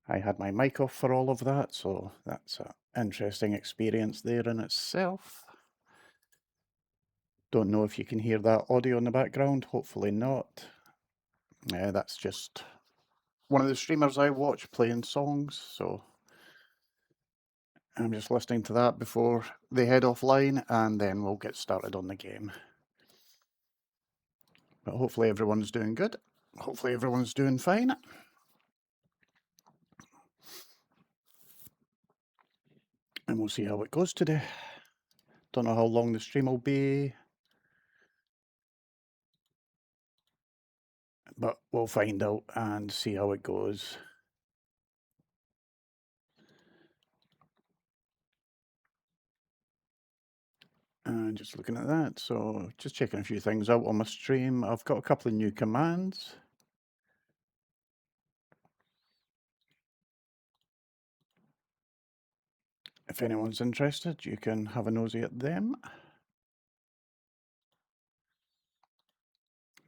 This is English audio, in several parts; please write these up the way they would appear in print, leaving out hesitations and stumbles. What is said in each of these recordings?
I had my mic off for all of that, so that's an interesting experience there in itself. Don't know if you can hear that audio in the background, hopefully not. That's just one of the streamers I watch playing songs, so I'm just listening to that before they head offline, and then we'll get started on the game. But hopefully everyone's doing good. Hopefully everyone's doing fine. And we'll see how it goes today. Don't know how long the stream will be, but we'll find out and see how it goes. And just looking at that, so just checking a few things out on my stream. I've got a couple of new commands. If anyone's interested, you can have a nosy at them.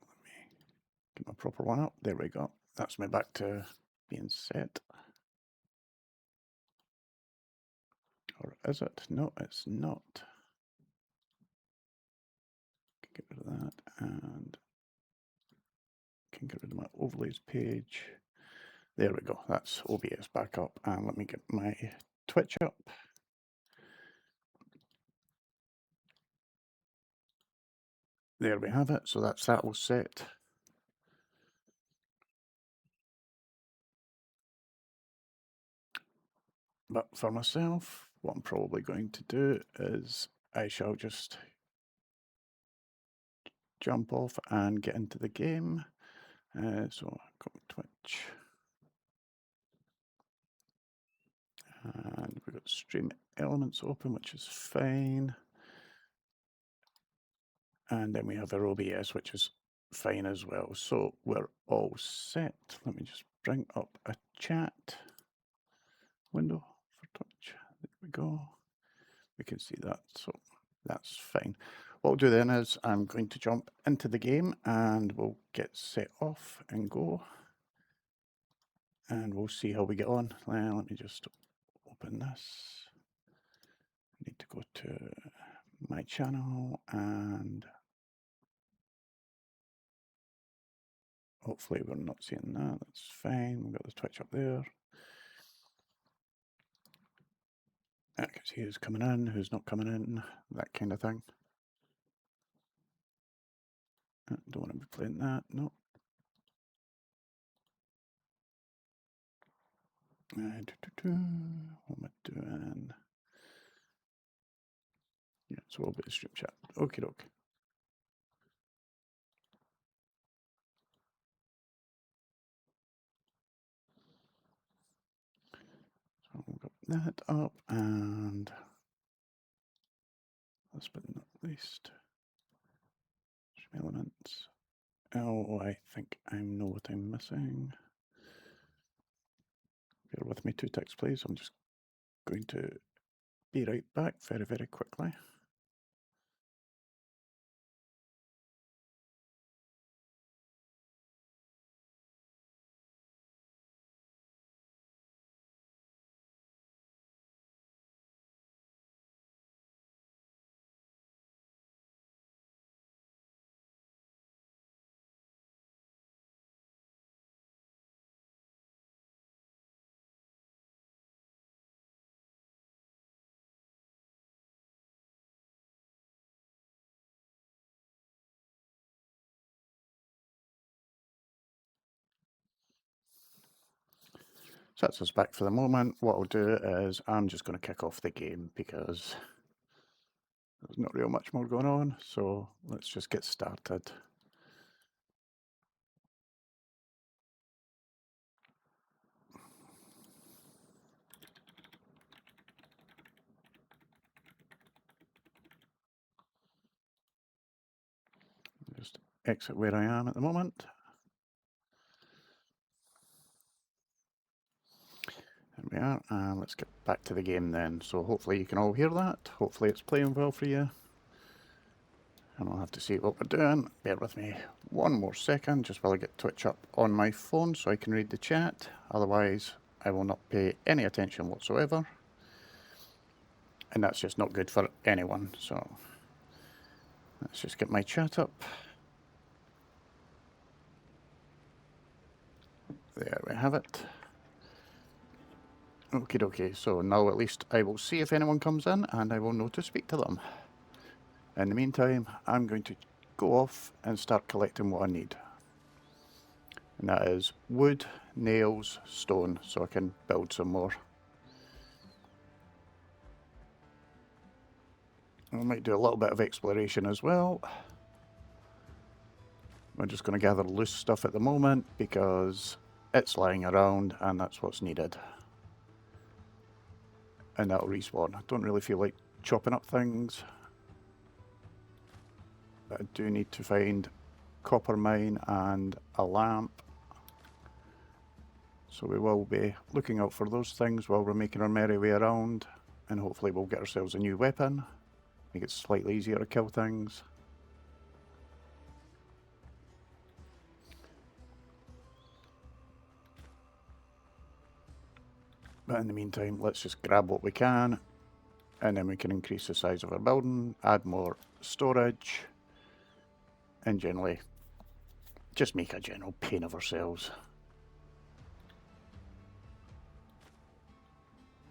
Let me get my proper one up. There we go. That's me back to being set. Or is it? No, it's not. Get rid of that and can get rid of my overlays page. There we go. That's OBS back up. And let me get my Twitch up. There we have it. So that's that all set. But for myself, what I'm probably going to do is I shall just jump off and get into the game. So I've got Twitch. And we've got Stream Elements open, which is fine. And then we have our OBS, which is fine as well. So we're all set. Let me just bring up a chat window for Twitch. There we go. We can see that, so that's fine. What I'll do then is I'm going to jump into the game and we'll get set off and go. And we'll see how we get on. Let me just open this. I need to go to my channel and hopefully we're not seeing that. That's fine. We've got the Twitch up there. I can see who's coming in, who's not coming in, that kind of thing. Don't want to be playing that, no. What am I doing? Yeah, so we'll be a stream chat. Okie doke. So we've got that up, and last but not least, stream elements. Oh, I think I know what I'm missing. Bear with me 2 ticks, please. I'm just going to be right back very, very quickly. So that's us back for the moment. What I'll do is I'm just going to kick off the game because there's not real much more going on. So let's just get started. Just exit where I am at the moment. There we are, and let's get back to the game then. So hopefully you can all hear that. Hopefully it's playing well for you. And I'll have to see what we're doing. Bear with me one more second, just while I get Twitch up on my phone so I can read the chat. Otherwise, I will not pay any attention whatsoever. And that's just not good for anyone. So let's just get my chat up. There we have it. Okie dokie, so now at least I will see if anyone comes in and I will know to speak to them. In the meantime, I'm going to go off and start collecting what I need. And that is wood, nails, stone, so I can build some more. I might do a little bit of exploration as well. We're just going to gather loose stuff at the moment because it's lying around and that's what's needed. And that'll respawn. I don't really feel like chopping up things. But I do need to find copper mine and a lamp. So we will be looking out for those things while we're making our merry way around. And hopefully we'll get ourselves a new weapon. Make it slightly easier to kill things. But in the meantime, let's just grab what we can. And then we can increase the size of our building, add more storage. And generally, just make a general pain of ourselves.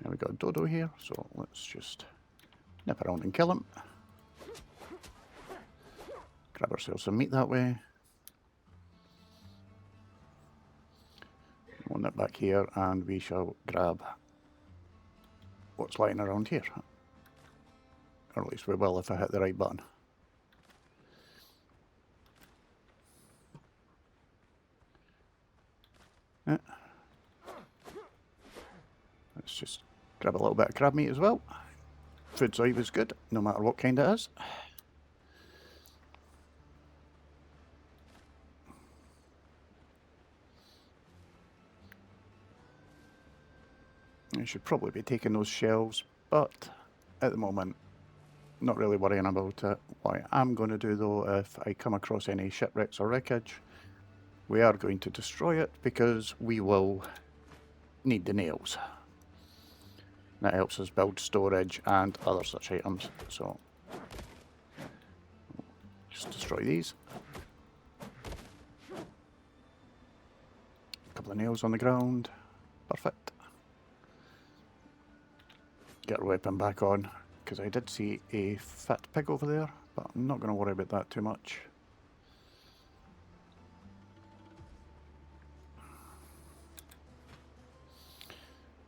And we got a dodo here, so let's just nip around and kill him. Grab ourselves some meat that way. We'll nip back here and we shall grab what's lying around here. Or at least we will if I hit the right button. Yeah. Let's just grab a little bit of crab meat as well. Food's always good, no matter what kind it is. I should probably be taking those shells, but at the moment, not really worrying about it. What I am going to do though, if I come across any shipwrecks or wreckage, we are going to destroy it because we will need the nails. That helps us build storage and other such items, so just destroy these. A couple of nails on the ground, perfect. Get our weapon back on, because I did see a fat pig over there, but I'm not going to worry about that too much.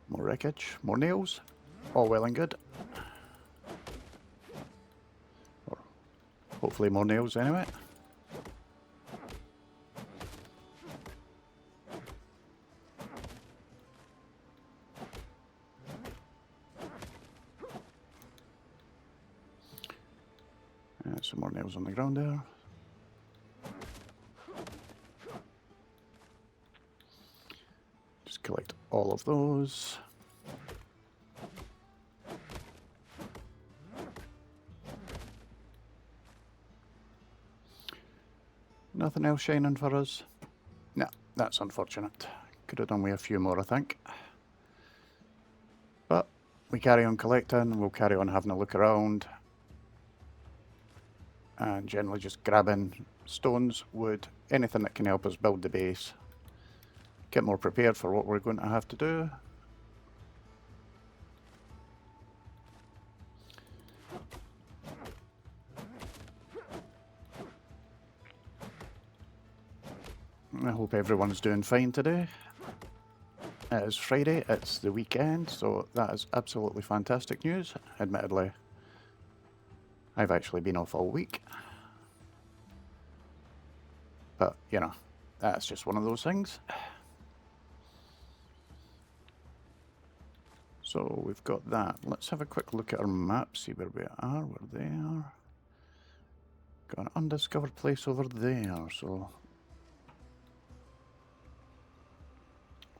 More wreckage, more nails, all well and good. Or hopefully more nails anyway. Some more nails on the ground there. Just collect all of those. Nothing else shining for us? No, that's unfortunate. Could have done with a few more, I think. But we carry on collecting, we'll carry on having a look around. And generally just grabbing stones, wood, anything that can help us build the base. Get more prepared for what we're going to have to do. I hope everyone's doing fine today. It is Friday, it's the weekend, so that is absolutely fantastic news. Admittedly, I've actually been off all week. But, you know, that's just one of those things. So we've got that. Let's have a quick look at our map, see where we are. We're there. Got an undiscovered place over there, so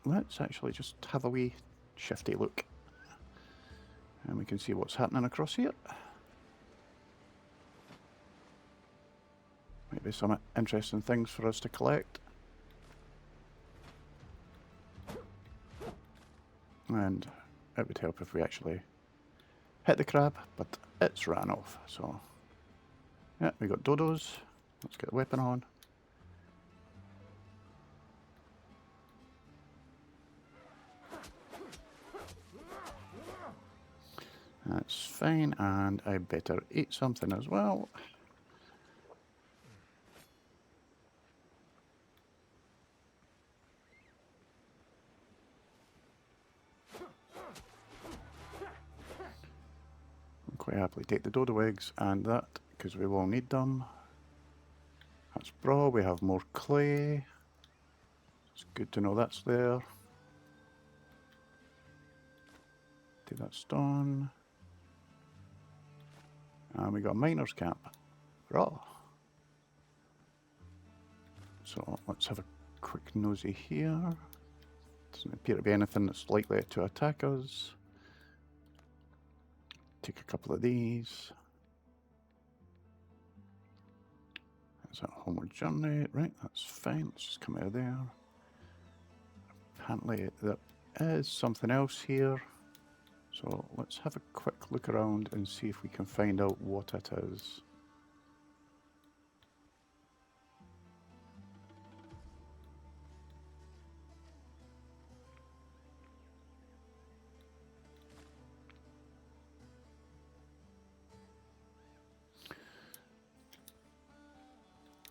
let's actually just have a wee shifty look. And we can see what's happening across here. Maybe some interesting things for us to collect. And it would help if we actually hit the crab, but it's ran off. So, yeah, we got dodos. Let's get the weapon on. That's fine, and I better eat something as well. I'll quite happily take the dodo eggs and that, because we will need them. That's braw, we have more clay. It's good to know that's there. Take that stone. And we got a miner's camp. Raw. So let's have a quick nosy here. Doesn't appear to be anything that's likely to attack us. Take a couple of these. Is that homeward journey? Right, that's fine. Let's just come out of there. Apparently there is something else here. So let's have a quick look around and see if we can find out what it is.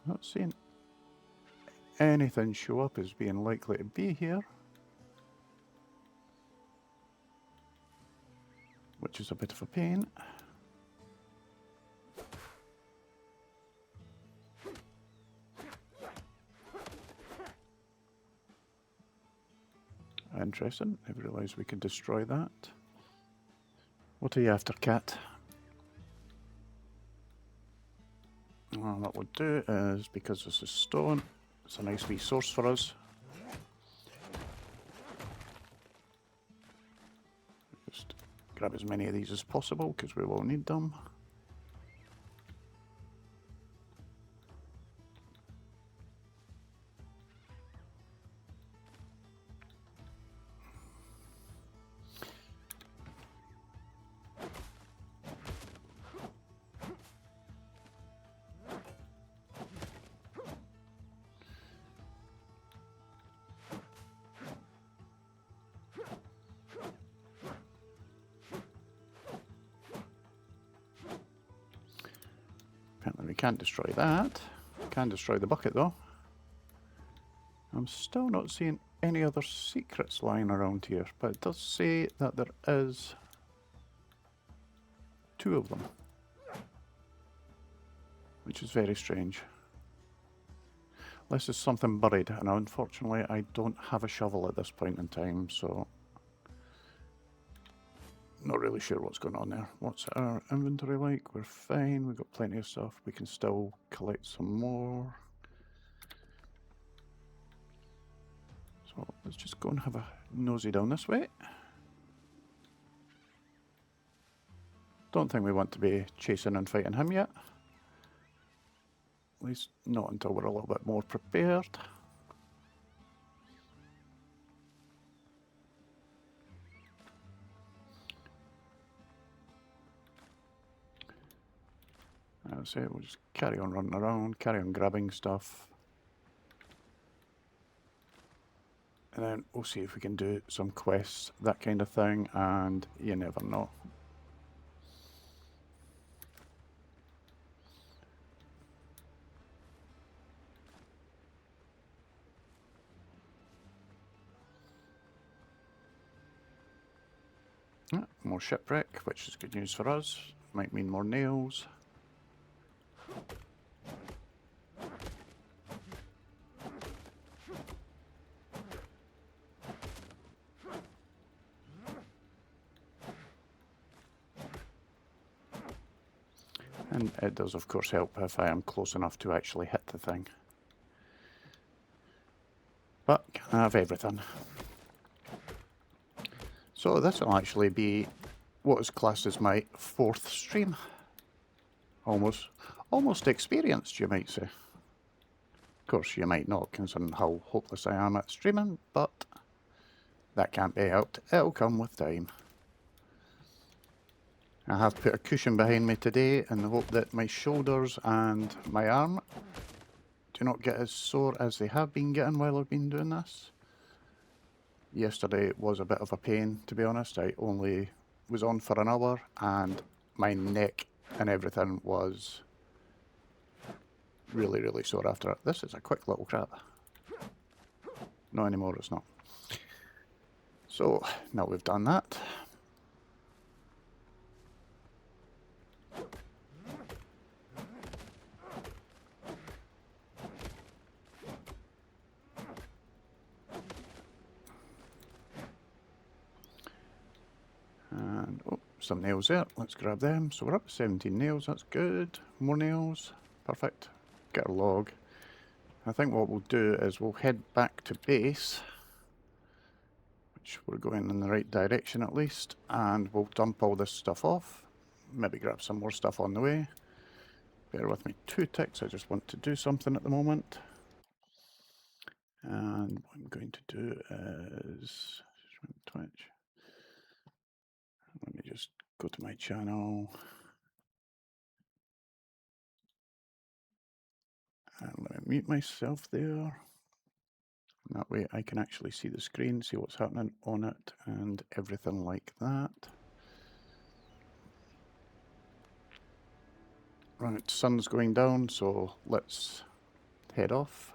Not seeing anything show up as being likely to be here, which is a bit of a pain. Interesting. I realised we could destroy that. What are you after, cat? Well, what we'll do is, because this is stone, it's a nice wee source for us. Just grab as many of these as possible, because we will need them. Apparently we can't destroy that. Can destroy the bucket though. I'm still not seeing any other secrets lying around here, but it does say that there is 2 of them, which is very strange. This is something buried, and unfortunately I don't have a shovel at this point in time, so not really sure what's going on there. What's our inventory like? We're fine, we've got plenty of stuff. We can still collect some more. So let's just go and have a nosy down this way. Don't think we want to be chasing and fighting him yet. At least not until we're a little bit more prepared. I'll say we'll just carry on running around, carry on grabbing stuff. And then we'll see if we can do some quests, that kind of thing, and you never know. More shipwreck, which is good news for us. Might mean more nails. And it does of course help if I am close enough to actually hit the thing. But I have everything. So this will actually be what is classed as my 4th stream. Almost experienced, you might say. Of course, you might not, considering how hopeless I am at streaming, but That can't be helped. It'll come with time. I have put a cushion behind me today in the hope that my shoulders and my arm do not get as sore as they have been getting while I've been doing this. Yesterday was a bit of a pain, to be honest. I only was on for an hour and my neck and everything was really, really sore after it. This is a quick little crab. Not anymore, it's not. So, now we've done that. And, oh, some nails there. Let's grab them. So we're up to 17 nails, that's good. More nails, perfect. Get a log. I think what we'll do is we'll head back to base, which we're going in the right direction at least, and we'll dump all this stuff off. Maybe grab some more stuff on the way. Bear with me 2 ticks, I just want to do something at the moment. And what I'm going to do is Twitch. Let me just go to my channel. And let me mute myself there. That way I can actually see the screen, see what's happening on it and everything like that. Right, sun's going down, so let's head off.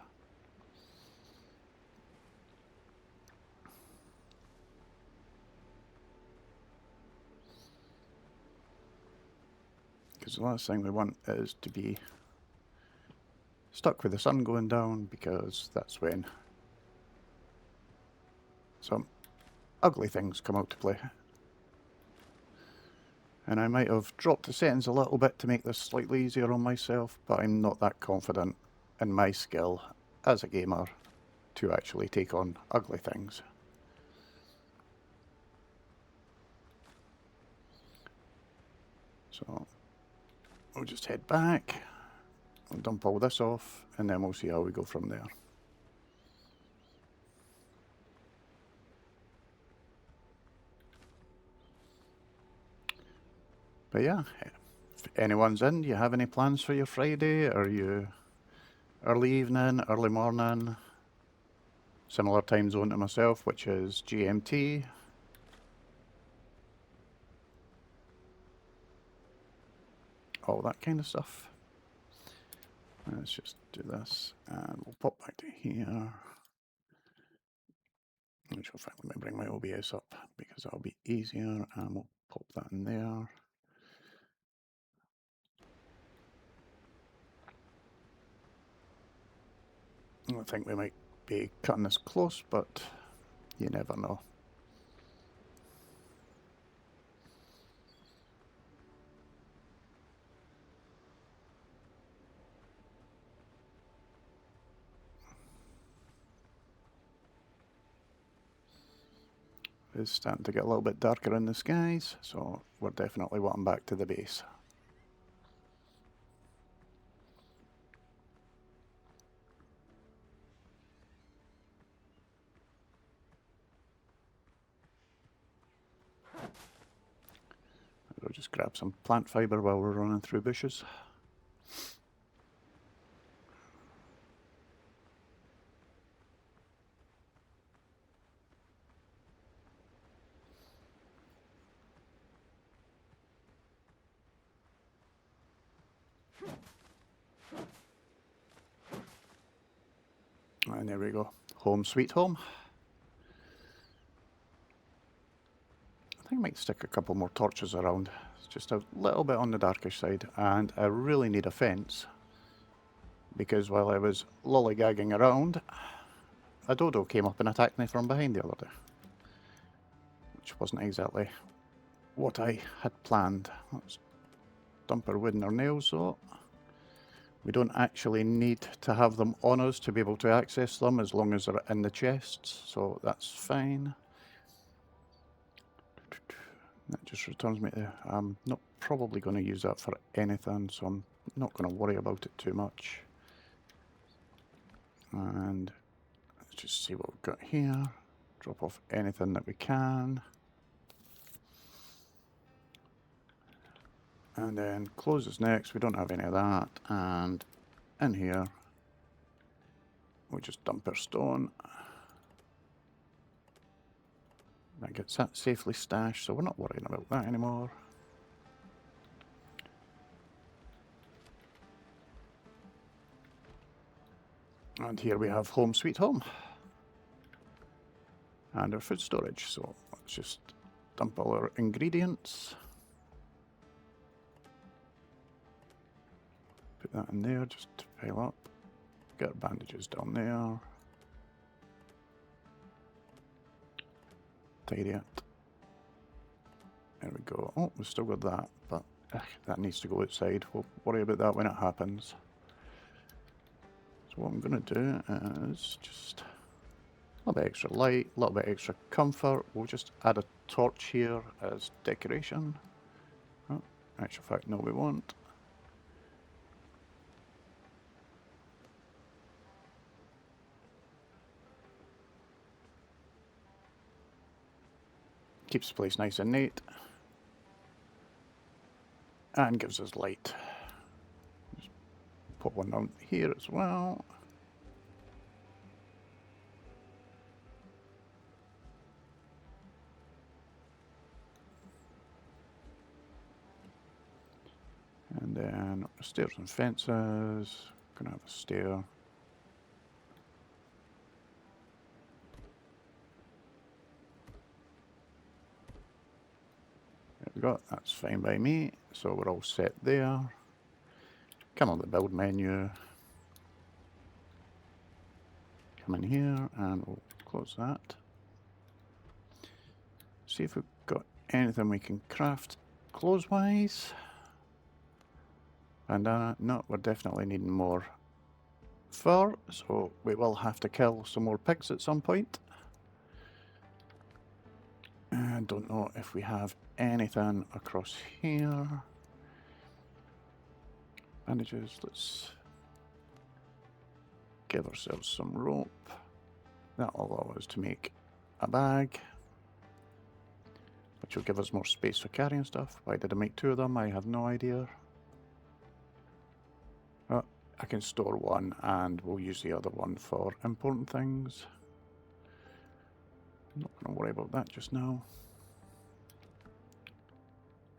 Because the last thing we want is to be stuck with the sun going down, because that's when some ugly things come out to play. And I might have dropped the settings a little bit to make this slightly easier on myself, but I'm not that confident in my skill as a gamer to actually take on ugly things. So we'll just head back, we'll dump all this off, and then we'll see how we go from there. But yeah, if anyone's in, do you have any plans for your Friday? Are you early evening, early morning? Similar time zone to myself, which is GMT. All that kind of stuff. Let's just do this, and we'll pop back to here. Which will finally bring my OBS up, because that'll be easier, and we'll pop that in there. I think we might be cutting this close, but you never know. It's starting to get a little bit darker in the skies, so we're definitely wanting back to the base. We'll just grab some plant fibre while we're running through bushes. And there we go. Home sweet home. I think I might stick a couple more torches around. It's just a little bit on the darkish side, and I really need a fence, because while I was lollygagging around, a dodo came up and attacked me from behind the other day, which wasn't exactly what I had planned. Let's dump our wood and our nails though. We don't actually need to have them on us to be able to access them, as long as they're in the chests, so that's fine. That just returns me to, I'm not probably going to use that for anything, so I'm not going to worry about it too much. And let's just see what we've got here. Drop off anything that we can. And then closes next. We don't have any of that. And in here, we just dump our stone. That gets that safely stashed, so we're not worrying about that anymore. And here we have home sweet home. And our food storage. So let's just dump all our ingredients. Put that in there just to pile up. Get our bandages down there. Tidy it. There we go. Oh, we've still got that, but that needs to go outside. We'll worry about that when it happens. So what I'm going to do is just a little bit extra light, a little bit extra comfort. We'll just add a torch here as decoration. Oh, actual fact, no we won't. Keeps the place nice and neat. And gives us light. Just put one down here as well. And then stairs and fences. Gonna have a stair. There we go, that's fine by me. So we're all set there. Come on the build menu. Come in here and we'll close that. See if we've got anything we can craft clothes-wise. Bandana, no, we're definitely needing more fur, so we will have to kill some more pigs at some point. I don't know if we have anything across here. Bandages, let's give ourselves some rope. That'll allow us to make a bag, which will give us more space for carrying stuff. Why did I make two of them? I have no idea. Oh, I can store one and we'll use the other one for important things. I'm not going to worry about that just now.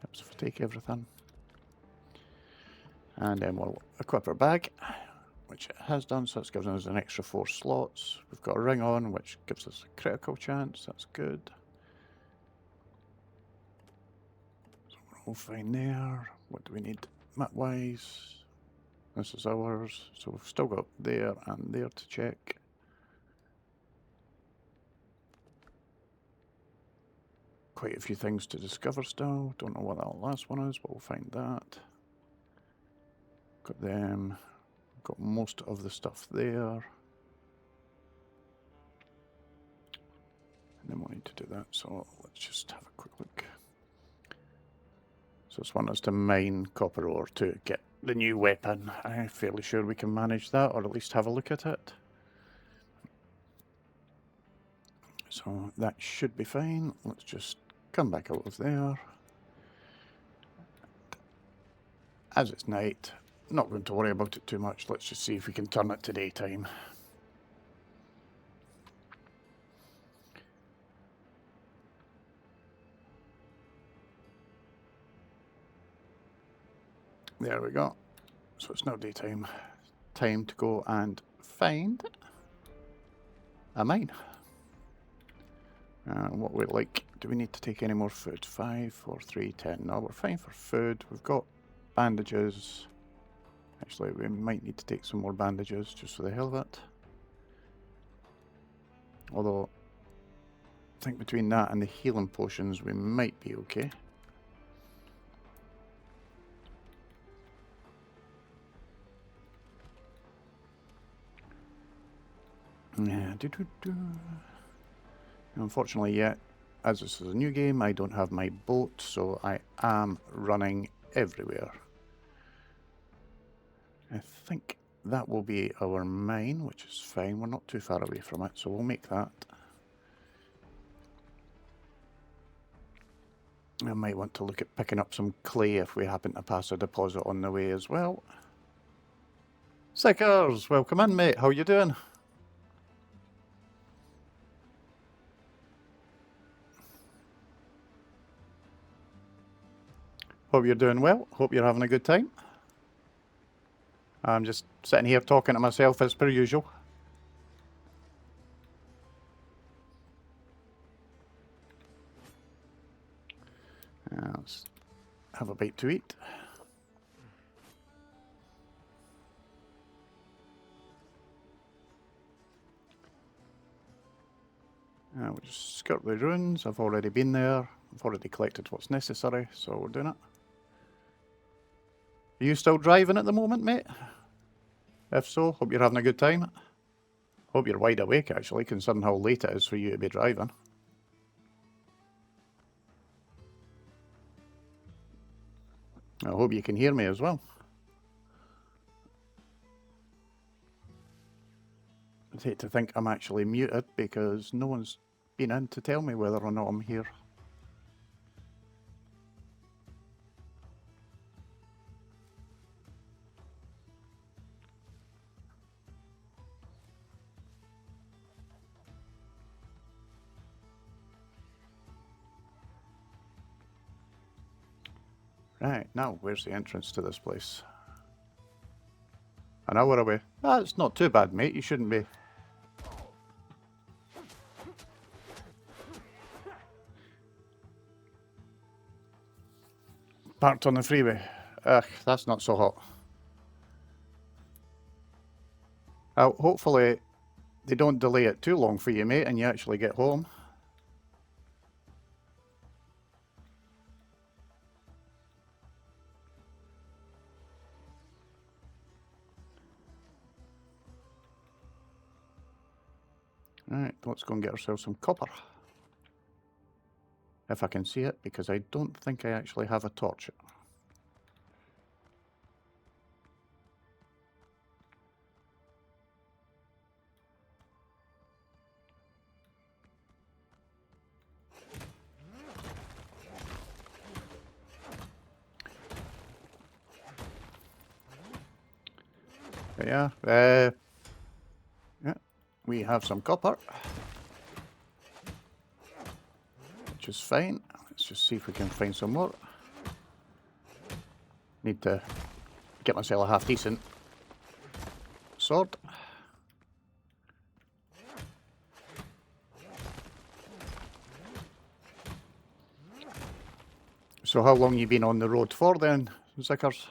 Helps if I take everything. And then we'll equip our bag, which it has done, so it's given us an extra 4 slots. We've got a ring on, which gives us a critical chance. That's good. So we're all fine there. What do we need map-wise? This is ours. So we've still got there and there to check. Quite a few things to discover still. Don't know what that last one is, but we'll find that. Got them. Got most of the stuff there. And then we'll need to do that, so let's just have a quick look. So it's wanting us to mine copper ore to get the new weapon. I'm fairly sure we can manage that, or at least have a look at it. So that should be fine. Let's just come back out of there. As it's night, not going to worry about it too much. Let's just see if we can turn it to daytime. There we go. So it's now daytime. Time to go and find a mine. What we like. Do we need to take any more food? 5, 4, 3, 10. No, we're fine for food. We've got bandages. Actually, we might need to take some more bandages just for the hell of it. Although, I think between that and the healing potions, we might be okay. Yeah, Unfortunately, yet, as this is a new game, I don't have my boat, so I am running everywhere. I think that will be our mine, which is fine. We're not too far away from it, so we'll make that. I might want to look at picking up some clay if we happen to pass a deposit on the way as well. Sickers, welcome in, mate. How you doing? Hope you're doing well. Hope you're having a good time. I'm just sitting here talking to myself as per usual. Let's have a bite to eat. We'll just skirt the ruins. I've already been there. I've already collected what's necessary, so we're doing it. Are you still driving at the moment, mate? If so, hope you're having a good time. Hope you're wide awake, actually, considering how late it is for you to be driving. I hope you can hear me as well. I'd hate to think I'm actually muted because no one's been in to tell me whether or not I'm here. Right, now where's the entrance to this place? An hour away. Ah, it's not too bad, mate. You shouldn't be. Parked on the freeway. Ugh, that's not so hot. Hopefully they don't delay it too long for you, mate, and you actually get home. Right, let's go and get ourselves some copper. If I can see it, because I don't think I actually have a torch. But yeah, we have some copper, which is fine. Let's just see if we can find some more. Need to get myself a half decent sword. So how long you been on the road for then, Zickers?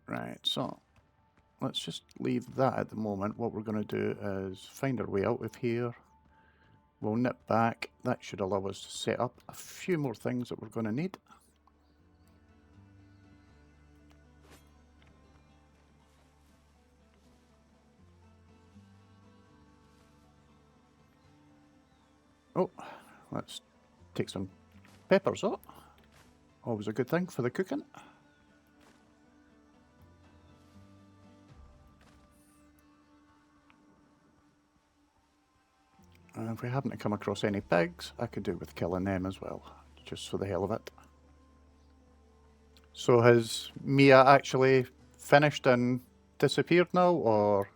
Right, so let's just leave that at the moment. What we're going to do is find our way out of here. We'll nip back. That should allow us to set up a few more things that we're going to need. Oh, let's take some peppers up. Always a good thing for the cooking. And if we happen to come across any pigs, I could do with killing them as well, just for the hell of it. So has Mia actually finished and disappeared now, or...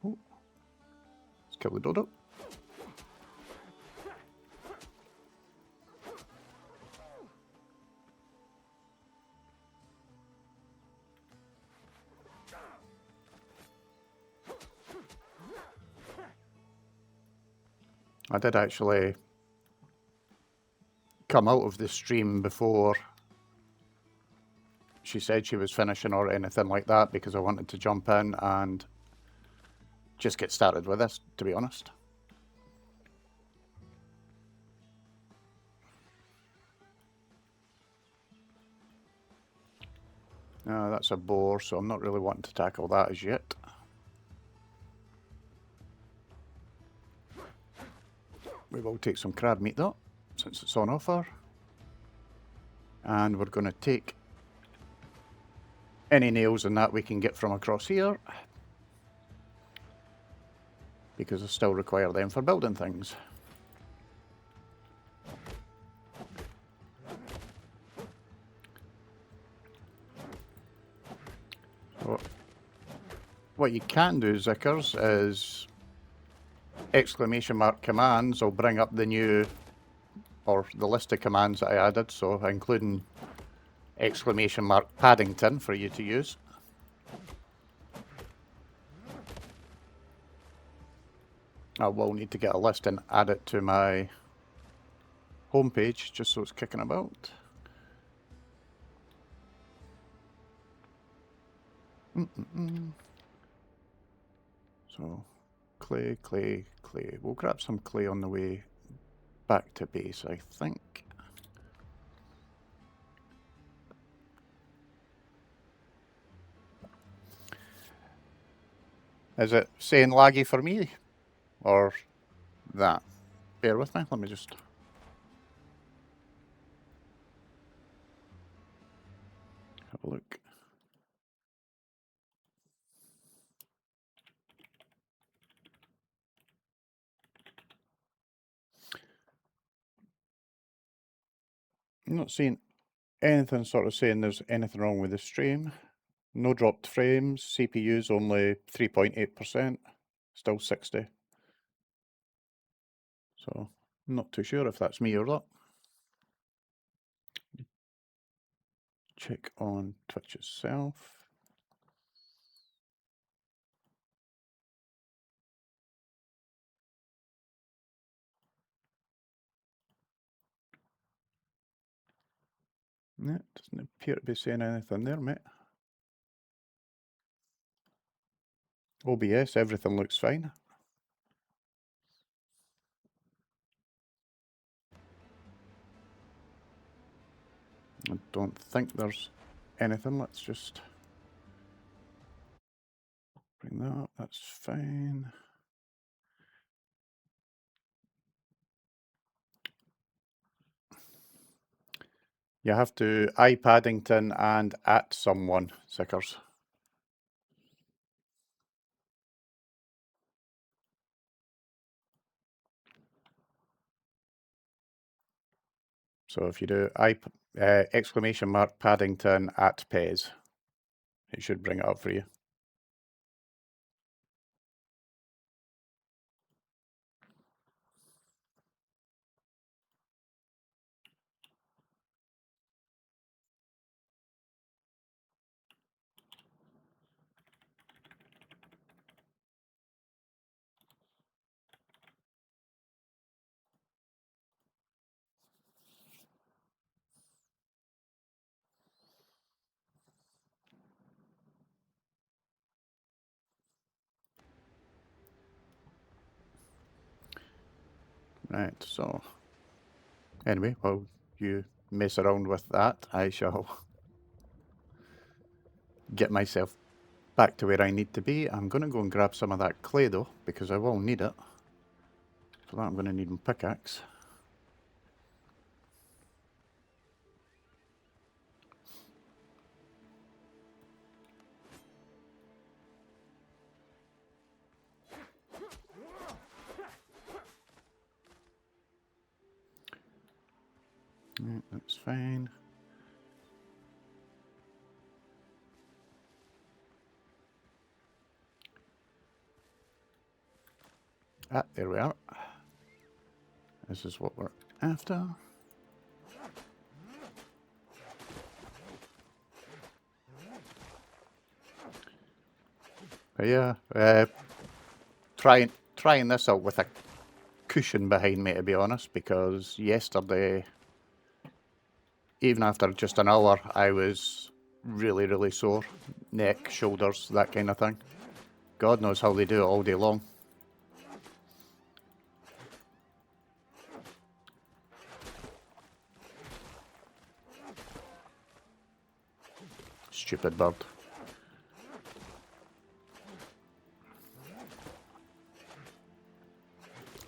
Oh, let's kill the dodo. I did actually come out of the stream before she said she was finishing or anything like that, because I wanted to jump in and just get started with this, to be honest. That's a boar, so I'm not really wanting to tackle that as yet. We will take some crab meat though, since it's on offer. And we're going to take any nails and that we can get from across here, because I still require them for building things. So, what you can do, Zickers, is exclamation mark commands will bring up the new, or the list of commands that I added, so including exclamation mark Paddington for you to use. I will need to get a list and add it to my homepage just so it's kicking about. So clay, clay, clay. We'll grab some clay on the way back to base, I think. Is it saying laggy for me or that? Bear with me, let me just... have a look. I'm not seeing anything sort of saying there's anything wrong with the stream. No dropped frames, CPU's only 3.8%, still 60. So, I'm not too sure if that's me or not. Check on Twitch itself. No, it doesn't appear to be saying anything there, mate. OBS, everything looks fine. I don't think there's anything. Let's just bring that up. That's fine. You have to iPaddington and at someone, Sickers. So if you do exclamation mark Paddington at Pez, it should bring it up for you. Right, so anyway, while you mess around with that, I shall get myself back to where I need to be. I'm going to go and grab some of that clay though, because I will need it. For that I'm going to need my pickaxe. Right, that's fine. Ah, there we are. This is what we're after. But yeah, trying this out with a cushion behind me, to be honest, because yesterday, even after just an hour, I was really, really sore. Neck, shoulders, that kind of thing. God knows how they do it all day long. Stupid bird.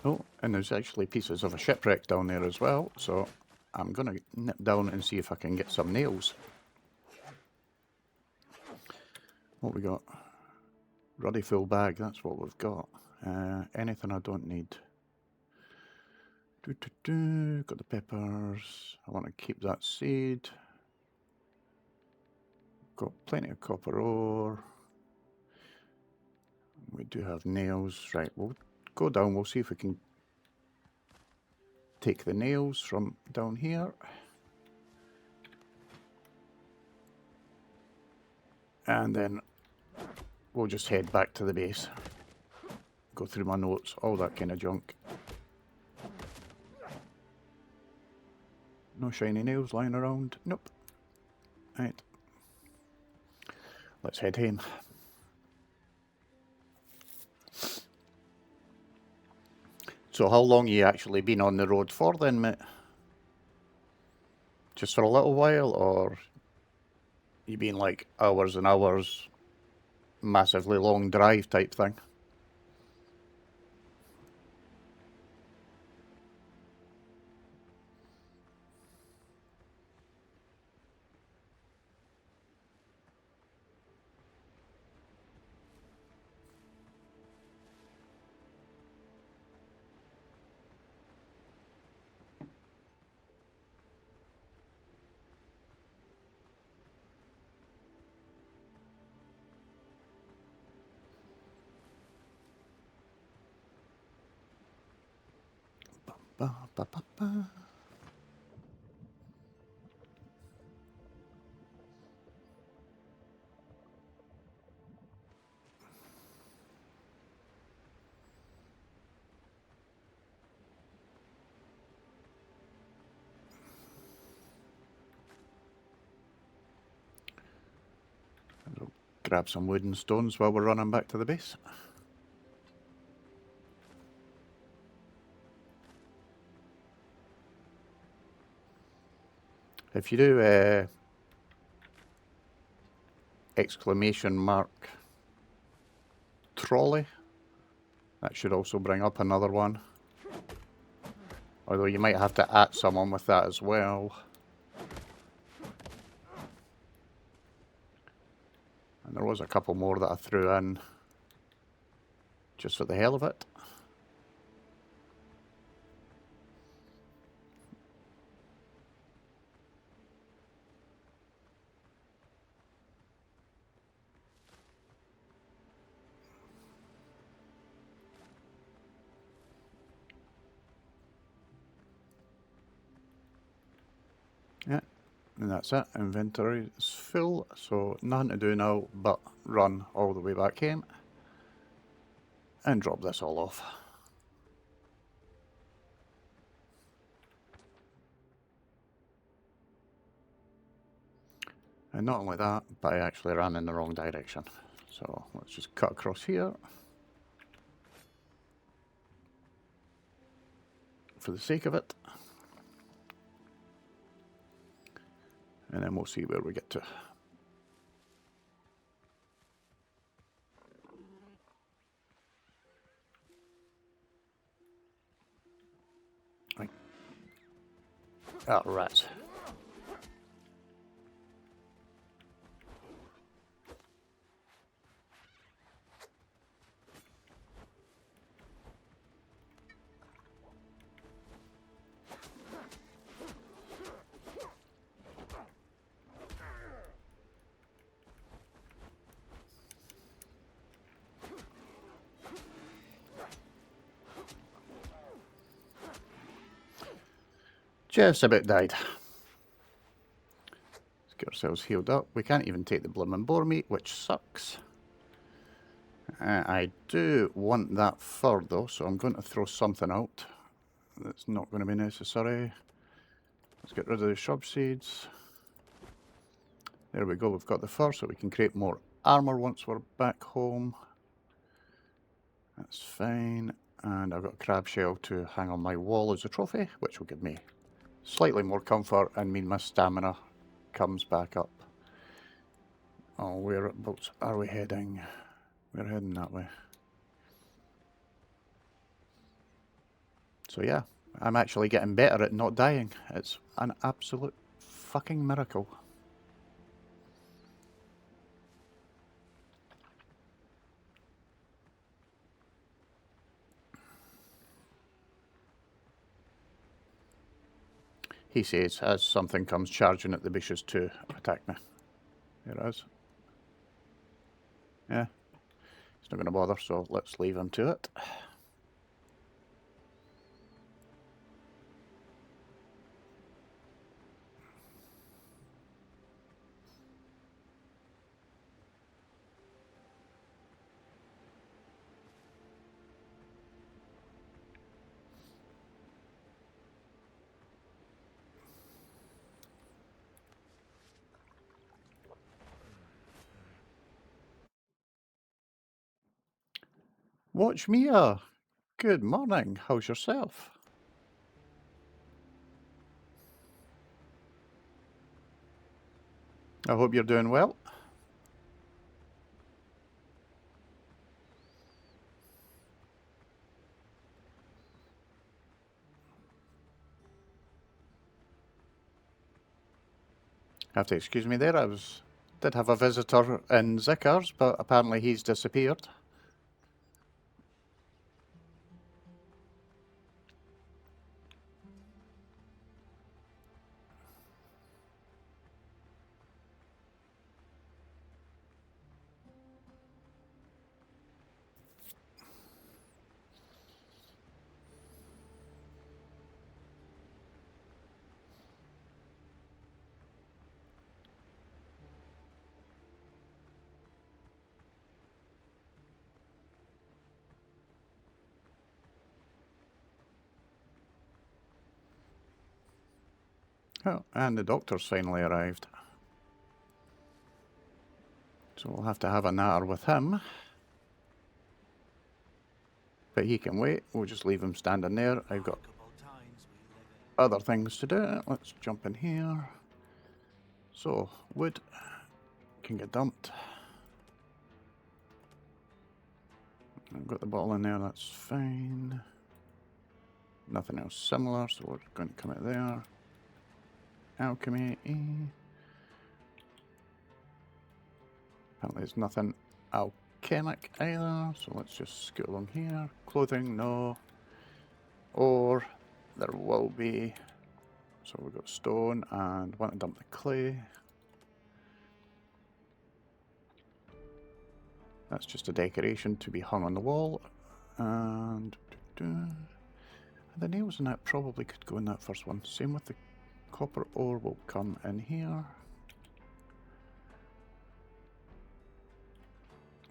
Oh, and there's actually pieces of a shipwreck down there as well, so I'm going to nip down and see if I can get some nails. What we got? Ruddy full bag, that's what we've got. Anything I don't need. Got the peppers. I want to keep that seed. Got plenty of copper ore. We do have nails. Right, we'll go down. We'll see if we can take the nails from down here. And then we'll just head back to the base. Go through my notes, all that kind of junk. No shiny nails lying around. Nope. Right. Let's head home. So how long you actually been on the road for then, mate? Just for a little while, or you been like hours and hours, massively long drive type thing? Ba, ba, ba, ba. I'll grab some wood and stones while we're running back to the base. If you do exclamation mark trolley, that should also bring up another one. Although you might have to at someone with that as well. And there was a couple more that I threw in just for the hell of it. Yeah, and that's it. Inventory is full, so nothing to do now but run all the way back home and drop this all off. And not only that, but I actually ran in the wrong direction. So let's just cut across here for the sake of it. And then we'll see where we get to. Right. Ah, rats. Just about died. Let's get ourselves healed up. We can't even take the blooming boar meat, which sucks. I do want that fur though, so I'm going to throw something out that's not going to be necessary. Let's get rid of the shrub seeds. There we go, we've got the fur, so we can create more armour once we're back home. That's fine. And I've got a crab shell to hang on my wall as a trophy, which will give me slightly more comfort and mean my stamina comes back up. Oh, whereabouts are we heading? We're heading that way. So yeah, I'm actually getting better at not dying. It's an absolute fucking miracle. he says, as something comes charging at the bushes to attack me. There it is. Yeah, he's not going to bother, so let's leave him to it. Watch Mia. Good morning. How's yourself? I hope you're doing well. Have to excuse me there. Did have a visitor in Zickers, but apparently he's disappeared. Oh, and the doctor's finally arrived. So we'll have to have a natter with him. But he can wait. We'll just leave him standing there. I've got other things to do. Let's jump in here. So, wood can get dumped. I've got the bottle in there, that's fine. Nothing else similar, so we're going to come out there. Alchemy. Apparently there's nothing alchemic either, so let's just scoot along here. Clothing, no. Or there will be. So we've got stone and want to dump the clay. That's just a decoration to be hung on the wall. And the nails in that probably could go in that first one. Same with the copper ore will come in here.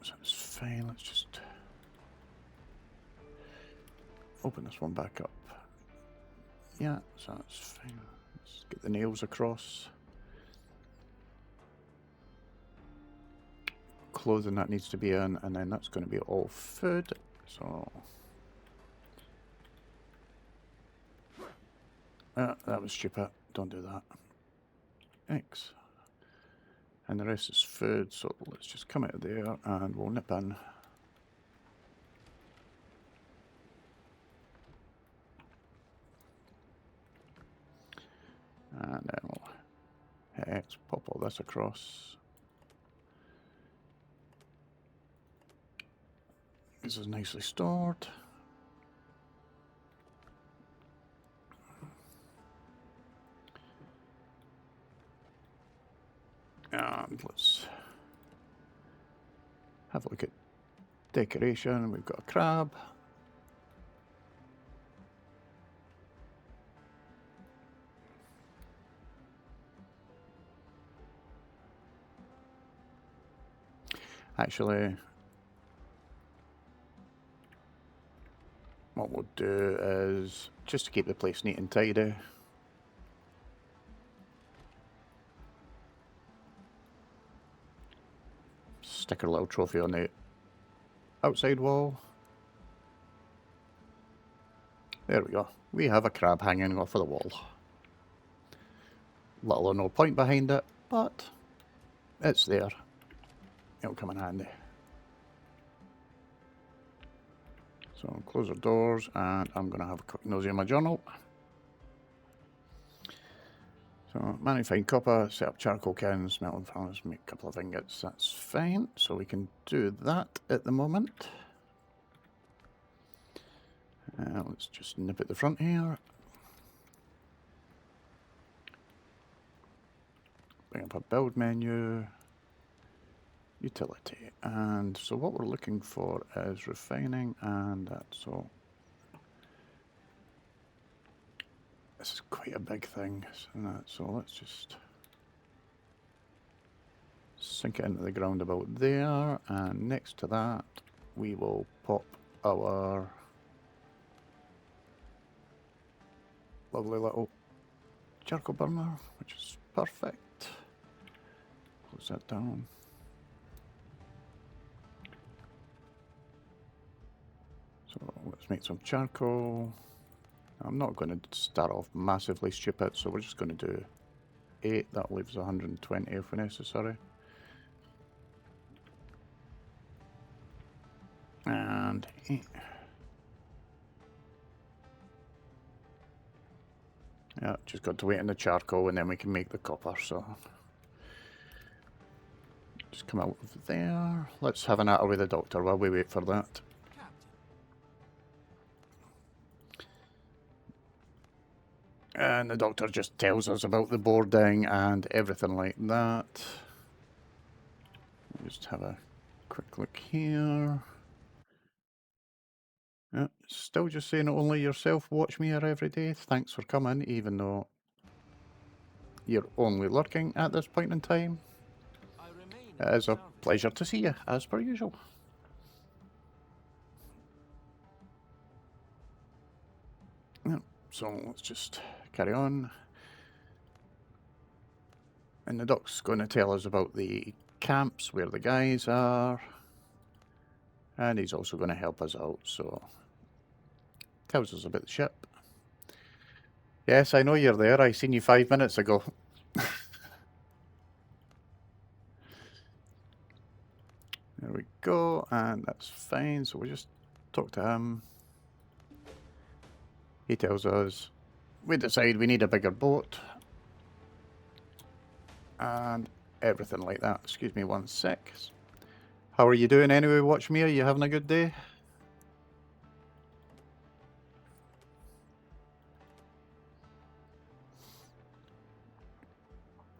So it's fine, let's just open this one back up. Yeah, so that's fine. Let's get the nails across. Clothing that needs to be in, and then that's going to be all food. So that was stupid. Don't do that. X. And the rest is food, so let's just come out of there and we'll nip in. And then we'll hit X, pop all this across. This is nicely stored. And let's have a look at decoration. We've got a crab. Actually, what we'll do is, just to keep the place neat and tidy, stick our little trophy on the outside wall. There we go. We have a crab hanging off of the wall. Little or no point behind it, but it's there. It'll come in handy. So I'll close our doors and I'm going to have a quick nosy in my journal. So manage fine copper, set up charcoal kilns, smelting furnace, make a couple of ingots. That's fine. So we can do that at the moment. Let's just nip at the front here. bring up a build menu, utility, and so what we're looking for is refining, and that's all. This is quite a big thing, so let's just sink it into the ground about there, and next to that we will pop our lovely little charcoal burner, which is perfect. Close that down. So let's make some charcoal. I'm not going to start off massively stupid, so we're just going to do 8. That leaves 120 if necessary. And 8. Yeah, just got to wait in the charcoal and then we can make the copper, so just come out of there. Let's have an natter with the doctor while we wait for that. And the doctor just tells us about the boarding and everything like that. Just have a quick look here. Yeah, still just saying only yourself watch me here every day. Thanks for coming, even though you're only lurking at this point in time. It is a pleasure to see you, as per usual. Yeah, so let's just carry on. And the doc's going to tell us about the camps, where the guys are. And he's also going to help us out, so tells us about the ship. Yes, I know you're there. I seen you 5 minutes ago. There we go, and that's fine. So we just talk to him. He tells us we decide we need a bigger boat and everything like that. Excuse me 1 sec. How are you doing anyway, Watch Me? Are you having a good day?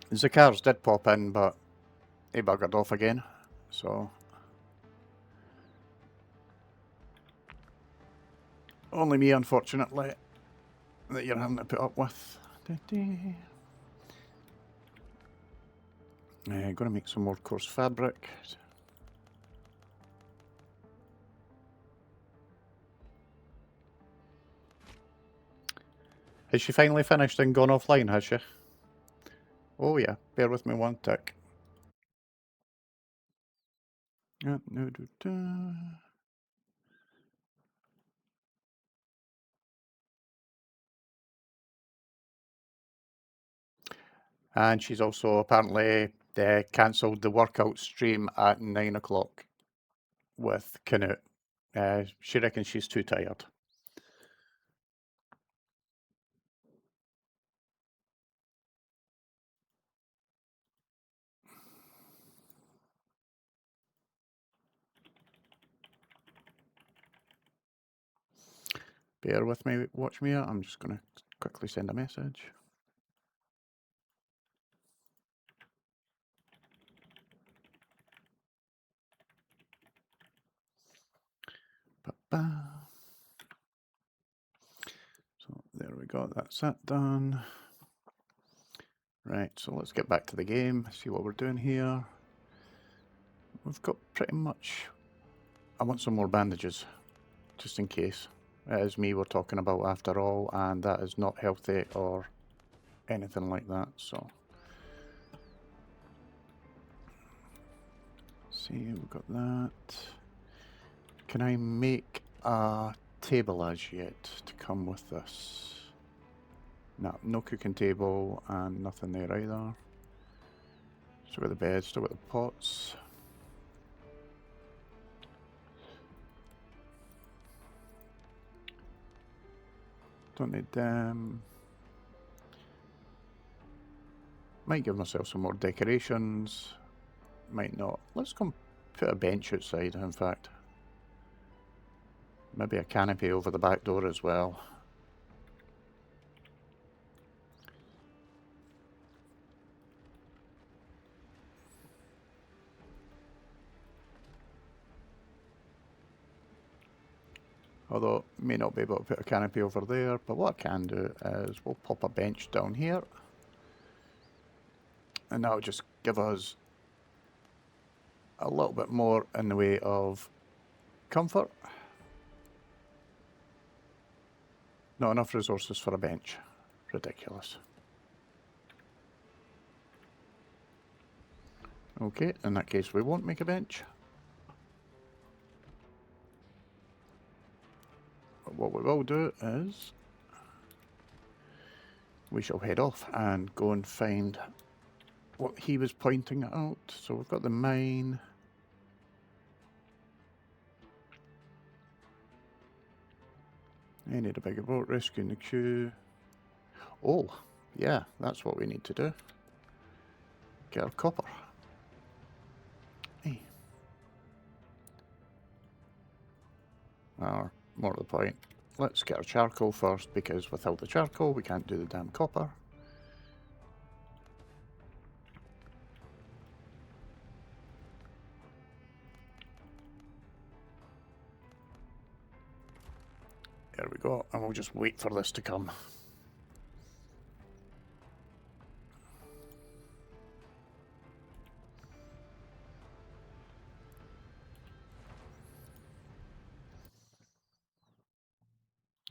The cars did pop in, but they buggered off again, so only me, unfortunately, that you're having to put up with. Going to make some more coarse fabric. Has she finally finished and gone offline, has she? Oh yeah, bear with me 1 tick. Yeah, no, and she's also apparently cancelled the workout stream at 9 o'clock with Canute. She reckons she's too tired. Bear with me, Watch Me. I'm just going to quickly send a message. Ba-ba. So there we go, that's that done. Right, so let's get back to the game, see what we're doing here. We've got pretty much... I want some more bandages, just in case. It is me we're talking about after all, and that is not healthy or anything like that, so... See, we've got that. Can I make a table as yet to come with this? No, no cooking table and nothing there either. Still got the bed, still got the pots. Don't need them. Might give myself some more decorations. Might not. Let's come put a bench outside, in fact. Maybe a canopy over the back door as well. Although, may not be able to put a canopy over there, but what I can do is we'll pop a bench down here. And that'll just give us a little bit more in the way of comfort. Not enough resources for a bench. Ridiculous. Okay, in that case we won't make a bench. But what we will do is we shall head off and go and find what he was pointing out. So we've got the mine. I need a bigger boat, rescuing the queue. Oh, yeah, that's what we need to do. Get our copper. Hey. Or, more to the point, let's get our charcoal first, because without the charcoal we can't do the damn copper. There we go, and we'll just wait for this to come.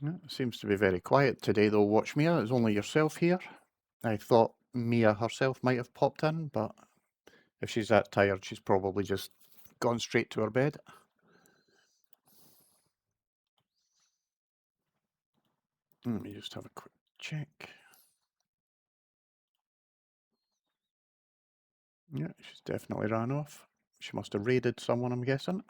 Yeah, it seems to be very quiet today though, Watch Mia. It's only yourself here. I thought Mia herself might have popped in, but if she's that tired, she's probably just gone straight to her bed. Let me just have a quick check. Yeah, she's definitely ran off. She must have raided someone, I'm guessing.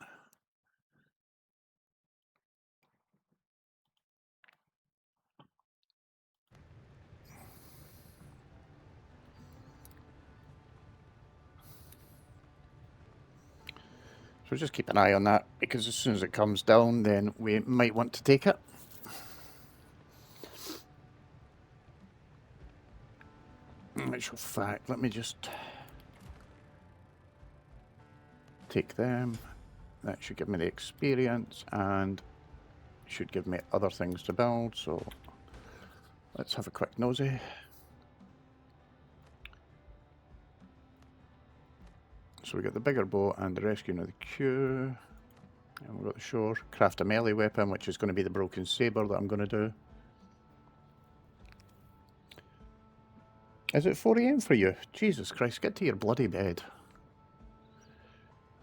So just keep an eye on that, because as soon as it comes down, then we might want to take it. In actual fact, let me just take them. That should give me the experience and should give me other things to build. So let's have a quick nosy. So we got the bigger boat and the rescuing of the queue. And we've got the shore. Craft a melee weapon, which is going to be the broken saber that I'm going to do. Is it 4 AM for you? Jesus Christ, get to your bloody bed.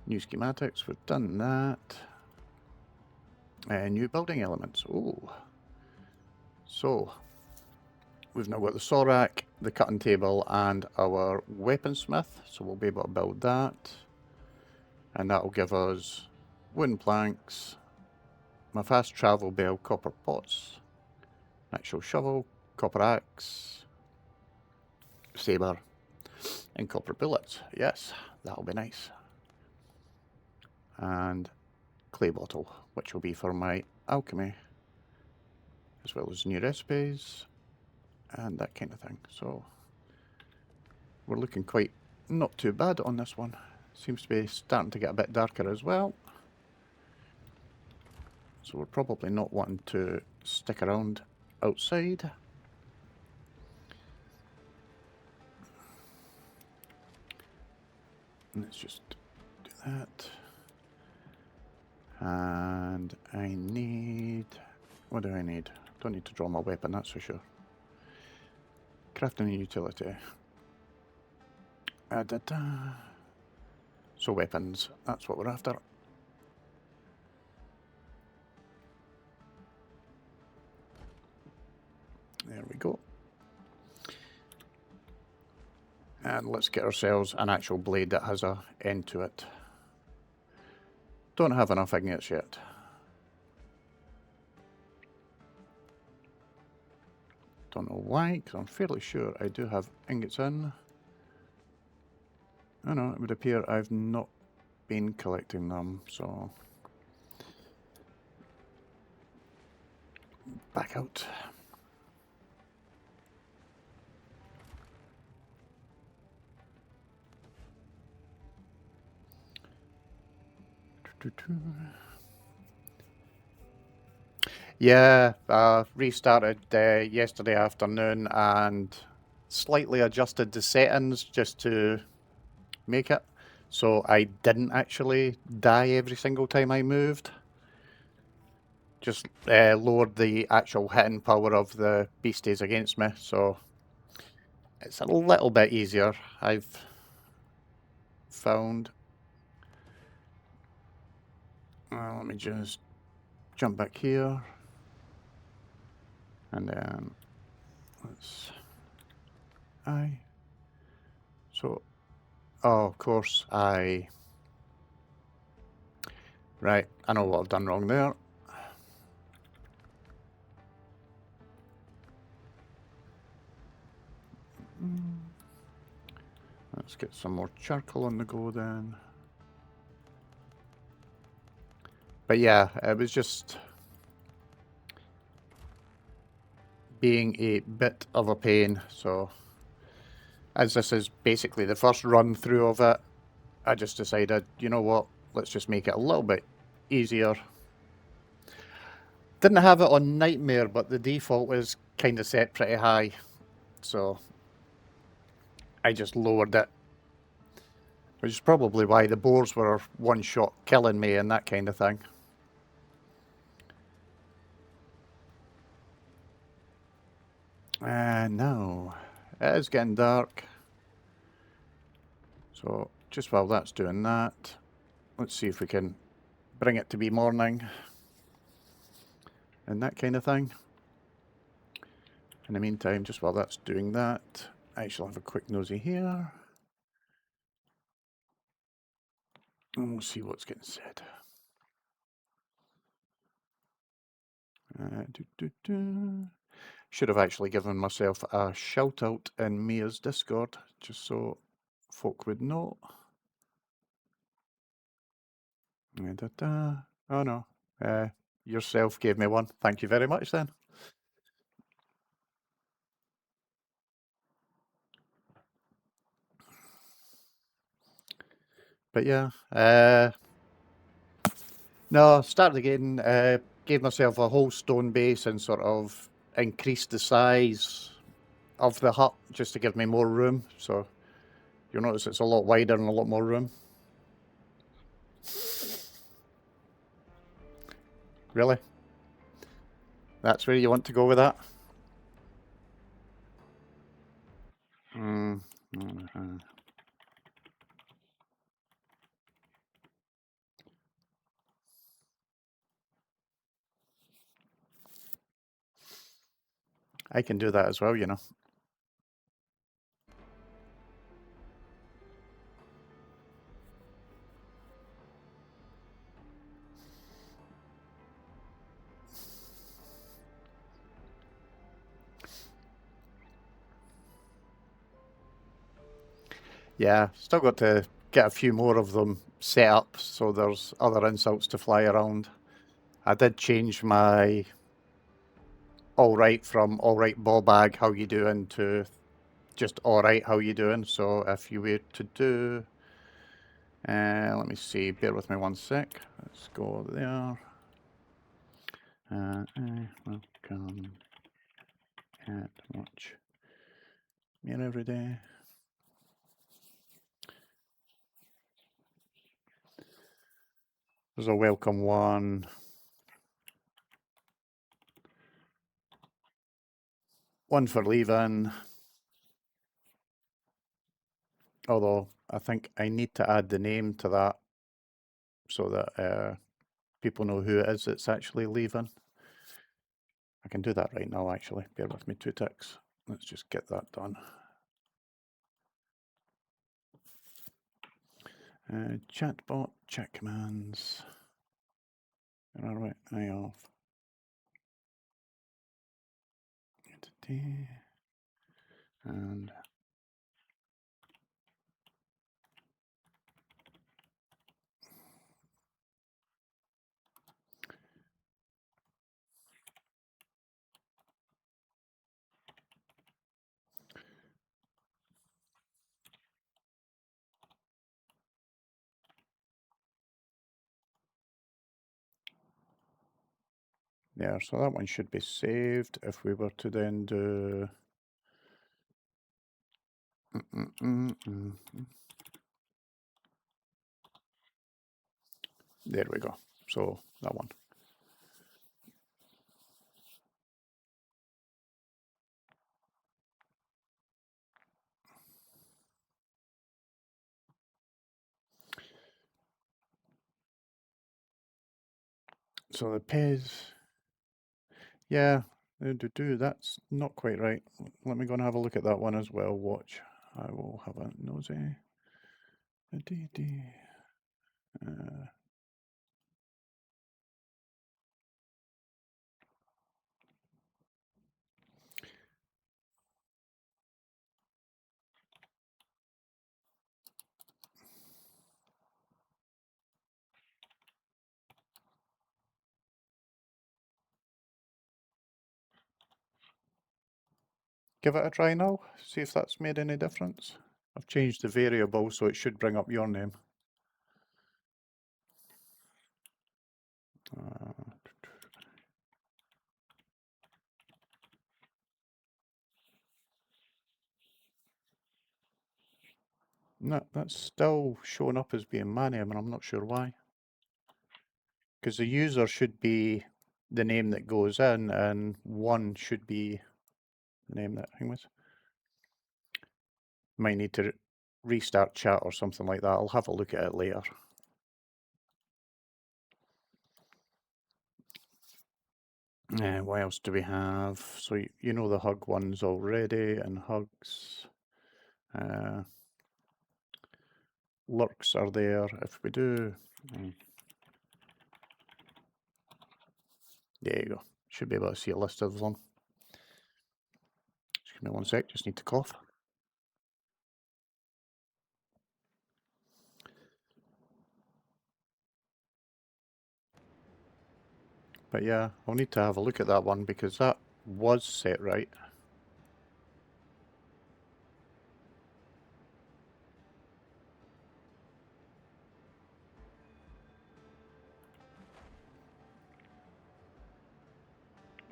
New schematics, we've done that. New building elements. Oh. So, we've now got the saw rack, the cutting table, and our weaponsmith. So we'll be able to build that. And that'll give us wooden planks, my fast travel bell, copper pots, actual shovel, copper axe, saber, and copper bullets. Yes, that'll be nice. And clay bottle, which will be for my alchemy, as well as new recipes and that kind of thing. So we're looking quite not too bad on this one. Seems to be starting to get a bit darker as well. So we're probably not wanting to stick around outside. Let's just do that. And I need... what do I need? Don't need to draw my weapon, that's for sure. Crafting a utility. So weapons, that's what we're after. There we go. And let's get ourselves an actual blade that has a end to it. Don't have enough ingots yet. Don't know why, because I'm fairly sure I do have ingots in. I know, it would appear I've not been collecting them, so... back out. Yeah, restarted yesterday afternoon and slightly adjusted the settings just to make it. So I didn't actually die every single time I moved. Just lowered the actual hitting power of the beasties against me, so it's a little bit easier, I've found. Let me just jump back here. And then let's... So, oh, of course, Right, I know what I've done wrong there. Let's get some more charcoal on the go then. But yeah, it was just being a bit of a pain. So as this is basically the first run through of it, I just decided, you know what, let's just make it a little bit easier. Didn't have it on Nightmare, but the default was kind of set pretty high. So I just lowered it. Which is probably why the boars were one shot killing me and that kind of thing. Now, it is getting dark. So just while that's doing that, let's see if we can bring it to be morning and that kind of thing. In the meantime, just while that's doing that, I shall have a quick nosy here. And we'll see what's getting said. Should have actually given myself a shout out in Mia's Discord, just so folk would know. Oh no, yourself gave me one. Thank you very much then. But yeah, no, started again, gave myself a whole stone base and sort of increased the size of the hut just to give me more room. So you'll notice it's a lot wider and a lot more room. Really? That's where you want to go with that? I can do that as well, you know. Yeah, still got to get a few more of them set up so there's other insults to fly around. I did change my alright from alright ball bag, how you doing, to just alright, how you doing. So if you were to do, let me see, bear with me one sec. Let's go there. Welcome at watch me every day. There's a welcome one. One for leaving. Although I think I need to add the name to that so that people know who it is that's actually leaving. I can do that right now, actually. Bear with me 2 ticks. Let's just get that done. Chatbot, chat commands. Where are we? I off. Entity. And There, so that one should be saved. If we were to then do... There we go. So that one. So the Pez, yeah, that's not quite right. Let me go and have a look at that one as well. Watch. I will have a nosy. Give it a try now. See if that's made any difference. I've changed the variable so it should bring up your name. No, that's still showing up as being my name, and I'm not sure why. Because the user should be the name that goes in, and 1 should be the name that thing was. Might need to restart chat or something like that. I'll have a look at it later. What else do we have? So you know the hug ones already, and hugs. Lurks are there. If we do... There you go. Should be able to see a list of them. Just give me one sec, just need to cough. But yeah, I'll need to have a look at that one because that was set right.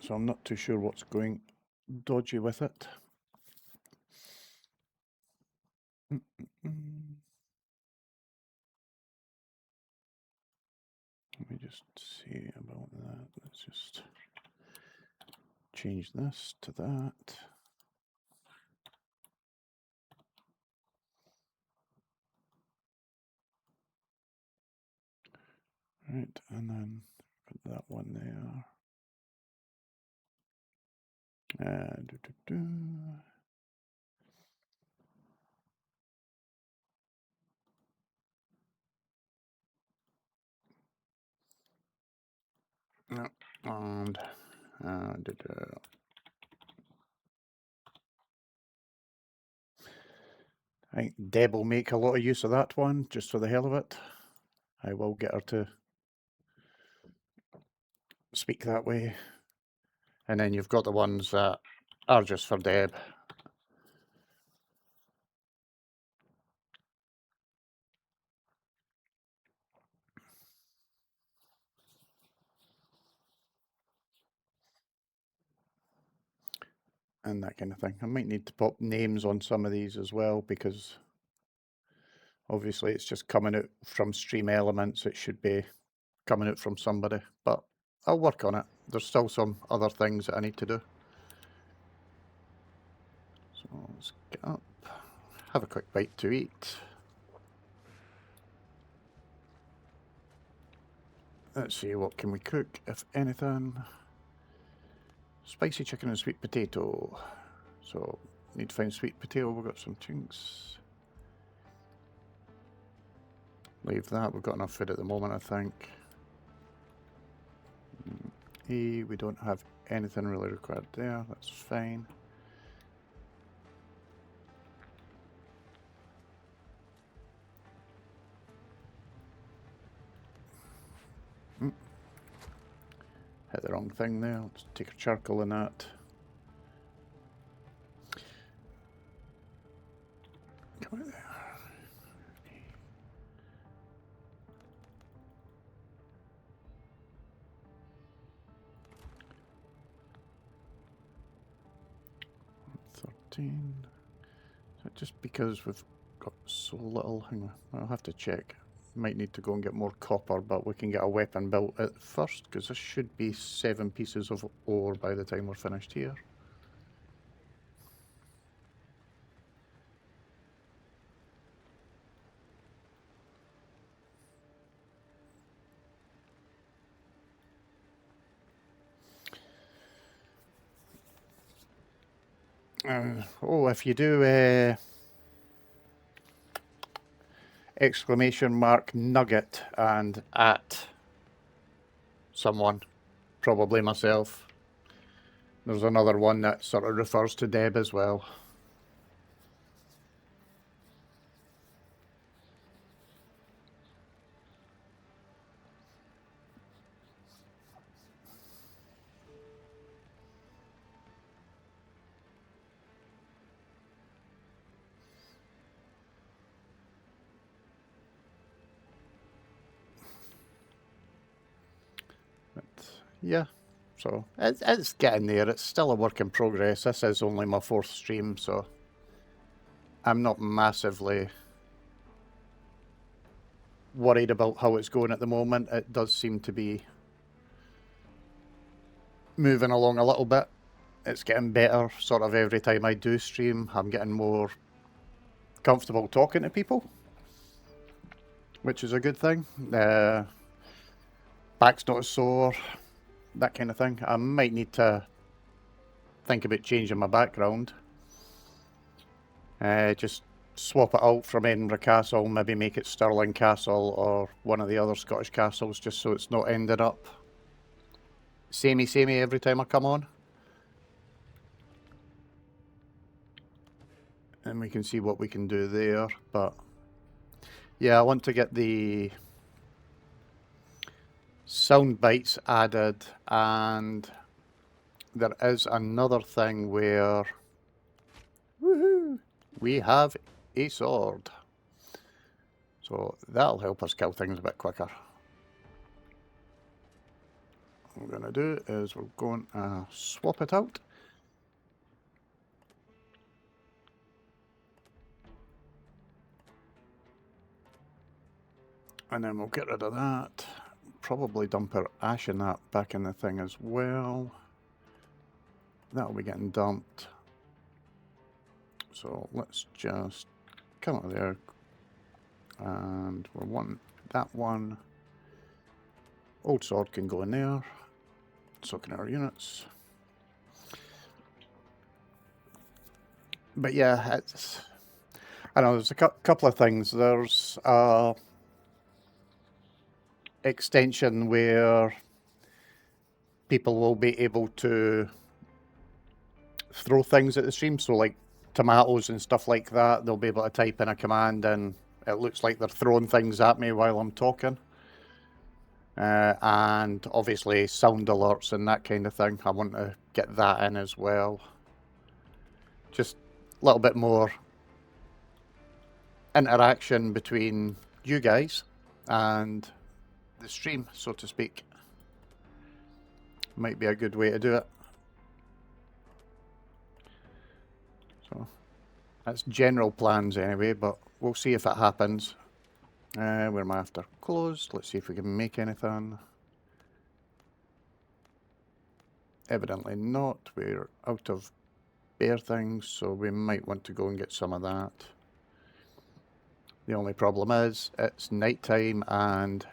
So I'm not too sure what's going dodgy with it. Let me just see about that. Let's just change this to that. Right, and then put that one there. No, and I think Deb will make a lot of use of that one, just for the hell of it. I will get her to speak that way. And then you've got the ones that are just for Deb. And that kind of thing. I might need to pop names on some of these as well, because obviously it's just coming out from Stream Elements. It should be coming out from somebody, but I'll work on it. There's still some other things that I need to do. So let's get up, have a quick bite to eat. Let's see, what can we cook, if anything? Spicy chicken and sweet potato. So, need to find sweet potato. We've got some chunks. Leave that. We've got enough food at the moment, I think. We don't have anything really required there. That's fine. Hit the wrong thing there. Let's take a charcoal in that. Come out there. 15. Is that just because we've got so little? Hang on, I'll have to check. Might need to go and get more copper, but we can get a weapon built at first, because this should be 7 pieces of ore by the time we're finished here. Oh, if you do exclamation mark nugget and at someone, probably myself. There's another one that sort of refers to Deb as well. But yeah, so it's getting there. It's still a work in progress. This is only my 4th stream, so I'm not massively worried about how it's going at the moment. It does seem to be moving along a little bit. It's getting better sort of every time I do stream. I'm getting more comfortable talking to people, which is a good thing. Back's not as sore, that kind of thing. I might need to think about changing my background. Just swap it out from Edinburgh Castle, maybe make it Stirling Castle or one of the other Scottish castles, just so it's not ended up samey every time I come on. And we can see what we can do there, but yeah, I want to get the sound bites added, and there is another thing where woohoo, we have a sword, so that'll help us kill things a bit quicker. What we're going to do is we're going to swap it out. And then we'll get rid of that. Probably dump our ash and that back in the thing as well. That'll be getting dumped. So let's just come out of there. And we're wanting that one. Old sword can go in there. So can our units. But yeah, it's... I know there's a couple of things. There's extension where people will be able to throw things at the stream, so like tomatoes and stuff like that, they'll be able to type in a command and it looks like they're throwing things at me while I'm talking. And obviously sound alerts and that kind of thing, I want to get that in as well. Just a little bit more interaction between you guys and the stream, so to speak. Might be a good way to do it. So that's general plans anyway, but we'll see if it happens. Where am I after? Closed. Let's see if we can make anything. Evidently not. We're out of bare things, so we might want to go and get some of that. The only problem is it's night time and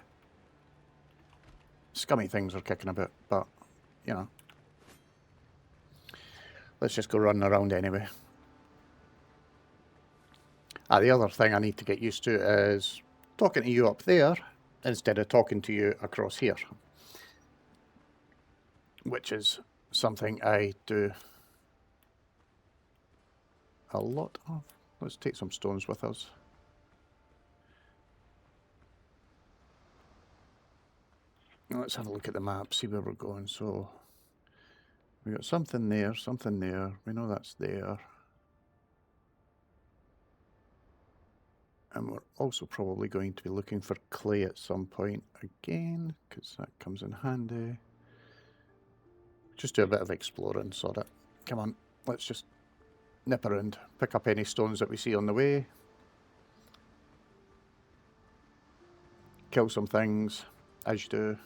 scummy things are kicking about, but you know, let's just go running around anyway. The other thing I need to get used to is talking to you up there instead of talking to you across here, which is something I do a lot of. Let's take some stones with us. Let's have a look at the map, see where we're going. So we got something there, something there. We know that's there. And we're also probably going to be looking for clay at some point again, because that comes in handy. Just do a bit of exploring, sort it. Come on, let's just nip around, pick up any stones that we see on the way, kill some things, as you do.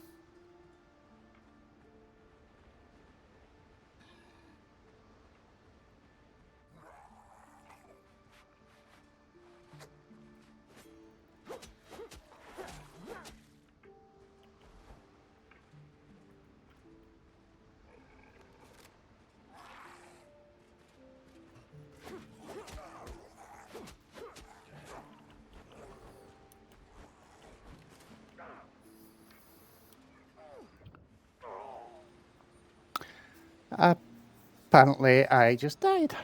Apparently, I just died.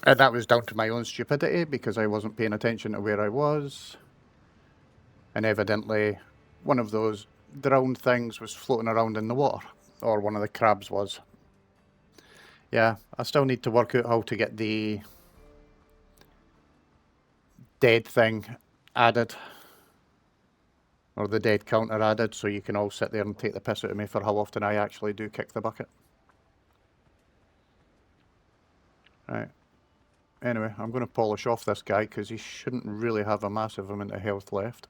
And that was down to my own stupidity because I wasn't paying attention to where I was. And evidently, one of those drowned things was floating around in the water. Or one of the crabs was. Yeah, I still need to work out how to get the dead thing added. Or the dead counter added, so you can all sit there and take the piss out of me for how often I actually do kick the bucket. Right. Anyway, I'm going to polish off this guy because he shouldn't really have a massive amount of health left.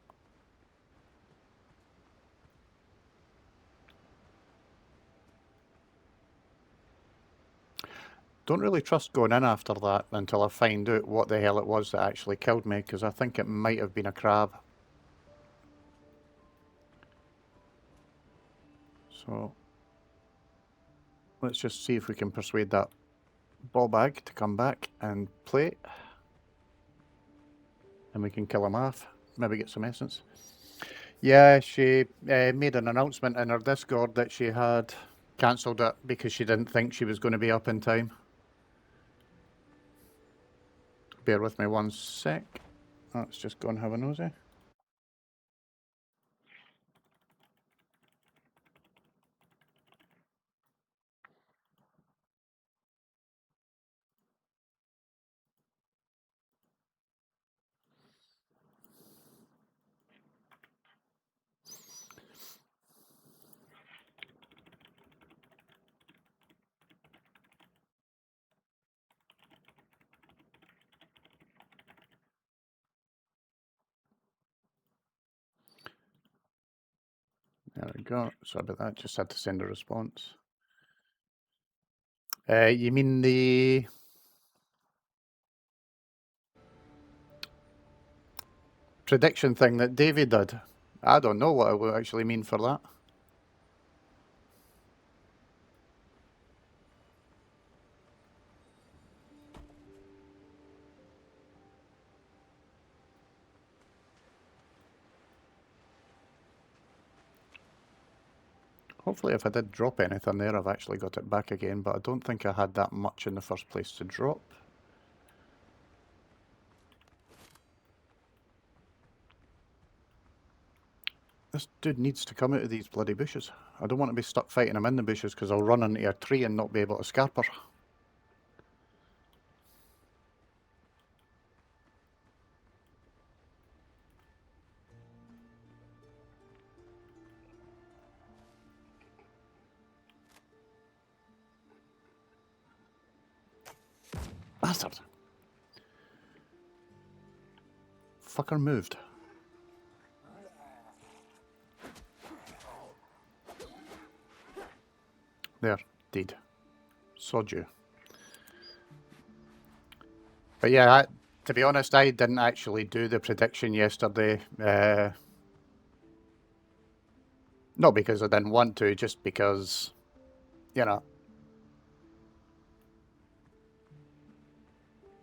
Don't really trust going in after that until I find out what the hell it was that actually killed me, because I think it might have been a crab. So let's just see if we can persuade that ball bag to come back and play. And we can kill him off. Maybe get some essence. Yeah, she made an announcement in her Discord that she had cancelled it because she didn't think she was going to be up in time. Bear with me one sec. Let's just go and have a nosy. There we go. Sorry about that. Just had to send a response. You mean the prediction thing that Davey did? I don't know what it will actually mean for that. Hopefully if I did drop anything there, I've actually got it back again, but I don't think I had that much in the first place to drop. This dude needs to come out of these bloody bushes. I don't want to be stuck fighting him in the bushes because I'll run into a tree and not be able to scarper. Bastard! Fucker moved. There, dead. Sod you. But yeah, to be honest, I didn't actually do the prediction yesterday. Not because I didn't want to, just because, you know,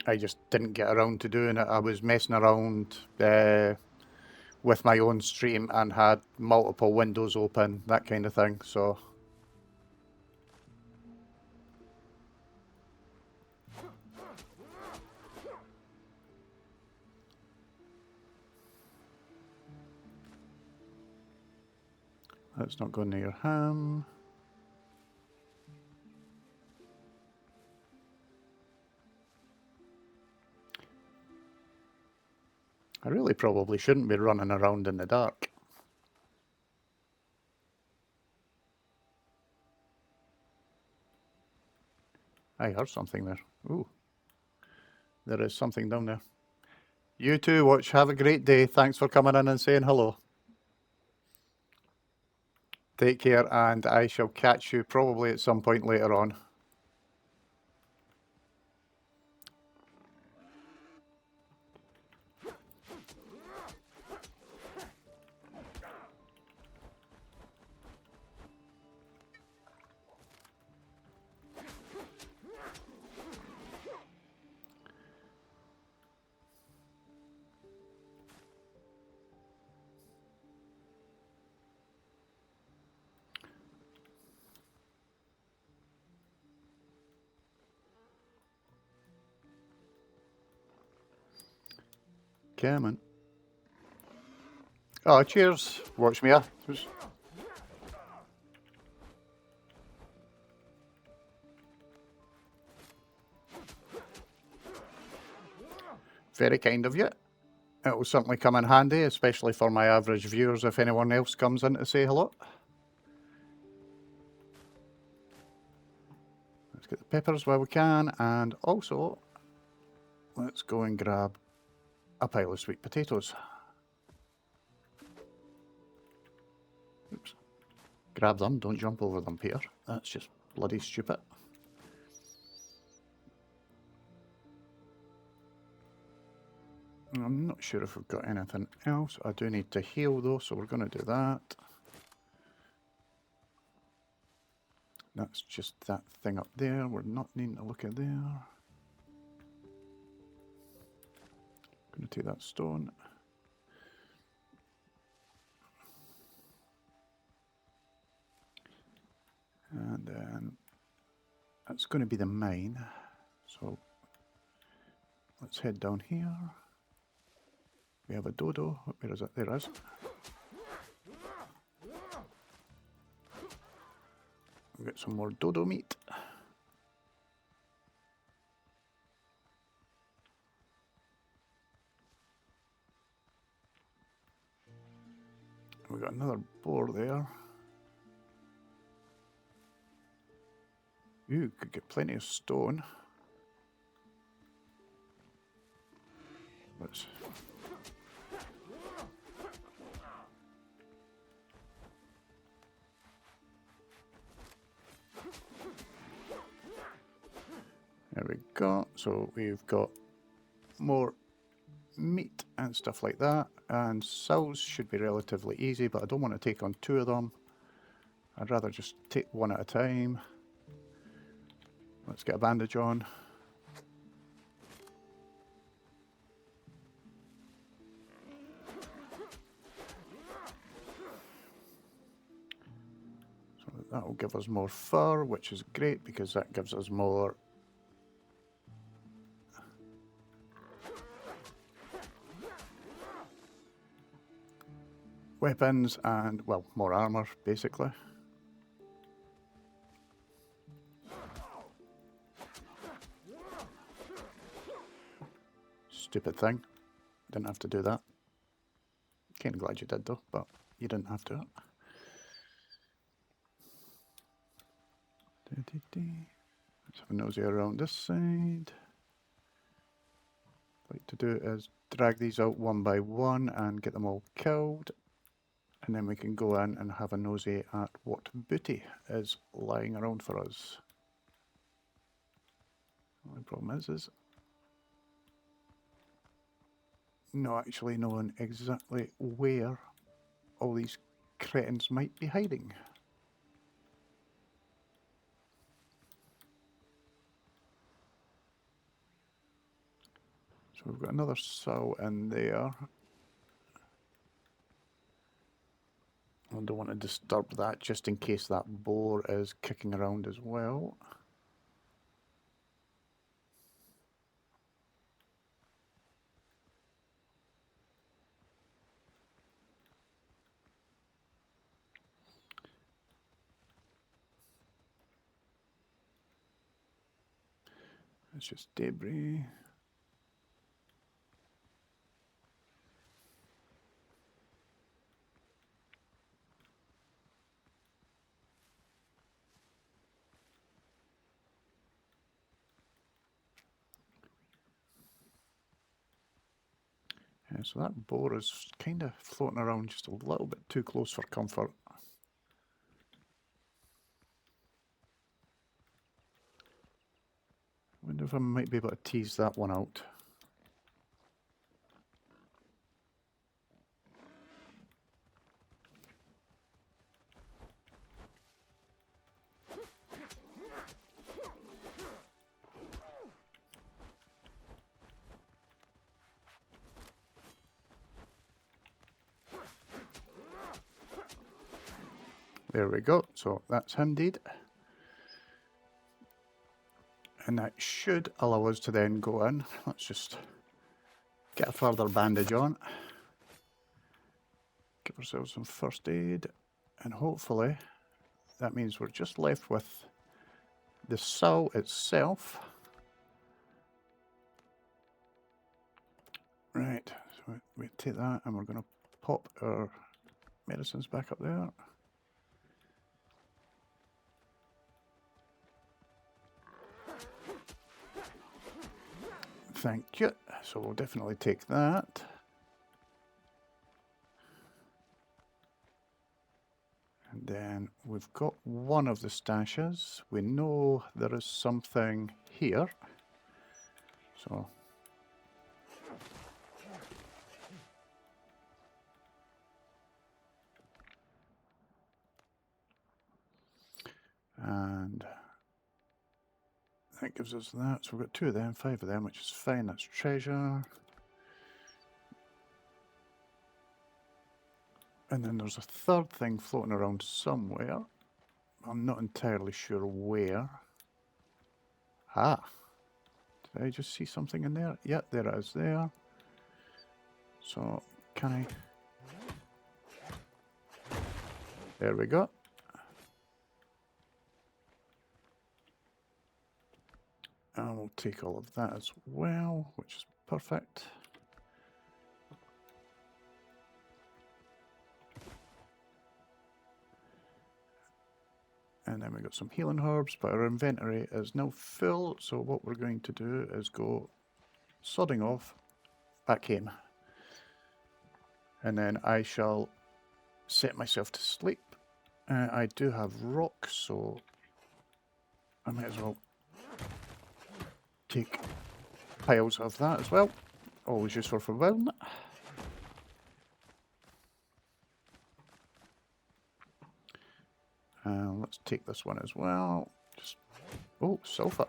I just didn't get around to doing it. I was messing around with my own stream and had multiple windows open, that kind of thing, so... Let's not go near him. I really probably shouldn't be running around in the dark. I heard something there. Ooh. There is something down there. You too, Watch. Have a great day. Thanks for coming in and saying hello. Take care, and I shall catch you probably at some point later on. Come on. Oh, cheers. Watch me. Very kind of you. It will certainly come in handy, especially for my average viewers if anyone else comes in to say hello. Let's get the peppers while we can, and also let's go and grab a pile of sweet potatoes. Oops. Grab them, don't jump over them, Peter. That's just bloody stupid. I'm not sure if we've got anything else. I do need to heal though, so we're going to do that. That's just that thing up there. We're not needing to look at there. Going to take that stone. And then that's going to be the mine. So let's head down here. We have a dodo. Where is it? There it is. We've got some more dodo meat. We've got another boar there. You could get plenty of stone. Let's... There we go. So we've got more meat and stuff like that. And sows should be relatively easy, but I don't want to take on two of them. I'd rather just take one at a time. Let's get a bandage on. So that will give us more fur, which is great because that gives us more weapons and, well, more armor, basically. Stupid thing. Didn't have to do that. Kind of glad you did though, but you didn't have to. Let's have a nosy around this side. What I'd like to do is drag these out one by one and get them all killed. And then we can go in and have a nosy at what booty is lying around for us. The only problem is not actually knowing exactly where all these cretins might be hiding. So we've got another sow in there. I don't want to disturb that just in case that boar is kicking around as well. It's just debris. Yeah, so that boar is kind of floating around just a little bit too close for comfort. I wonder if I might be able to tease that one out. There we go. So that's him dead. And that should allow us to then go in. Let's just get a further bandage on. Give ourselves some first aid. And hopefully that means we're just left with the sow itself. Right, so we take that and we're going to pop our medicines back up there. Thank you. So we'll definitely take that. And then we've got one of the stashes. We know there is something here. So and that gives us that. So we've got 2 of them, 5 of them, which is fine. That's treasure. And then there's a third thing floating around somewhere. I'm not entirely sure where. Ah, did I just see something in there? Yeah, there it is there. So can I? There we go. And we'll take all of that as well, which is perfect. And then we got some healing herbs, but our inventory is now full. So what we're going to do is go sodding off back home. And then I shall set myself to sleep. I do have rocks, so I might as well take piles of that as well. Always useful for building it. Let's take this one as well. Just, oh, sulfur.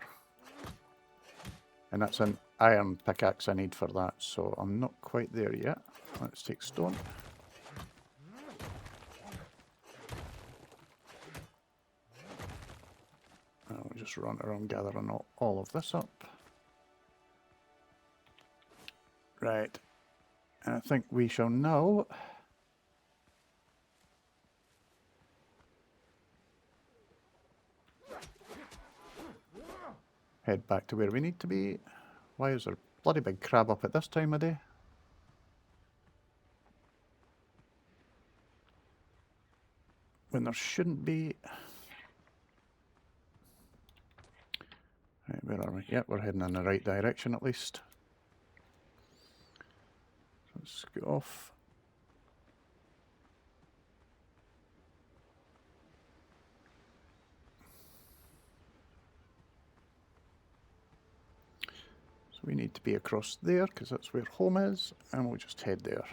And that's an iron pickaxe I need for that, so I'm not quite there yet. Let's take stone. I'll just run around gathering all of this up. Right. And I think we shall now head back to where we need to be. Why is there a bloody big crab up at this time of day? When there shouldn't be. Right, where are we? Yep, we're heading in the right direction at least. Let's get off. So we need to be across there because that's where home is, and we'll just head there.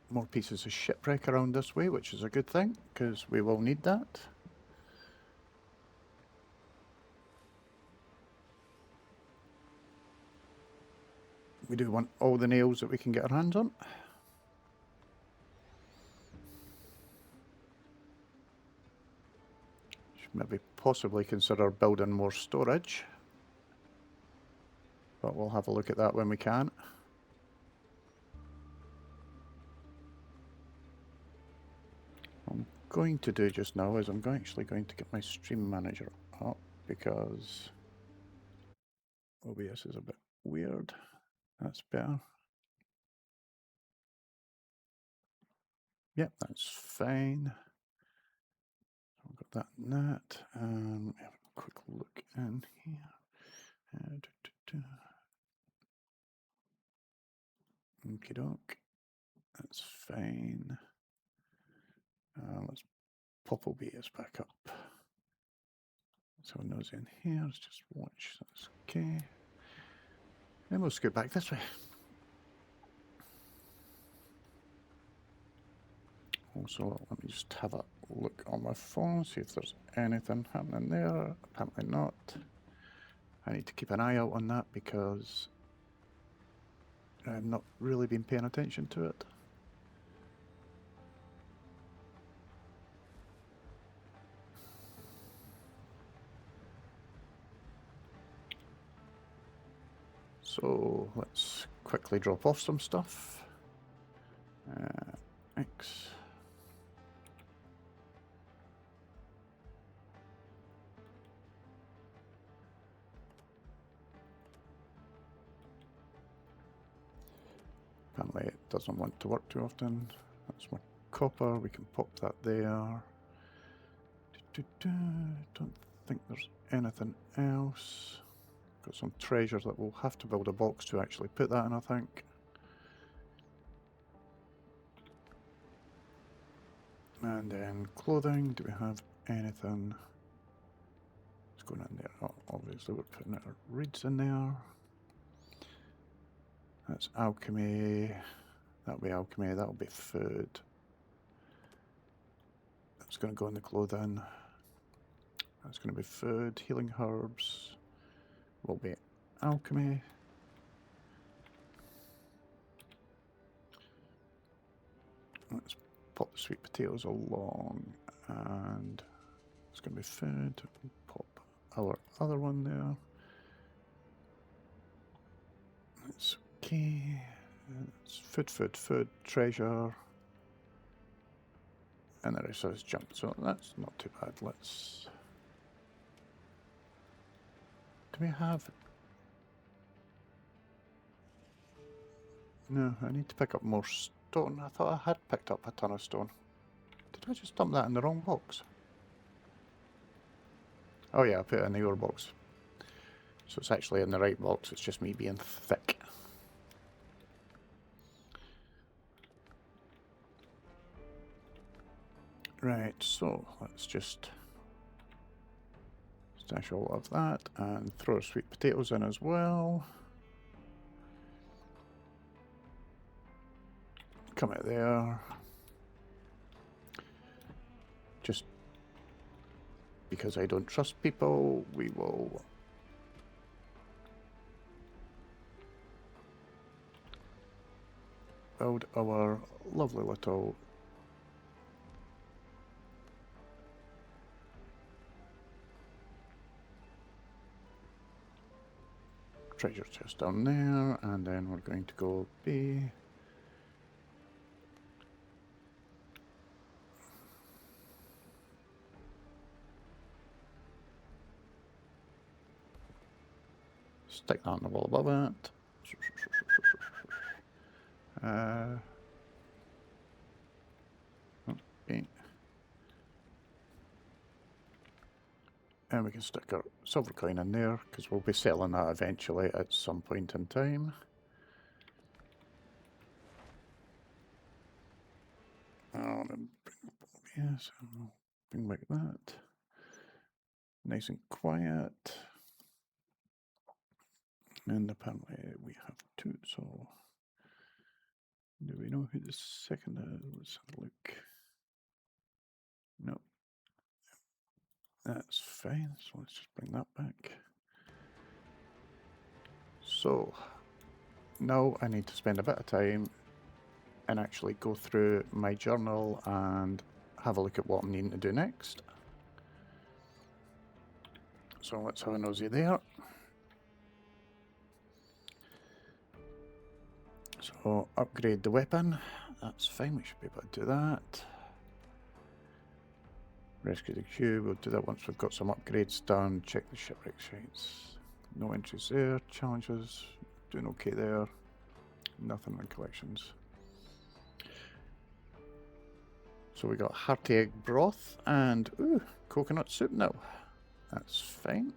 More pieces of shipwreck around this way, which is a good thing because we will need that. We do want all the nails that we can get our hands on. Should maybe possibly consider building more storage, but we'll have a look at that when we can. What I'm going to do just now is I'm actually going to get my stream manager up because OBS is a bit weird. That's better. Yep, that's fine. We've got that and that. Let me have a quick look in here. Okie doke. That's fine. Let's pop OBS back up. So nose in here, let's just watch. That's okay. Then we'll scoot back this way. Also, let me just have a look on my phone, see if there's anything happening there. Apparently not. I need to keep an eye out on that because I've not really been paying attention to it. So let's quickly drop off some stuff. X. Apparently it doesn't want to work too often. That's more copper, we can pop that there. Don't think there's anything else. Got some treasures that we'll have to build a box to actually put that in, I think. And then clothing, do we have anything? What's going in there? Oh, obviously we're putting our reeds in there. That's alchemy. That'll be alchemy, that'll be food. That's going to go in the clothing. That's going to be food. Healing herbs will be alchemy. Let's pop the sweet potatoes along, and it's going to be food. Pop our other one there. It's okay. It's food, treasure. And the rest of it's junk, so that's not too bad. Let's... Do we have... No, I need to pick up more stone. I thought I had picked up a ton of stone. Did I just dump that in the wrong box? Oh yeah, I put it in the ore box. So it's actually in the right box, it's just me being thick. Right, so let's just stash all of that and throw sweet potatoes in as well. Come out there. Just because I don't trust people, we will build our lovely little treasure chest down there, and then we're going to go B. Stick that on the wall above it. Okay. And we can stick our silver coin in there, because we'll be selling that eventually at some point in time. I'll bring up OBS, and bring back that. Nice and quiet. And apparently we have two, so do we know who the second is? Let's have a look. No. That's fine, so let's just bring that back. So, now I need to spend a bit of time and actually go through my journal and have a look at what I'm needing to do next. So let's have a nosy there. So upgrade the weapon, that's fine, we should be able to do that. Rescue the cube, we'll do that once we've got some upgrades done. Check the shipwreck sites. No entries there, challenges, doing okay there. Nothing in collections. So we got hearty egg broth and, ooh, coconut soup now. That's fine.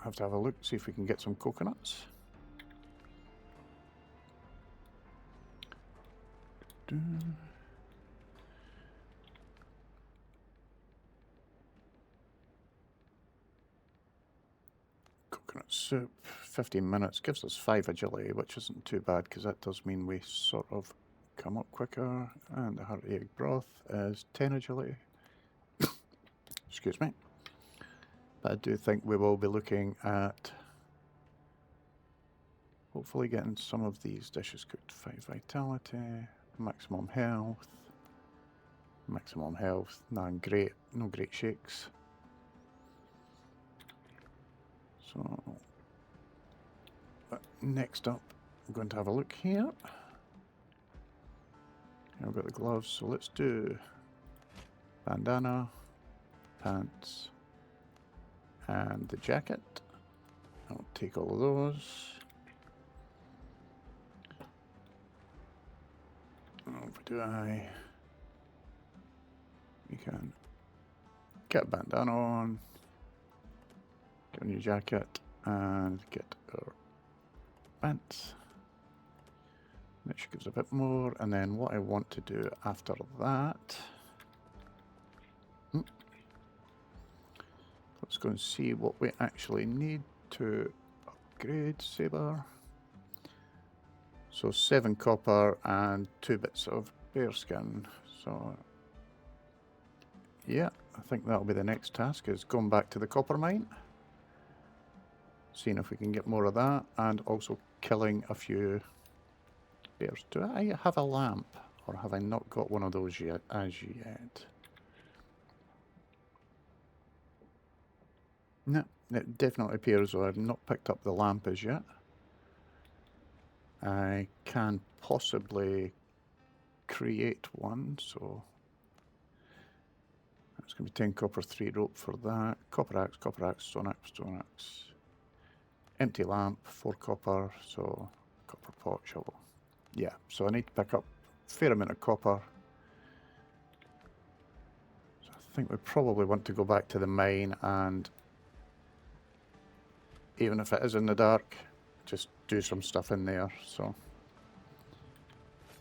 Have to have a look, see if we can get some coconuts. Coconut soup, 15 minutes, gives us 5 agility, which isn't too bad because that does mean we sort of come up quicker. And the hearty egg broth is 10 agility. Excuse me. But I do think we will be looking at hopefully getting some of these dishes cooked. 5 vitality, maximum health. Maximum health, no great shakes. So, next up, I'm going to have a look here. I've got the gloves, so let's do bandana, pants, and the jacket. I'll take all of those. Over do I? We can get a bandana on, get a new jacket, and get our pants. That should give us a bit more, and then what I want to do after that, let's go and see what we actually need to upgrade Saber. So 7 copper and 2 bits of bear skin. So yeah, I think that'll be the next task, is going back to the copper mine, seeing if we can get more of that, and also killing a few bears. Do I have a lamp, or have I not got one of those yet as yet? No, it definitely appears though I've not picked up the lamp as yet. I can possibly create one, so that's going to be 10 copper, 3 rope for that. Copper axe, stone axe, stone axe. Empty lamp, 4 copper, so copper pot, shovel. Yeah, so I need to pick up a fair amount of copper. So I think we probably want to go back to the mine, and even if it is in the dark, just do some stuff in there. So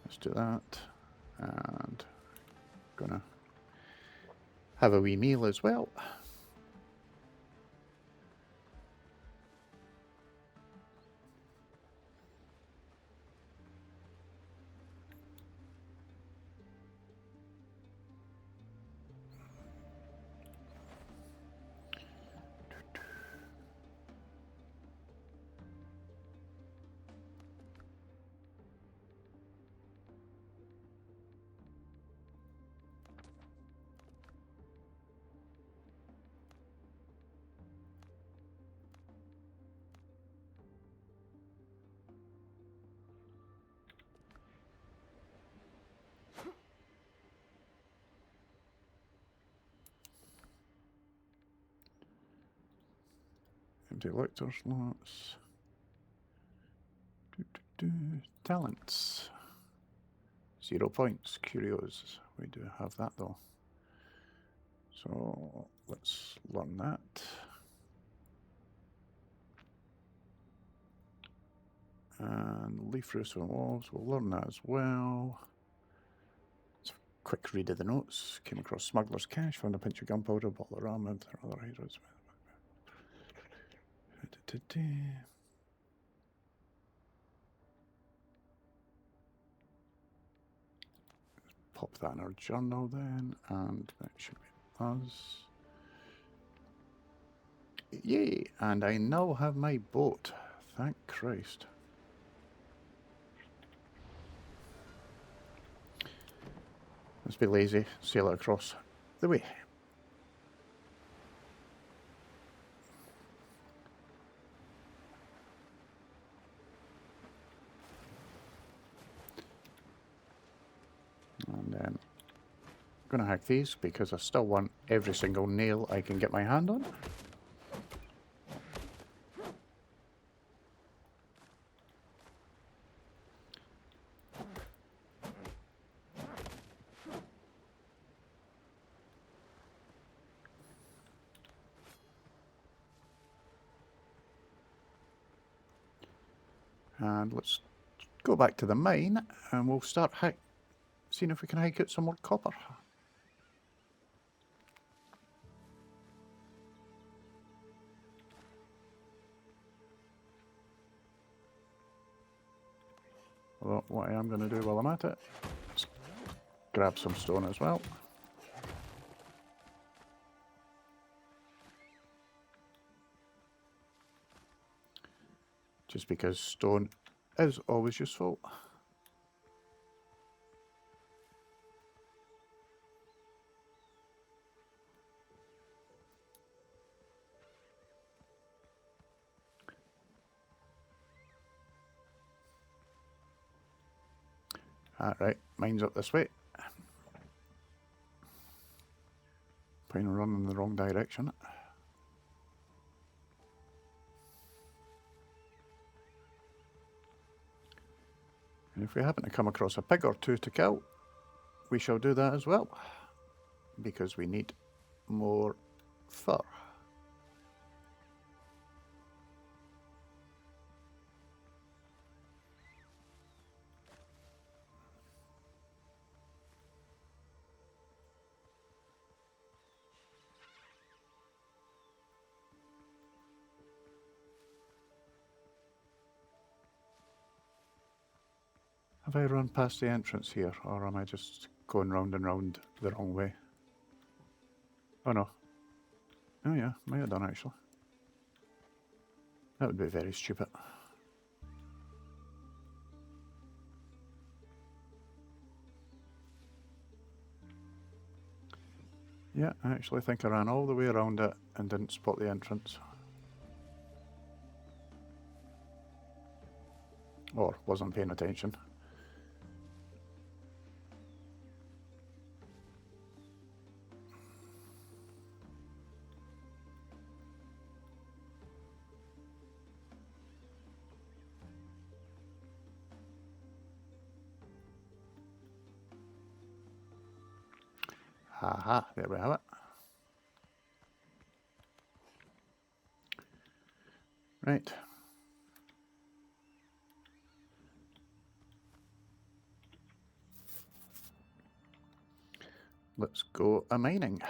let's do that. And gonna have a wee meal as well. Empty elector slots. Talents. 0 points. Curios. We do have that though. So let's learn that. And leaf roofs and walls, we'll learn that as well. Let's quick read of the notes. Came across smuggler's cache, found a pinch of gunpowder, bottle of rum, and other items. Pop that in our journal then, and that should be us. Yay! And I now have my boat. Thank Christ. Let's be lazy, sail it across the way. And then I'm going to hack these because I still want every single nail I can get my hand on. And let's go back to the mine and we'll start seeing if we can hike out some more copper. Although what I am going to do while I'm at it is grab some stone as well. Just because stone is always useful. Right, mine's up this way. Probably running in the wrong direction. And if we happen to come across a pig or two to kill, we shall do that as well, because we need more fur. Have I run past the entrance here, or am I just going round and round the wrong way? Oh no. Oh yeah, might have done actually. That would be very stupid. Yeah, I actually think I ran all the way around it and didn't spot the entrance. Or wasn't paying attention. Haha, there we have it. Right. Let's go a-mining.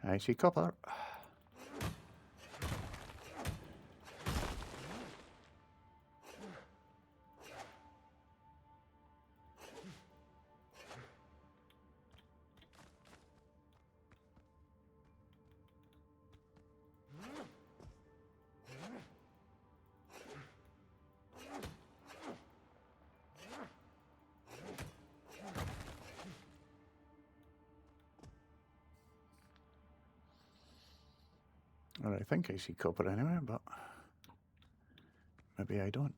I see copper. Or I think I see copper anyway, but maybe I don't.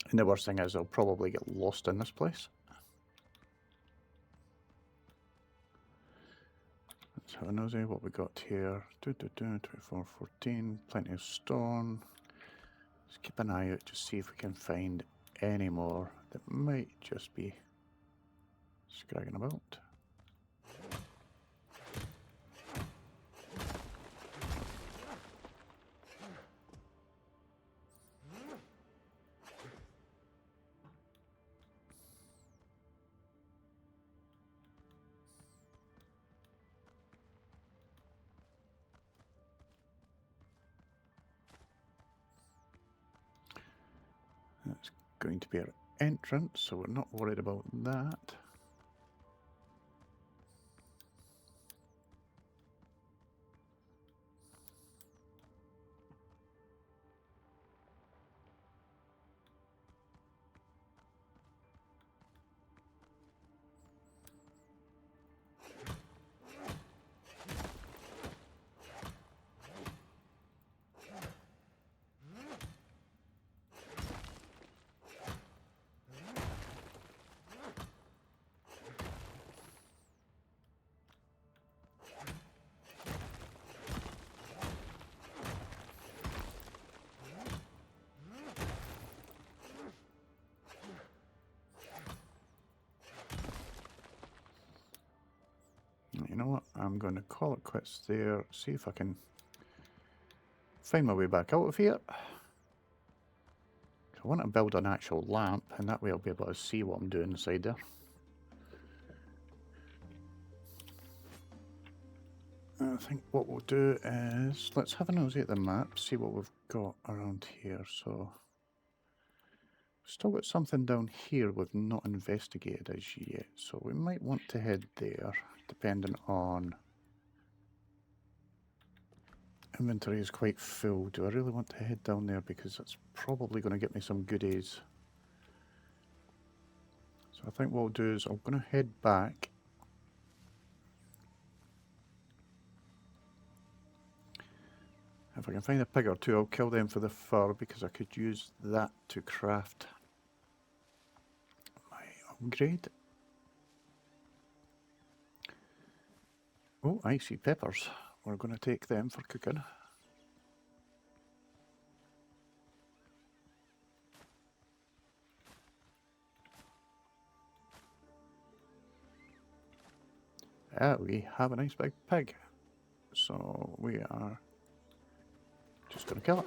And the worst thing is I'll probably get lost in this place. Let's have a nosy what we got here. 2414, plenty of stone. Let's keep an eye out to see if we can find any more that might just be scragging about. going to be our entrance, so we're not worried about that. You know what? I'm going to call it quits there. See if I can find my way back out of here. I want to build an actual lamp, and that way I'll be able to see what I'm doing inside there. I think what we'll do is, let's have a nosy at the map, see what we've got around here. So, still got something down here we've not investigated as yet, so we might want to head there, depending on... Inventory is quite full. Do I really want to head down there, because that's probably going to get me some goodies. So I think what we'll do is I'm going to head back. If I can find a pig or two, I'll kill them for the fur, because I could use that to craft my upgrade. Oh, icy peppers. We're going to take them for cooking. We have a nice big pig. So we are just going to kill it.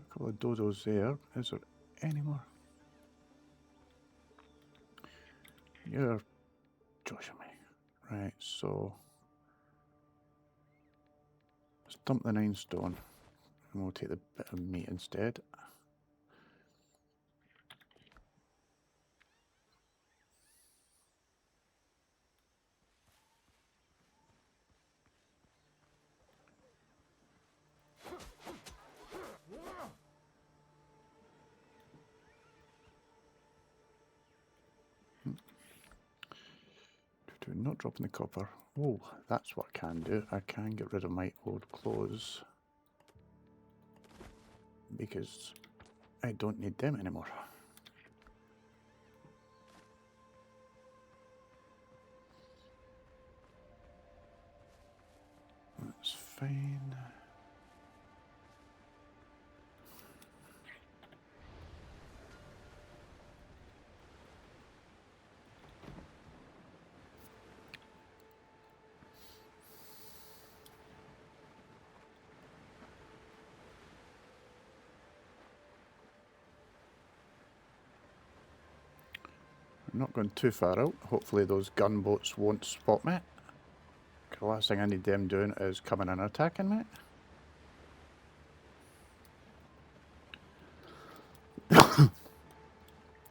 A couple of dodos there. Is there any more? You're joshing me. Right, so let's dump the 9 stone and we'll take the bit of meat instead. Not dropping the copper. Oh, that's what I can do. I can get rid of my old clothes because I don't need them anymore. That's fine. I'm not going too far out. Hopefully those gunboats won't spot me. The last thing I need them doing is coming and attacking me.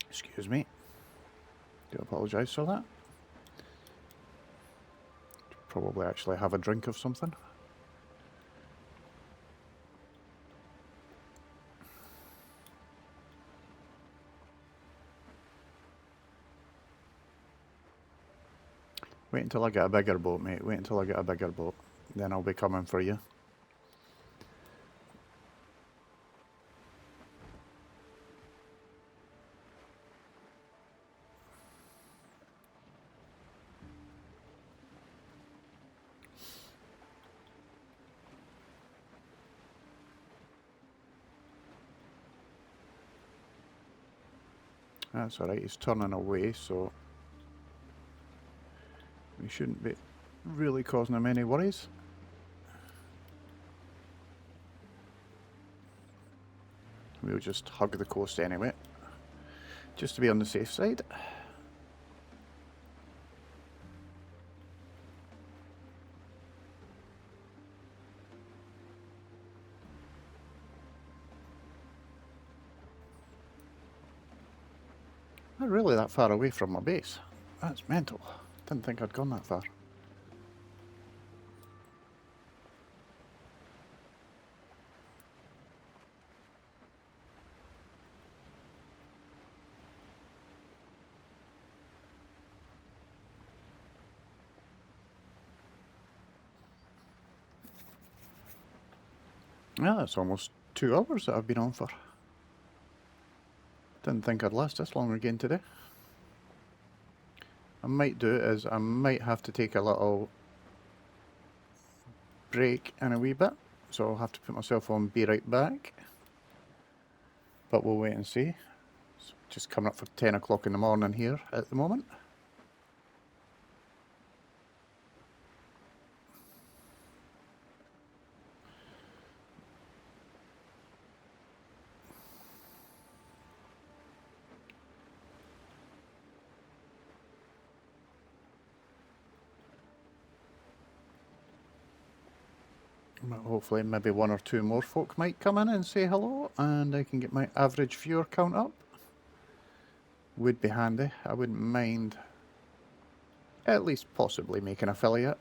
Excuse me. Do apologise for that. Probably actually have a drink of something. Wait until I get a bigger boat, mate. Wait until I get a bigger boat. Then I'll be coming for you. That's alright, he's turning away, so we shouldn't be really causing him any worries. We'll just hug the coast anyway, just to be on the safe side. I'm really that far away from my base. That's mental. Didn't think I'd gone that far. Yeah, that's almost 2 hours that I've been on for. Didn't think I'd last this long again today. I might do is I might have to take a little break in a wee bit, so I'll have to put myself on be right back. But we'll wait and see. It's just coming up for 10 o'clock in the morning here at the moment. But hopefully maybe 1 or 2 more folk might come in and say hello, and I can get my average viewer count up. Would be handy. I wouldn't mind at least possibly make an affiliate.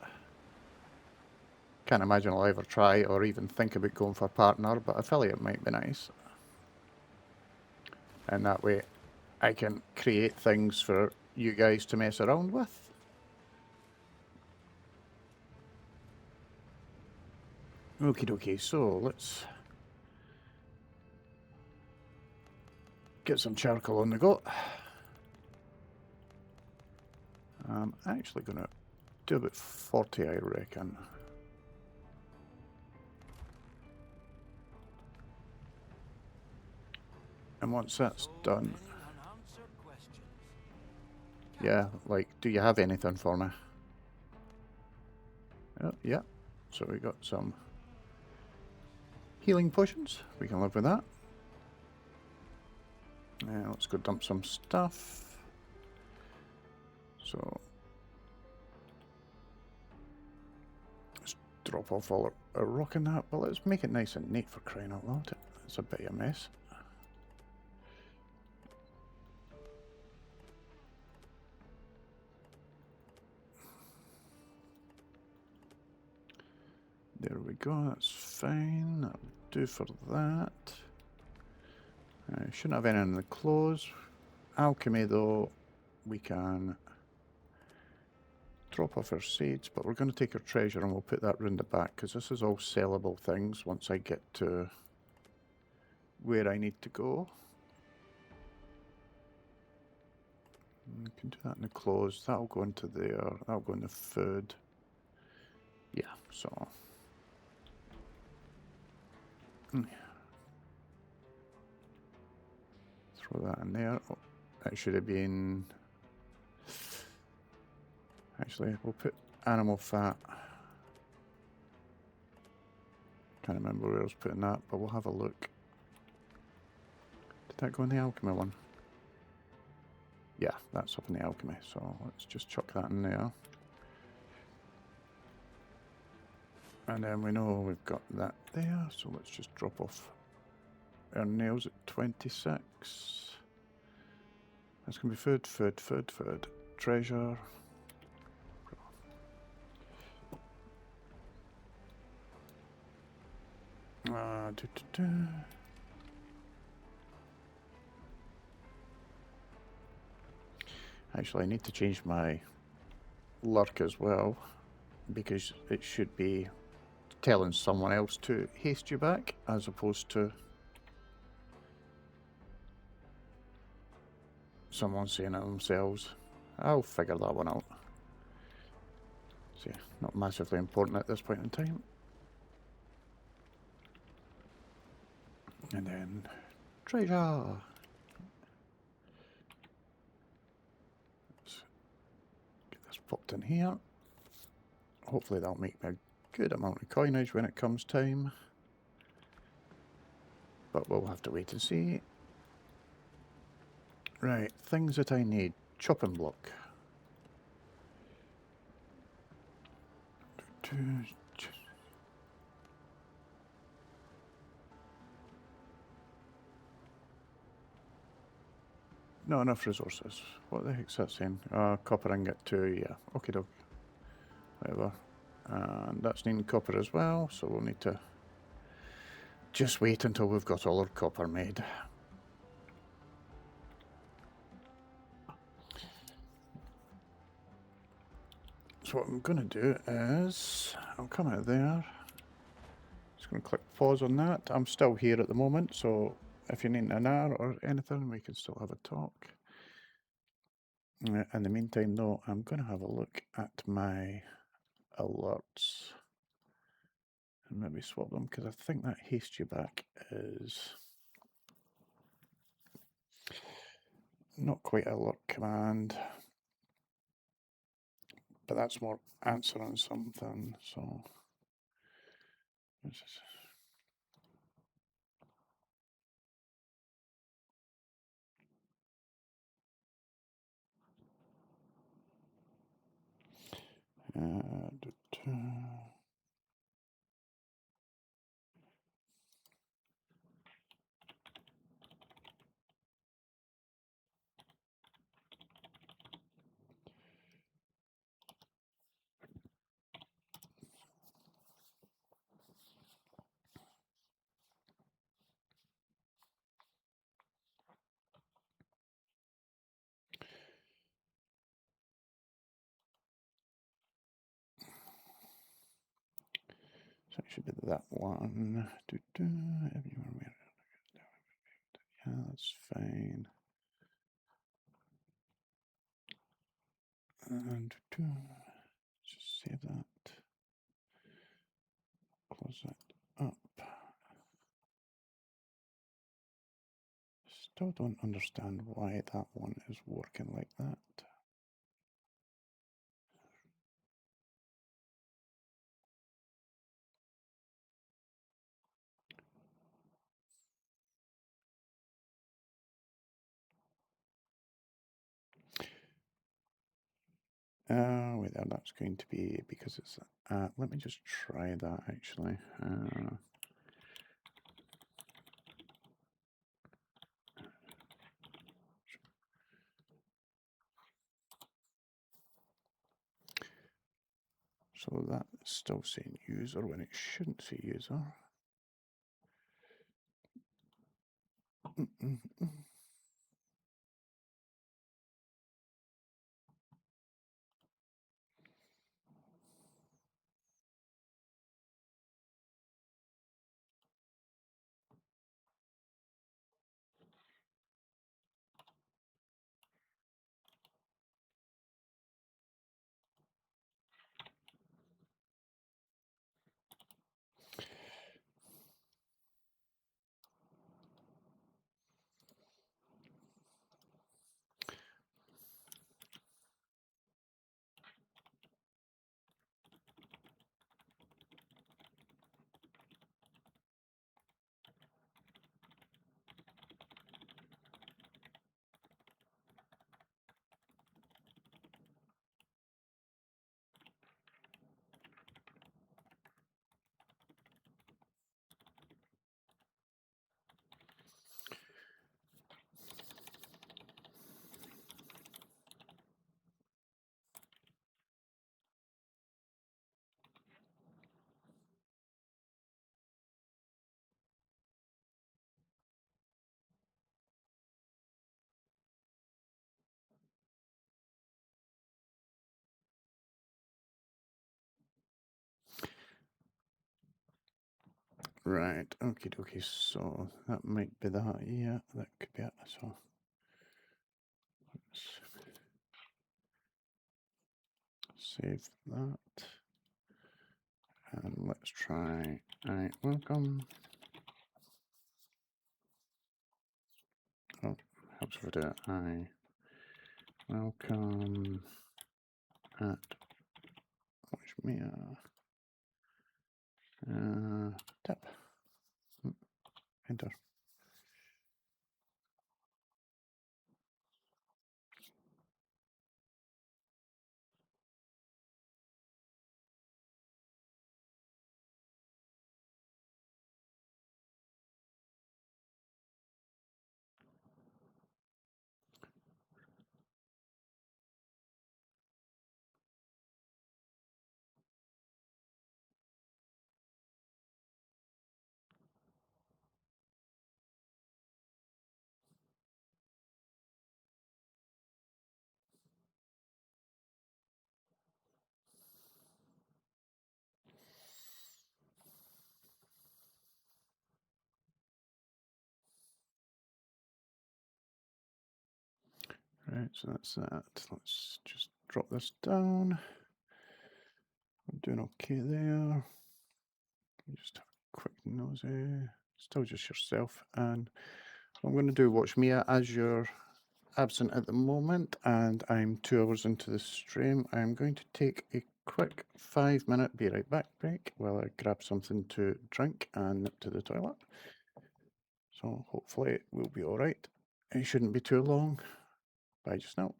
Can't imagine I'll ever try or even think about going for partner, but affiliate might be nice. And that way I can create things for you guys to mess around with. Okie dokie, so let's get some charcoal on the go. I'm actually going to do about 40, I reckon. And once that's done... Yeah, like, do you have anything for me? Oh, yeah, so we got some healing potions. We can live with that. Let's go dump some stuff. So... let's drop off all our rock in that, but let's make it nice and neat for crying out loud. It's a bit of a mess. There we go, that's fine. That'll do for that. Shouldn't have any in the clothes. Alchemy though, we can drop off our seeds, but we're going to take our treasure and we'll put that round the back, because this is all sellable things once I get to where I need to go. We can do that in the clothes. That'll go into there. That'll go in the food. Yeah, so... throw that in there. Oh, that should have been... actually, we'll put animal fat. Can't remember where I was putting that, but we'll have a look. Did that go in the alchemy one? Yeah, that's up in the alchemy, so let's just chuck that in there. And then we know we've got that there, so let's just drop off our nails at 26. That's going to be food, food, food, food. Treasure. Actually, I need to change my lurk as well, because it should be telling someone else to haste you back, as opposed to someone saying it themselves. I'll figure that one out. See, not massively important at this point in time. And then treasure. Let's get this popped in here. Hopefully that'll make me a good amount of coinage when it comes time. But we'll have to wait and see. Right, things that I need. Chopping block. Not enough resources. What the heck's that saying? Copper ingot 2, yeah. Okay, doke. Whatever. And that's needing copper as well, so we'll need to just wait until we've got all our copper made. So what I'm going to do is, I'll come out there. Just going to click pause on that. I'm still here at the moment, so if you need an hour or anything, we can still have a talk. In the meantime, though, I'm going to have a look at my alerts and maybe swap them, because I think that haste you back is not quite a alert command, but that's more answering something. So this is so it should be that one. Yeah, that's fine. And just save that. Close that up. Still don't understand why that one is working like that. Wait there, that's going to be because it's, let me just try that actually. So that's still saying user when it shouldn't say user. Right, okie dokie, so that might be that, yeah, that could be it, so let's save that, and let's try, welcome, oh, helps if I do it, welcome at Watchmere, tap, enter. Right, so that's that. Let's just drop this down. I'm doing okay there. Just have a quick nosy. Still just yourself. And I'm going to do watch Mia as you're absent at the moment, and I'm 2 hours into the stream. I'm going to take a quick 5-minute be right back break while I grab something to drink and nip to the toilet. So hopefully we'll be all right. It shouldn't be too long. Bye just now.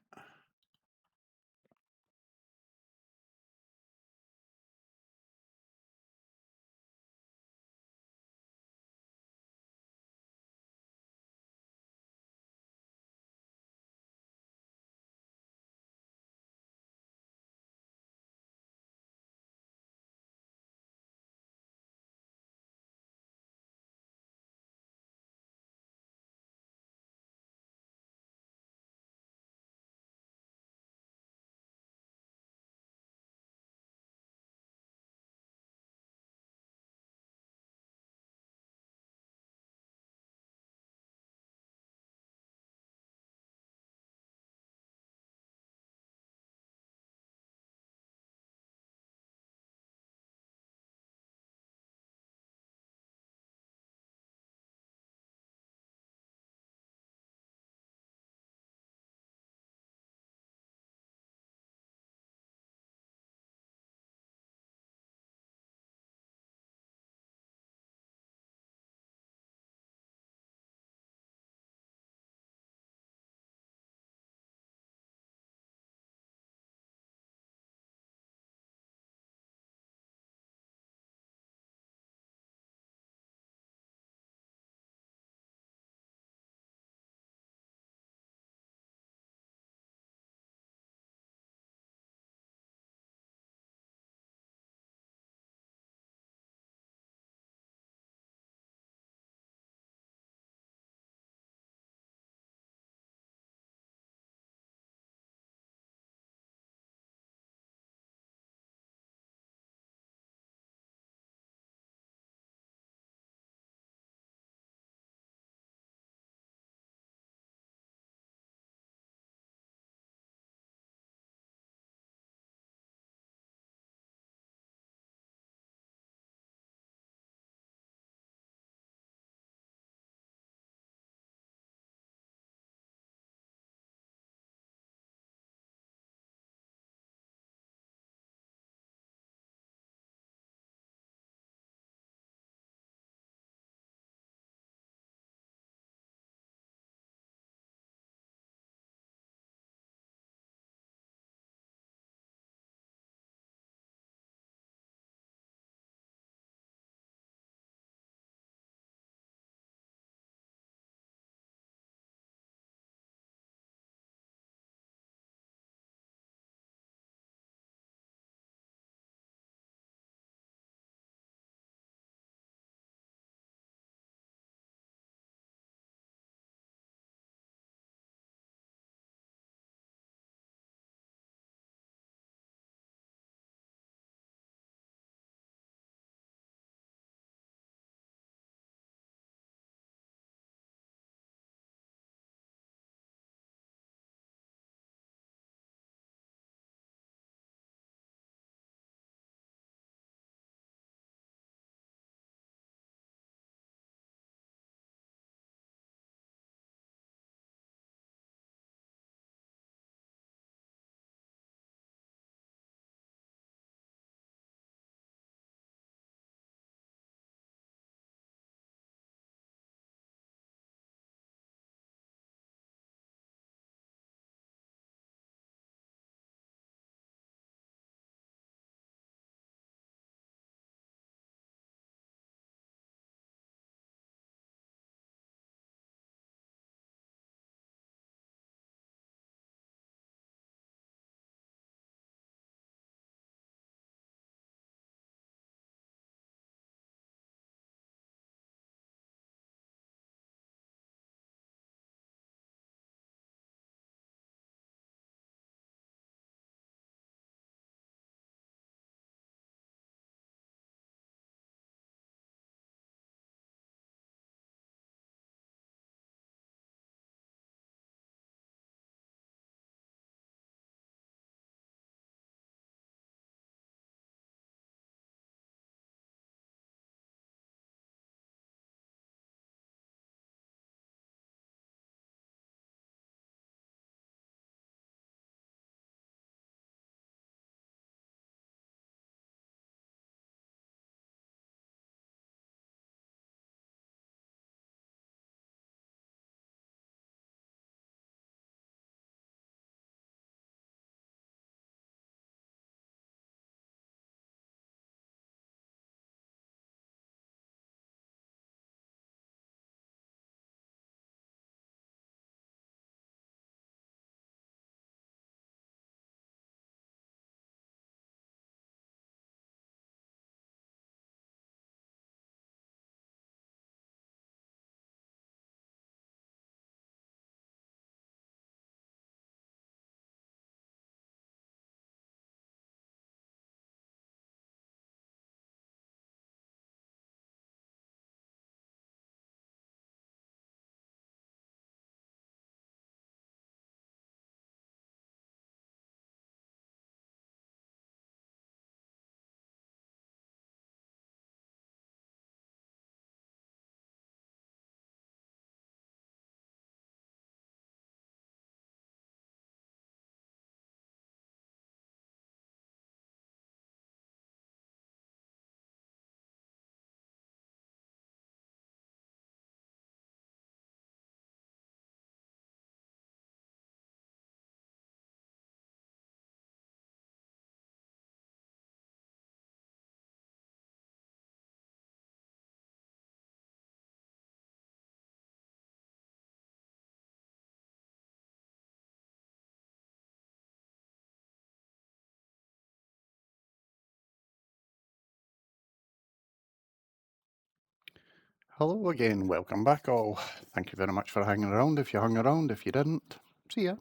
Hello again, welcome back all. Thank you very much for hanging around. If you hung around, if you didn't, see ya.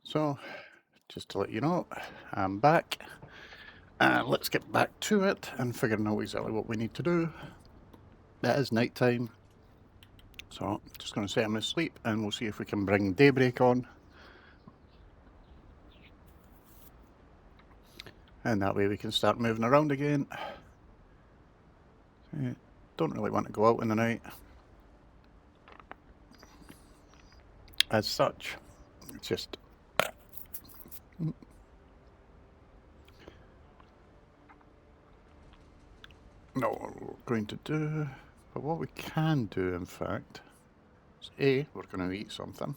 So, just to let you know, I'm back. Let's get back to it and figuring out exactly what we need to do. It is night time, so I'm just going to set him asleep and we'll see if we can bring daybreak on. And that way we can start moving around again. Don't really want to go out in the night as such. It's just not what we're going to do. But what we can do, in fact, is we're going to eat something.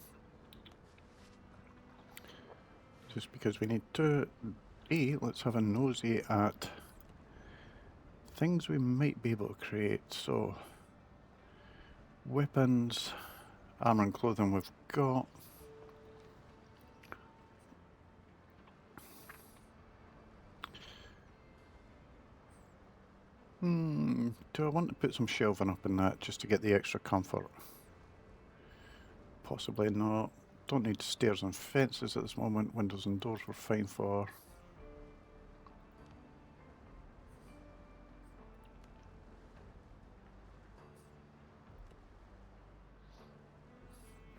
Just because we need to. Let's have a nosy at things we might be able to create. So, weapons, armor and clothing we've got. Do I want to put some shelving up in that just to get the extra comfort? Possibly not. Don't need stairs and fences at this moment. Windows and doors we're fine for.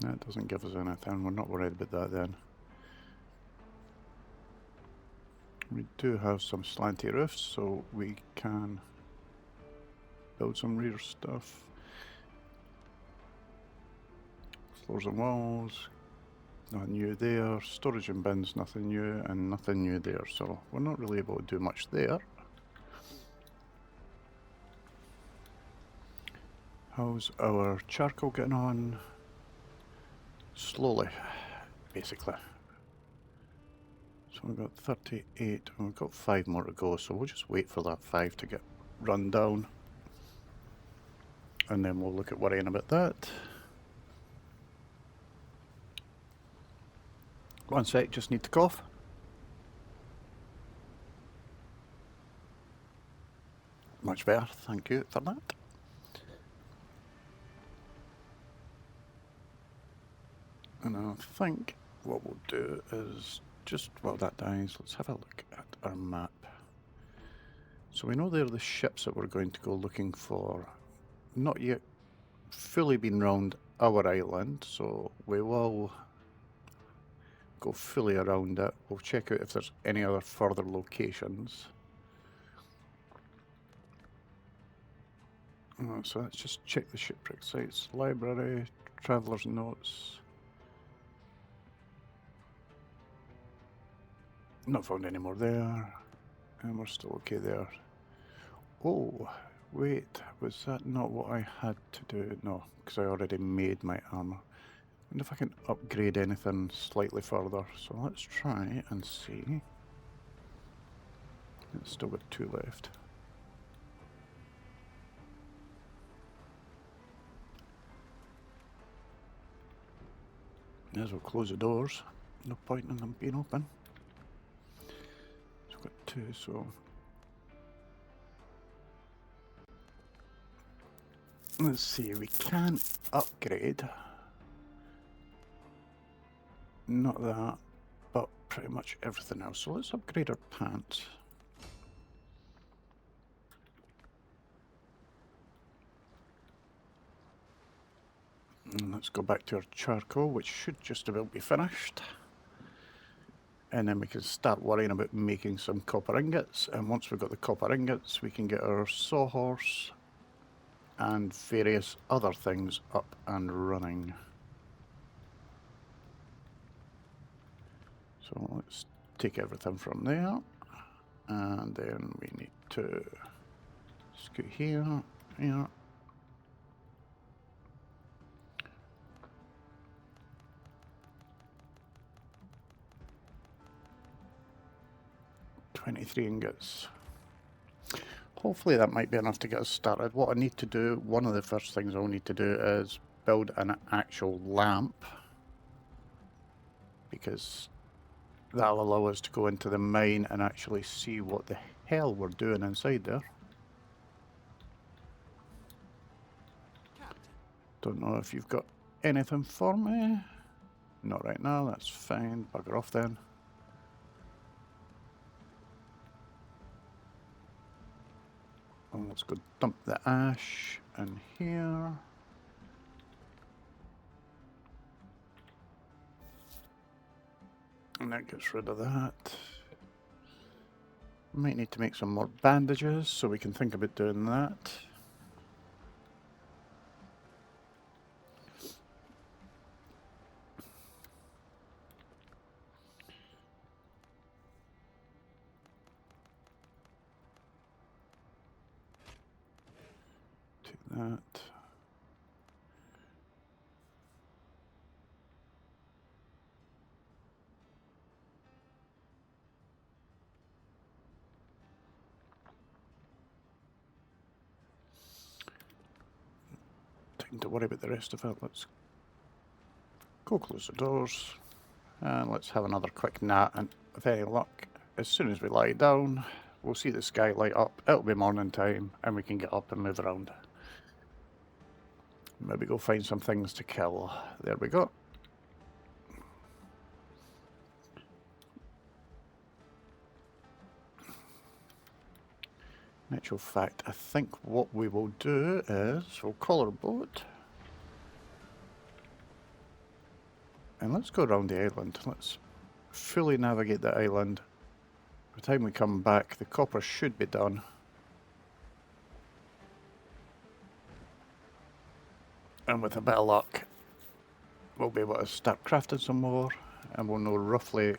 That doesn't give us anything. We're not worried about that then. We do have some slanty roofs, so we can build some rear stuff. Floors and walls, nothing new there. Storage and bins, nothing new, and nothing new there. So we're not really able to do much there. How's our charcoal getting on? Slowly, basically. So we've got 38, and we've got 5 more to go, so we'll just wait for that 5 to get run down. And then we'll look at worrying about that. One sec, just need to cough. Much better, thank you for that. And I think what we'll do is just while that dies, let's have a look at our map. So we know they're the ships that we're going to go looking for. Not yet fully been round our island, so we will go fully around it. We'll check out if there's any other further locations. So let's just check the shipwreck sites. Library, traveller's notes. Not found any more there. And we're still okay there. Oh, wait, was that not what I had to do? No, because I already made my armor. And if I can upgrade anything slightly further. So let's try and see. It's still got 2 left. As we'll close the doors. No point in them being open. So we've got 2, so... Let's see, we can upgrade. Not that, but pretty much everything else. So let's upgrade our pants. And let's go back to our charcoal, which should just about be finished. And then we can start worrying about making some copper ingots. And once we've got the copper ingots, we can get our sawhorse and various other things up and running. So let's take everything from there, and then we need to scoot here, here. $23 ingots. Hopefully that might be enough to get us started. What I need to do, one of the first things I'll need to do is build an actual lamp, because that'll allow us to go into the mine and actually see what the hell we're doing inside there. Don't know if you've got anything for me. Not right now, that's fine. Bugger off then. And let's go dump the ash in here. And that gets rid of that. Might need to make some more bandages, so we can think about doing that. Take that. Time to worry about the rest of it. Let's go close the doors. And let's have another quick nap, and with any luck, as soon as we lie down, we'll see the sky light up, it'll be morning time, and we can get up and move around. Maybe go find some things to kill. There we go. In actual fact, I think what we will do is we'll call our boat. And let's go around the island. Let's fully navigate the island. By the time we come back, the copper should be done. And with a bit of luck, we'll be able to start crafting some more, and we'll know roughly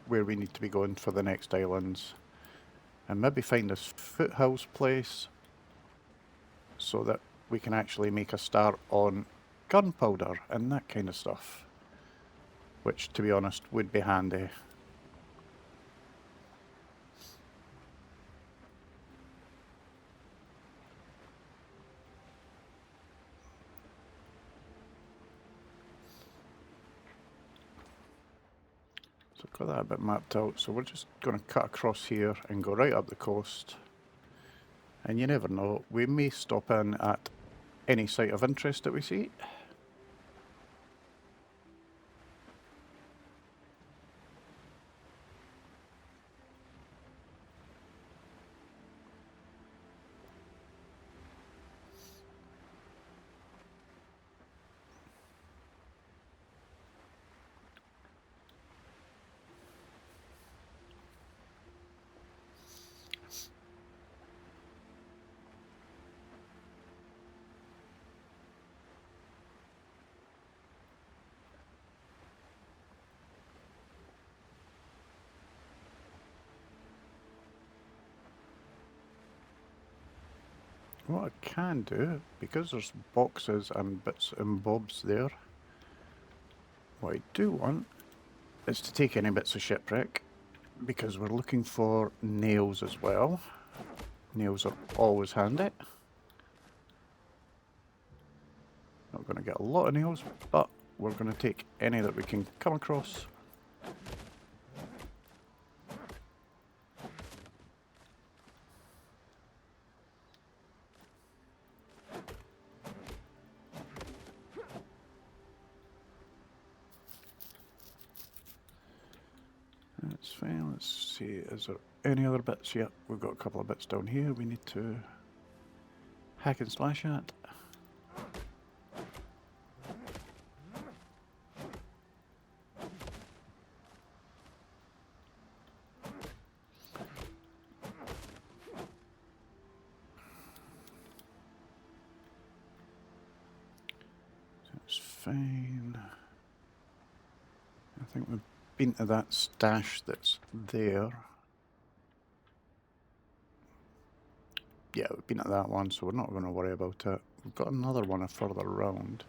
where we need to be going for the next islands. And maybe find this foothouse place so that we can actually make a start on gunpowder and that kind of stuff. Which, to be honest, would be handy. So I've got that a bit mapped out, so we're just going to cut across here and go right up the coast. And you never know, we may stop in at any site of interest that we see. What I can do, because there's boxes and bits and bobs there, what I do want is to take any bits of shipwreck, because we're looking for nails as well. Nails are always handy. Not going to get a lot of nails, but we're going to take any that we can come across. That's fine. Let's see, is there any other bits? Yep, we've got a couple of bits down here we need to hack and slash at. That's fine. I think we've been to that stash that's there. Yeah, we've been at that one, so we're not going to worry about it. We've got another one further around.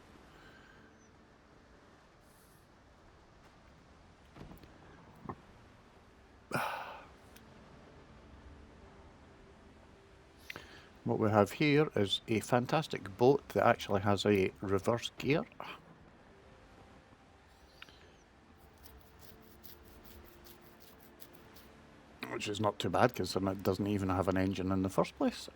What we have here is a fantastic boat that actually has a reverse gear. Which is not too bad, because it doesn't even have an engine in the first place.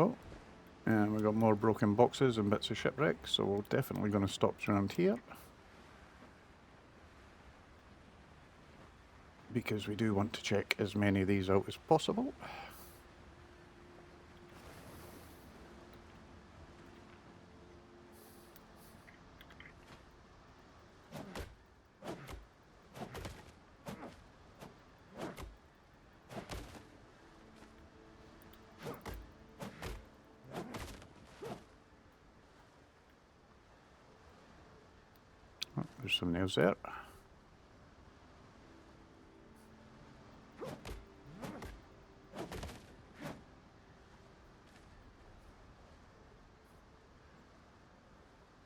Oh, and we've got more broken boxes and bits of shipwreck, so we're definitely going to stop around here. Because we do want to check as many of these out as possible. Oh, there's some nails there.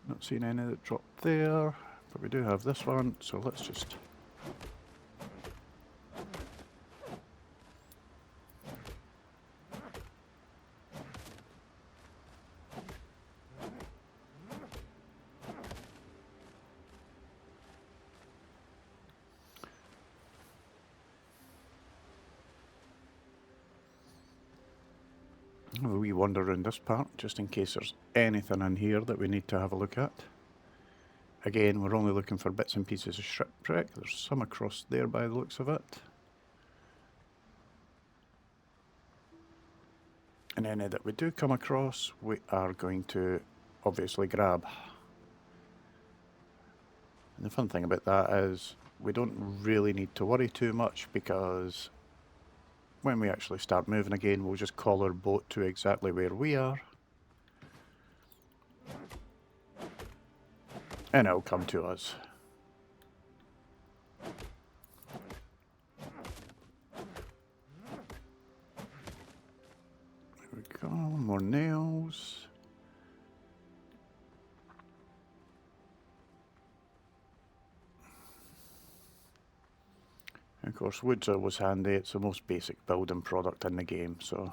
Not seeing any that dropped there, but we do have this one, so let's just... have a wee wander around this part, just in case there's anything in here that we need to have a look at. Again, we're only looking for bits and pieces of shipwreck. There's some across there by the looks of it. And any that we do come across, we are going to obviously grab. And the fun thing about that is we don't really need to worry too much, because when we actually start moving again, we'll just call our boat to exactly where we are. And it'll come to us. There we go, more nails. And of course, wood's always handy. It's the most basic building product in the game, so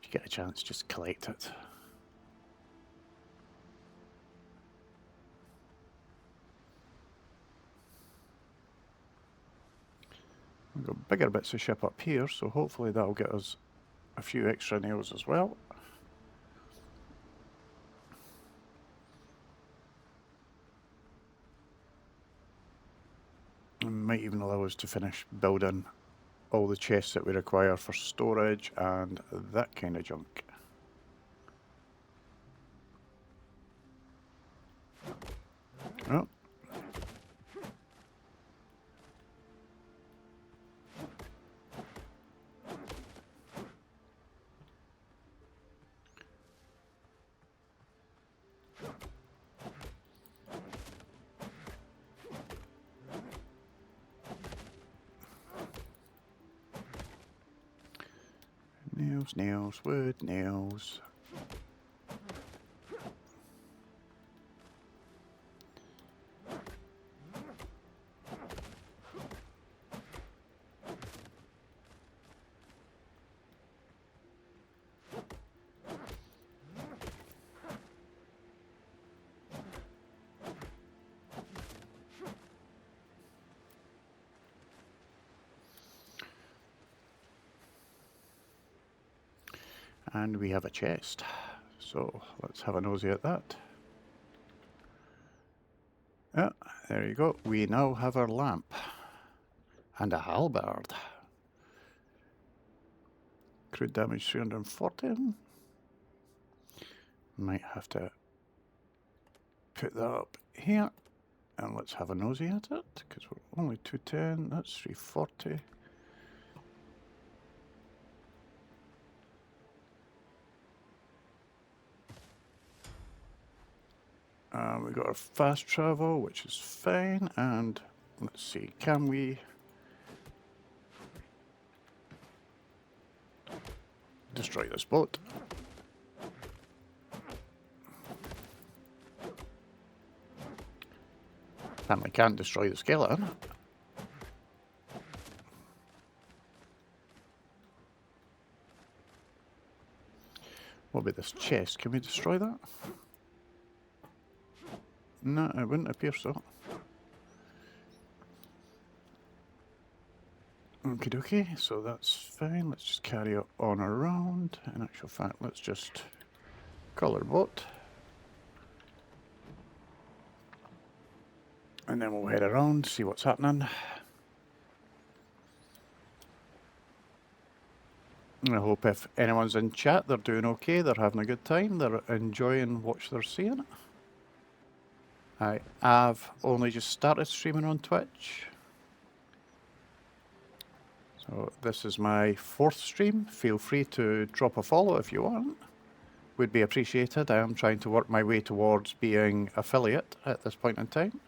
if you get a chance, just collect it. We've got bigger bits of ship up here, so hopefully that'll get us a few extra nails as well. And might even allow us to finish building all the chests that we require for storage and that kind of junk. Oh. Nails, nails, wood, nails. And we have a chest, so let's have a nosy at that. Yeah, there you go. We now have our lamp and a halberd. Crude damage 340. Might have to put that up here, and let's have a nosy at it, because we're only 210. That's 340. We've got our fast travel, which is fine, and let's see, can we destroy this boat? Apparently can't destroy the skeleton. What about this chest? Can we destroy that? No, it wouldn't appear so. Okie dokie, so that's fine. Let's just carry it on around. In actual fact, let's just call it a boat. And then we'll head around, see what's happening. I hope if anyone's in chat, they're doing okay, they're having a good time, they're enjoying what they're seeing. I have only just started streaming on Twitch. So this is my 4th stream. Feel free to drop a follow if you want. Would be appreciated. I am trying to work my way towards being affiliate at this point in time.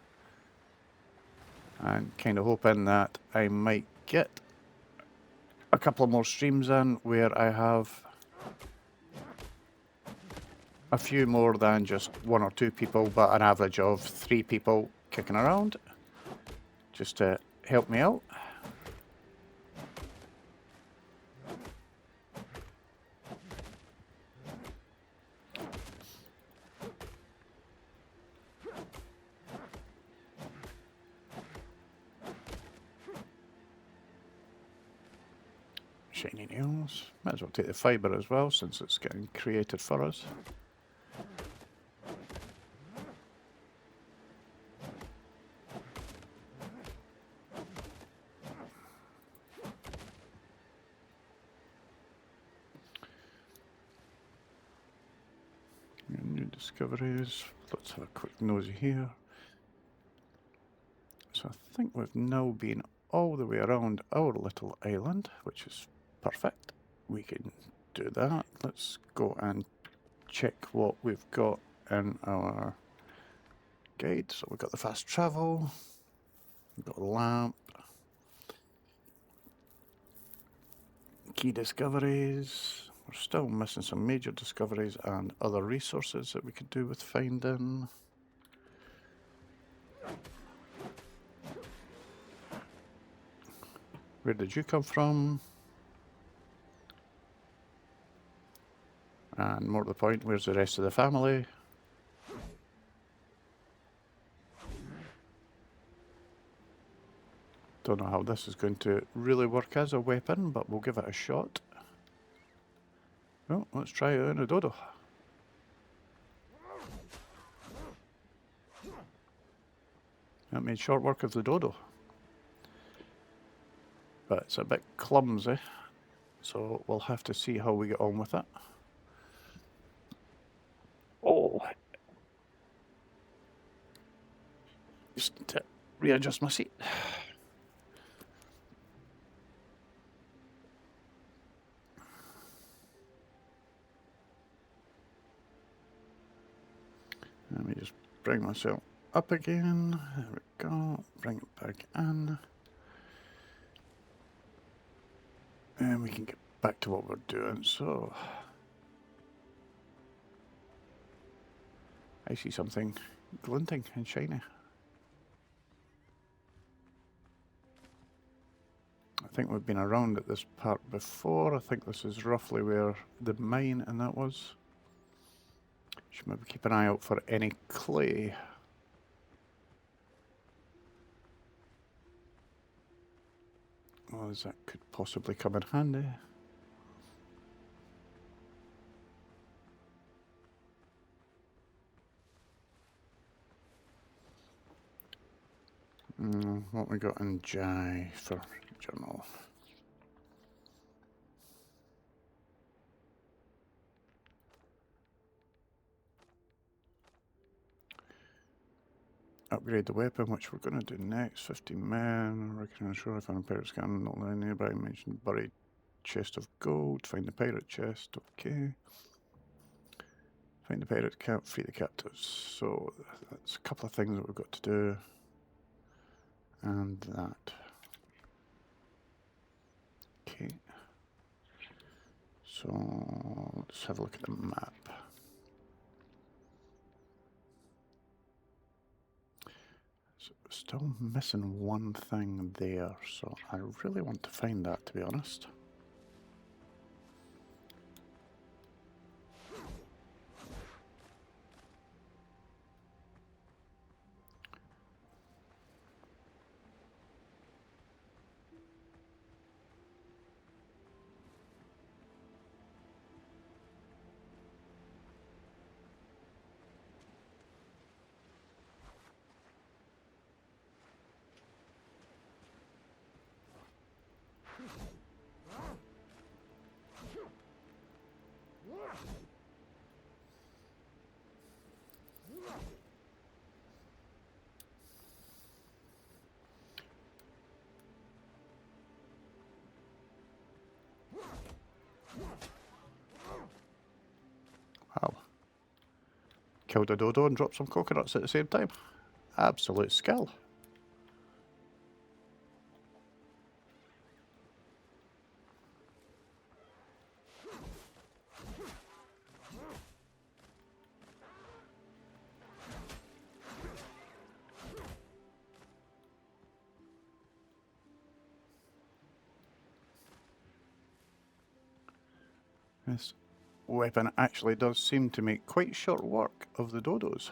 And kind of hoping that I might get a couple more streams in where I have a few more than just 1 or 2 people, but an average of 3 people kicking around, just to help me out. Shiny nails. Might as well take the fibre as well, since it's getting created for us. New discoveries. Let's have a quick nosy here. So I think we've now been all the way around our little island, which is perfect. We can do that. Let's go and check what we've got in our guide. So we've got the fast travel, we've got a lamp, key discoveries. We're still missing some major discoveries and other resources that we could do with finding. Where did you come from? And more to the point, where's the rest of the family? Don't know how this is going to really work as a weapon, but we'll give it a shot. Well, let's try it on a dodo. That made short work of the dodo. But it's a bit clumsy, so we'll have to see how we get on with it. Oh! Just need to readjust my seat. Let me just bring myself up again. There we go. Bring it back in. And we can get back to what we're doing. So I see something glinting and shiny. I think we've been around at this part before. I think this is roughly where the mine and that was. Should maybe keep an eye out for any clay. Well, that could possibly come in handy. What we got in Jai for journal? Upgrade the weapon, which we're going to do next. 50 men. Recognize shore. Find a pirate scan. Not nearby. Mentioned buried chest of gold. Find the pirate chest. Okay. Find the pirate camp. Free the captives. So that's a couple of things that we've got to do. And that. Okay. So let's have a look at the map. So still missing one thing there, so I really want to find that, to be honest. Wow. Killed a dodo and dropped some coconuts at the same time. Absolute skill. This weapon actually does seem to make quite short work of the dodos.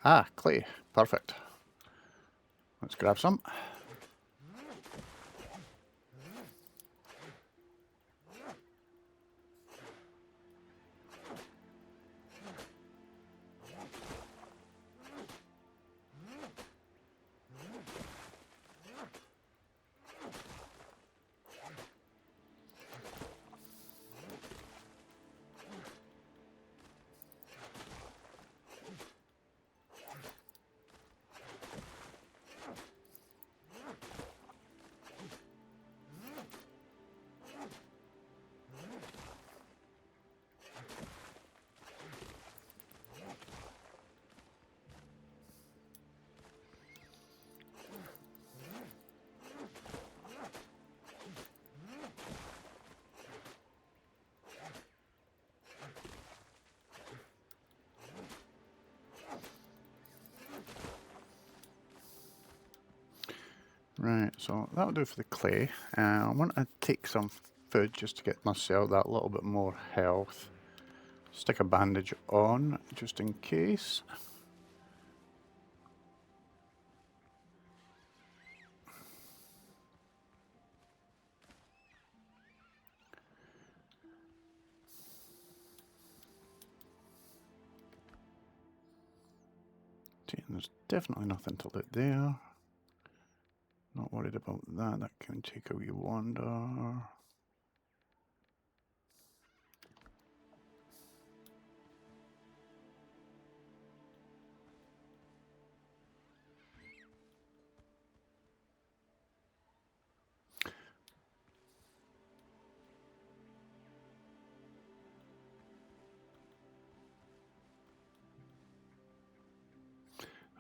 Ah, clay. Perfect. Let's grab some. Right, so that'll do for the clay. I want to take some food just to get myself that little bit more health. Stick a bandage on just in case. See, there's definitely nothing to loot there. Not worried about that. That can take a wee wander.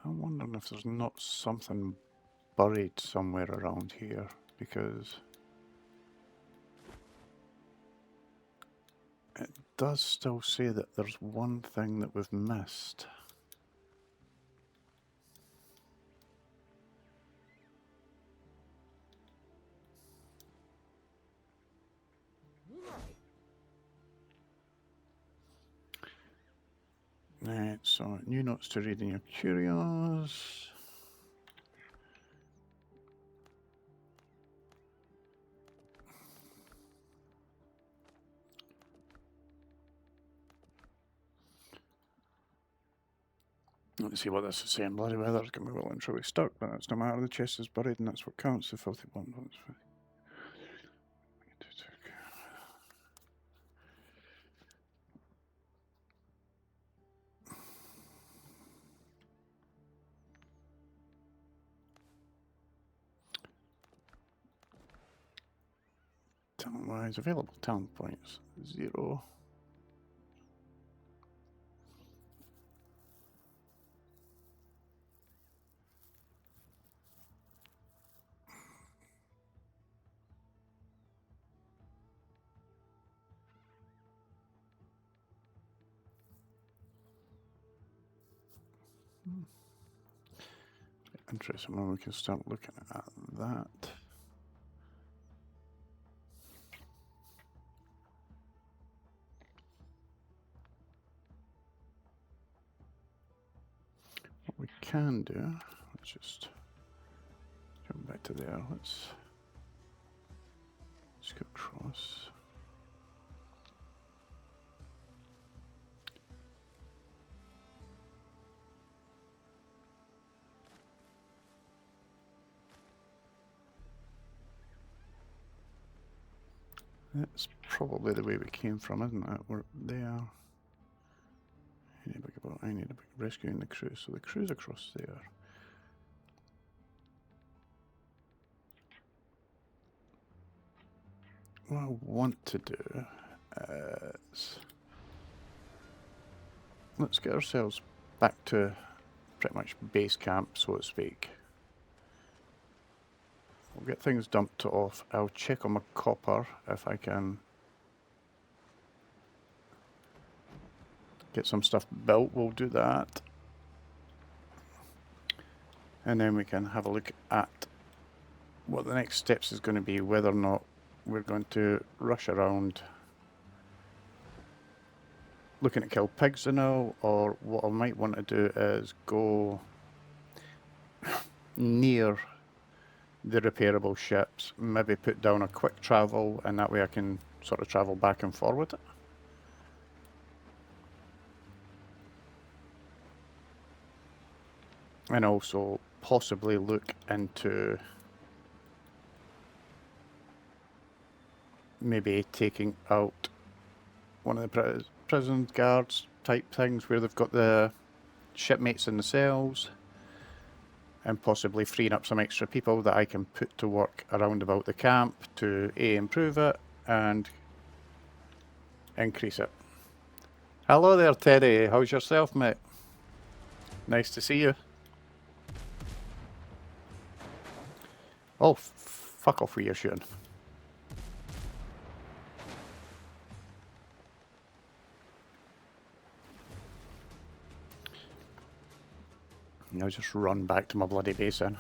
I'm wondering if there's not something buried somewhere around here, because it does still say that there's one thing that we've missed. Right, so new notes to read in your curios. Let's see what this is saying. Bloody weather's going to be well and truly stuck, but that's no matter. The chest is buried and that's what counts. The filthy bond. Talent-wise, available talent points, 0. Interesting when we can start looking at that. What we can do, let's just jump back to there. Let's go across. That's probably the way we came from, isn't it? We're there. I need a big rescuing the crew, so the crew's across there. what I want to do is let's get ourselves back to pretty much base camp, so to speak. We'll get things dumped off. I'll check on my copper if I can get some stuff built. We'll do that. And then we can have a look at what the next steps is going to be, whether or not we're going to rush around looking to kill pigs now, or what I might want to do is go near the repairable ships, maybe put down a quick travel, and that way I can sort of travel back and forward. And also possibly look into maybe taking out one of the prison guards type things where they've got the shipmates in the cells, and possibly freeing up some extra people that I can put to work around about the camp to improve it and increase it. Hello there, Teddy. How's yourself, mate? Nice to see you. Oh, fuck off with your shooting. I'll just run back to my bloody base then.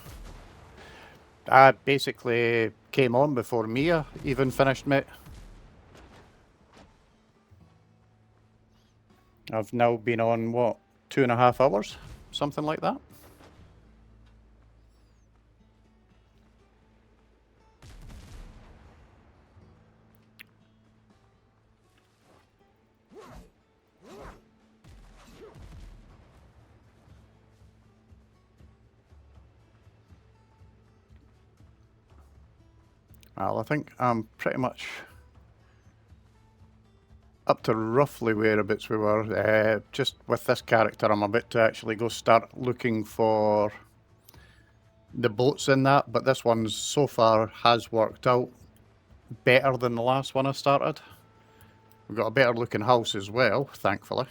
I basically came on before Mia even finished, mate. I've now been on, what, 2.5 hours? Something like that. Well, I think I'm pretty much up to roughly whereabouts we were. Just with this character, I'm about to actually go start looking for the boats in that, but this one so far has worked out better than the last one I started. We've got a better looking house as well, thankfully.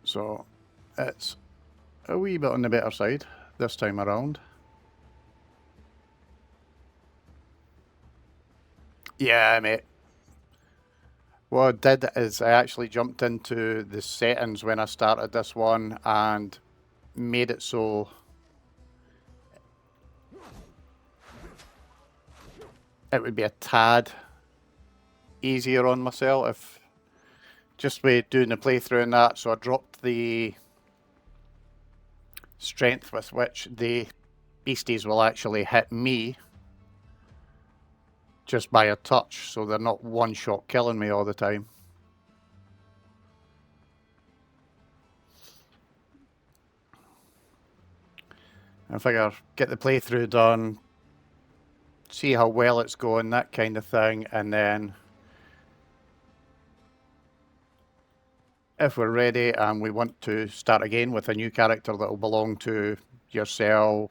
So it's a wee bit on the better side this time around. Yeah, mate. What I did is I actually jumped into the settings when I started this one and made it so it would be a tad easier on myself if just with doing the playthrough and that. So I dropped the strength with which the beasties will actually hit me just by a touch, so they're not one shot killing me all the time. I figure get the playthrough done, see how well it's going, that kind of thing, and then if we're ready and we want to start again with a new character that will belong to yourself,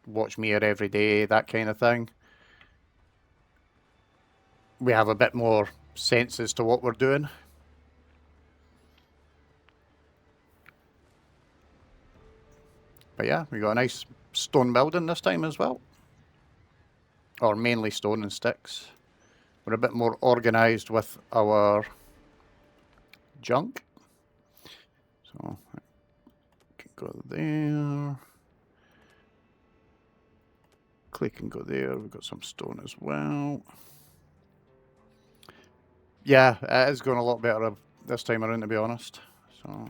watch me every day, that kind of thing, we have a bit more sense as to what we're doing. But yeah, we got a nice stone building this time as well. Or mainly stone and sticks. We're a bit more organised with our junk. So I can go there. Clay can go there. We've got some stone as well. Yeah, it is going a lot better this time around, to be honest. So,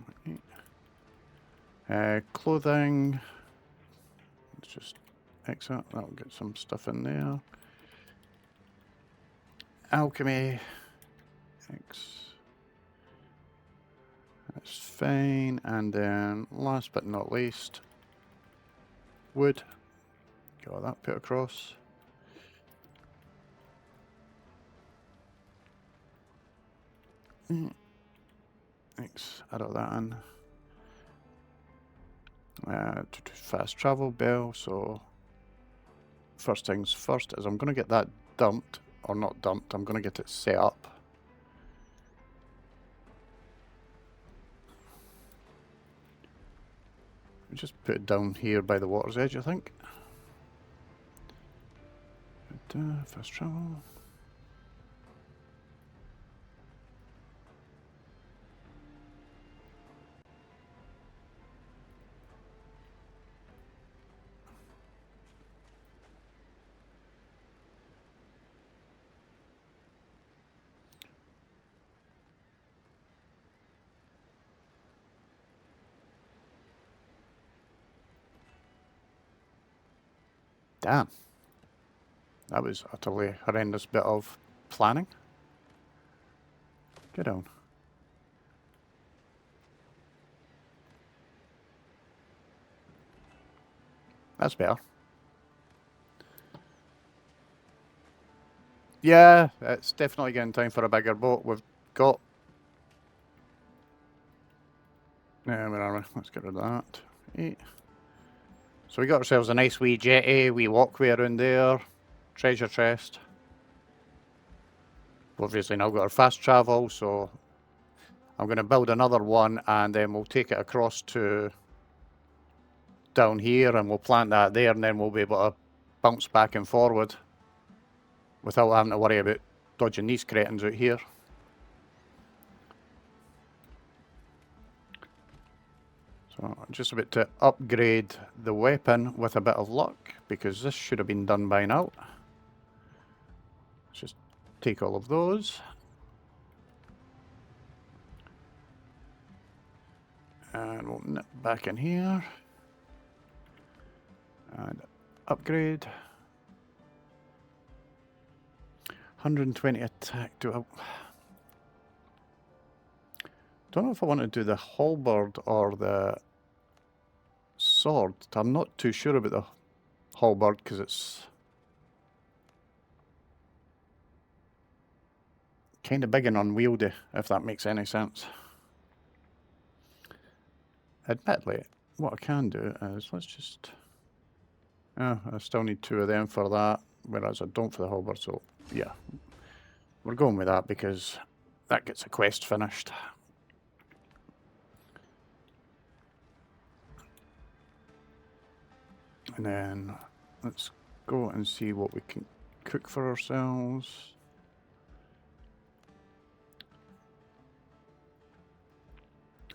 clothing. Let's just exit. That'll get some stuff in there. Alchemy. X. That's fine. And then, last but not least, wood. Got that put across. X. Add all that in. Fast travel bell. So first things first is I'm going to get that dumped, or not dumped, I'm going to get it set up. Just put it down here by the water's edge, I think. Fast travel. Damn. That was utterly horrendous bit of planning. Get down. That's better. Yeah, it's definitely getting time for a bigger boat. We've got... Yeah, where are we? Let's get rid of that. 8. So we got ourselves a nice wee jetty, wee walkway around there. Treasure chest. We've obviously now got our fast travel, so I'm going to build another one and then we'll take it across to down here and we'll plant that there, and then we'll be able to bounce back and forward without having to worry about dodging these cretins out here. So I'm just about to upgrade the weapon with a bit of luck, because this should have been done by now. Let's just take all of those. And we'll nip back in here. And upgrade. 120 attack. Don't know if I want to do the halberd or the sword. I'm not too sure about the halberd because it's kind of big and unwieldy, if that makes any sense. Admittedly, what I can do is, let's just... I still need 2 of them for that, whereas I don't for the halberd, so yeah. We're going with that because that gets a quest finished. And then let's go and see what we can cook for ourselves.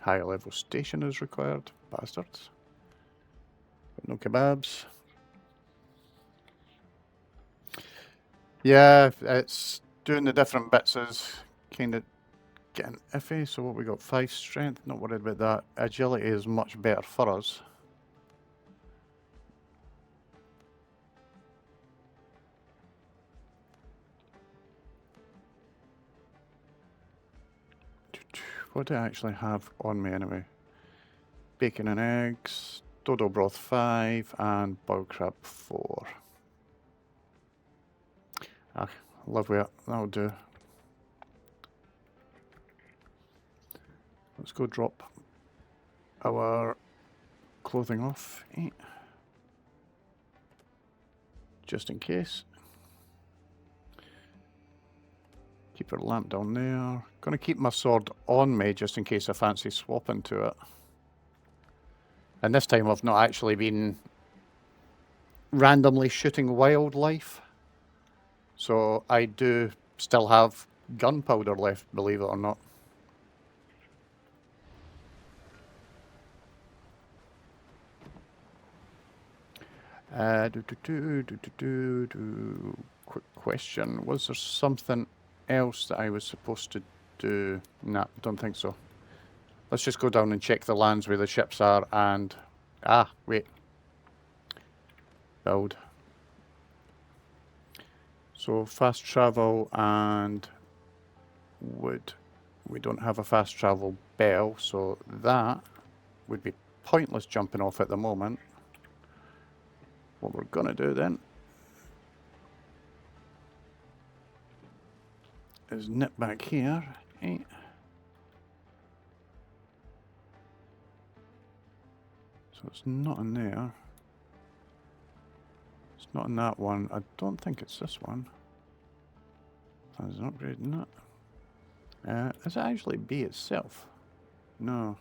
Higher level station is required, bastards. But no kebabs. Yeah, it's doing the different bits is kind of getting iffy. So what we got? 5 strength, not worried about that. Agility is much better for us. What do I actually have on me anyway? Bacon and eggs, dodo broth 5, and boiled crab 4. Ah, live with it, that'll do. Let's go drop our clothing off, just in case. Keep our lamp down there. Gonna keep my sword on me just in case I fancy swapping to it. And this time I've not actually been randomly shooting wildlife. So I do still have gunpowder left, believe it or not. Quick question. Was there something else that I was supposed to do? Nah, don't think so. Let's just go down and check the lands where the ships are and... Ah, wait. Build. So fast travel and wood. We don't have a fast travel bell, so that would be pointless jumping off at the moment. What we're gonna do then is nip back here. So it's not in there. It's Not in that one. I don't think it's this one. There's an upgrade in that. Is it actually B itself? No.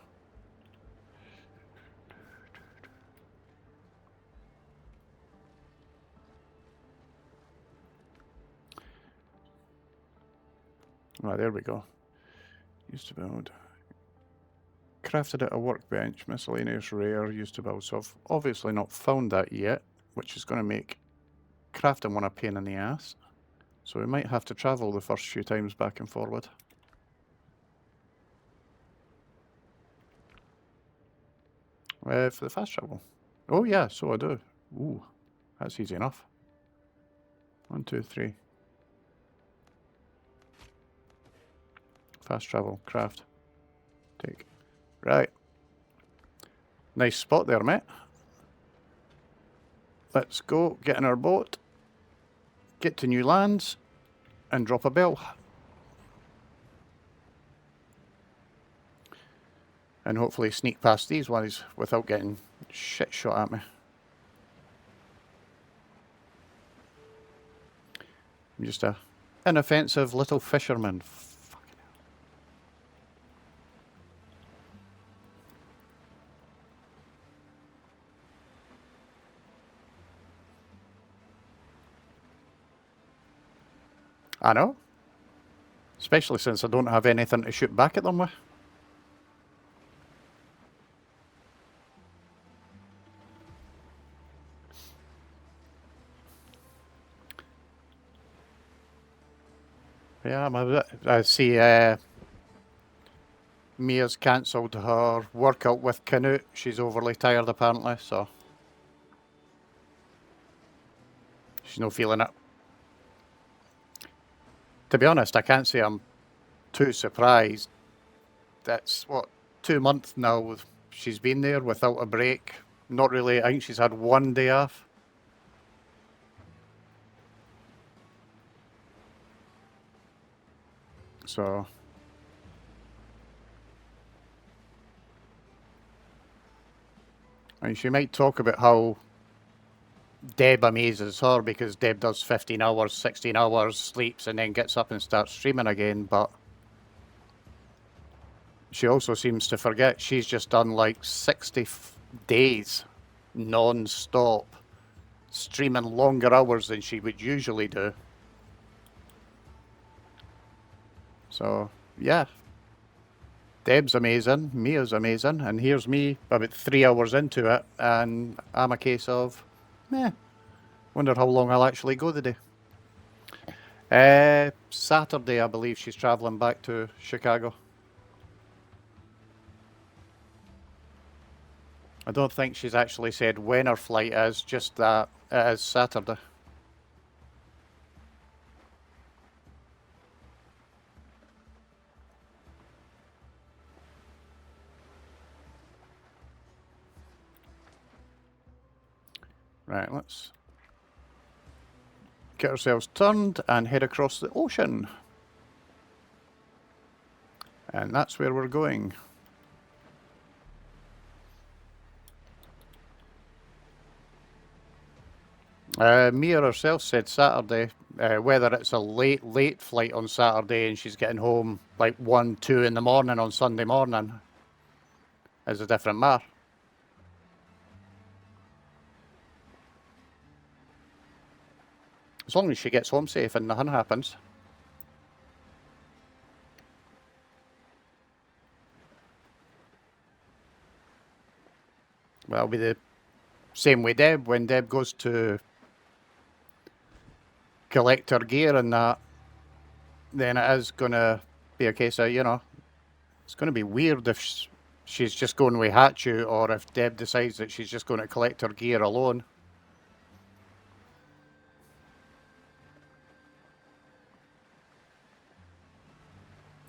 Right, there we go. Used to build. Crafted at a workbench, miscellaneous rare, used to build. So I've obviously not found that yet, which is going to make crafting one a pain in the ass. So we might have to travel the first few times back and forward. For the fast travel. Oh yeah, so I do. Ooh, that's easy enough. 1, 2, 3. Fast travel, craft, take. Right. Nice spot there, mate. Let's go, get in our boat, get to new lands, and drop a bell. And hopefully sneak past these ones without getting shit shot at me. I'm just a inoffensive little fisherman. Fucking hell. I know. Especially since I don't have anything to shoot back at them with. Yeah, I see Mia's cancelled her workout with Canute. She's overly tired apparently, so she's no feeling it. To be honest, I can't say I'm too surprised. That's, what, 2 months now she's been there without a break. Not really, I think she's had 1 day off. So I mean, she might talk about how Deb amazes her because Deb does 15 hours, 16 hours, sleeps, and then gets up and starts streaming again, but she also seems to forget she's just done like 60 days non-stop, streaming longer hours than she would usually do. So, yeah. Deb's amazing, Mia's amazing, and here's me about 3 hours into it, and I'm a case of, wonder how long I'll actually go today. Saturday, I believe she's travelling back to Chicago. I don't think she's actually said when her flight is, just that it is Saturday. Right, let's get ourselves turned and head across the ocean. And that's where we're going. Mia herself said Saturday, whether it's a late flight on Saturday and she's getting home like 1, 2 in the morning on Sunday morning is a different matter. As long as she gets home safe and nothing happens. Well, it'll be the same with Deb. When Deb goes to collect her gear and that, then it is going to be a case of, it's going to be weird if she's just going with Hatchu, or if Deb decides that she's just going to collect her gear alone.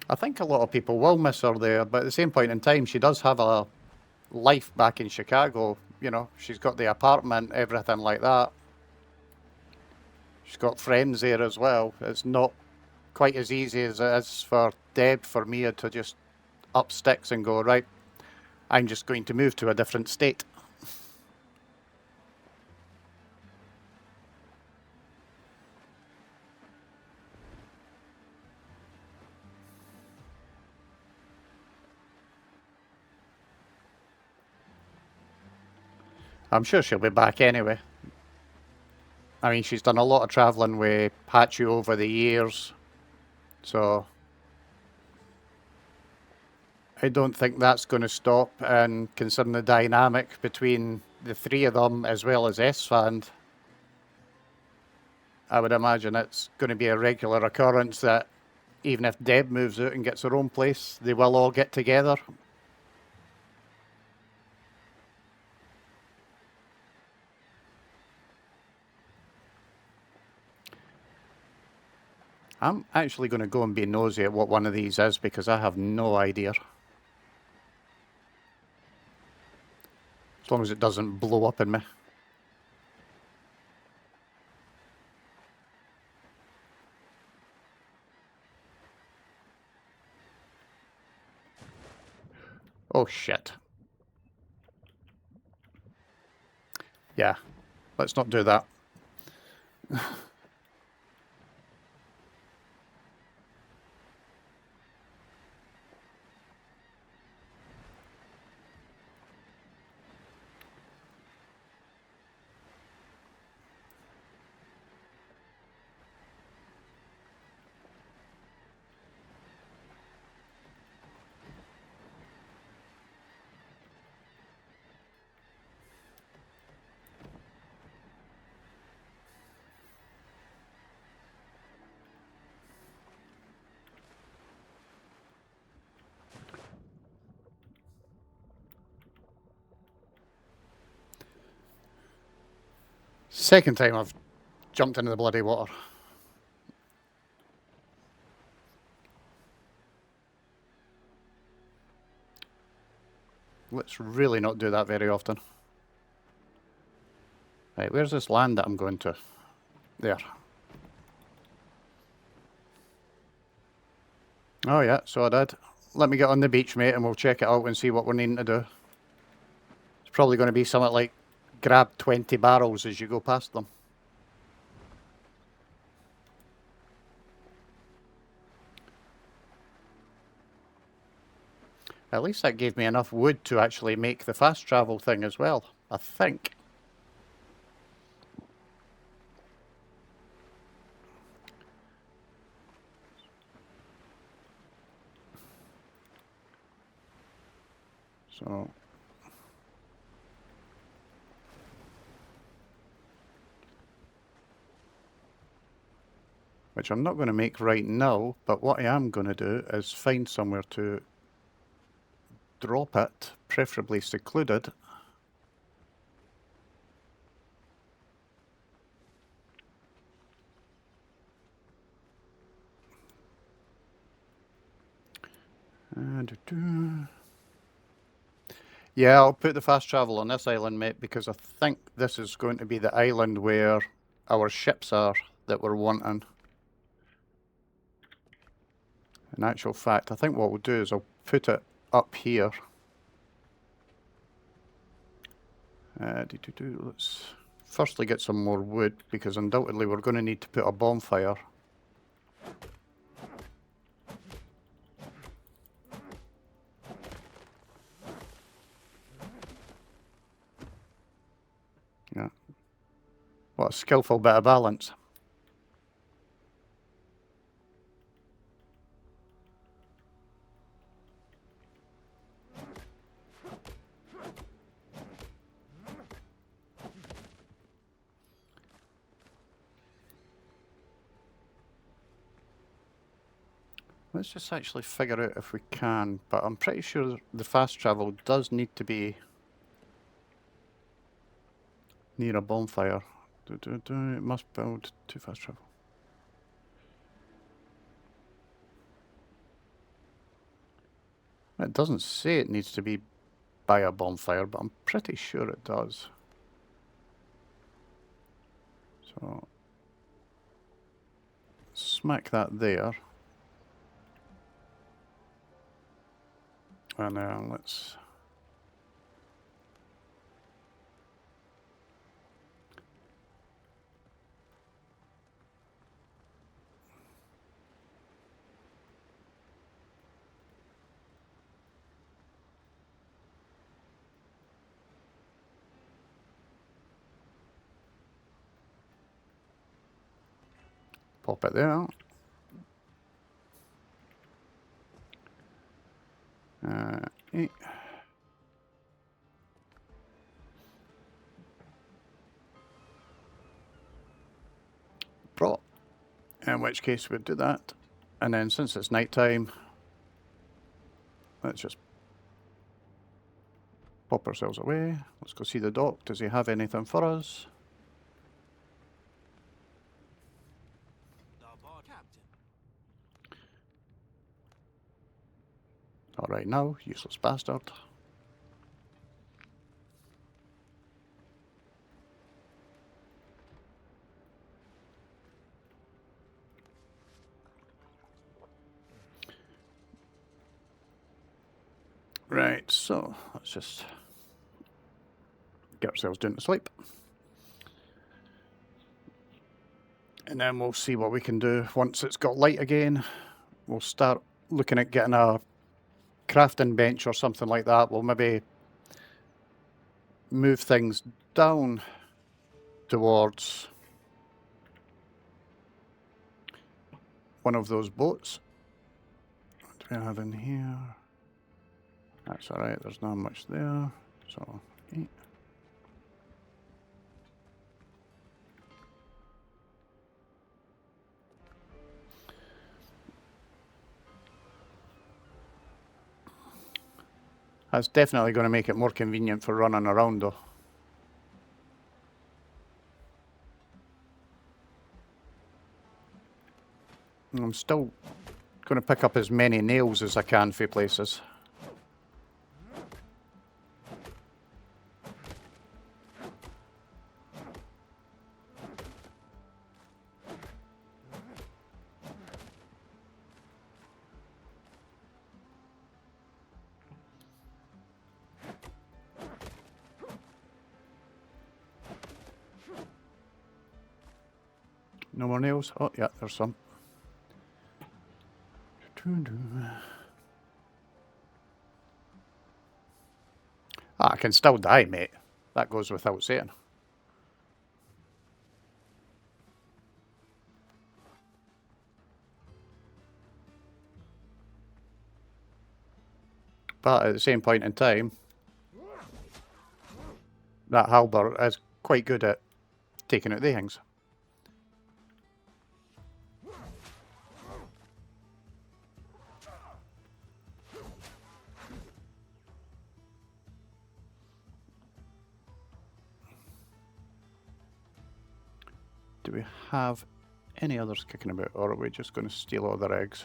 I think a lot of people will miss her there, but at the same point in time, she does have a life back in Chicago. She's got the apartment, everything like that. She's got friends there as well. It's not quite as easy as it is for Deb, for Mia to just up sticks and go, right, I'm just going to move to a different state. I'm sure she'll be back anyway. I mean, she's done a lot of travelling with Patchu over the years, so I don't think that's going to stop. And considering the dynamic between the three of them as well as Esfand, I would imagine it's going to be a regular occurrence that even if Deb moves out and gets her own place, they will all get together. I'm actually going to go and be nosy at what one of these is because I have no idea. As long as it doesn't blow up in me. Oh shit. Yeah, let's not do that. Second time I've jumped into the bloody water. Let's really not do that very often. Right, where's this land that I'm going to? There. Oh yeah, so I did. Let me get on the beach, mate, and we'll check it out and see what we're needing to do. It's probably going to be something like grab 20 barrels as you go past them. At least that gave me enough wood to actually make the fast travel thing as well, I think. So, which I'm not going to make right now, but what I am going to do is find somewhere to drop it, preferably secluded. Yeah, I'll put the fast travel on this island, mate, because I think this is going to be the island where our ships are that we're wanting. In actual fact, I think what we'll do is I'll put it up here. Let's firstly get some more wood, because undoubtedly we're going to need to put a bonfire. Yeah. What a skillful bit of balance. Let's just actually figure out if we can, but I'm pretty sure the fast travel does need to be near a bonfire. It must build to fast travel. It doesn't say it needs to be by a bonfire, but I'm pretty sure it does. So, smack that there. And then let's... Pop it there. Eight. Brought. In which case we'd do that. And then since it's night time, let's just pop ourselves away. Let's go see the dock. Does he have anything for us? Not right now, useless bastard. Right, so let's just get ourselves down to sleep. And then we'll see what we can do once it's got light again. We'll start looking at getting a crafting bench or something like that. We'll maybe move things down towards one of those boats. What do we have in here? That's alright, there's not much there. So, eight. That's definitely going to make it more convenient for running around though. I'm still going to pick up as many nails as I can for places. No more nails? Oh, yeah, there's some. I can still die, mate. That goes without saying. But at the same point in time, that halberd is quite good at taking out the things. Do we have any others kicking about, or are we just going to steal all their eggs?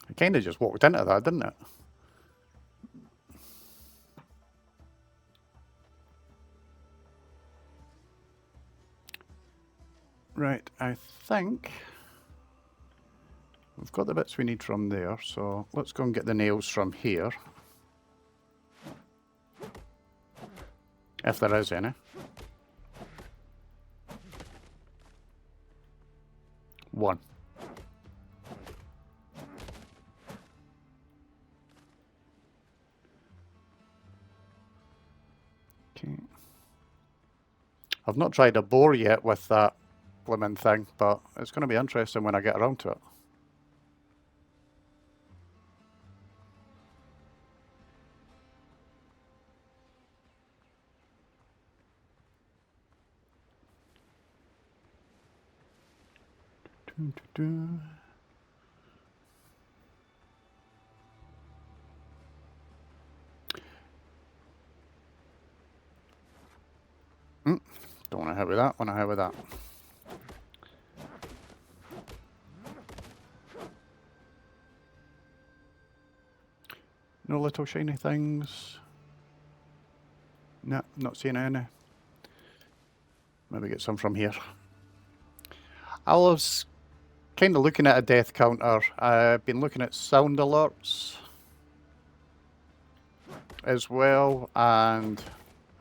I kind of just walked into that, didn't it? Right, I think we've got the bits we need from there, so let's go and get the nails from here. If there is any. One. Okay. I've not tried a boar yet with that blooming thing, but it's going to be interesting when I get around to it. Don't want to hit with that, want to hit with that. No little shiny things. No, not seeing any. Maybe get some from here. I was kind of looking at a death counter. I've been looking at sound alerts. as well, and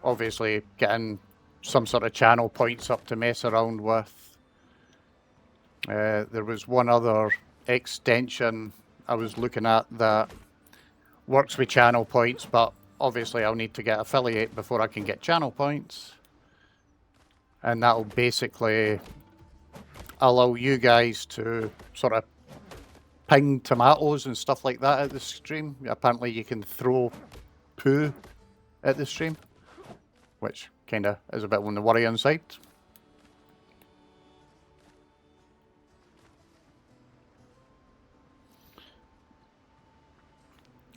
obviously getting some sort of channel points up to mess around with. There was one other extension I was looking at that works with channel points, but obviously I'll need to get affiliate before I can get channel points. And that'll basically allow you guys to sort of ping tomatoes and stuff like that at the stream. Apparently you can throw poo at the stream, which kind of is a bit on the worrying side.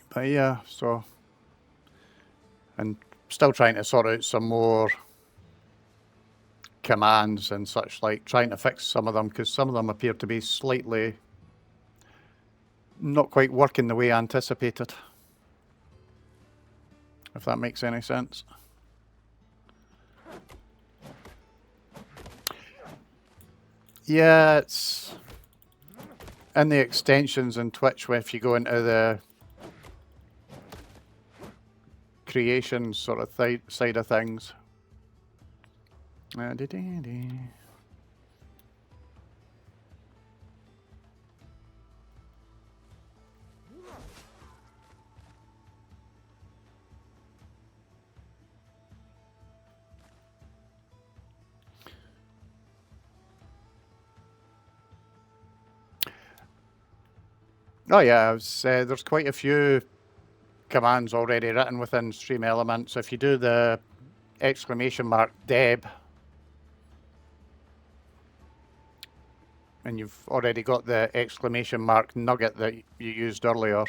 But yeah, so, and still trying to sort out some more commands and such, like trying to fix some of them, because some of them appear to be slightly not quite working the way I anticipated, if that makes any sense. Yeah, it's in the extensions in Twitch, where if you go into the creation sort of side of things. Oh yeah, there's quite a few commands already written within Stream Elements. So if you do the !Deb, and you've already got the !Nugget that you used earlier.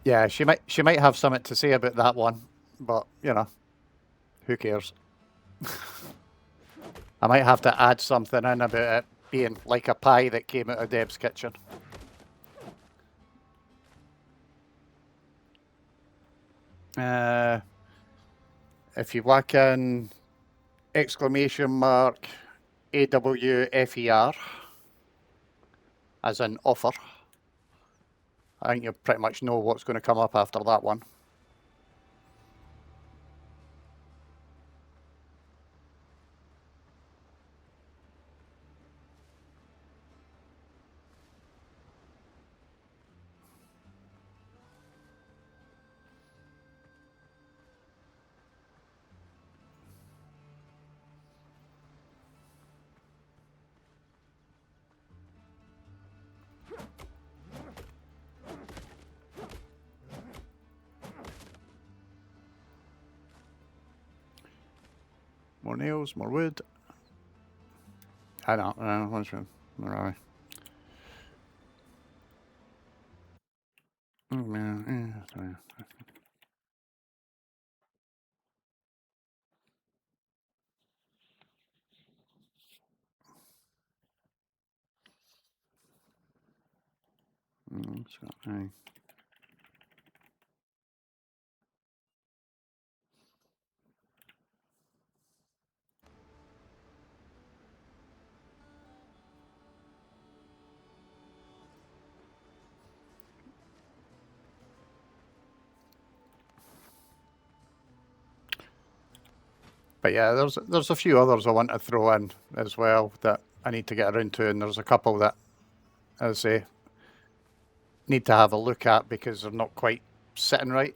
Yeah, she might have something to say about that one, but you know, who cares? I might have to add something in about it being like a pie that came out of Deb's kitchen. If you whack in !AWFER as an offer, I think you pretty much know what's going to come up after that one. More nails, more wood. I don't know. What's wrong? Where are we? Oh, man. Sorry. Sorry. But yeah, there's a few others I want to throw in as well that I need to get around to, and there's a couple that, as I say, need to have a look at because they're not quite sitting right.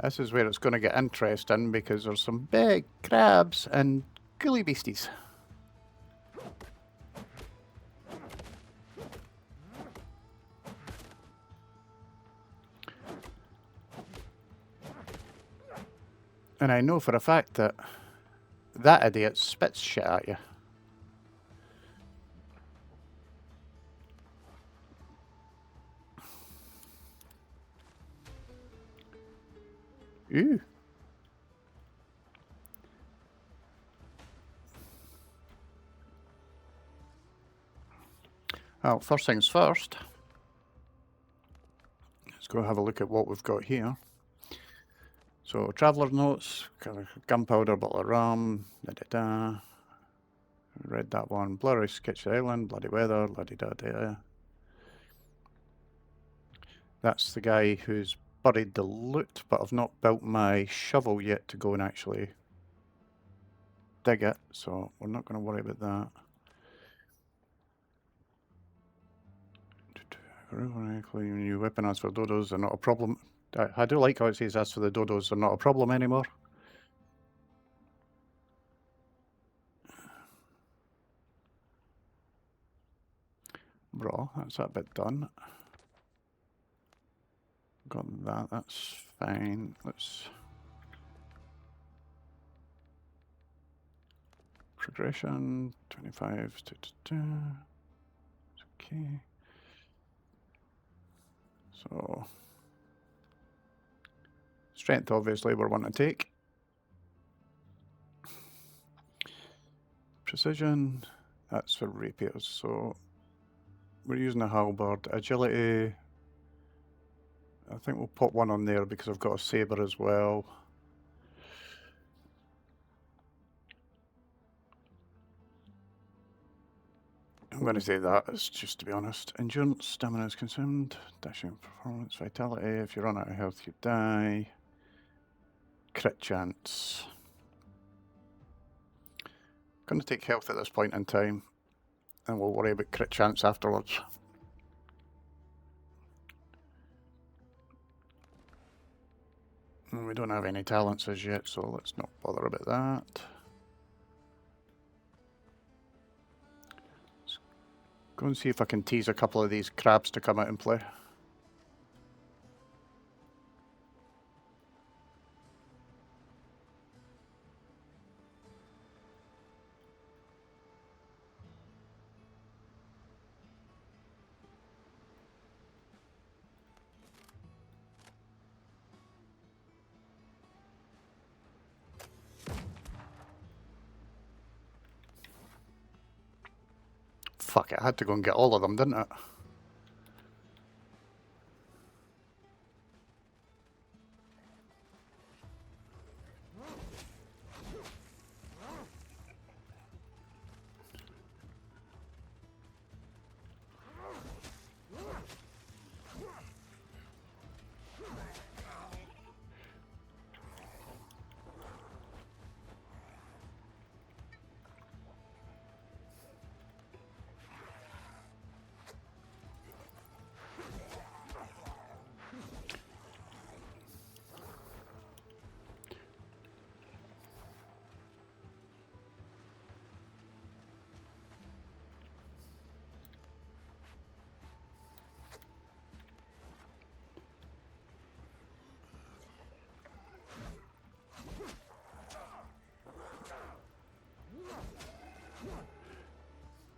This is where it's going to get interesting because there's some big crabs and ghouly beasties. And I know for a fact that that idiot spits shit at you. Ooh. Well, first things first. Let's go have a look at what we've got here. So, traveller notes, gunpowder, bottle of rum, da-da-da. Read that one. Blurry sketch the island, bloody weather, la-di-da-da. That's the guy who's buried the loot, but I've not built my shovel yet to go and actually dig it, so we're not going to worry about that. New weapon, as for dodos, are not a problem. I do like how it says as for the dodos, are not a problem anymore. Bro, that's that bit done. Got that, that's fine. Let's... Progression, 25, okay. So... Strength, obviously, we're wanting to take. Precision, that's for rapiers, so... We're using a halberd. Agility... I think we'll put one on there because I've got a saber as well. I'm going to say that, it's just to be honest. Endurance, stamina is consumed. Dashing performance, vitality. If you run out of health, you die. Crit chance. Going to take health at this point in time, and we'll worry about crit chance afterwards. And we don't have any talents as yet, so let's not bother about that. Let's go and see if I can tease a couple of these crabs to come out and play. Fuck it, I had to go and get all of them, didn't it?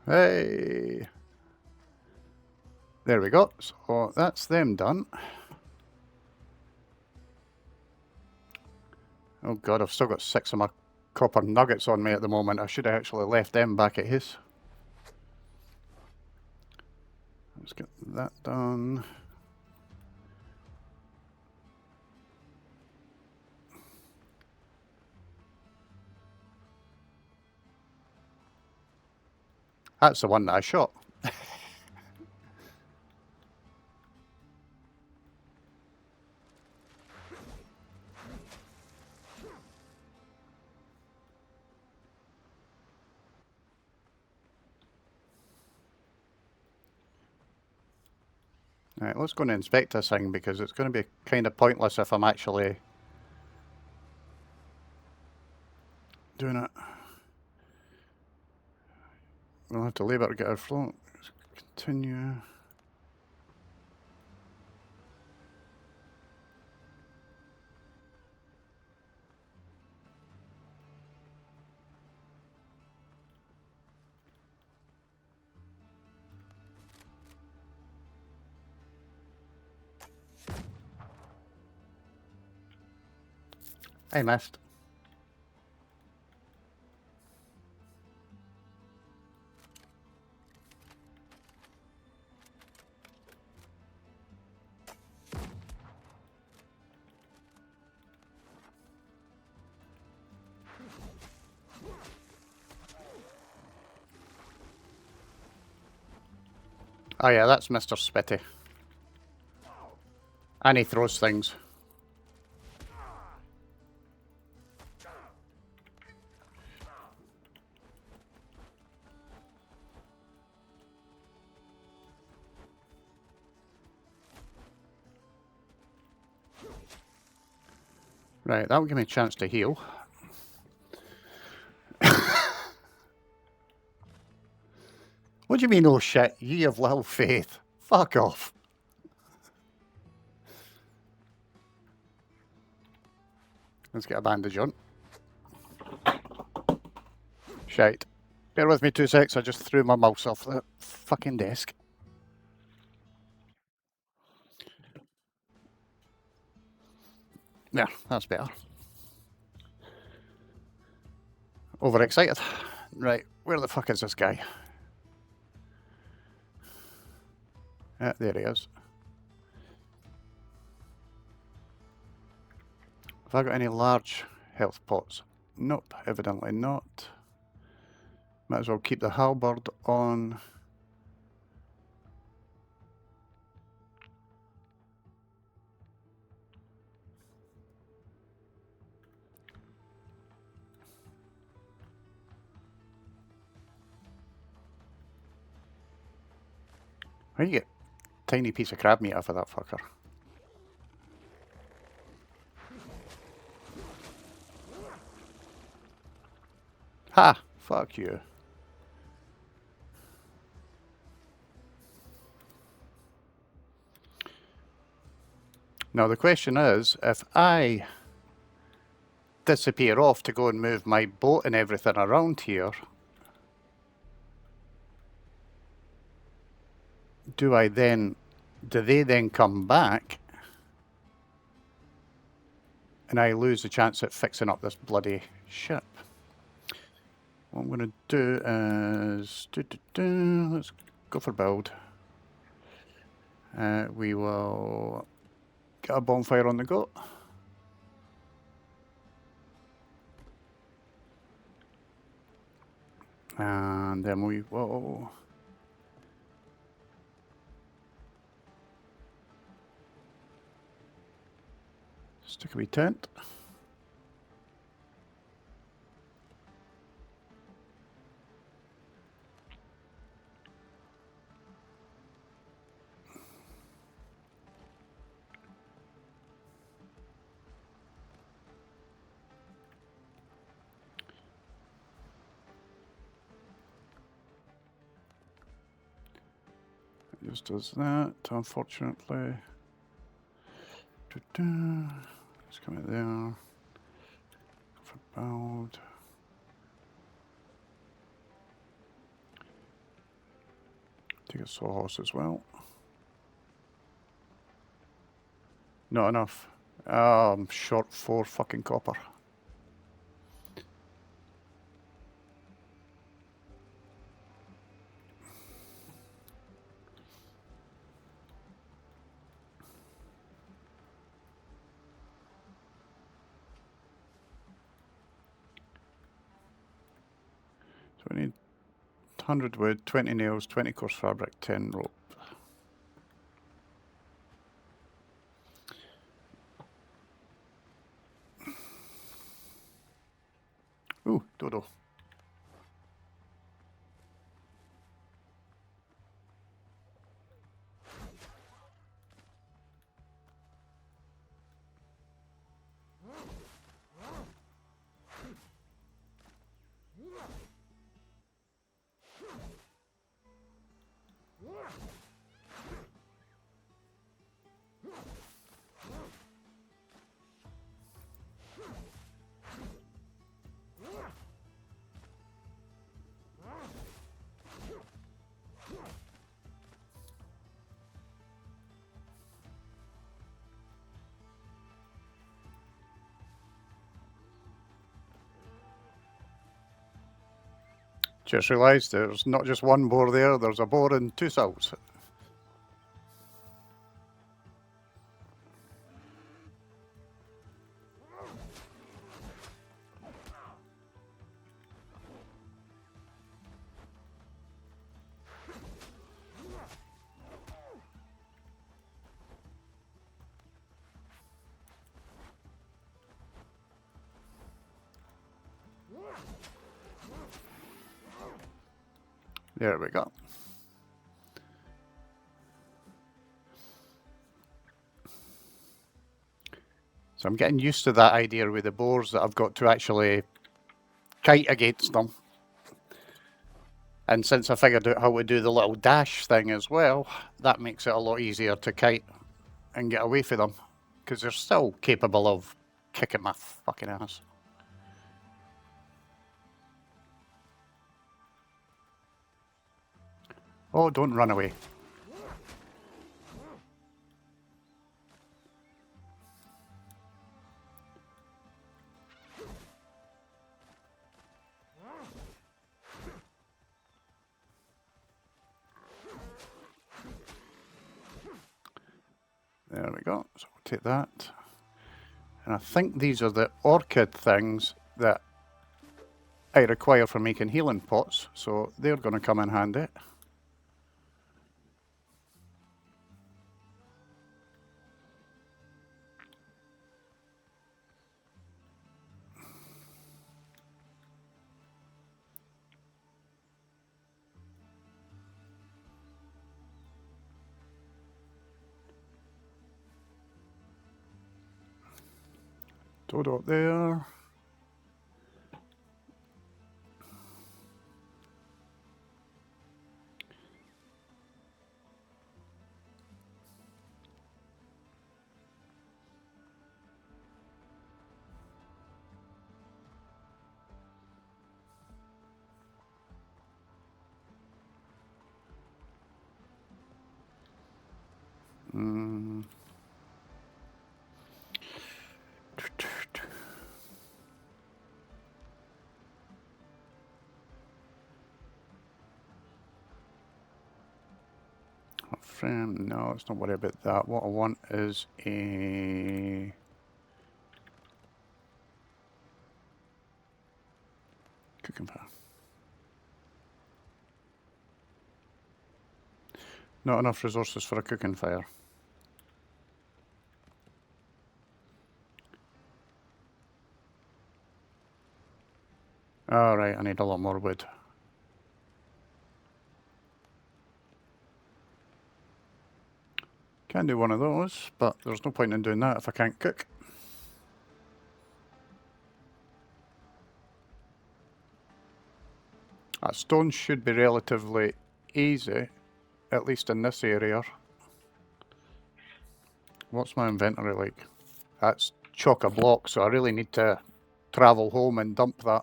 Hey! There we go. So that's them done. Oh god, I've still got 6 of my copper nuggets on me at the moment. I should have actually left them back at his. Let's get that done. That's the one that I shot. Right, let's go and inspect this thing because it's going to be kind of pointless if I'm actually doing it. We'll have to labour to get our float. Continue. I missed. Oh yeah, that's Mr. Spitty. And he throws things. Right, that will give me a chance to heal. What do you mean, oh shit? Ye of little faith. Fuck off. Let's get a bandage on. Shite. Bear with me 2 secs, I just threw my mouse off the fucking desk. Yeah, that's better. Overexcited. Right, where the fuck is this guy? There he is. Have I got any large health pots? Nope, evidently not. Might as well keep the halberd on. How do you get a tiny piece of crab meat off of that fucker? Ha! Fuck you. Now the question is, if I disappear off to go and move my boat and everything around here, do they then come back and I lose the chance at fixing up this bloody ship? What I'm going to do is, let's go for build. We will get a bonfire on the go. And then we will stick a wee tent. It just does that, unfortunately. Let's come in there. Go for build. Take a sawhorse as well. Not enough. I'm short 4 fucking copper. So we need 100 wood, 20 nails, 20 coarse fabric, 10 rope. Ooh, dodo. Just realised there's not just one boar there, there's a boar and two sows. There we go. So I'm getting used to that idea with the boars that I've got to actually kite against them. And since I figured out how to do the little dash thing as well, that makes it a lot easier to kite and get away from them. Because they're still capable of kicking my fucking ass. Oh, don't run away. There we go. So we'll take that. And I think these are the orchid things that I require for making healing pots. So they're going to come in handy. Dodo up there. Frame, no, let's not worry about that. What I want is a cooking fire. Not enough resources for a cooking fire. Alright, I need a lot more wood. Can do one of those, but there's no point in doing that if I can't cook. That stone should be relatively easy, at least in this area. What's my inventory like? That's chock-a-block, so I really need to travel home and dump that.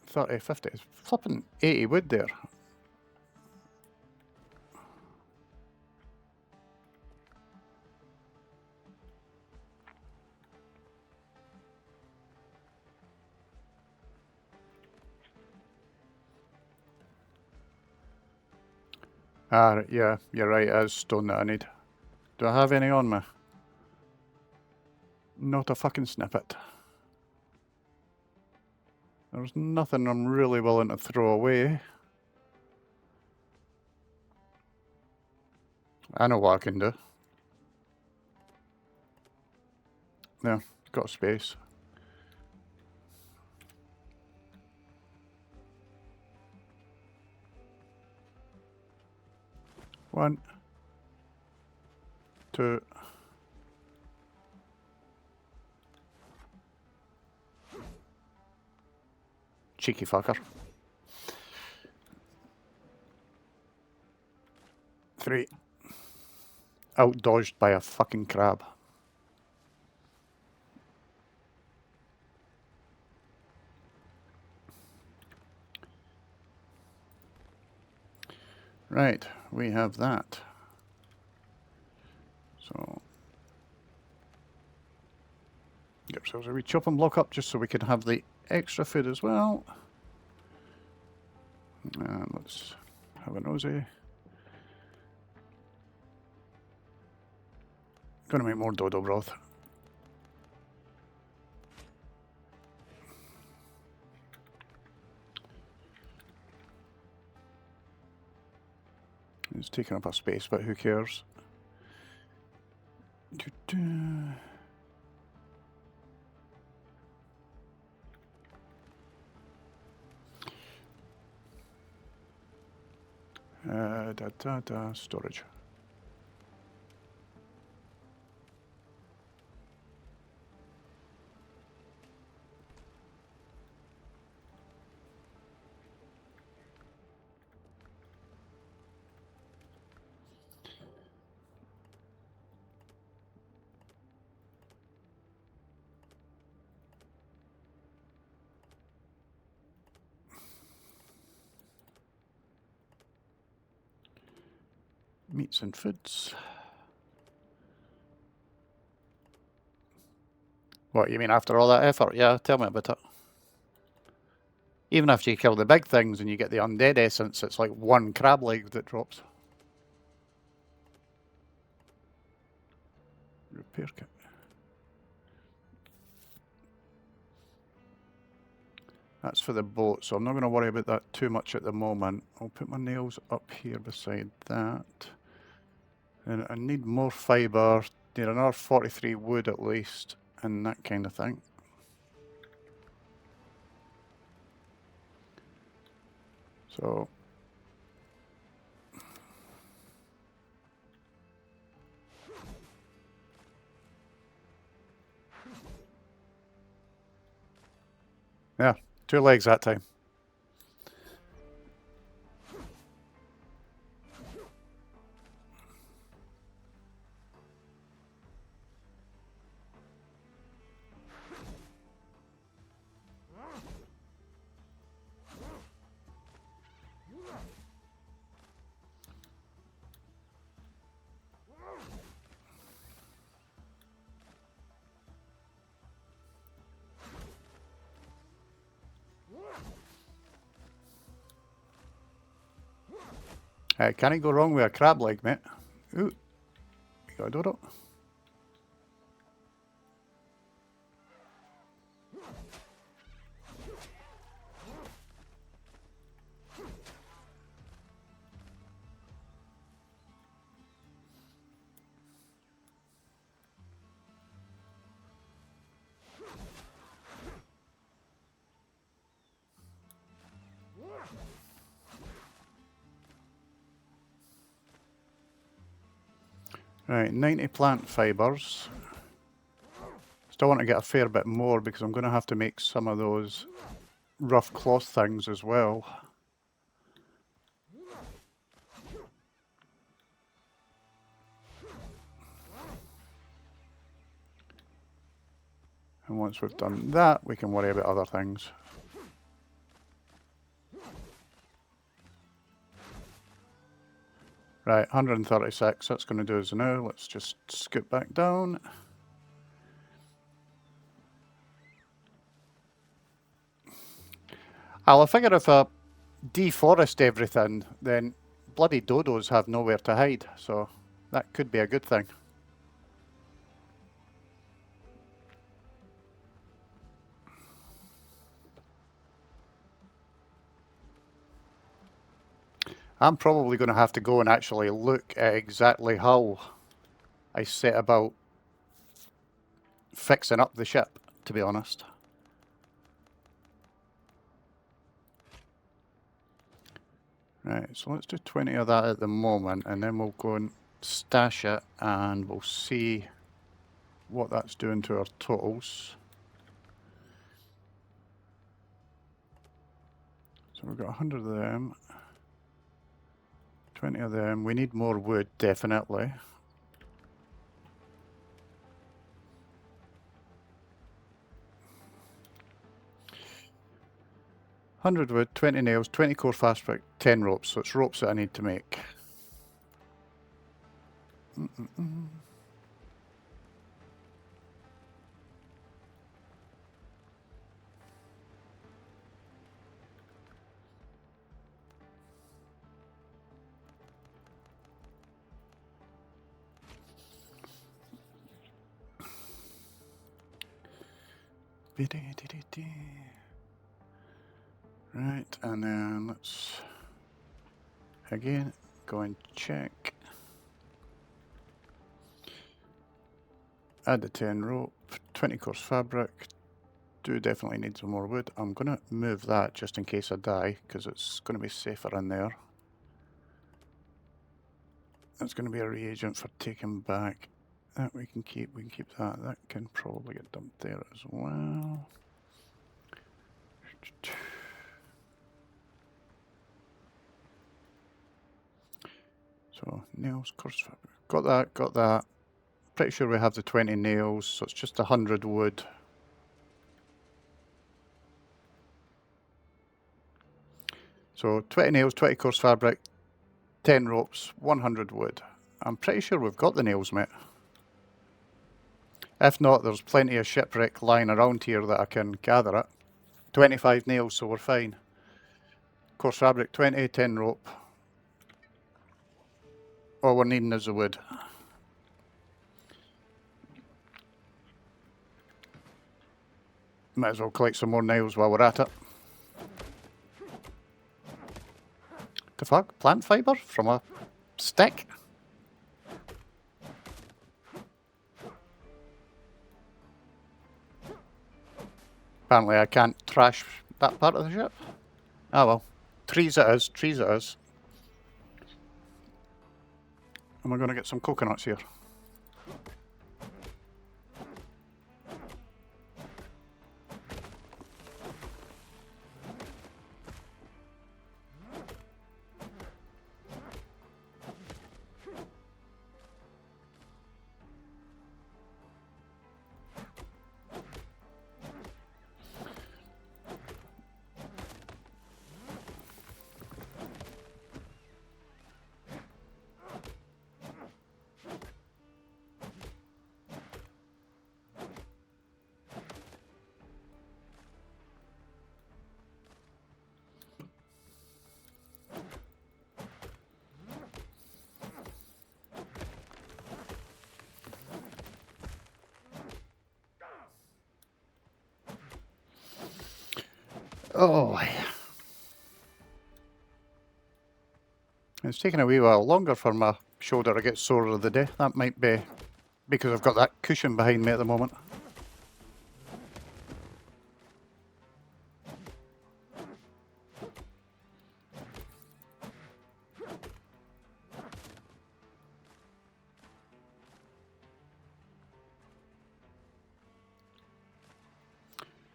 30, 50, it's flipping 80 wood there. Ah, yeah, you're right, it is stone that I need. Do I have any on me? Not a fucking snippet. There's nothing I'm really willing to throw away. I know what I can do. There, got space. One, two. Cheeky fucker. 3. Out-dodged by a fucking crab. Right, we have that. So Get ourselves a wee chopping block up just so we can have the extra food as well. And let's have a nosy. Gonna make more dodo broth. It's taking up a space, but who cares? Storage. Meats and foods. What, you mean after all that effort? Yeah, tell me about it. Even after you kill the big things and you get the undead essence, it's like one crab leg that drops. Repair kit. That's for the boat, so I'm not going to worry about that too much at the moment. I'll put my nails up here beside that. And I need more fibre, need another 43 wood at least, and that kind of thing. So yeah, 2 legs that time. Can't go wrong with a crab leg, mate. Ooh, we got a dodo. Right, 90 plant fibres. Still want to get a fair bit more because I'm going to have to make some of those rough cloth things as well. And once we've done that, we can worry about other things. Right, 136, that's going to do us now. Let's just scoot back down. I figure if I deforest everything, then bloody dodos have nowhere to hide, so that could be a good thing. I'm probably going to have to go and actually look at exactly how I set about fixing up the ship, to be honest. Right, so let's do 20 of that at the moment, and then we'll go and stash it, and we'll see what that's doing to our totals. So we've got 100 of them, 20 of them. We need more wood, definitely. $100 wood, 20 nails, 20 core fast brick, 10 ropes. So it's ropes that I need to make. Right, and then let's again go and check. Add the 10 rope, 20 course fabric. Do definitely need some more wood. I'm going to move that just in case I die, because it's going to be safer in there. That's going to be a reagent for taking back. That we can keep that. That can probably get dumped there as well. So nails, course fabric. Got that. Pretty sure we have the 20 nails, so it's just 100 wood. So 20 nails, 20 coarse fabric, 10 ropes, 100 wood. I'm pretty sure we've got the nails, mate. If not, there's plenty of shipwreck lying around here that I can gather it. 25 nails, so we're fine. Coarse fabric, 20, 10 rope. All we're needing is the wood. Might as well collect some more nails while we're at it. The fuck? Plant fibre from a stick? Apparently I can't trash that part of the ship. Ah well. Trees it is, trees it is. And we're going to get some coconuts here. Oh, it's taking a wee while longer for my shoulder to get sore of the day. That might be because I've got that cushion behind me at the moment.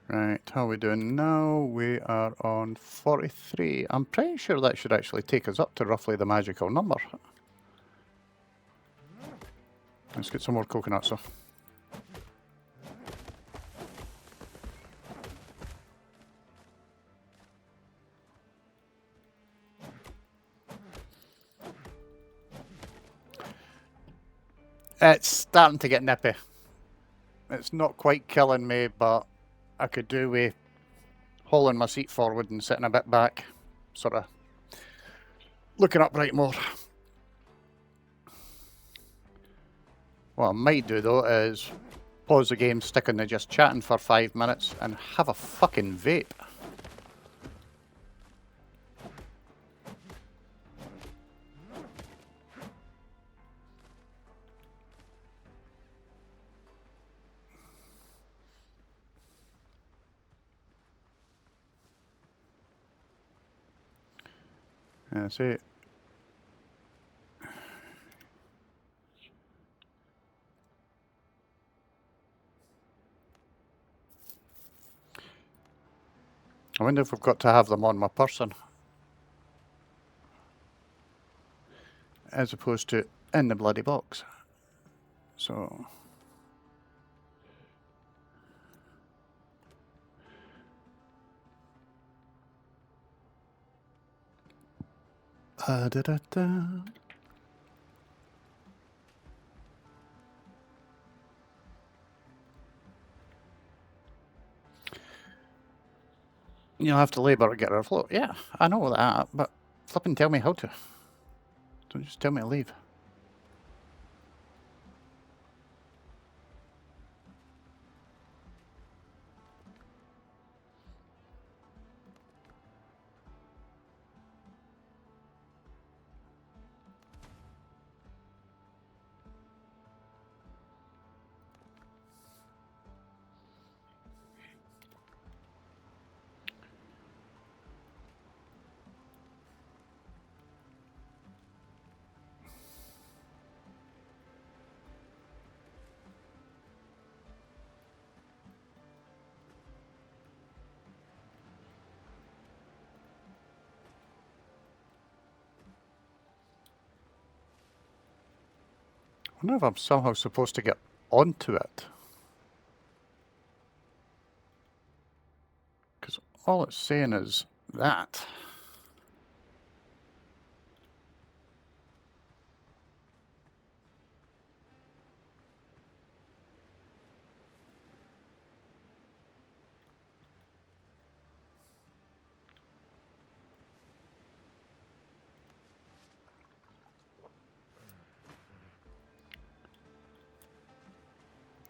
Right, how are we doing now? We are on 43. I'm pretty sure that should actually take us up to roughly the magical number. Let's get some more coconuts off. It's starting to get nippy. It's not quite killing me, but I could do with hauling my seat forward and sitting a bit back, sort of looking upright more. What I might do though is pause the game, stick in the just chatting for 5 minutes and have a fucking vape. That's it. I wonder if we've got to have them on my person as opposed to in the bloody box. So da da da. You'll have to labour to get her afloat. Yeah, I know that, but flipping tell me how to. Don't just tell me to leave. I wonder if I'm somehow supposed to get onto it. Because all it's saying is that.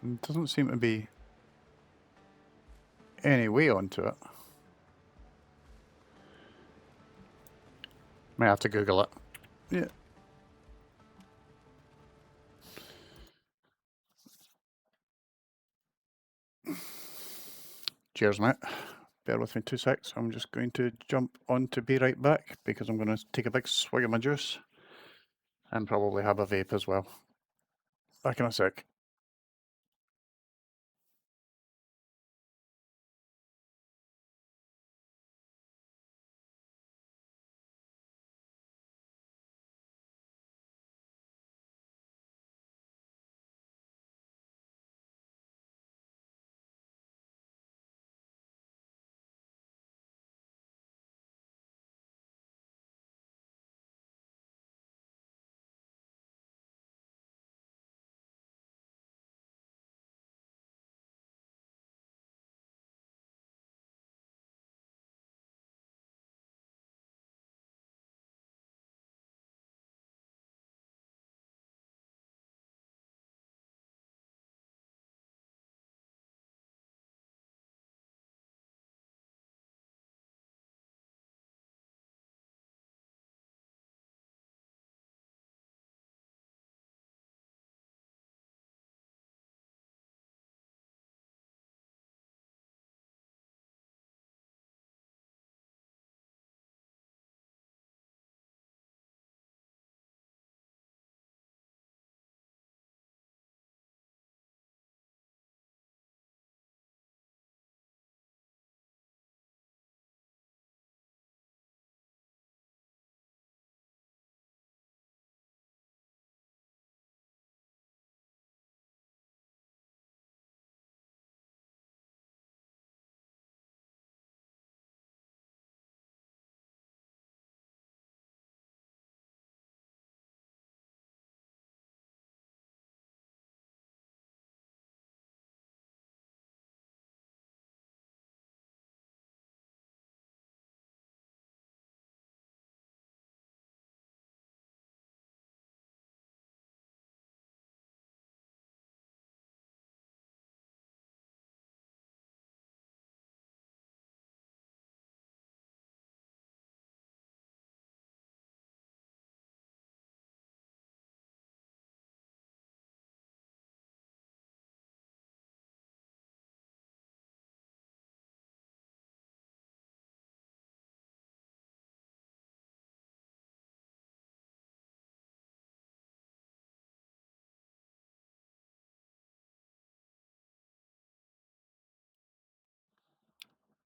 There doesn't seem to be any way onto it. May have to Google it. Yeah. Cheers, mate. Bear with me 2 secs. I'm just going to jump on to be right back because I'm going to take a big swig of my juice and probably have a vape as well. Back in a sec.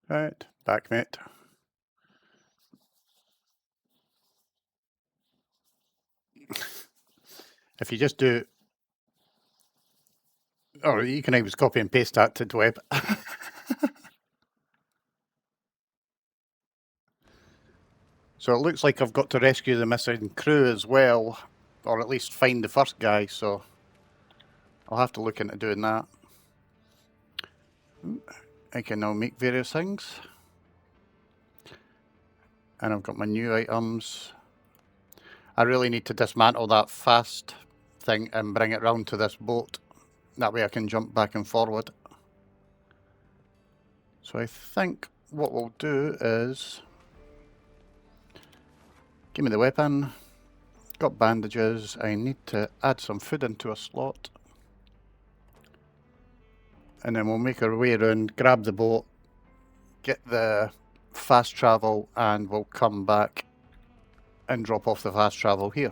Right, back, mate. If you just do, or you can always copy and paste that to the web. So it looks like I've got to rescue the missing crew as well, or at least find the first guy, so I'll have to look into doing that. I can now make various things. And I've got my new items. I really need to dismantle that fast thing and bring it round to this boat. That way I can jump back and forward. So I think what we'll do is... Give me the weapon. Got bandages. I need to add some food into a slot. And then we'll make our way around, grab the boat, get the fast travel, and we'll come back and drop off the fast travel here.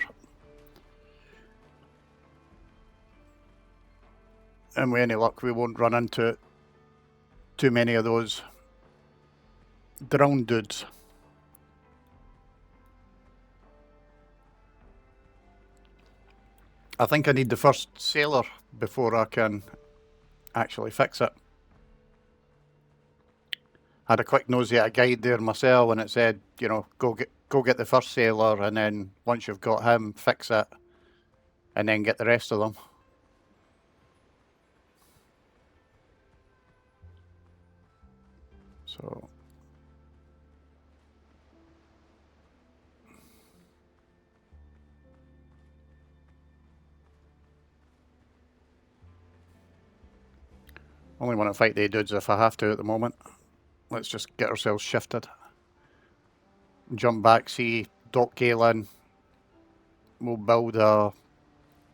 And with any luck, we won't run into too many of those drowned dudes. I think I need the first sailor before I can actually fix it. I had a quick nosy at a guide there myself, and it said, you know, go get the first sailor, and then once you've got him, fix it, and then get the rest of them. So only want to fight the dudes if I have to at the moment. Let's just get ourselves shifted. Jump back, see Doc Galen. We'll build a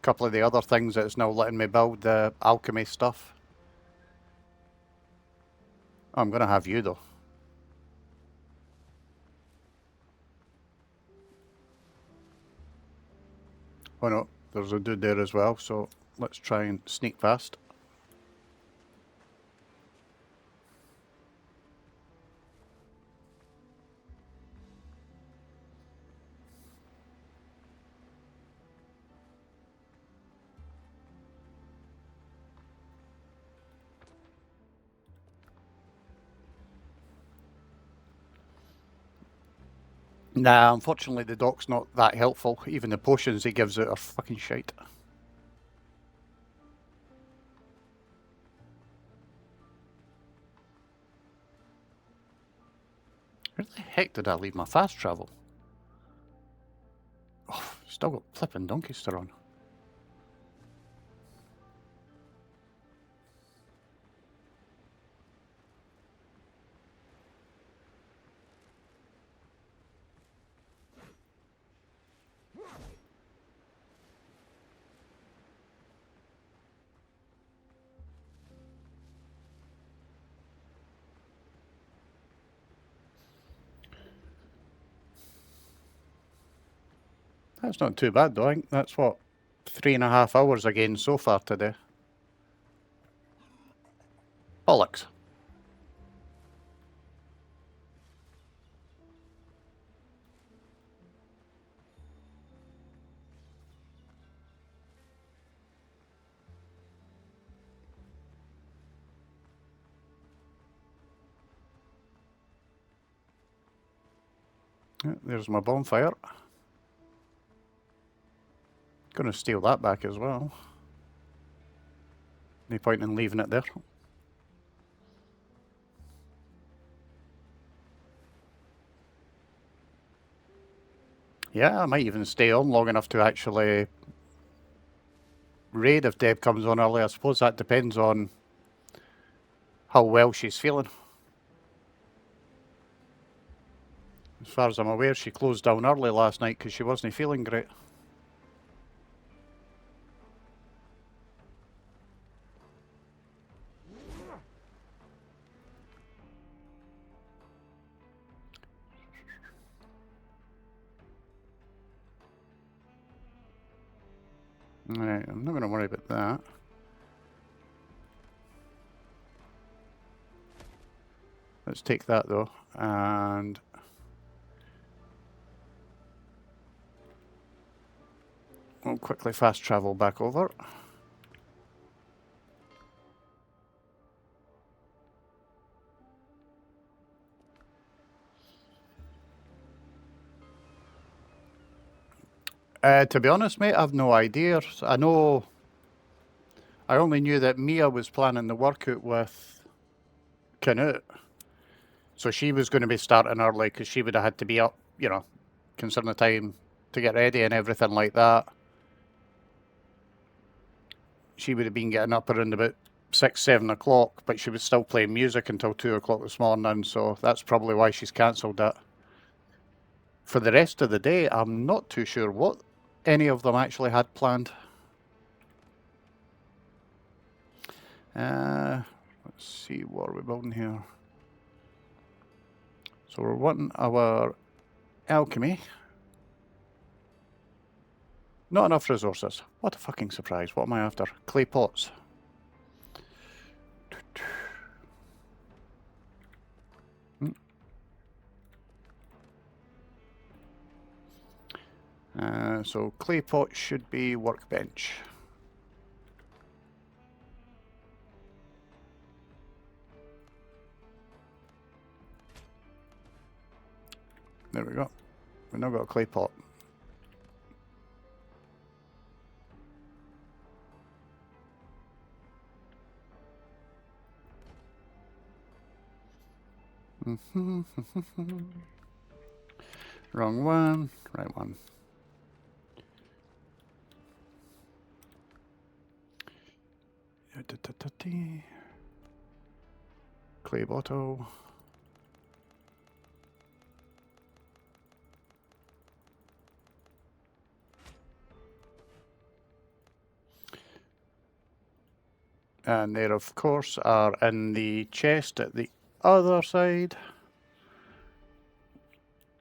couple of the other things that it's now letting me build, the alchemy stuff. I'm going to have you though. Oh no, there's a dude there as well, so let's try and sneak past. Nah, unfortunately the doc's not that helpful. Even the potions he gives out are fucking shite. Where the heck did I leave my fast travel? Oh, still got flipping Doncaster on. That's not too bad though. I think that's what, 3.5 hours again so far today. Bollocks. Yeah, there's my bonfire. Gonna steal that back as well. No point in leaving it there. Yeah, I might even stay on long enough to actually raid if Deb comes on early. I suppose that depends on how well she's feeling. As far as I'm aware, she closed down early last night because she wasn't feeling great. Alright, I'm not going to worry about that. Let's take that though, and we'll quickly fast travel back over. To be honest, mate, I've no idea. I only knew that Mia was planning the workout with Canute. So she was going to be starting early because she would have had to be up, you know, considering the time to get ready and everything like that. She would have been getting up around about 6, 7 o'clock, but she was still playing music until 2 o'clock this morning, so that's probably why she's cancelled it. For the rest of the day, I'm not too sure what any of them actually had planned. Let's see, what are we building here? So we're wanting our alchemy. Not enough resources. What a fucking surprise. What am I after? Clay pots. So clay pot should be workbench. There we go. We've now got a clay pot. Wrong one, right one. Clay bottle. And there, of course, are in the chest at the other side,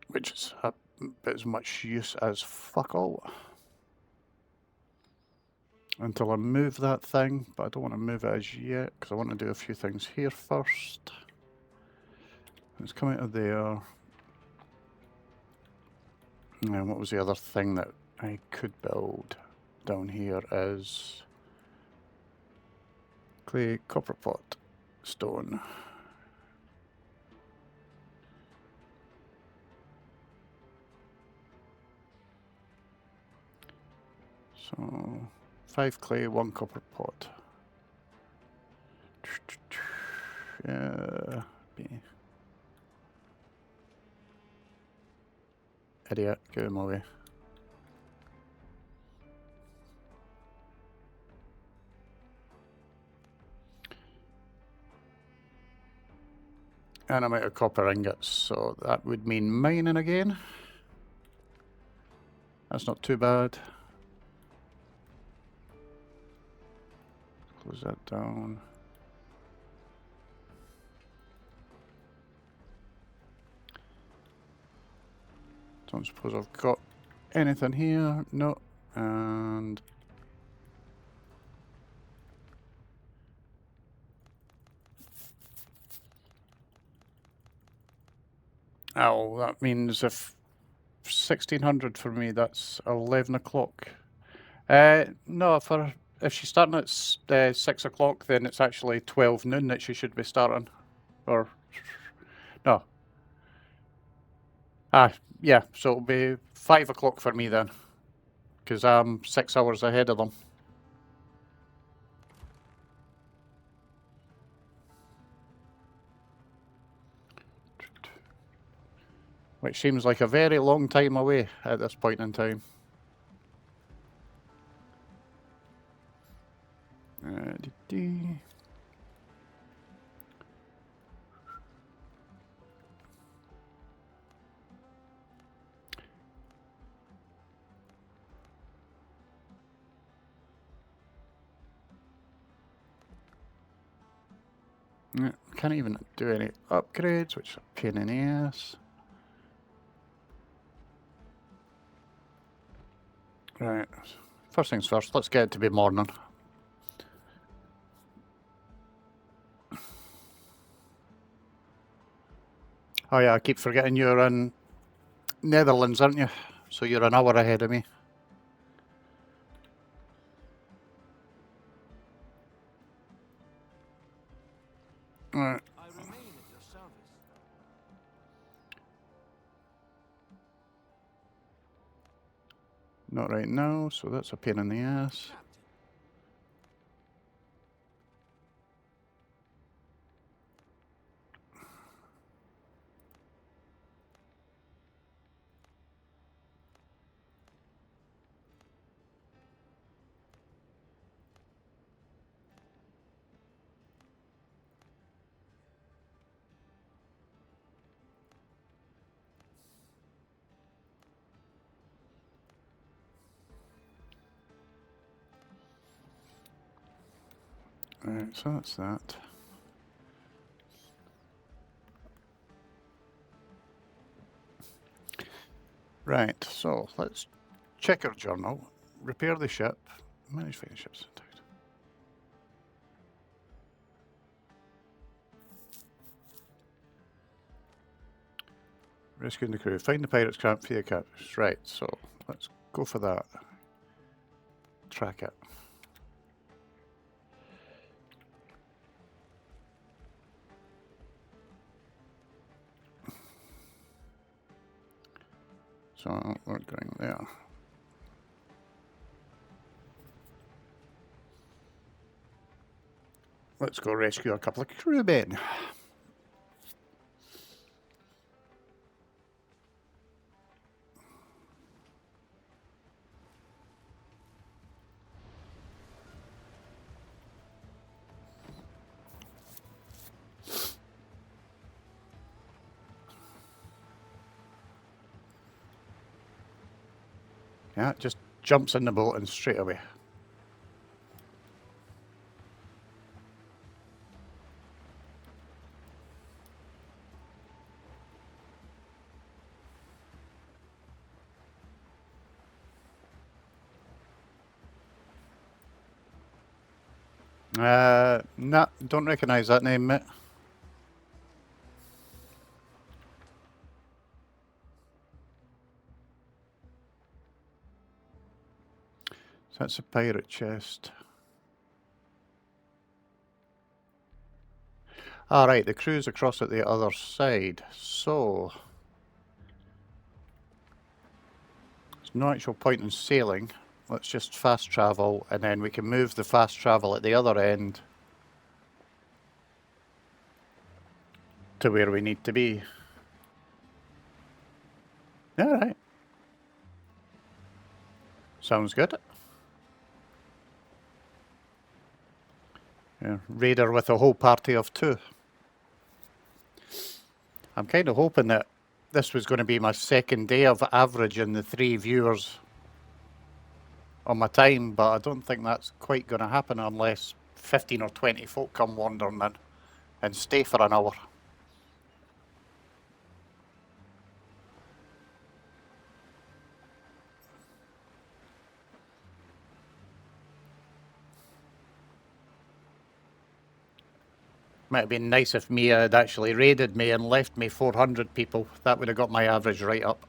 which is about as much use as fuck all. Until I move that thing, but I don't want to move it as yet, because I want to do a few things here first. Let's come out of there. And what was the other thing that I could build down here is clay, copper pot, stone. So 5 clay, 1 copper pot. Idiot, get him away. And I'm out of copper ingots, so that would mean mining again. That's not too bad. Close that down. Don't suppose I've got anything here. No. And oh, that means if 1600 for me, that's 11 o'clock. No, if she's starting at 6 o'clock, then it's actually 12 noon that she should be starting. Or no. Yeah, so it'll be 5 o'clock for me then, because I'm 6 hours ahead of them. Which seems like a very long time away at this point in time. Can't even do any upgrades, which is a pain in the ass. Right, first things first, let's get it to be morning. Oh yeah, I keep forgetting you're in Netherlands, aren't you? So you're an hour ahead of me. Right. Not right now, so that's a pain in the ass. Right, so that's that. Right, so let's check our journal, repair the ship, manage fighting ships. Rescuing the crew, find the pirates, camp, free the captives. Right, so let's go for that. Track it. So we're going there. Let's go rescue a couple of crewmen. Yeah, just jumps in the boat and straight away. Nah, don't recognise that name, mate. So that's a pirate chest. All right, the crew's across at the other side. So there's no actual point in sailing. Let's just fast travel, and then we can move the fast travel at the other end to where we need to be. All right. Sounds good. Yeah, raider with a whole party of 2. I'm kind of hoping that this was going to be my second day of averaging the 3 viewers on my time, but I don't think that's quite going to happen unless 15 or 20 folk come wandering in and stay for an hour. Might have been nice if Mia had actually raided me and left me 400 people. That would have got my average right up.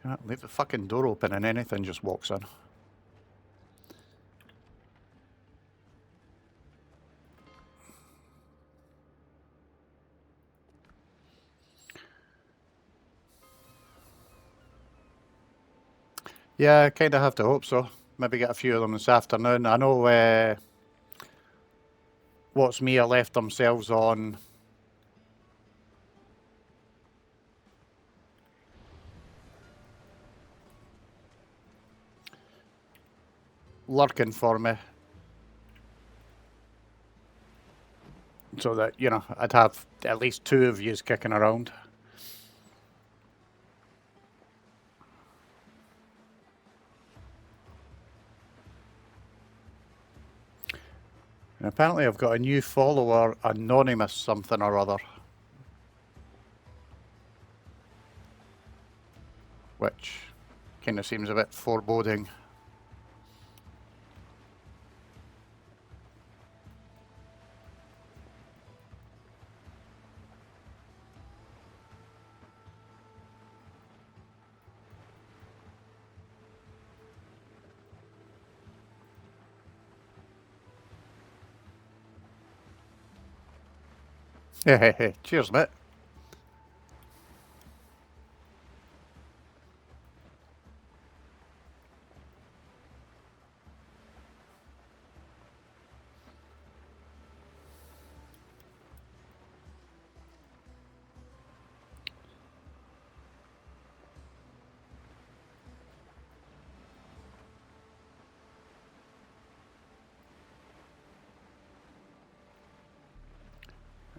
Yeah, leave the fucking door open and anything just walks in. Yeah, I kind of have to hope so. Maybe get a few of them this afternoon. I know what's Mia left themselves on lurking for me. So that, you know, I'd have at least 2 of yous kicking around. And apparently I've got a new follower, Anonymous something or other. Which kind of seems a bit foreboding. Yeah, cheers, mate.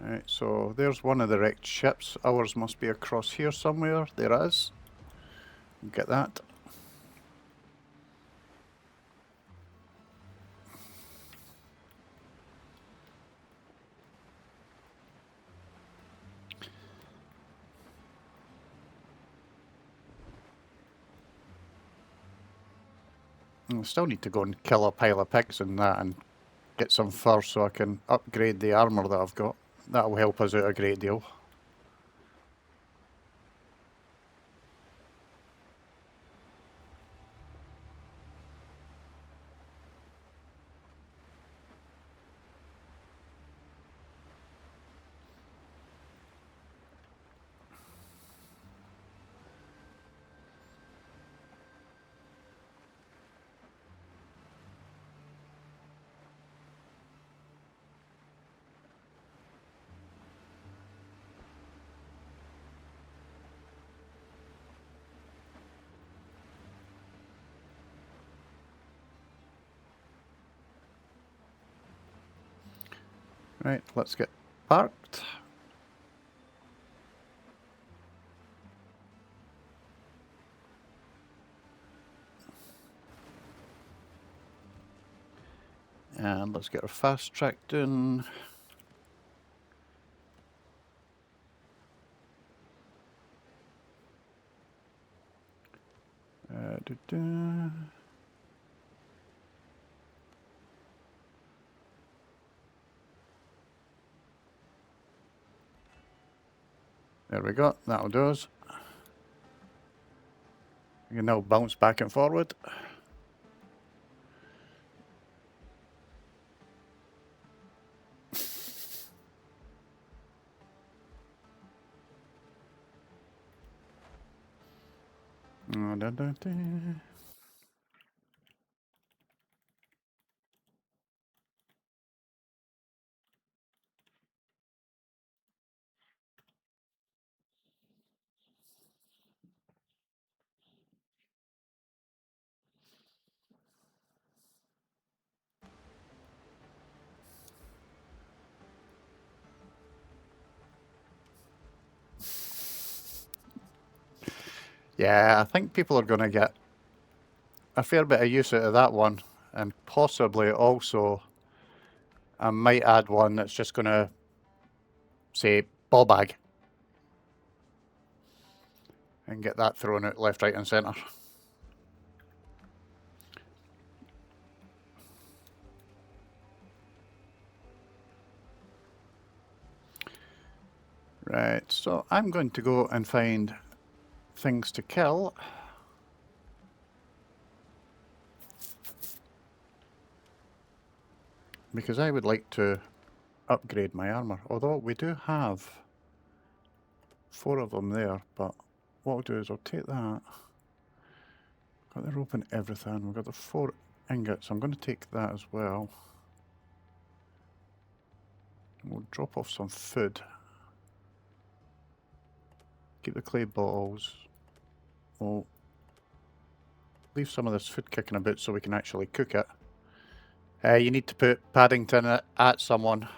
Alright, so there's one of the wrecked ships. Ours must be across here somewhere. There is. Get that. I still need to go and kill a pile of pigs and that and get some fur so I can upgrade the armour that I've got. That'll help us out a great deal. Right, let's get parked. And let's get our fast track done. There we go, that'll do us. You can now bounce back and forward. Yeah, I think people are going to get a fair bit of use out of that one, and possibly also I might add one that's just going to say ball bag and get that thrown out left, right and centre. Right, so I'm going to go and find things to kill. Because I would like to upgrade my armour, although we do have 4 of them there, but what I'll do is I'll take that. Got the rope and everything, we've got the 4 ingots, I'm going to take that as well. We'll drop off some food. Keep the clay bottles. We'll leave some of this food kicking about so we can actually cook it. You need to put Paddington at someone.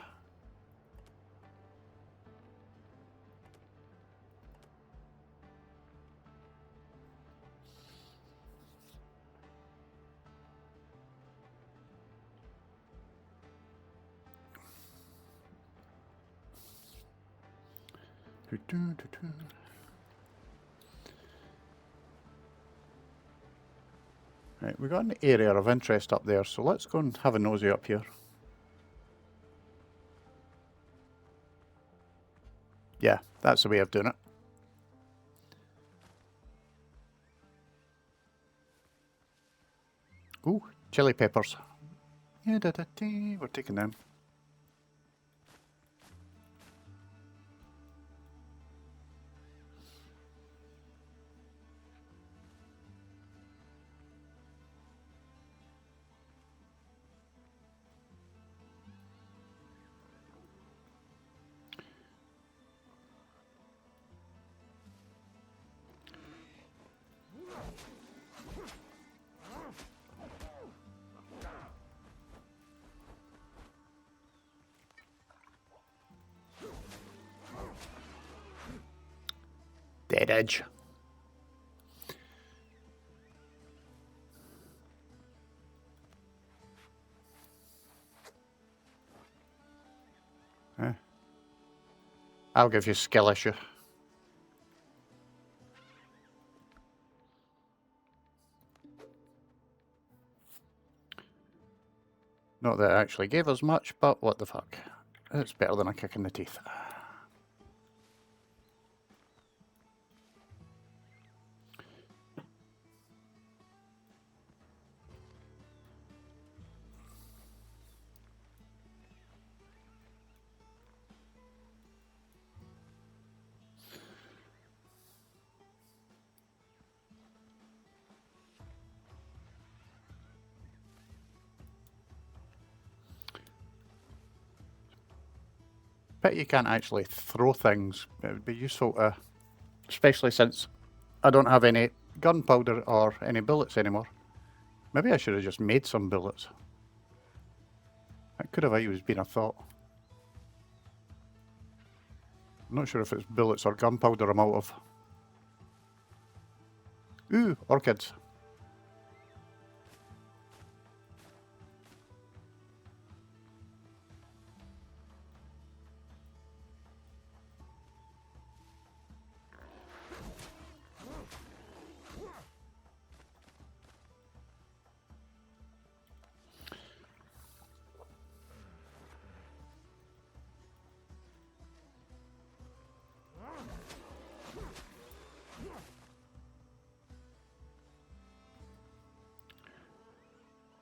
Right, we've got an area of interest up there, so let's go and have a nosy up here. Yeah, that's the way of doing it. Ooh, chili peppers. Yeah, we're taking them. Dead edge. I'll give you skill issue. Not that it actually gave us much, but what the fuck. It's better than a kick in the teeth. Bet you can't actually throw things. It would be useful to, especially since I don't have any gunpowder or any bullets anymore. Maybe I should have just made some bullets. That could have always been a thought. I'm not sure if it's bullets or gunpowder I'm out of. Ooh, orchids.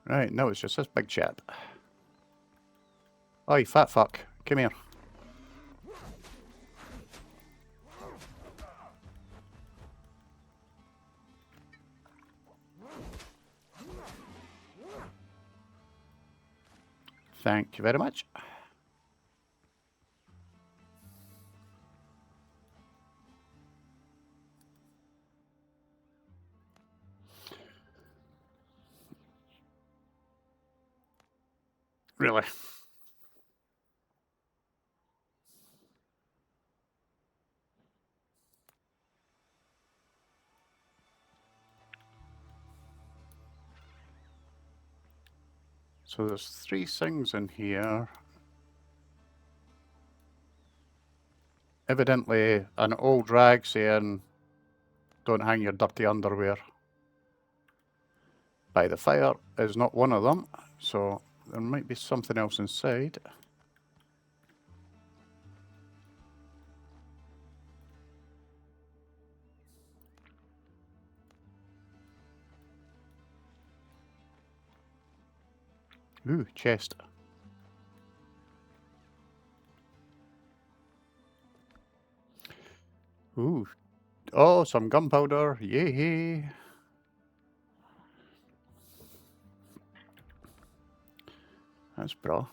Right, now it's just this big chap. Oi, fat fuck. Come here. Thank you very much. Really? So there's 3 things in here. Evidently an old rag saying, don't hang your dirty underwear by the fire is not one of them. So there might be something else inside. Ooh, chest. Ooh. Oh, some gunpowder. Yay. That's bra.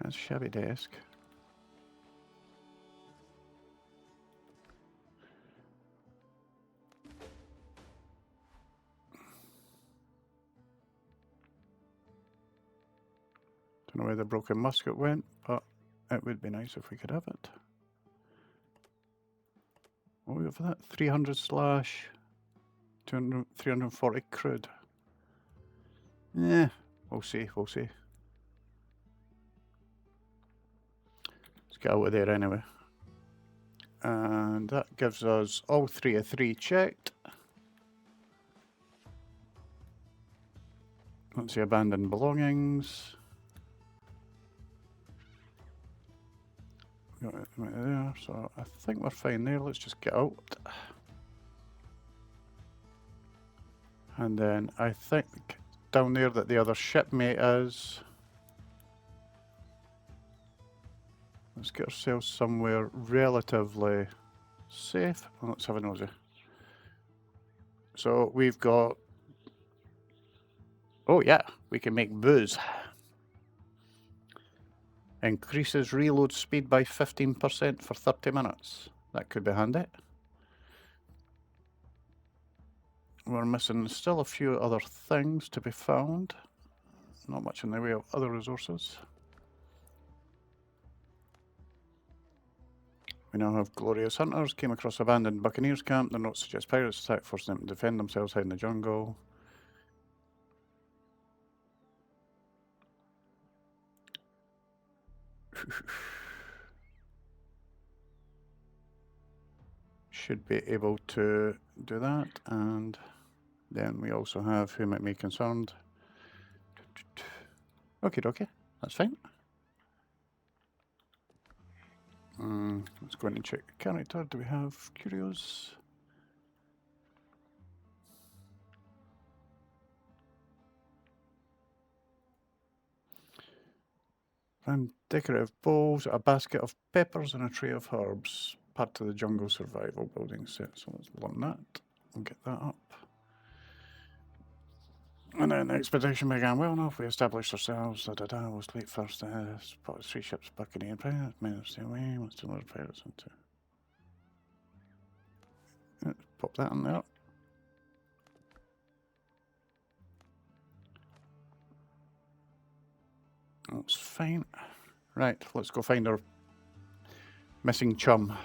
That's a shabby desk. Don't know where the broken musket went, but it would be nice if we could have it. What we got for that? 300 slash 200, 340 crude. Yeah, we'll see, we'll see. Let's get out of there anyway. And that gives us all 3 of 3 checked. Let's see, abandoned belongings. Got it right there, so I think we're fine there. Let's just get out. And then I think down there that the other shipmate is. Let's get ourselves somewhere relatively safe. Well, let's have a nosy. So we've got... Oh yeah, we can make booze. Increases reload speed by 15% for 30 minutes. That could be handy. We're missing still a few other things to be found. Not much in the way of other resources. We now have glorious hunters. Came across abandoned buccaneers camp. Their notes suggest pirates attack, forcing them to defend themselves, hide in the jungle. Should be able to do that, and then we also have who might be concerned. Okay, okay, that's fine. Let's go in and check the character. Do we have curios? And decorative bowls, a basket of peppers, and a tray of herbs. Part of the jungle survival building set. So let's learn that. We'll get that up. And then the expedition began well enough. We established ourselves. We'll sleep first. Spotted 3 ships, Buccaneer pirates. Men stay away. Let's deliver pirates into. Let's pop that in there. That's fine. Right, let's go find our missing chum.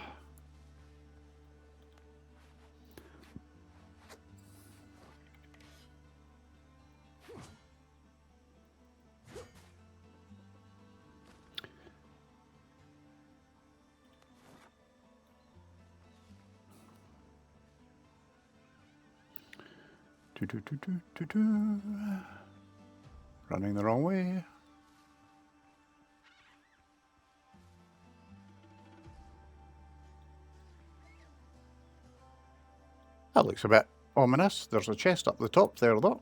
Running the wrong way. That looks a bit ominous. There's a chest up the top there, though.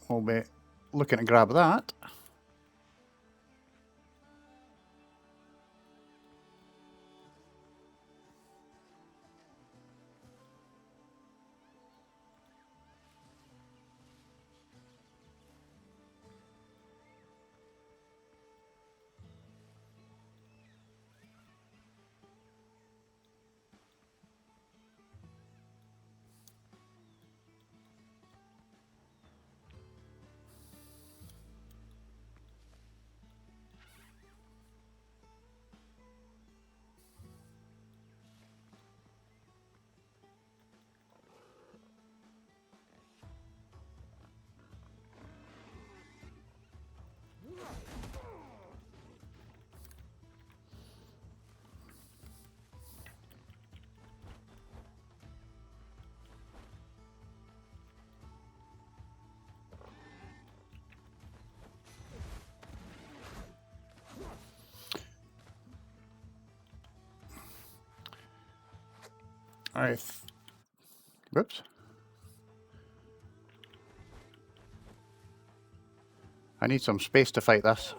We'll be looking to grab that. Whoops. I need some space to fight this.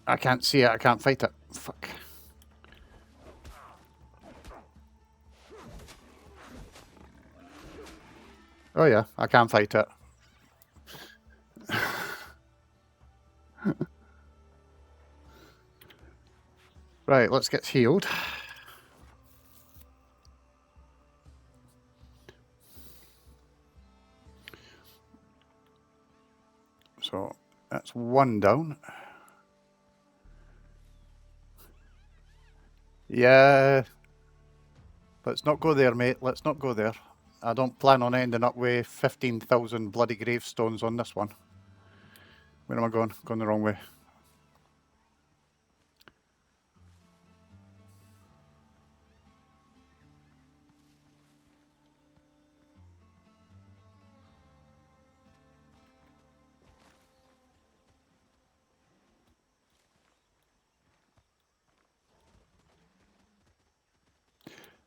I can't see it, I can't fight it. Fuck. Oh yeah, I can fight it. Right, let's get healed. So that's 1 down. Yeah. Let's not go there, mate. Let's not go there. I don't plan on ending up with 15,000 bloody gravestones on this one. Where am I going? Going the wrong way.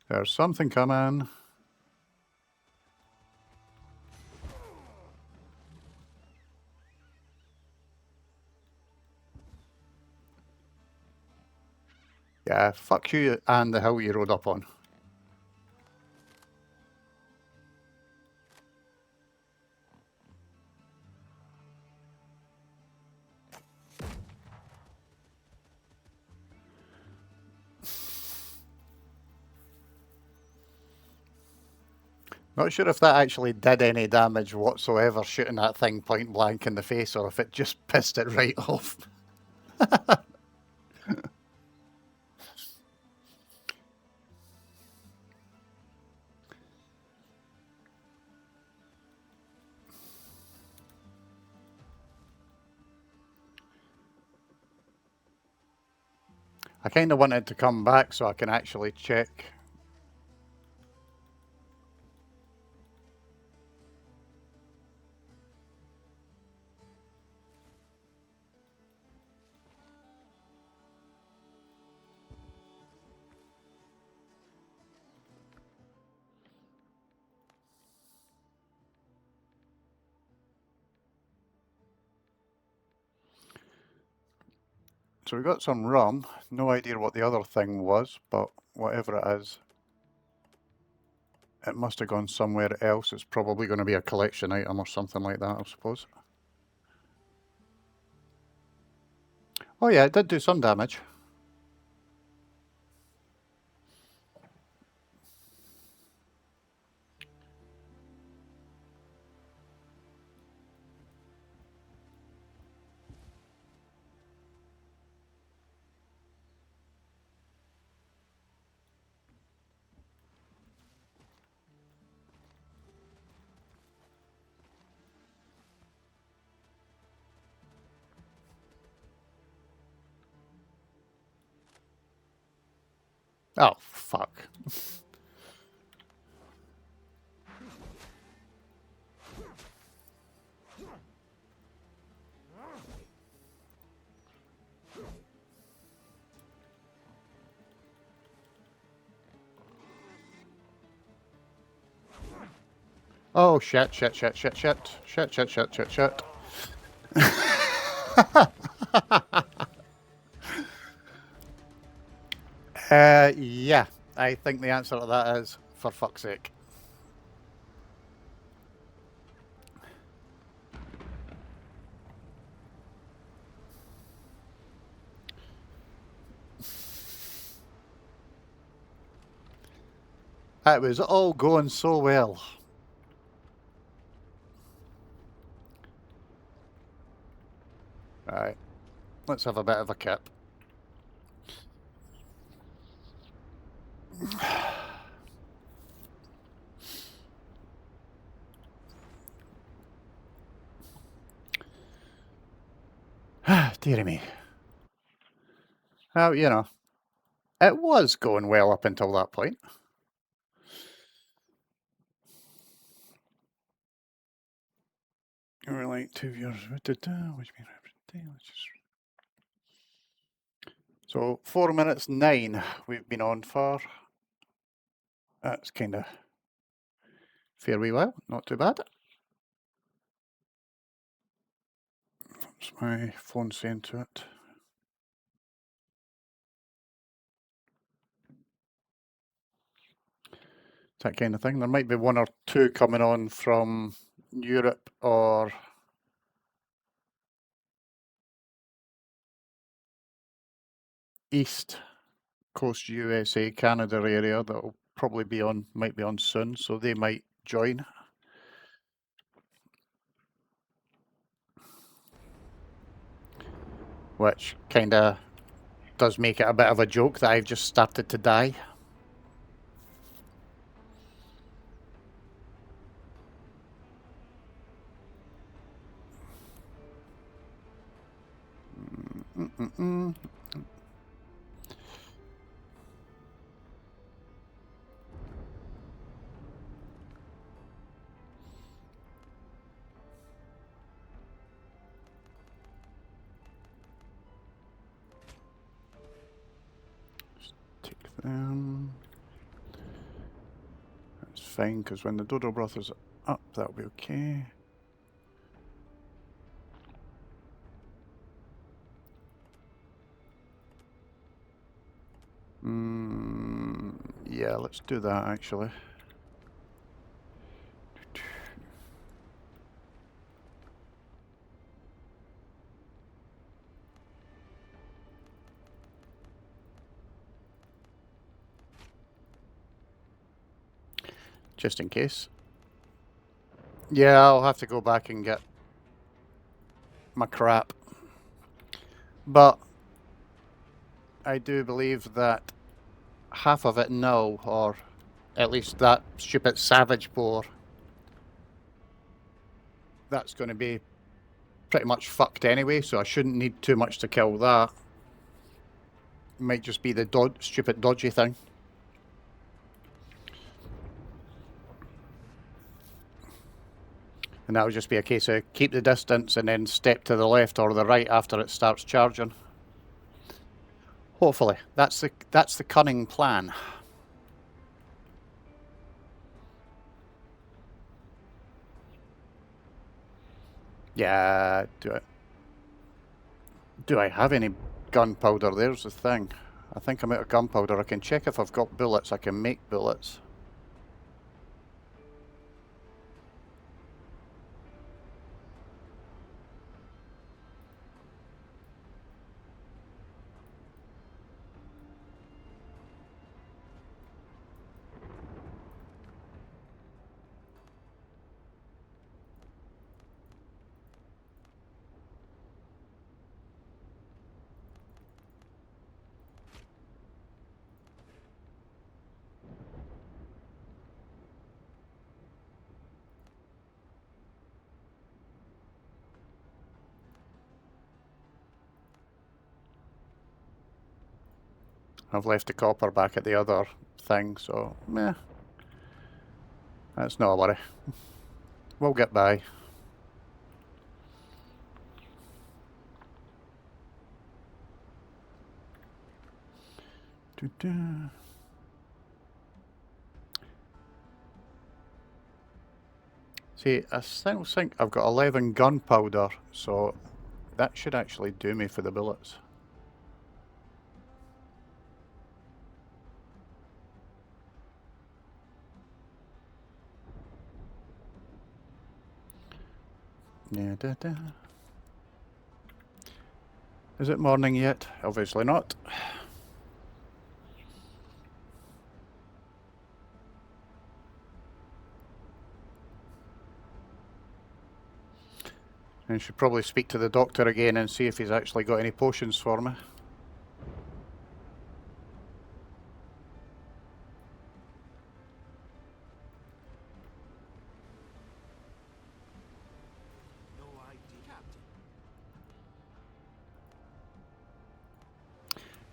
There's something coming. Yeah, fuck you and the hill you rode up on. Not sure if that actually did any damage whatsoever, shooting that thing point blank in the face, or if it just pissed it right off. I kind of wanted to come back so I can actually check. So we got some rum. No idea what the other thing was, but whatever it is, it must have gone somewhere else. It's probably going to be a collection item or something like that, I suppose. Oh yeah, it did do some damage. Oh, fuck. Oh, shit, shit, shit, shit, shit. Shit, shit, shit, shit, shit. Yeah, I think the answer to that is, for fuck's sake. It was all going so well. Right, let's have a bit of a kip. Dearie me. Oh, you know, it was going well up until that point. We're like 2 viewers. So 4 minutes 9 we've been on for. That's kind of fairly well, not too bad. What's my phone saying to it? That kind of thing. There might be one or two coming on from Europe or East Coast USA, Canada area that'll probably be on, might be on soon, so they might join. Which kind of does make it a bit of a joke that I've just started to die. Just take them. That's fine, because when the dodo broth is up, that'll be okay. Yeah, let's do that actually. Just in case. Yeah, I'll have to go back and get my crap. But I do believe that half of it now, or at least that stupid savage boar, that's going to be pretty much fucked anyway, so I shouldn't need too much to kill that. Might just be the stupid dodgy thing. And that would just be a case of keep the distance and then step to the left or the right after it starts charging. Hopefully. That's the cunning plan. Yeah, do I have any gunpowder? There's the thing. I think I'm out of gunpowder. I can check if I've got bullets. I can make bullets. I've left the copper back at the other thing, so meh. That's not a worry. We'll get by. See, I still think I've got 11 gunpowder, so that should actually do me for the bullets. Yeah, Is it morning yet? Obviously not. I should probably speak to the doctor again and see if he's actually got any potions for me.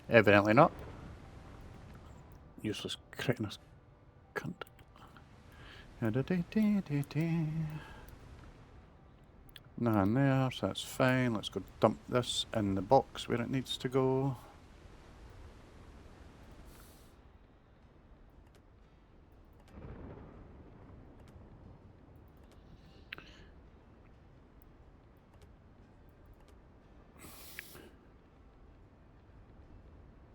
Evidently not. Useless cretinous cunt. None there, so that's fine. Let's go dump this in the box where it needs to go.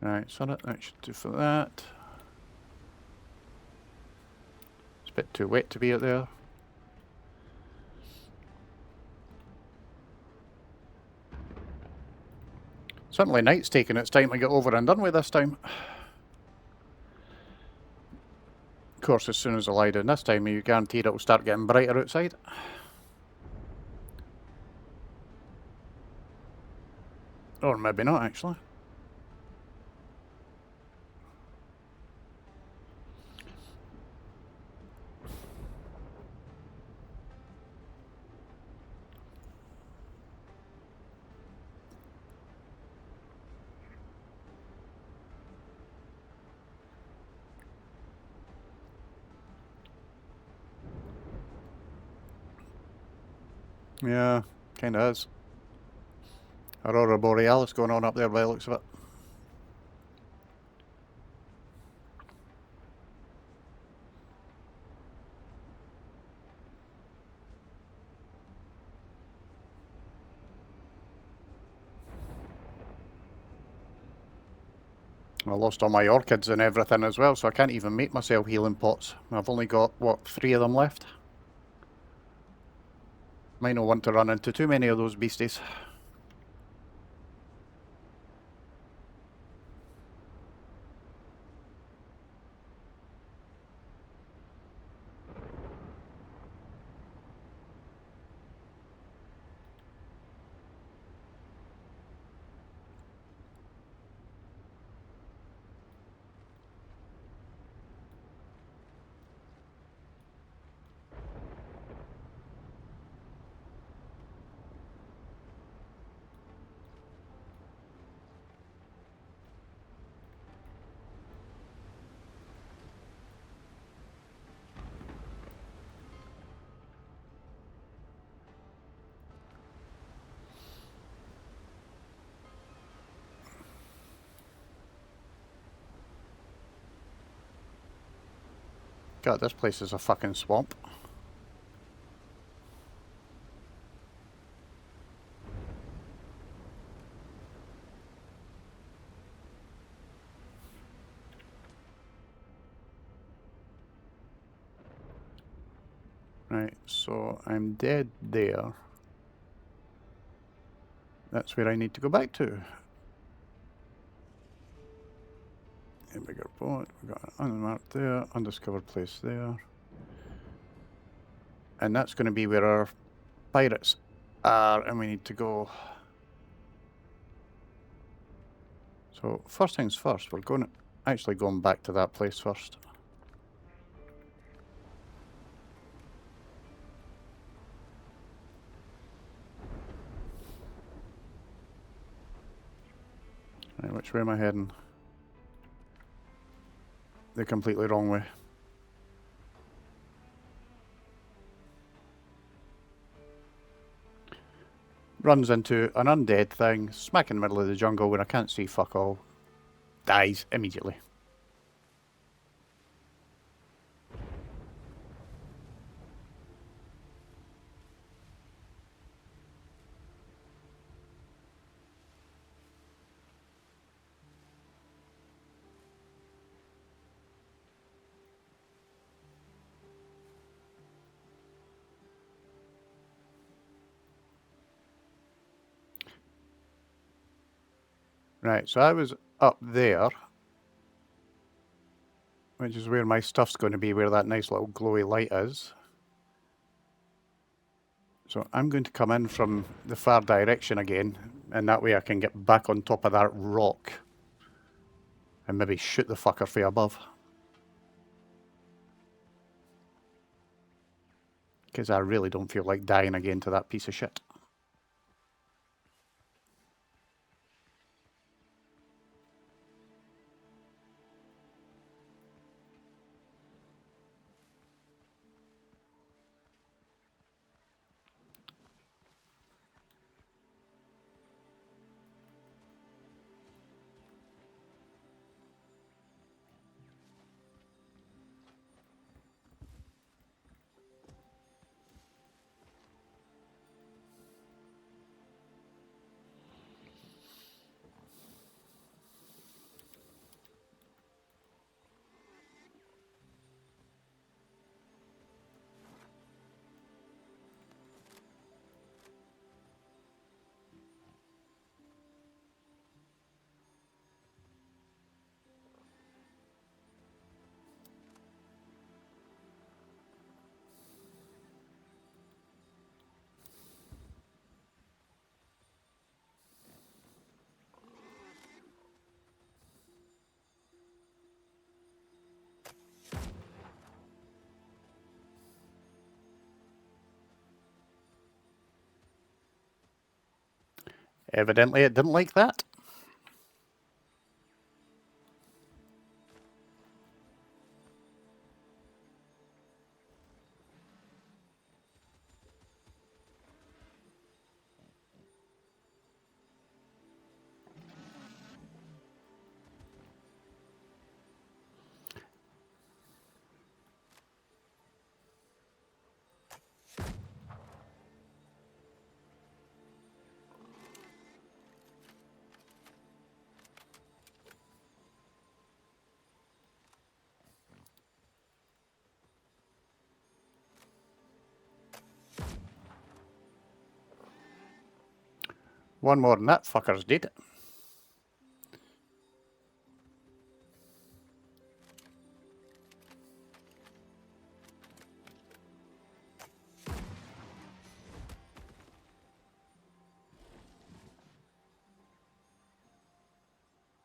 Right, so that should do for that. It's a bit too wet to be out there. Certainly night's taking its time to get over and done with this time. Of course, as soon as I lie down this time, you're guaranteed it'll start getting brighter outside. Or maybe not, actually. Yeah, kinda is. Aurora Borealis going on up there by the looks of it. I lost all my orchids and everything as well, so I can't even make myself healing pots. I've only got, what, 3 of them left? Might not want to run into too many of those beasties. God, this place is a fucking swamp. Right, so I'm dead there. That's where I need to go back to. A bigger boat, we've got an unmarked there, undiscovered place there. And that's going to be where our pirates are, and we need to go. So first things first, we're actually going back to that place first. Right, which way am I heading? The completely wrong way. Runs into an undead thing, smack in the middle of the jungle where I can't see fuck all. Dies immediately. Right, so I was up there, which is where my stuff's going to be, where that nice little glowy light is. So I'm going to come in from the far direction again, and that way I can get back on top of that rock and maybe shoot the fucker from above. Because I really don't feel like dying again to that piece of shit. Evidently it didn't like that. One more and that fucker's dead.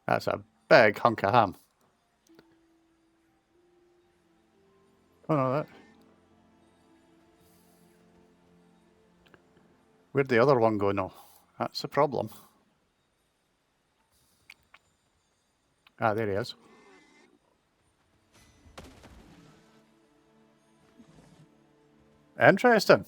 That's a big hunk of ham. Oh no, that. Where'd the other one go now? That's the problem. Ah, there he is. Interesting.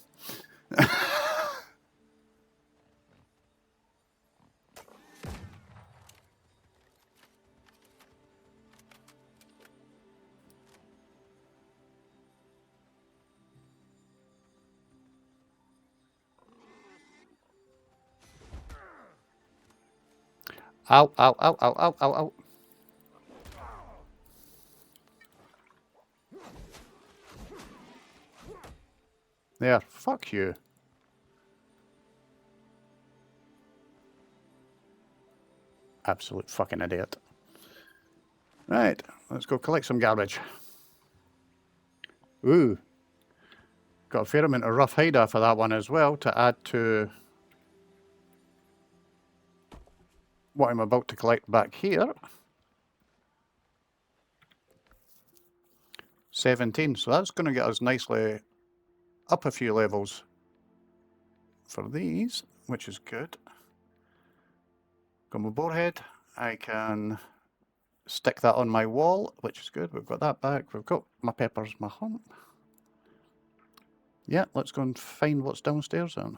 Ow, ow, ow, ow, ow, ow, ow. There, fuck you. Absolute fucking idiot. Right, let's go collect some garbage. Ooh. Got a fair amount of rough hide for that one as well to add to what I'm about to collect back here. 17, so that's going to get us nicely up a few levels for these, which is good. Got my borehead. I can stick that on my wall, which is good. We've got that back. We've got my peppers, my hump. Yeah, let's go and find what's downstairs then.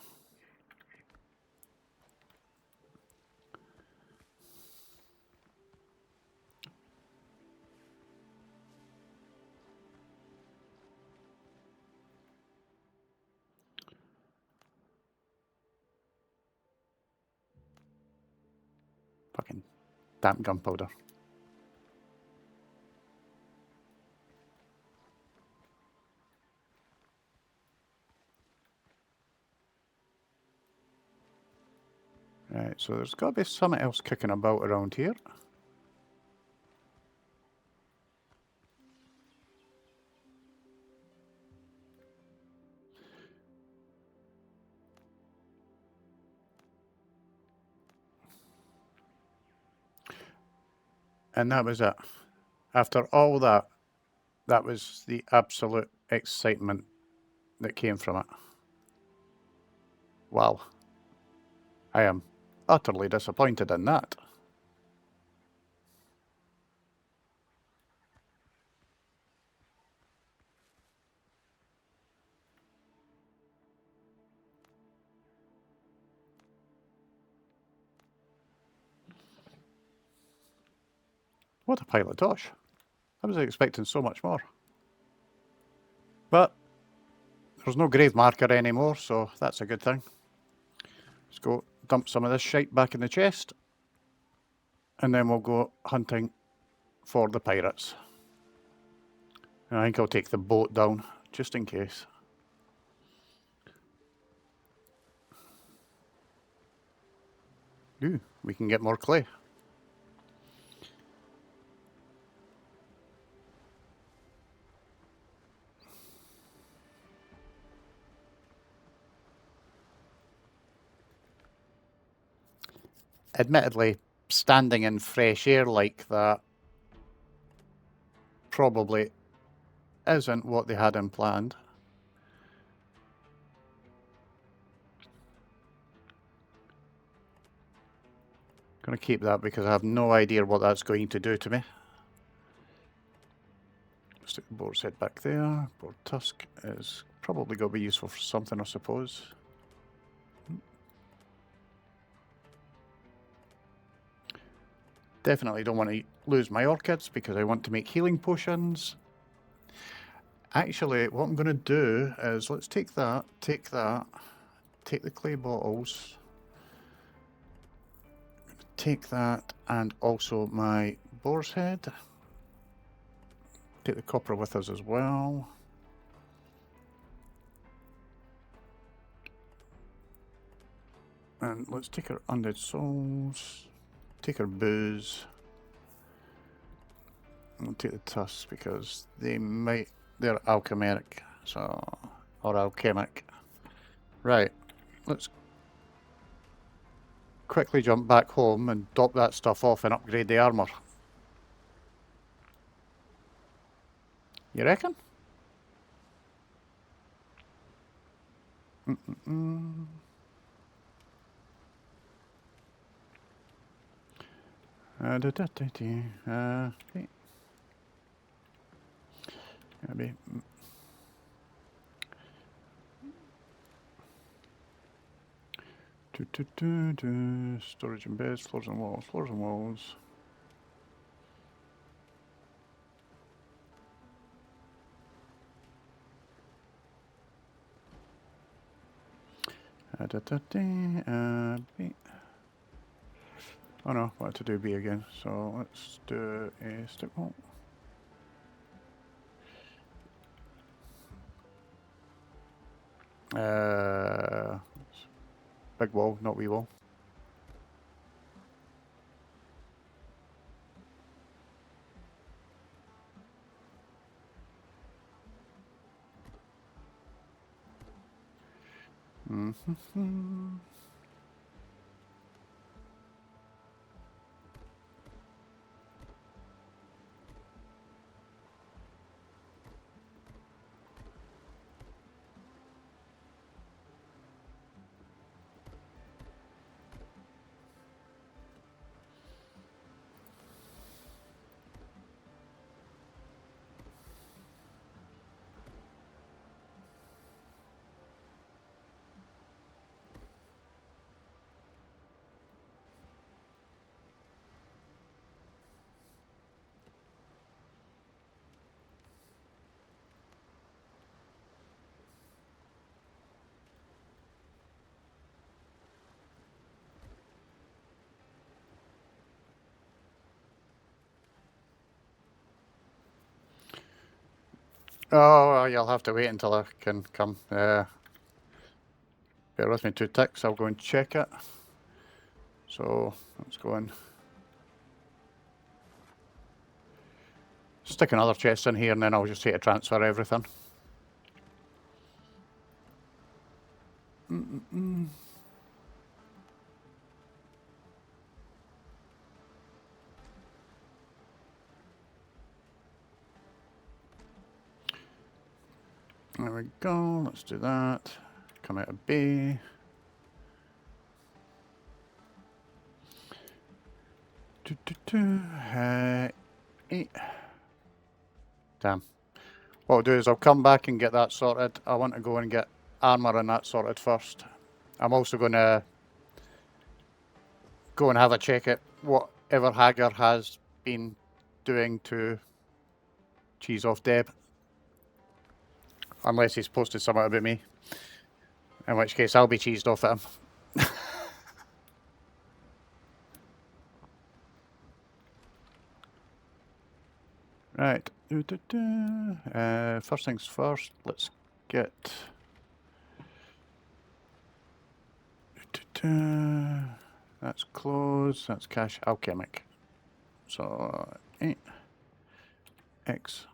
Fucking damn gunpowder. Right, so there's got to be something else kicking about around here. And that was it. After all that, that was the absolute excitement that came from it. Wow. I am utterly disappointed in that. What a pile of tosh. I was expecting so much more. But there's no grave marker anymore, so that's a good thing. Let's go dump some of this shite back in the chest. And then we'll go hunting for the pirates. I think I'll take the boat down, just in case. Ooh, we can get more clay. Admittedly, standing in fresh air like that probably isn't what they had in planned. Going to keep that because I have no idea what that's going to do to me. Stick the boar's head back there. Boar tusk is probably going to be useful for something, I suppose. Definitely don't want to lose my orchids because I want to make healing potions. Actually, what I'm going to do is let's take that, take the clay bottles, take that, and also my boar's head. Take the copper with us as well. And let's take our undead souls, take our booze, and we'll take the tusks because they're alchemic, or alchemic. Right, let's quickly jump back home and drop that stuff off and upgrade the armor. You reckon? Okay. Maybe. Storage and beds, floors and walls, floors and walls. Oh no, what to do B again. So let's do a stick wall. Big wall, not wee wall. Mm-hmm. Oh, well, you'll have to wait until I can come. Bear with me 2 ticks, I'll go and check it. So, let's go and stick another chest in here and then I'll just take to transfer everything. There we go, let's do that. Come out of B. Eight. Damn. What I'll do is I'll come back and get that sorted. I want to go and get armour and that sorted first. I'm also going to go and have a check at whatever Hagar has been doing to cheese off Deb. Unless he's posted something about me. In which case I'll be cheesed off at him. Right. First things first, let's get... That's close, that's cash alchemic. So, 8x.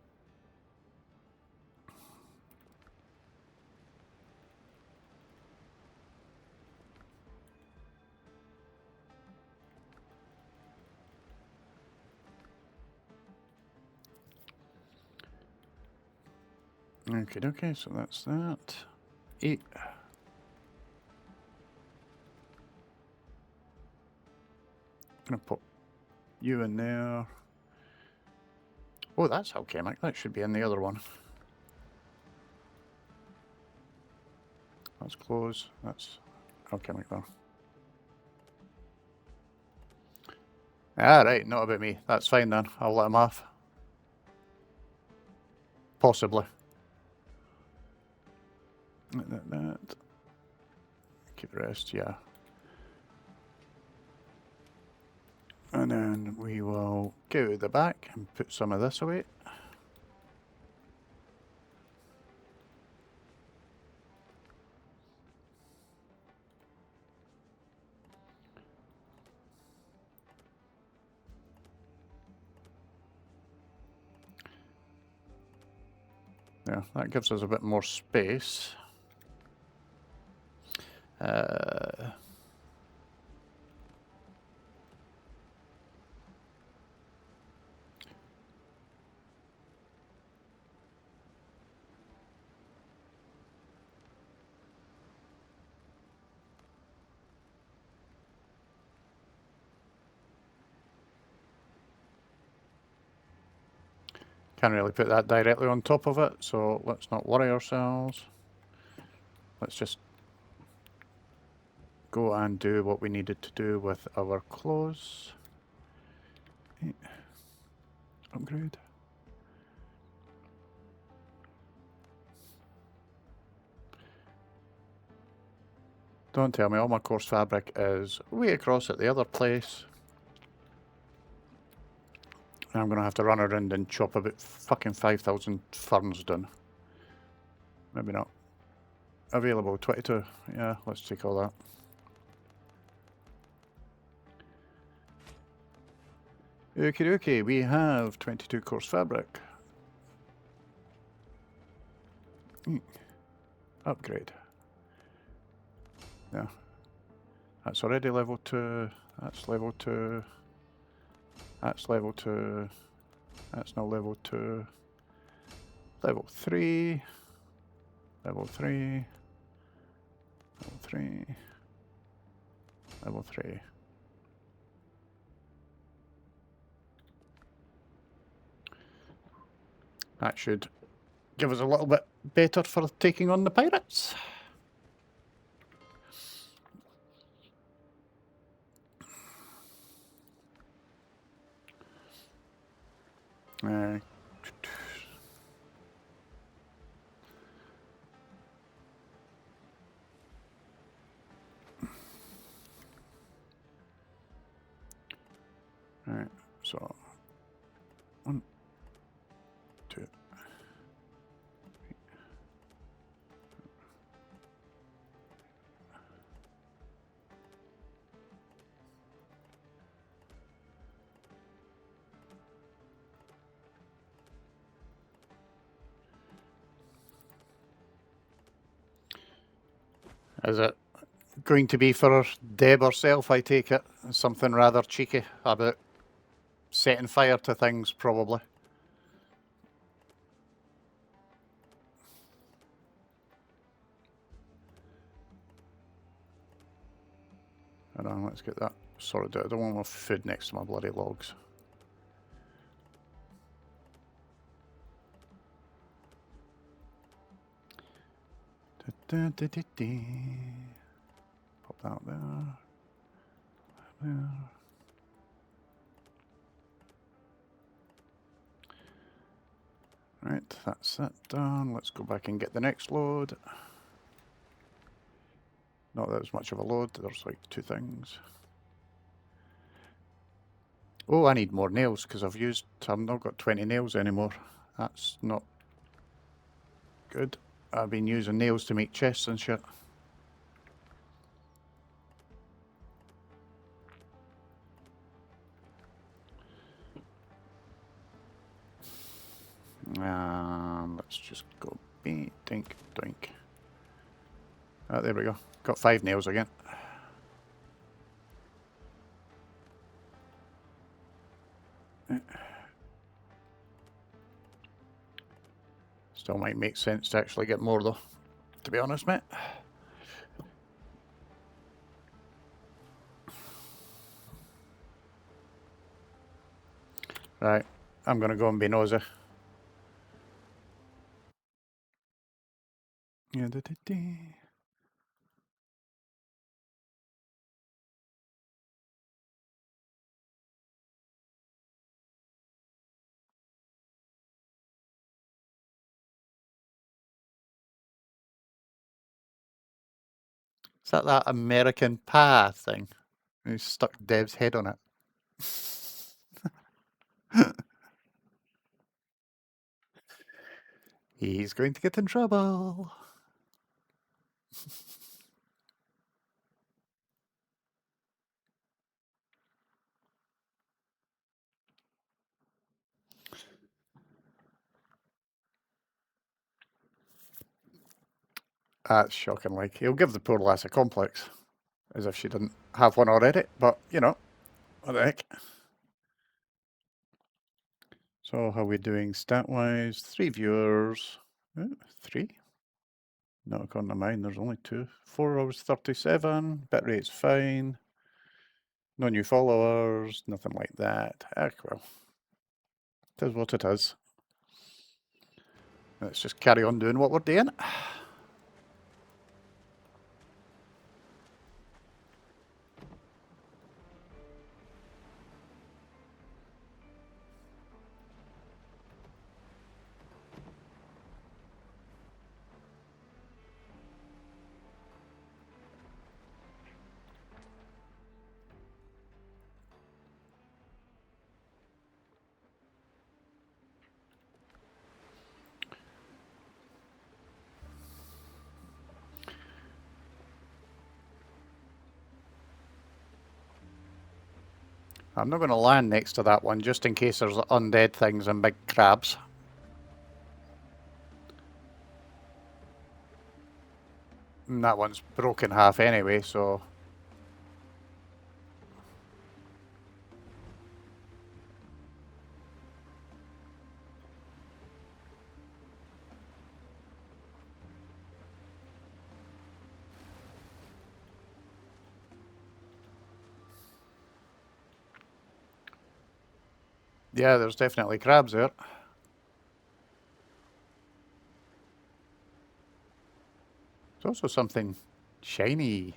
Okay, so that's that. 8. Gonna put you in there. Oh, that's alchemic. That should be in the other one. That's close. That's alchemic there. Ah, right. Not about me. That's fine then. I'll let him off. Possibly. That. Keep the rest, yeah. And then we will go to the back and put some of this away. Yeah, that gives us a bit more space. Can't really put that directly on top of it, so let's not worry ourselves. Let's just go and do what we needed to do with our clothes. Upgrade. Don't tell me all my coarse fabric is way across at the other place. I'm going to have to run around and chop about fucking 5,000 ferns down. Maybe not. Available 22. Yeah, let's take all that. Okie dokie, we have 22 coarse fabric. Upgrade. Yeah. That's already level 2. That's level 2. That's level 2. That's now level 2. Level 3. Level 3. Level 3. Level 3. That should give us a little bit better for taking on the pirates. Right. So 1, 2. Is it going to be for Deb herself, I take it? Something rather cheeky about setting fire to things, probably. Hold on, let's get that sorted out. I don't want my food next to my bloody logs. Pop that there. There. Right, that's that done. Let's go back and get the next load. Not that it's much of a load, there's like 2 things. Oh, I need more nails because I've not got 20 nails anymore. That's not good. I've been using nails to make chests and shit. Let's just go dink, doink. Ah, there we go. Got 5 nails again. Still might make sense to actually get more though, to be honest, mate. Right, I'm gonna go and be nosy. Is that American Pie thing? He stuck Dev's head on it. He's going to get in trouble. That's shocking. Like, he'll give the poor lass a complex, as if she didn't have one already. But, you know, what the heck. So, how are we doing stat-wise? 3 viewers. 3? Not according to mine, there's only 2. 4 hours 37. Bit rate's fine. No new followers, nothing like that. Well, it is what it is. Let's just carry on doing what we're doing. I'm not going to land next to that one just in case there's undead things and big crabs. And that one's broken half anyway, so... Yeah, there's definitely crabs there. There's also something shiny.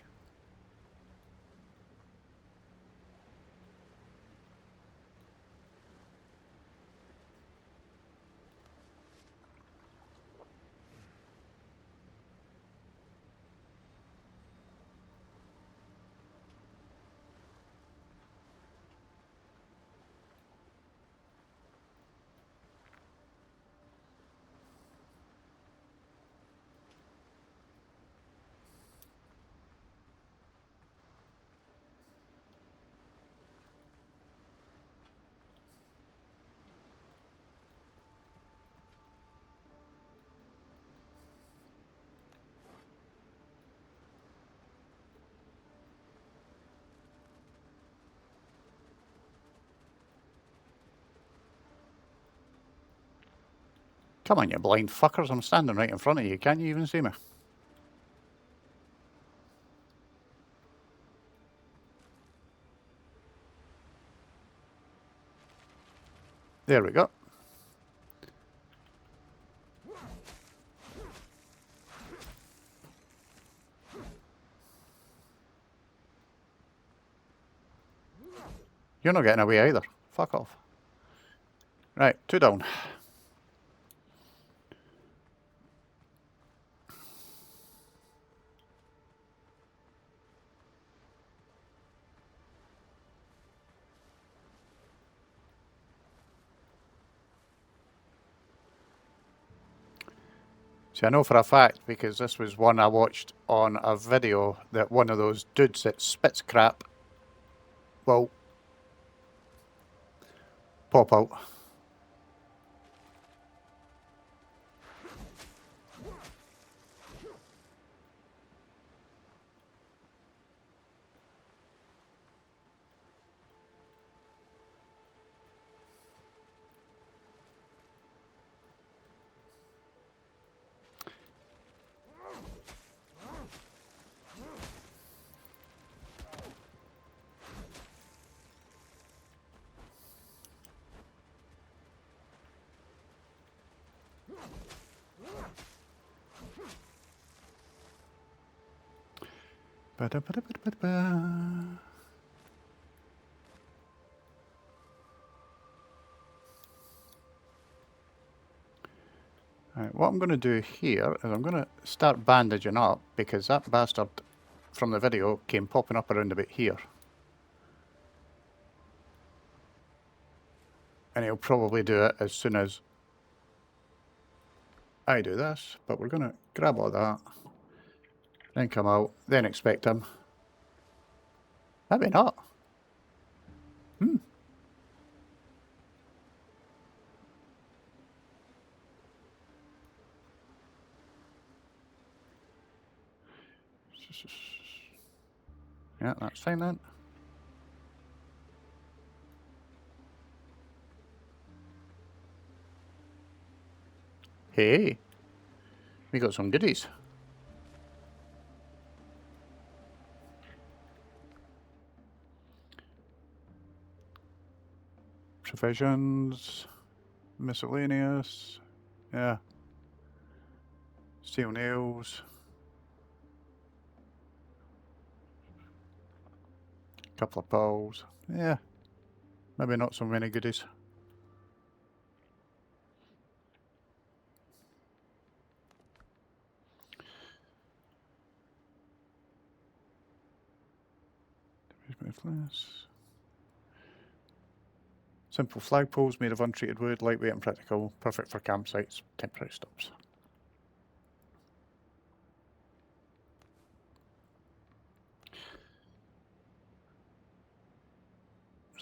Come on, you blind fuckers. I'm standing right in front of you. Can't you even see me? There we go. You're not getting away either. Fuck off. Right, 2 down. See, I know for a fact, because this was one I watched on a video, that one of those dudes that spits crap will pop out. Ba-da-ba-da-ba-da-ba. Right, what I'm going to do here is I'm going to start bandaging up, because that bastard from the video came popping up around about here. And he'll probably do it as soon as I do this, but we're going to grab all that, then come out, then expect him. Maybe not. Yeah, that's fine then. Hey, we got some goodies. Provisions, miscellaneous, yeah. Steel nails. Couple of poles. Yeah, maybe not so many goodies. Simple flagpoles made of untreated wood, lightweight and practical, perfect for campsites, temporary stops.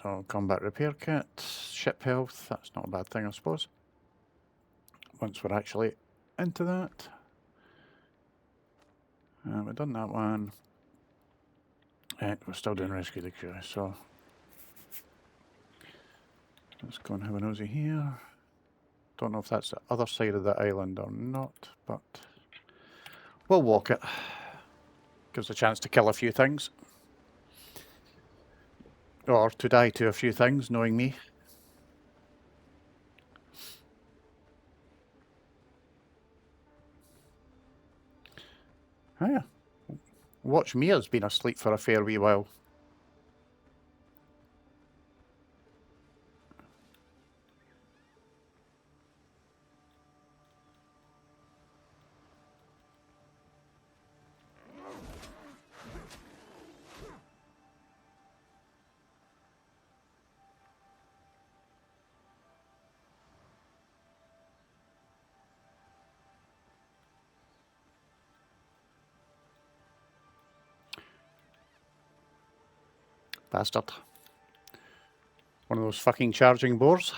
So combat repair kit, ship health, that's not a bad thing I suppose. Once we're actually into that. We've done that one. And we're still doing rescue the crew, so let's go and have a nosy here. Don't know if that's the other side of the island or not, but we'll walk it. Gives a chance to kill a few things. Or to die to a few things, knowing me. Oh yeah. Watch Mia's been asleep for a fair wee while. Bastard. One of those fucking charging boars.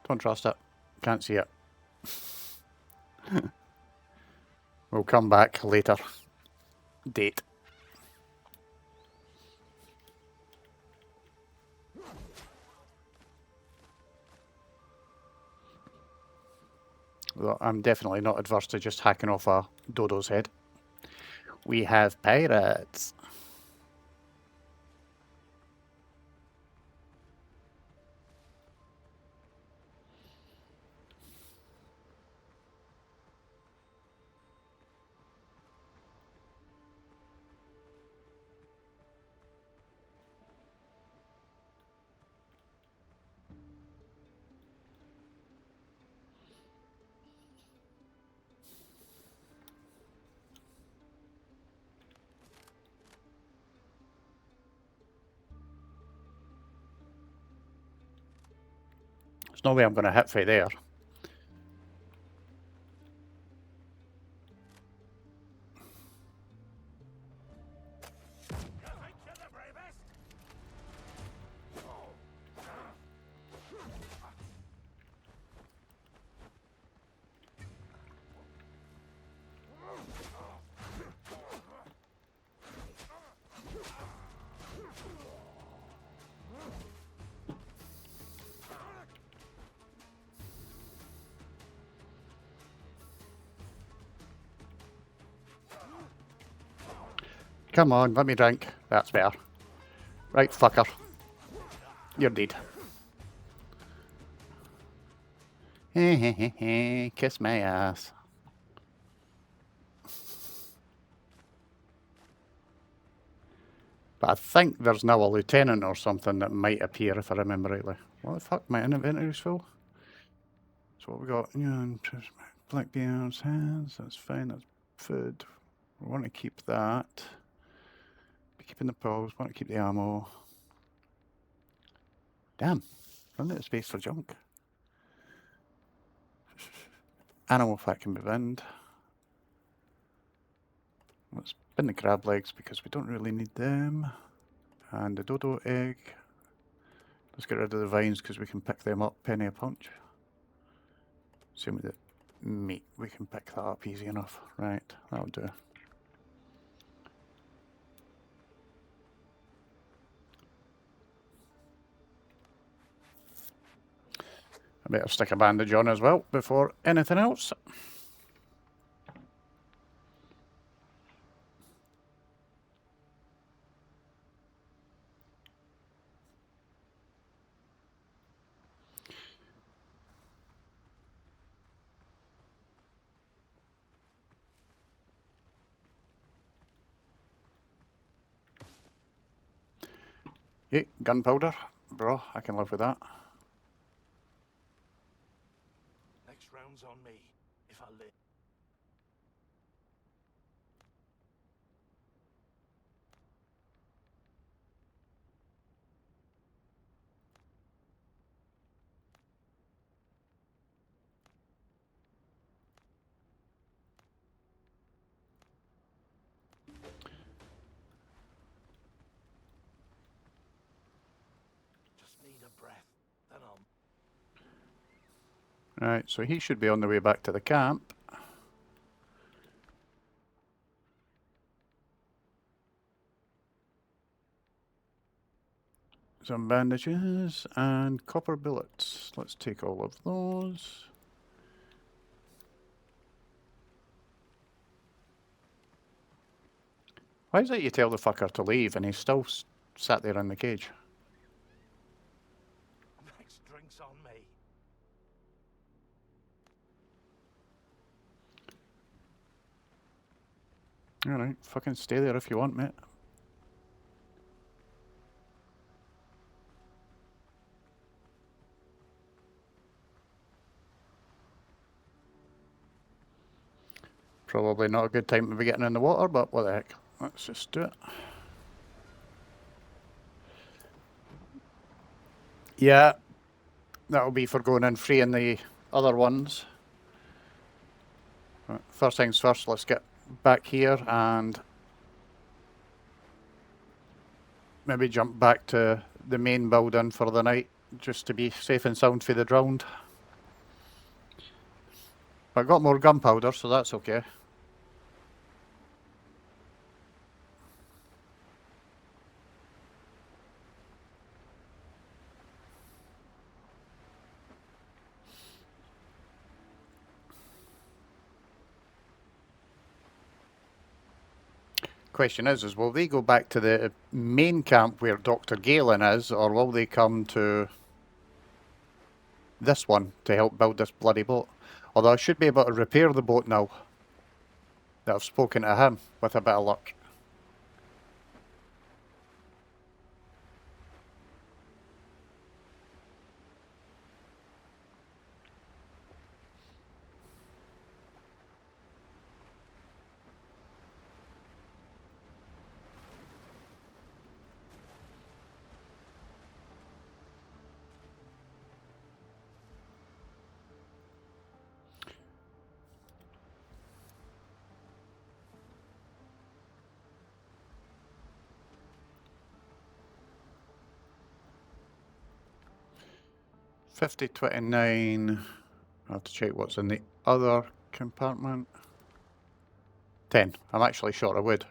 Don't trust it. Can't see it. We'll come back later. Date. Well, I'm definitely not adverse to just hacking off a dodo's head. We have pirates. There's no way I'm going to hit for there. Come on, let me drink. That's better. Right, fucker. You're dead. Kiss my ass. But I think there's now a lieutenant or something that might appear if I remember rightly. What the fuck? My inventory's full? So what we got? Black bears, hands, that's fine, that's food. We want to keep that. Be keeping the pearls, want to keep the ammo. Damn, run out of space for junk. Animal fat can be binned. Let's bin the crab legs because we don't really need them. And the dodo egg. Let's get rid of the vines because we can pick them up penny a punch. Same with the meat, we can pick that up easy enough. Right, that'll do. I better stick a bandage on as well before anything else. Hey, gunpowder, bro, I can live with that. Next round's on me, if I live. Just need a breath, then I'll... Right, so he should be on the way back to the camp. Some bandages and copper bullets. Let's take all of those. Why is it you tell the fucker to leave and he's still sat there in the cage? Next drink's on me. Alright, fucking stay there if you want, mate. Probably not a good time to be getting in the water, but what the heck. Let's just do it. Yeah, that'll be for going in free in the other ones. Right, first things first, let's get back here and maybe jump back to the main building for the night, just to be safe and sound for the drowned. I got more gunpowder, so that's okay. Question is will they go back to the main camp where Dr. Galen is, or will they come to this one to help build this bloody boat? Although I should be able to repair the boat now that I've spoken to him, with a bit of luck. $50.29. I have to check what's in the other compartment. 10. I'm actually short of wood.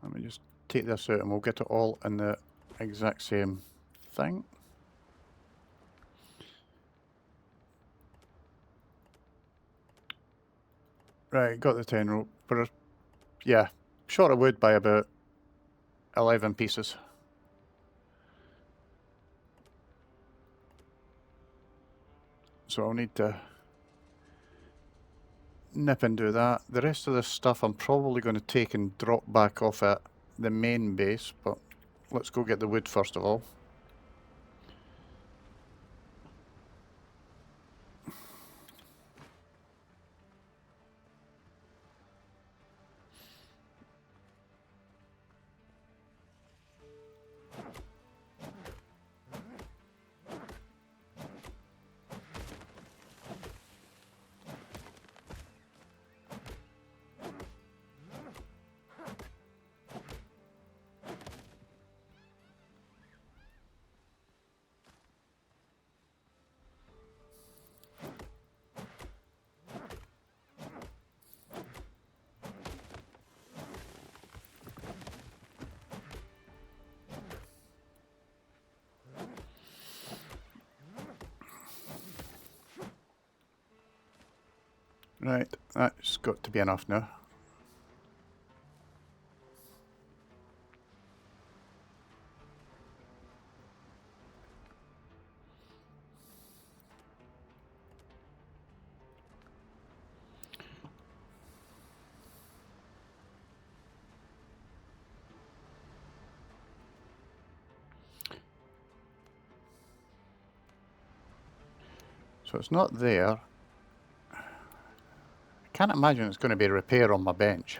Let me just take this out and we'll get it all in the exact same thing. Right, got the 10 rope. But yeah, short of wood by about 11 pieces. So I'll need to nip and do that. The rest of this stuff I'm probably going to take and drop back off at the main base, but let's go get the wood first of all. Right, that's got to be enough now. So it's not there. I can't imagine it's going to be repair on my bench.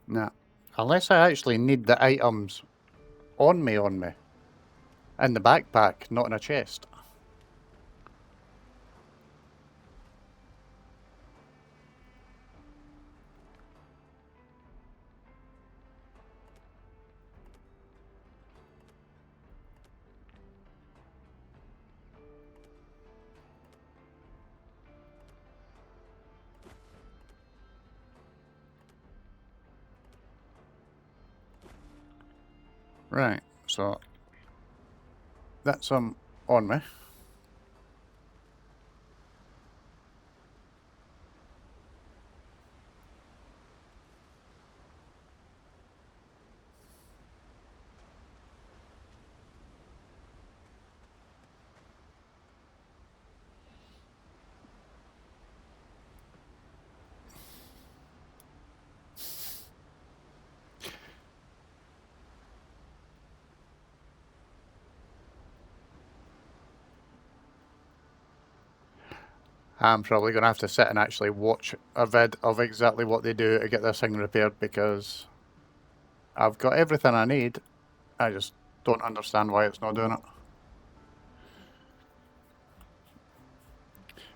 Nah. Unless I actually need the items on me. In the backpack, not in a chest. Right, so that's on me. I'm probably going to have to sit and actually watch a vid of exactly what they do to get this thing repaired, because I've got everything I need. I just don't understand why it's not doing it.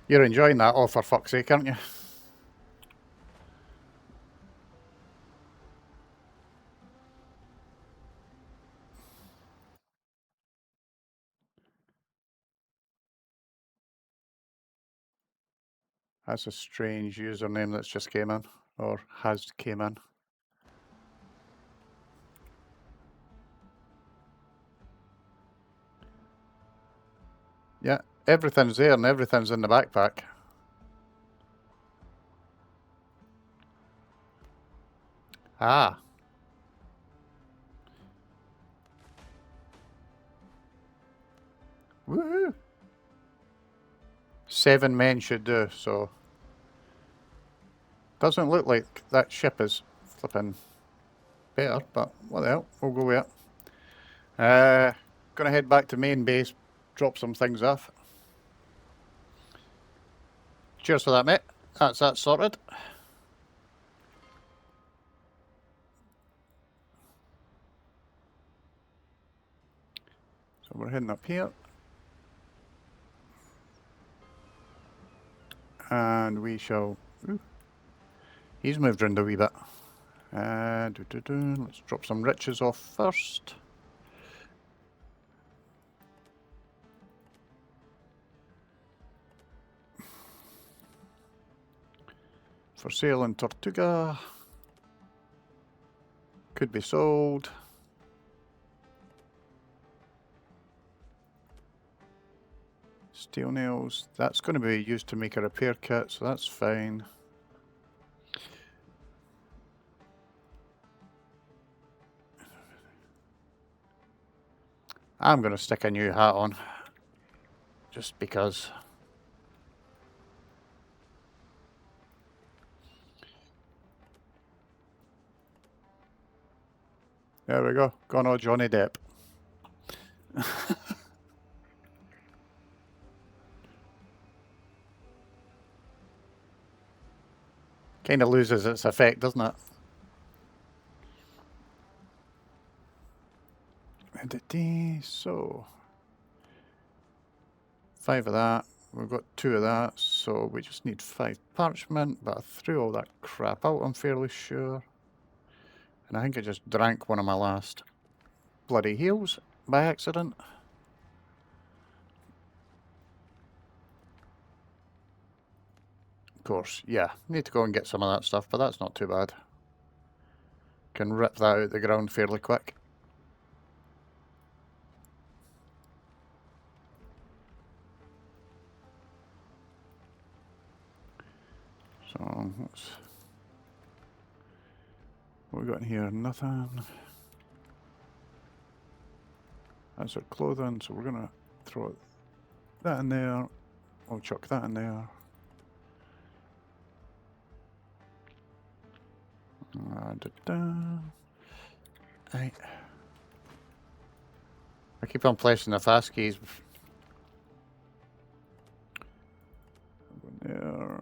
You're enjoying that, oh for fuck's sake, aren't you? That's a strange username that's just came in, or has came in. Yeah, everything's there and everything's in the backpack. Ah. Woohoo! 7 men should do, so... Doesn't look like that ship is flipping better, but what the hell, we'll go with it. Gonna head back to main base, drop some things off. Cheers for that, mate. That's that sorted. So we're heading up here. And we shall... Ooh, he's moved around a wee bit. Let's drop some riches off first. For sale in Tortuga. Could be sold. Steel nails. That's going to be used to make a repair kit, so that's fine. I'm going to stick a new hat on. Just because. There we go. Gone all Johnny Depp. Kind of loses its effect, doesn't it? So 5 of that. We've got 2 of that, so we just need 5 parchment, but I threw all that crap out, I'm fairly sure. And I think I just drank one of my last bloody heals by accident. Of course, yeah, need to go and get some of that stuff, but that's not too bad. Can rip that out the ground fairly quick. So, what we got in here? Nothing. That's our clothing, so we're gonna throw that in there. I'll chuck that in there. Right. I keep on pressing the fast keys. There.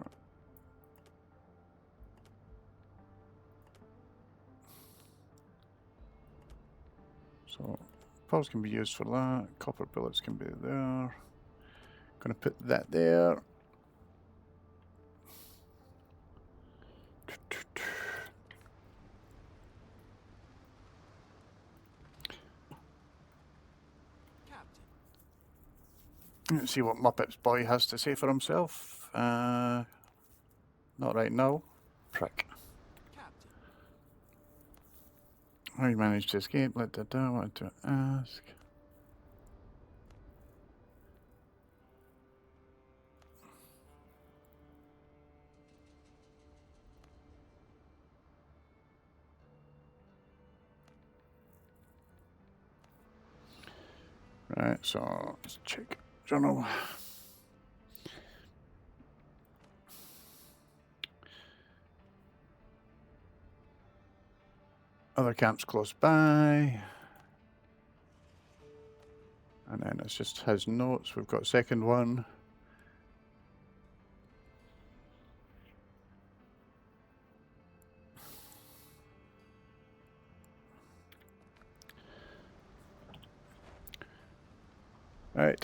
So pearls can be used for that. Copper billets can be there. Gonna put that there. Let's see what Muppet's boy has to say for himself. Not right now. Prick. How you managed to escape? I wanted to ask. Right, so let's check journal. Other camps close by. And then it's just his notes. We've got a second one. Right.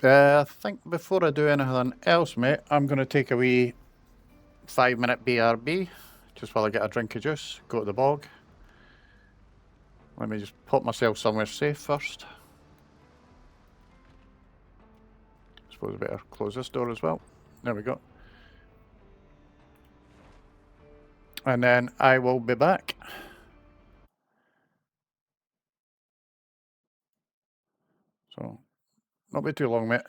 I think before I do anything else, mate, I'm going to take a wee 5-minute BRB. Just while I get a drink of juice. Go to the bog. Let me just put myself somewhere safe first. Suppose I better close this door as well. There we go. And then I will be back. So, not be too long, mate.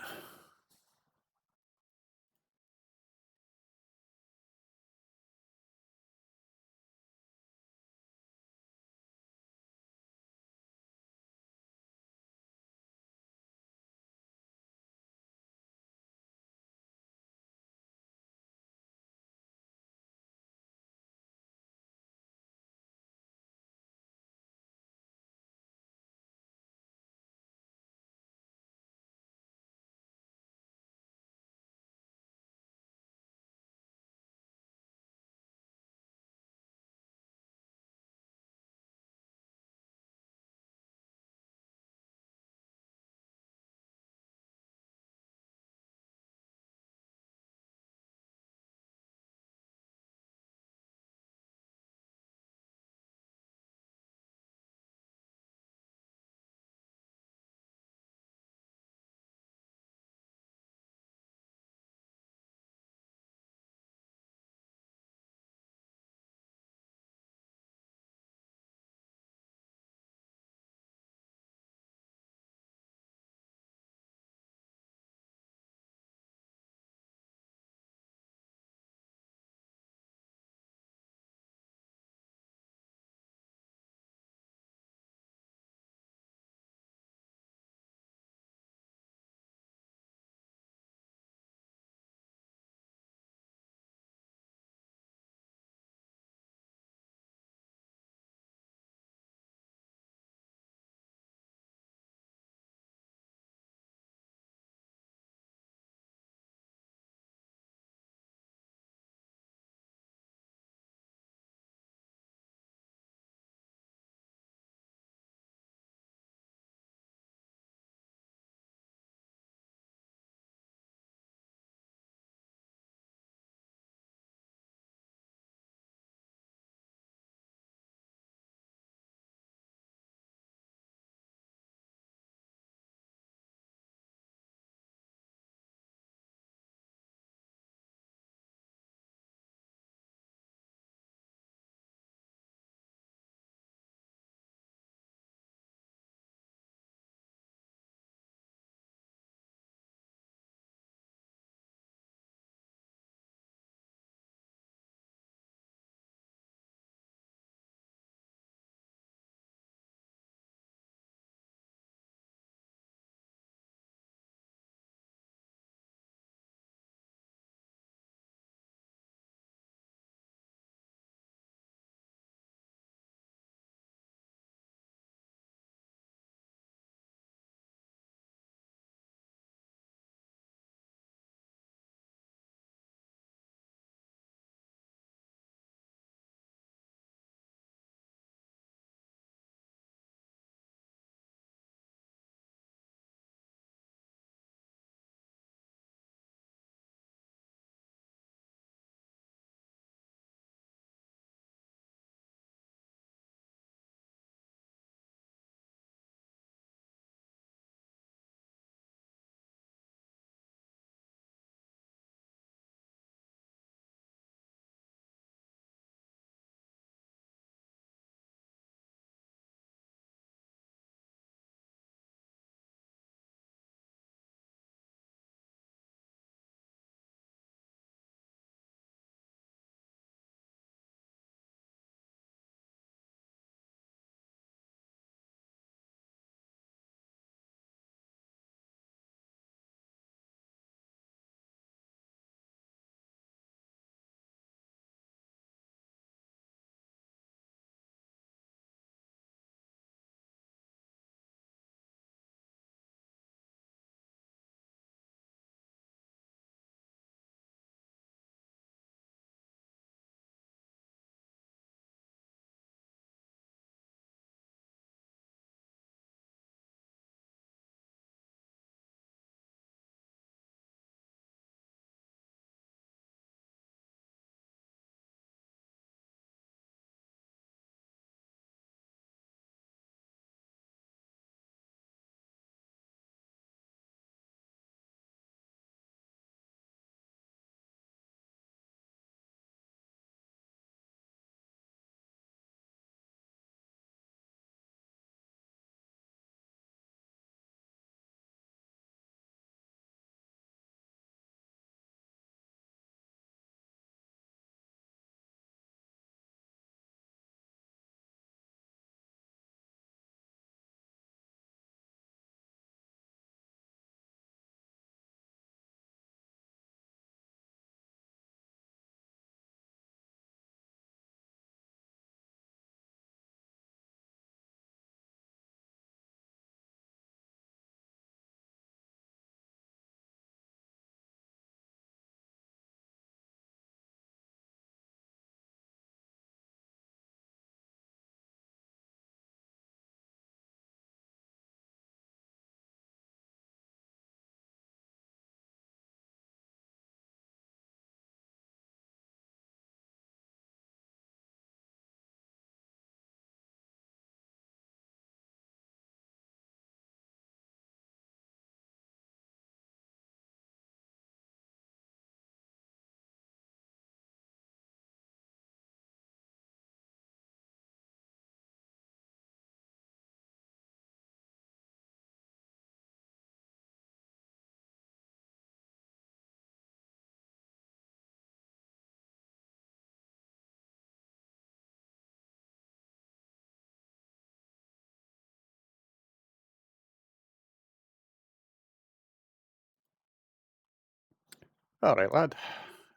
Alright, lad.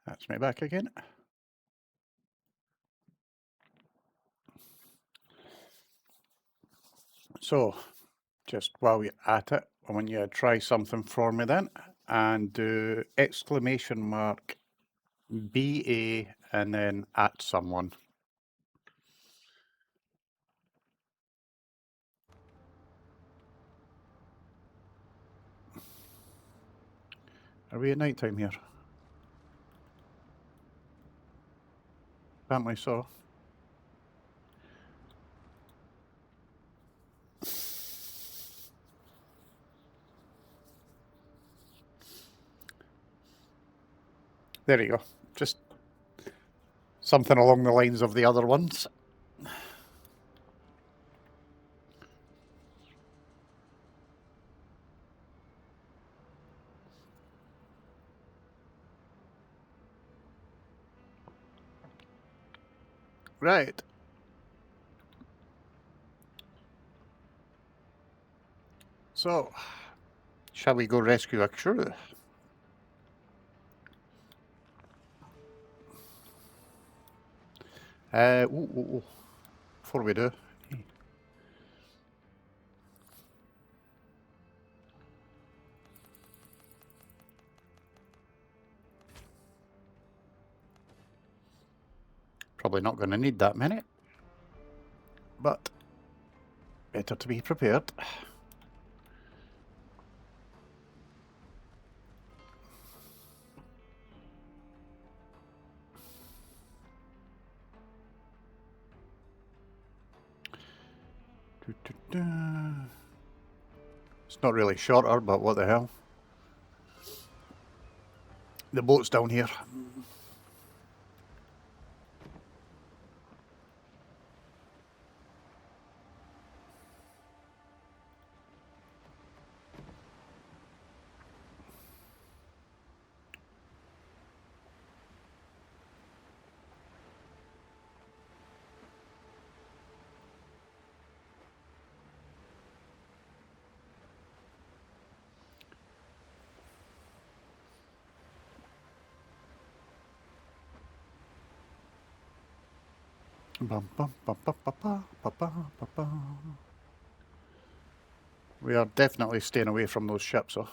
That's me back again. So, just while you're at it, I want you to try something for me then, and do exclamation mark BA and then at someone. Are we at night time here? Apparently so. There you go. Just something along the lines of the other ones. Right. So, shall we go rescue a crew? Before we do, probably not going to need that many, but better to be prepared. It's not really shorter, but what the hell. The boat's down here. Bum, bum, bum, bum, bum, bum, bum, bum, bum, bum. We are definitely staying away from those ships, though.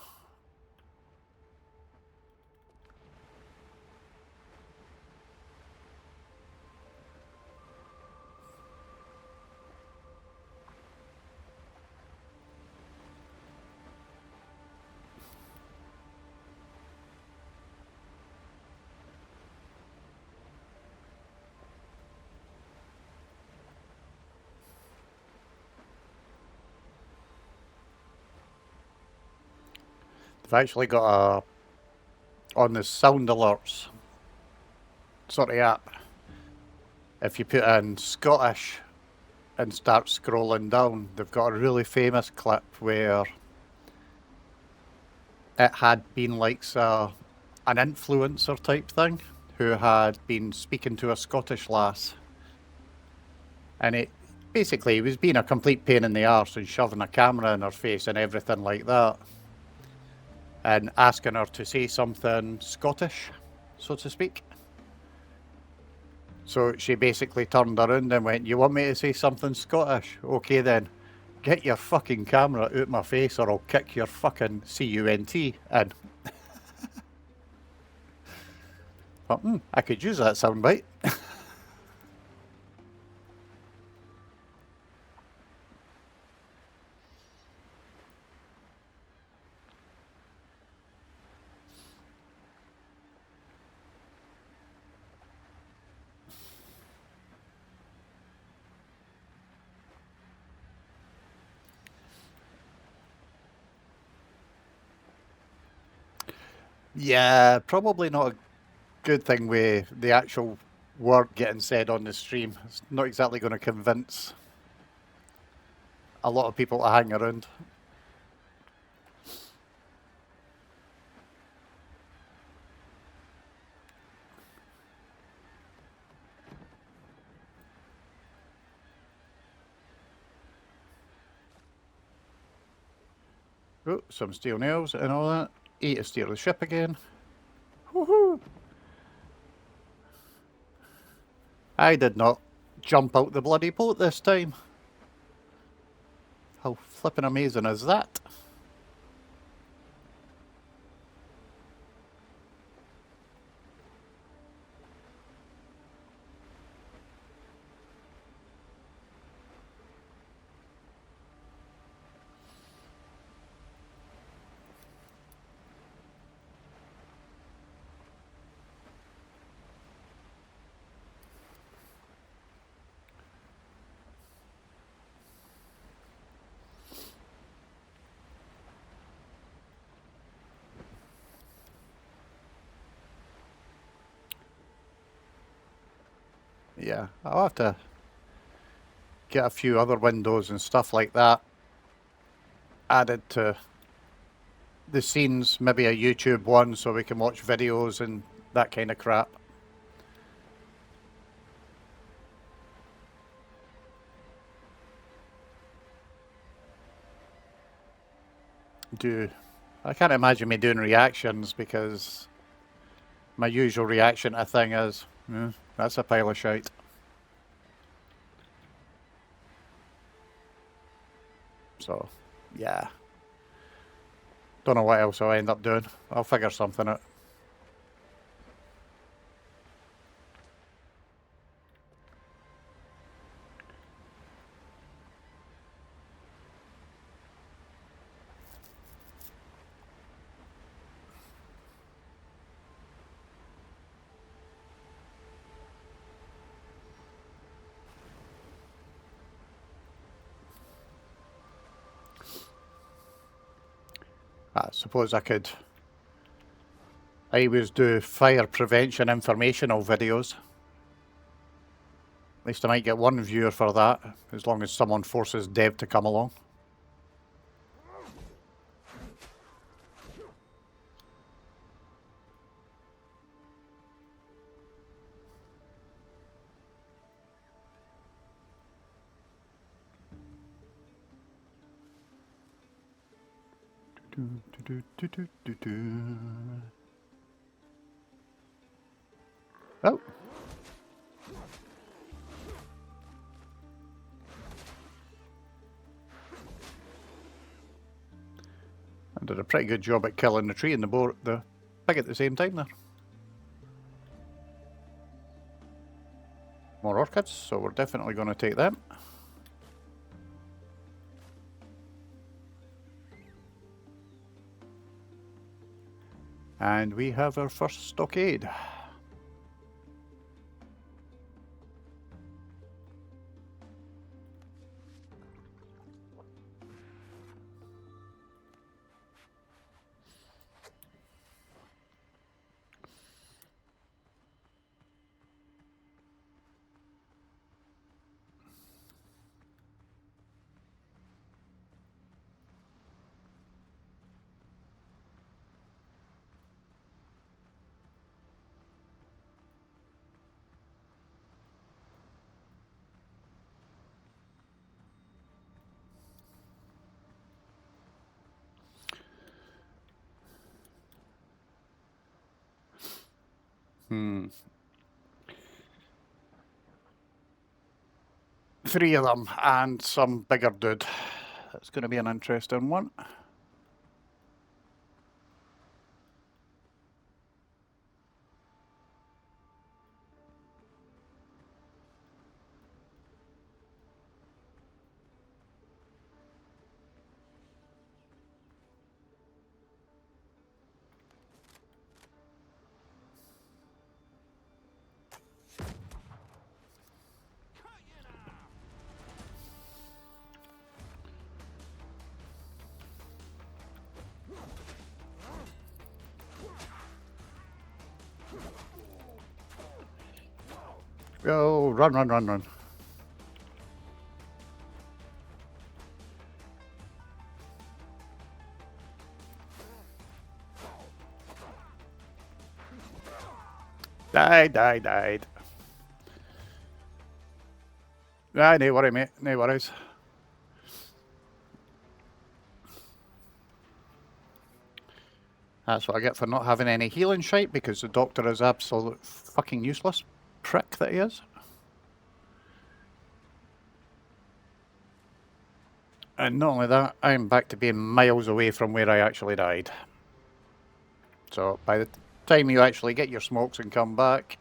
They've actually got on the sound alerts sort of app. If you put in Scottish and start scrolling down, they've got a really famous clip where it had been like an influencer type thing who had been speaking to a Scottish lass, and it basically was being a complete pain in the arse and shoving a camera in her face and everything like that, and asking her to say something Scottish, so to speak. So she basically turned around and went, "You want me to say something Scottish? Okay then, get your fucking camera out my face or I'll kick your fucking cunt in." But, I could use that soundbite. Yeah, probably not a good thing with the actual word getting said on the stream. It's not exactly going to convince a lot of people to hang around. Oh, some steel nails and all that. E to steer the ship again. Woohoo! I did not jump out the bloody boat this time. How flippin' amazing is that? Yeah, I'll have to get a few other windows and stuff like that added to the scenes, maybe a YouTube one so we can watch videos and that kind of crap. I can't imagine me doing reactions because my usual reaction to a thing is, that's a pile of shite. So, yeah. Don't know what else I'll end up doing. I'll figure something out. I suppose I could. I always do fire prevention informational videos. At least I might get one viewer for that, as long as someone forces Dev to come along. Oh. I did a pretty good job at killing the tree and the pig at the same time there. More orchids, so we're definitely going to take them. And we have our first stockade. Three of them and some bigger dude. That's going to be an interesting one. Go, run, run, run, run. Died. No worry, mate. No worries. That's what I get for not having any healing shite, because the doctor is absolute fucking useless prick that he is. And not only that, I'm back to being miles away from where I actually died. So by the time you actually get your smokes and come back,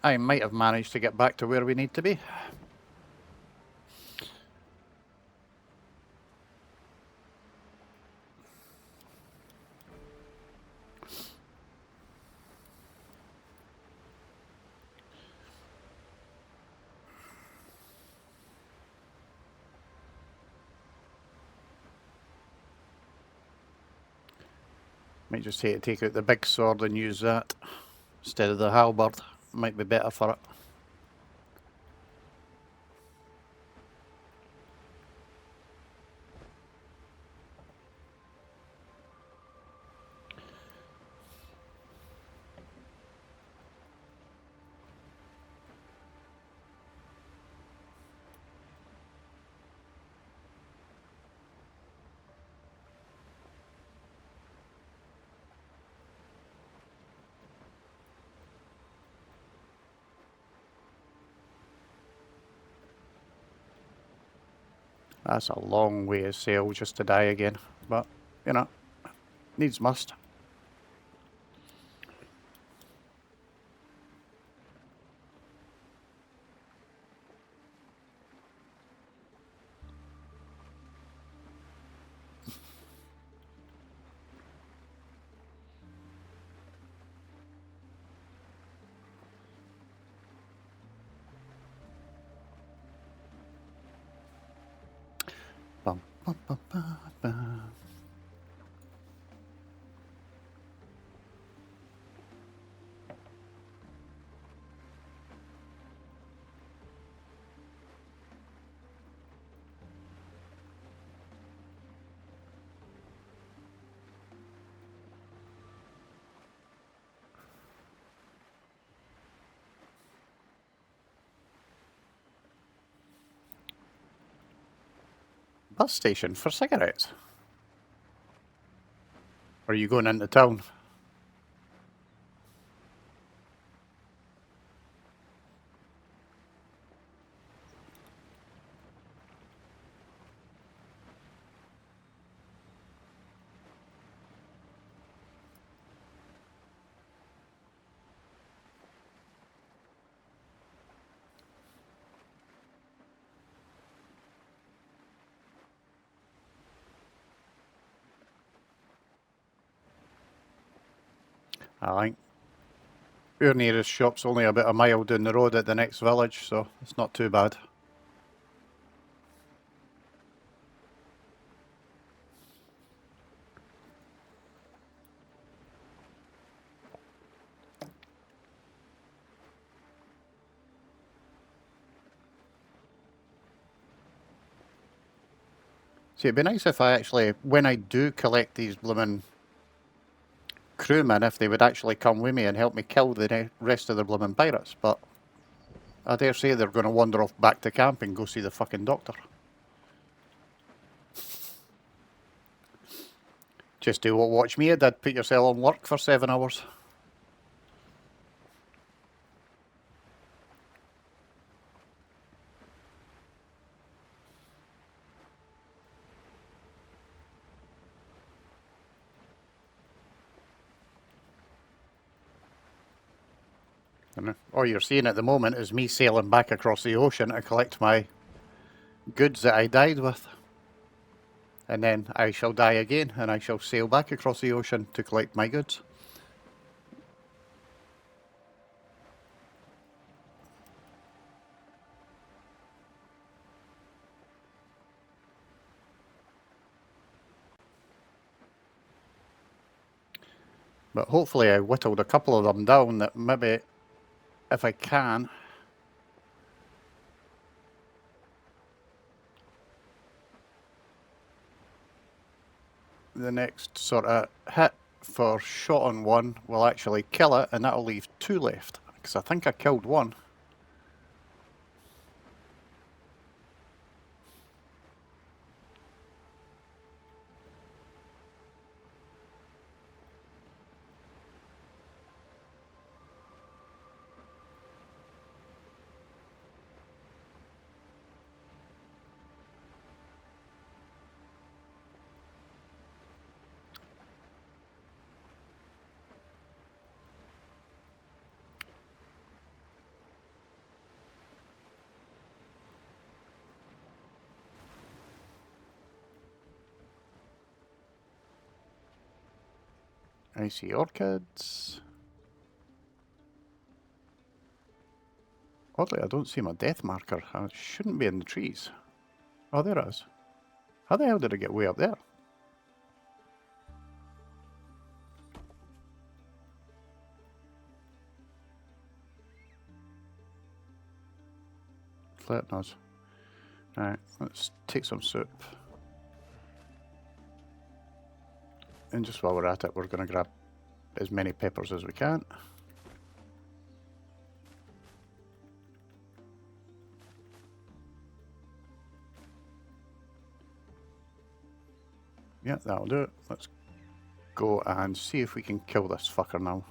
I might have managed to get back to where we need to be. Might just say to take out the big sword and use that instead of the halberd. Might be better for it. That's a long way to sail just to die again. But, you know, needs must. Bum, bum, bum, bum, bum. Bus station for cigarettes. Or are you going into town? I think our nearest shop's only about a mile down the road at the next village, so it's not too bad. See, it'd be nice if I actually, when I do collect these bloomin' crewmen, if they would actually come with me and help me kill the rest of the bloomin' pirates, but I dare say they're going to wander off back to camp and go see the fucking doctor. Just do what Watch Me did, put yourself on work for 7 hours. And all you're seeing at the moment is me sailing back across the ocean to collect my goods that I died with. And then I shall die again, and I shall sail back across the ocean to collect my goods. But hopefully I whittled a couple of them down that maybe, if I can, the next sort of hit for shot on one will actually kill it, and that'll leave 2 left. Because I think I killed one. I see orchids. Oddly, I don't see my death marker. I shouldn't be in the trees. Oh, there it is. How the hell did I get way up there? Flatnose. Alright, let's take some soup. And just while we're at it, we're going to grab as many peppers as we can. Yeah, that'll do it. Let's go and see if we can kill this fucker now.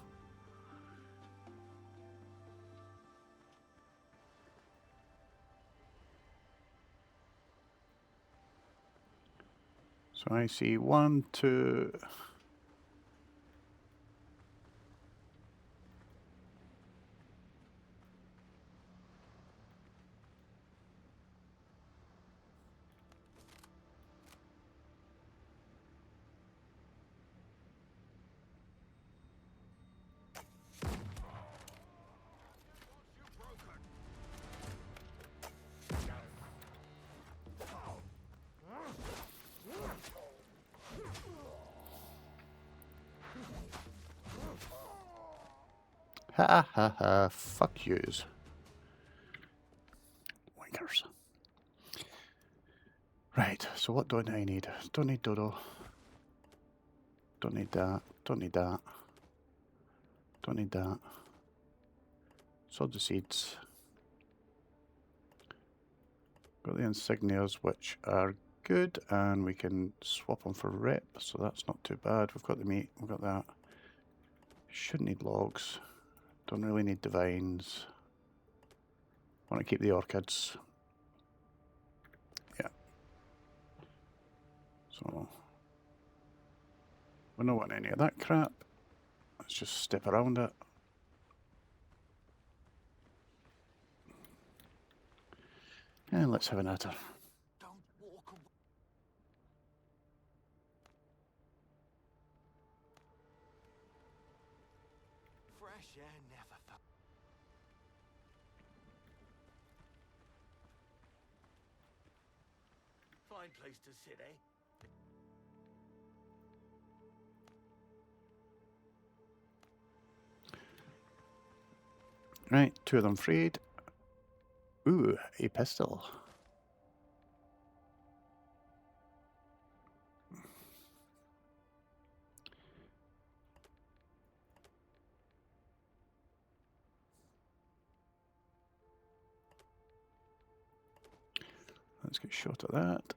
So I see 1, 2... Ha ha ha, fuck yous. Wankers. Right, so what do I need? Don't need dodo. Don't need that. Don't need that. Don't need that. Sod the seeds. Got the insignias, which are good, and we can swap them for rep, so that's not too bad. We've got the meat, we've got that. Shouldn't need logs. Don't really need divines. Want to keep the orchids. Yeah. So, we don't want any of that crap. Let's just step around it. And let's have a natter. Don't walk away. Fresh air never felt. Fine place to sit, eh? Right, 2 of them freed. Ooh, a pistol. Let's get a shot at that.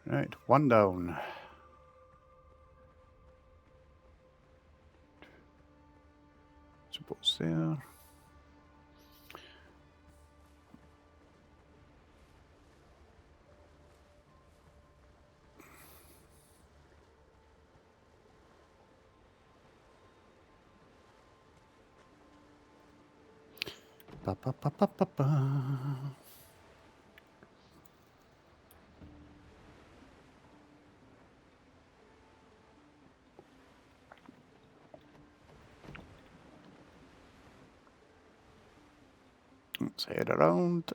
Right, 1 down. Supports there. Ba ba ba ba ba ba. Let's head around.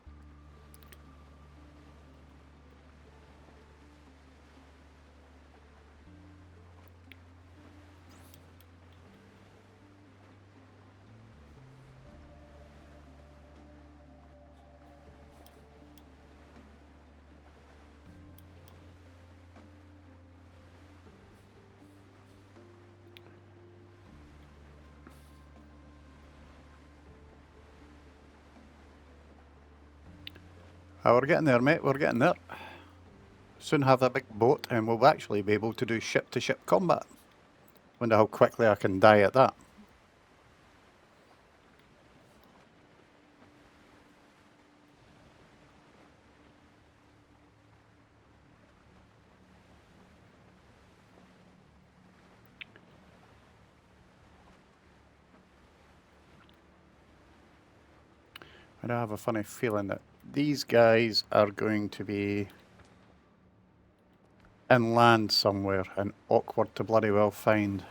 Oh, we're getting there, mate. We're getting there. Soon have a big boat and we'll actually be able to do ship-to-ship combat. Wonder how quickly I can die at that. I have a funny feeling that these guys are going to be inland somewhere and awkward to bloody well find.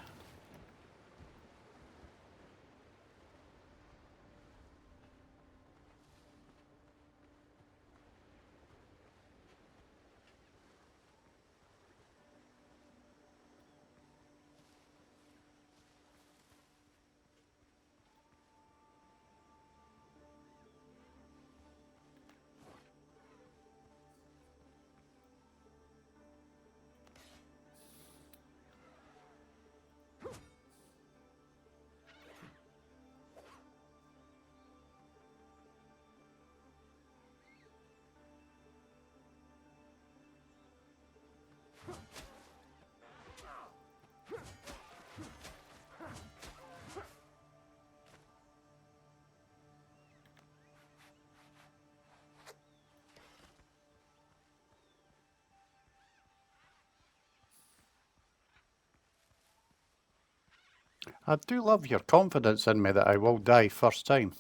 I do love your confidence in me that I will die first time.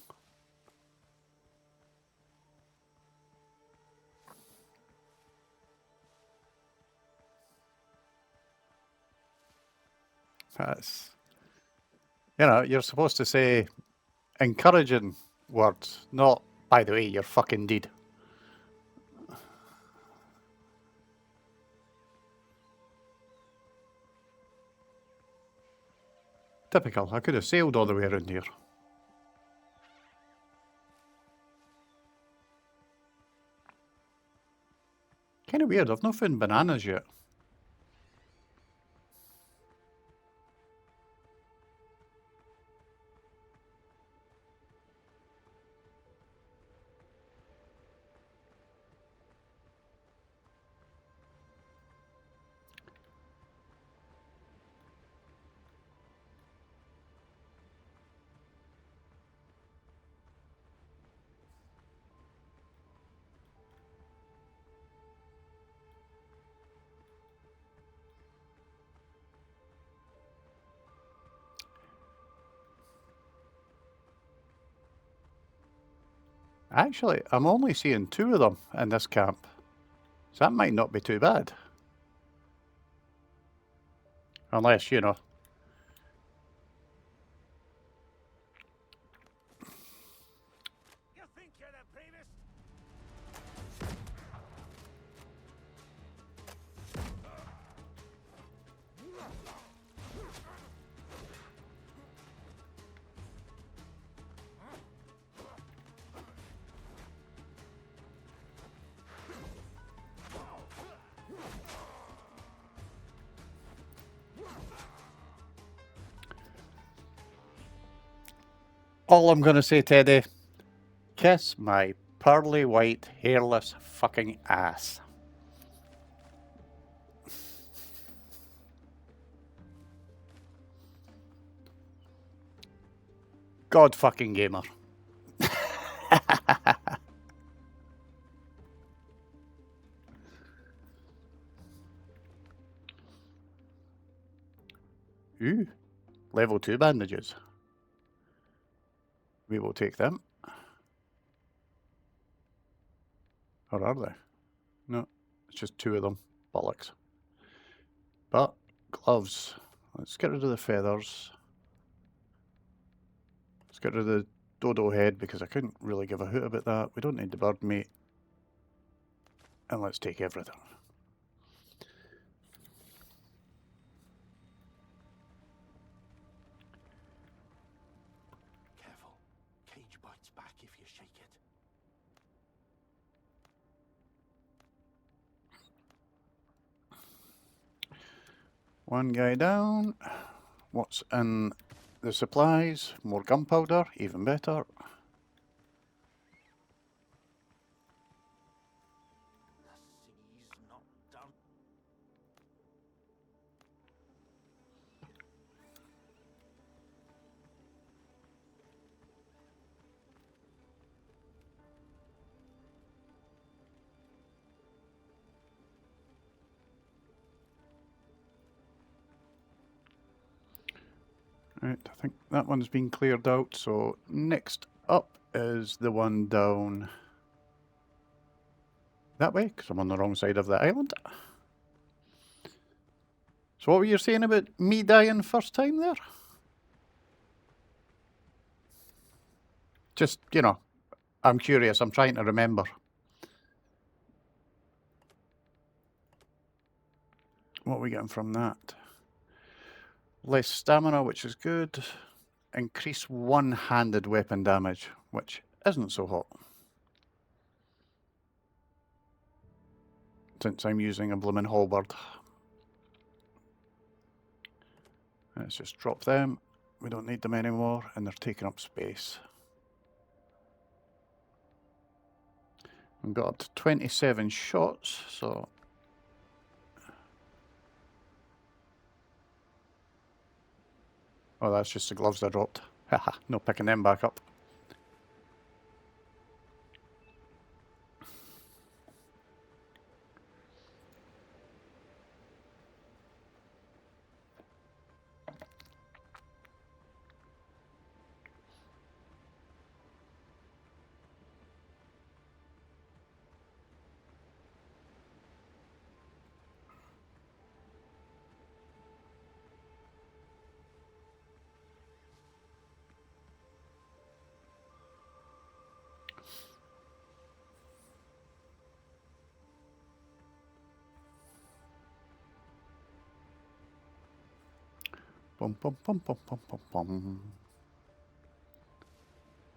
That's, you know, you're supposed to say encouraging words, not, by the way, you're fucking dead. Typical. I could have sailed all the way around here. Kind of weird. I've not found bananas yet. Actually, I'm only seeing 2 of them in this camp. So that might not be too bad. Unless, you know. You think you're the bravest? All I'm going to say, Teddy, kiss my pearly white, hairless fucking ass. God fucking gamer. Ooh, level 2 bandages. We will take them. Or are they? No, it's just 2 of them. Bollocks. But, gloves. Let's get rid of the feathers. Let's get rid of the dodo head because I couldn't really give a hoot about that. We don't need the bird meat. And let's take everything. Careful. Cage bites back if you shake it. One guy down. What's in the supplies? More gunpowder, even better. The sea's not done. Right, I think that one's been cleared out. So next up is the one down that way, because I'm on the wrong side of the island. So what were you saying about me dying first time there? Just, you know, I'm curious. I'm trying to remember. What are we getting from that? Less stamina, which is good. Increase one-handed weapon damage, which isn't so hot, since I'm using a bloomin' halberd. Let's just drop them. We don't need them anymore, and they're taking up space. We've got up to 27 shots, so... Oh, that's just the gloves I dropped. Haha, no picking them back up. Bum, bum, bum, bum, bum, bum, bum.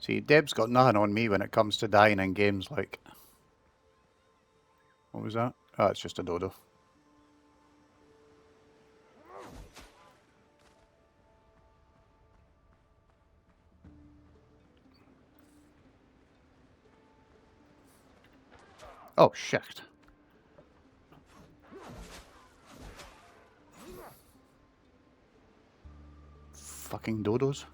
See, Deb's got nothing on me when it comes to dying in games like... What was that? Oh, it's just a dodo. Oh, shit. Fucking dodos.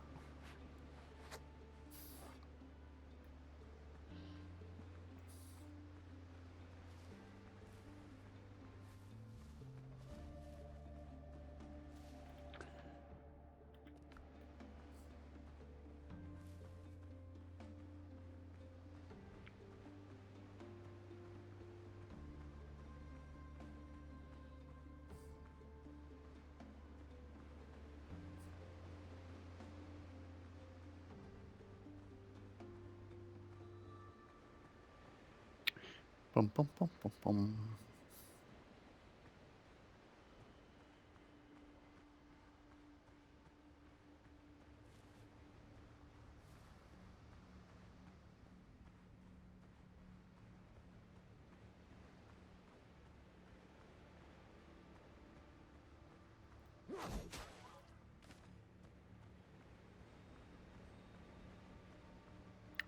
Bum, bum, bum, bum, bum.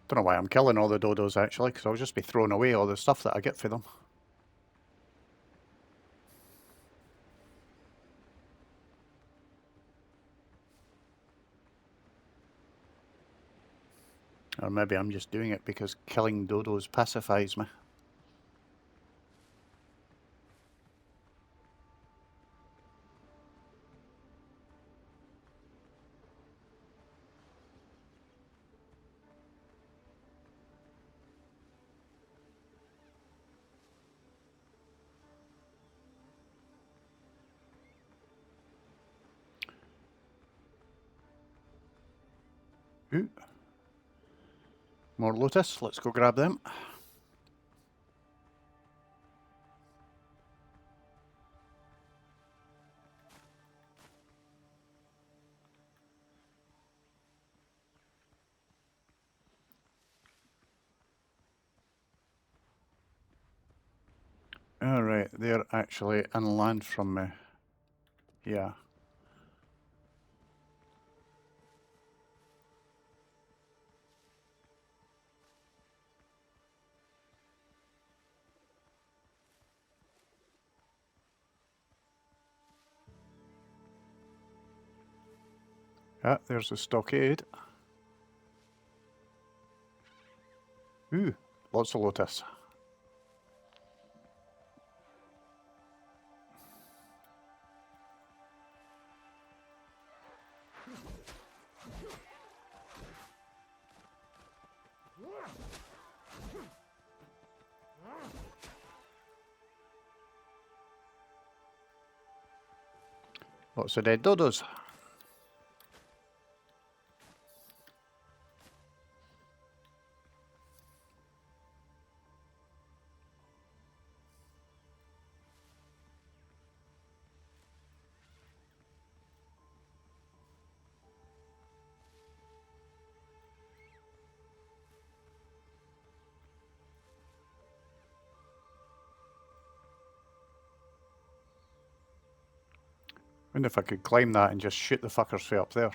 Don't know why I'm killing all the dodos, actually, because I'll just be throwing away all the stuff that I get for them. Or maybe I'm just doing it because killing dodos pacifies me. Ooh. More lotus. Let's go grab them. Alright, they're actually inland from me. Yeah. Ah, there's the stockade. Ooh, lots of lotus. Lots of dead dodos. Wonder if I could climb that and just shoot the fuckers way up there.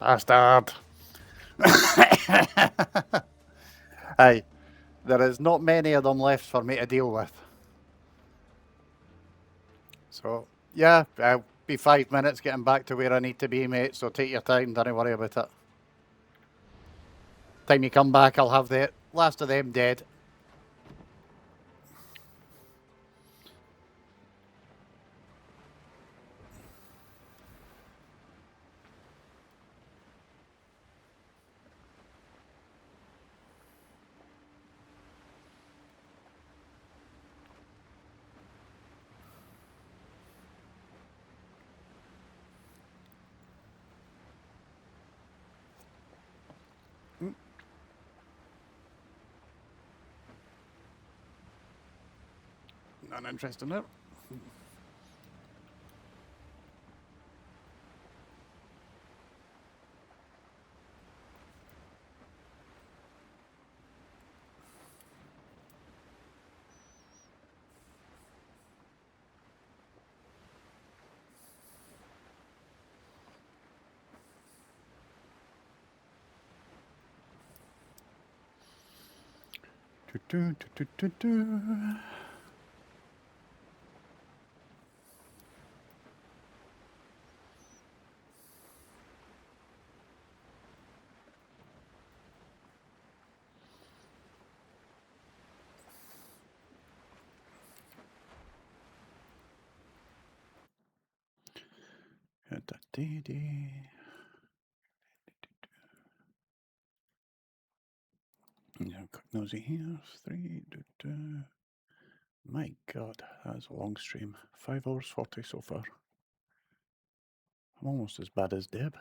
Bastard! Aye, there is not many of them left for me to deal with. So, yeah, I'll be 5 minutes getting back to where I need to be, mate, so take your time, don't worry about it. Time you come back, I'll have the last of them dead. Not interested in it. Yeah, quick nosy here. 3. My God, that's a long stream. 5 hours 40 so far. I'm almost as bad as Deb.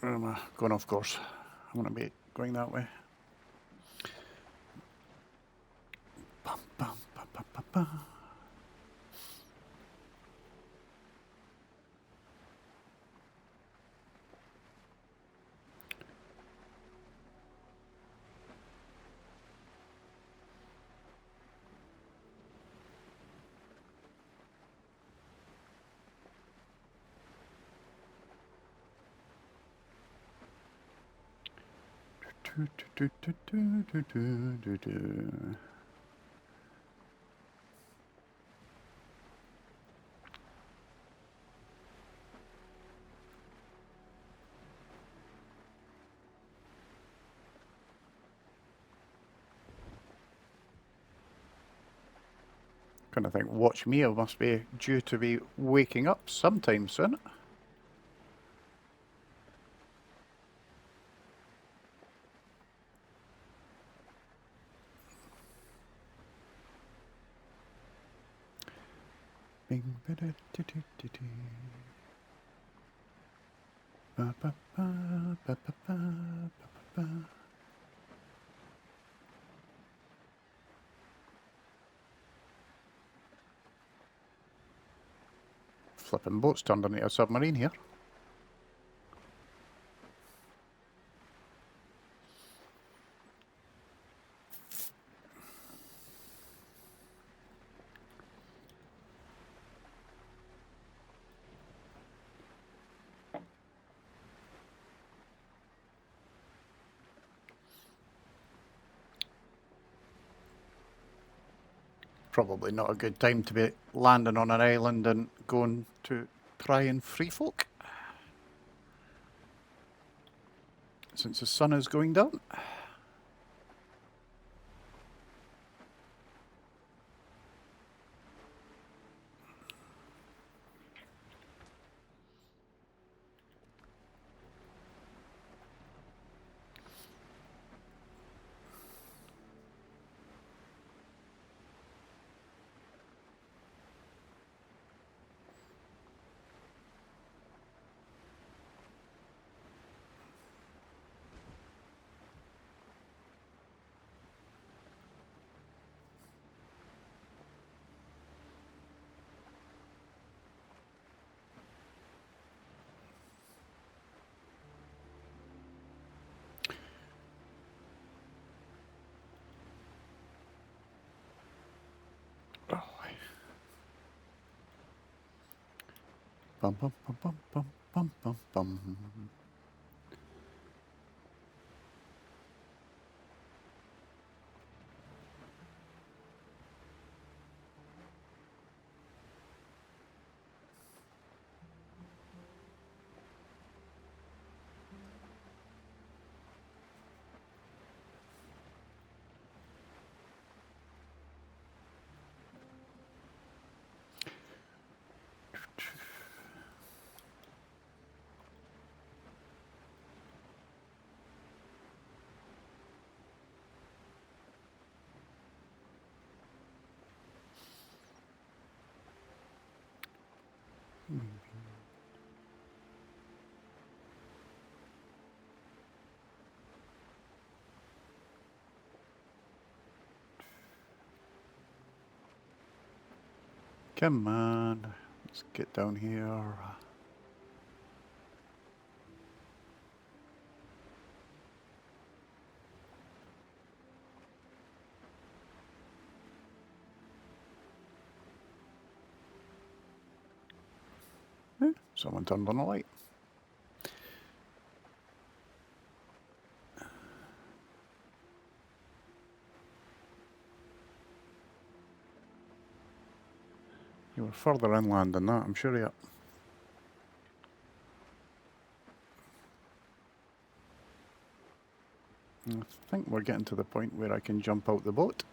Where am I going off course? I'm going to be going that way. Bum, bum, bum, bum, bum, bum. Kind of think, watch me, I must be due to be waking up sometime soon. Bing, ba-da-da-da-da-da. Ba-ba-ba, ba-ba-ba, ba-ba-ba. Flipping boat's turned into a submarine here. Probably not a good time to be landing on an island and going to try and free folk. Since the sun is going down. Oh. Bum bum bum bum bum bum bum bum. Come on, let's get down here. Someone turned on a light. You were further inland than that, I'm sure. Yeah. I think we're getting to the point where I can jump out the boat.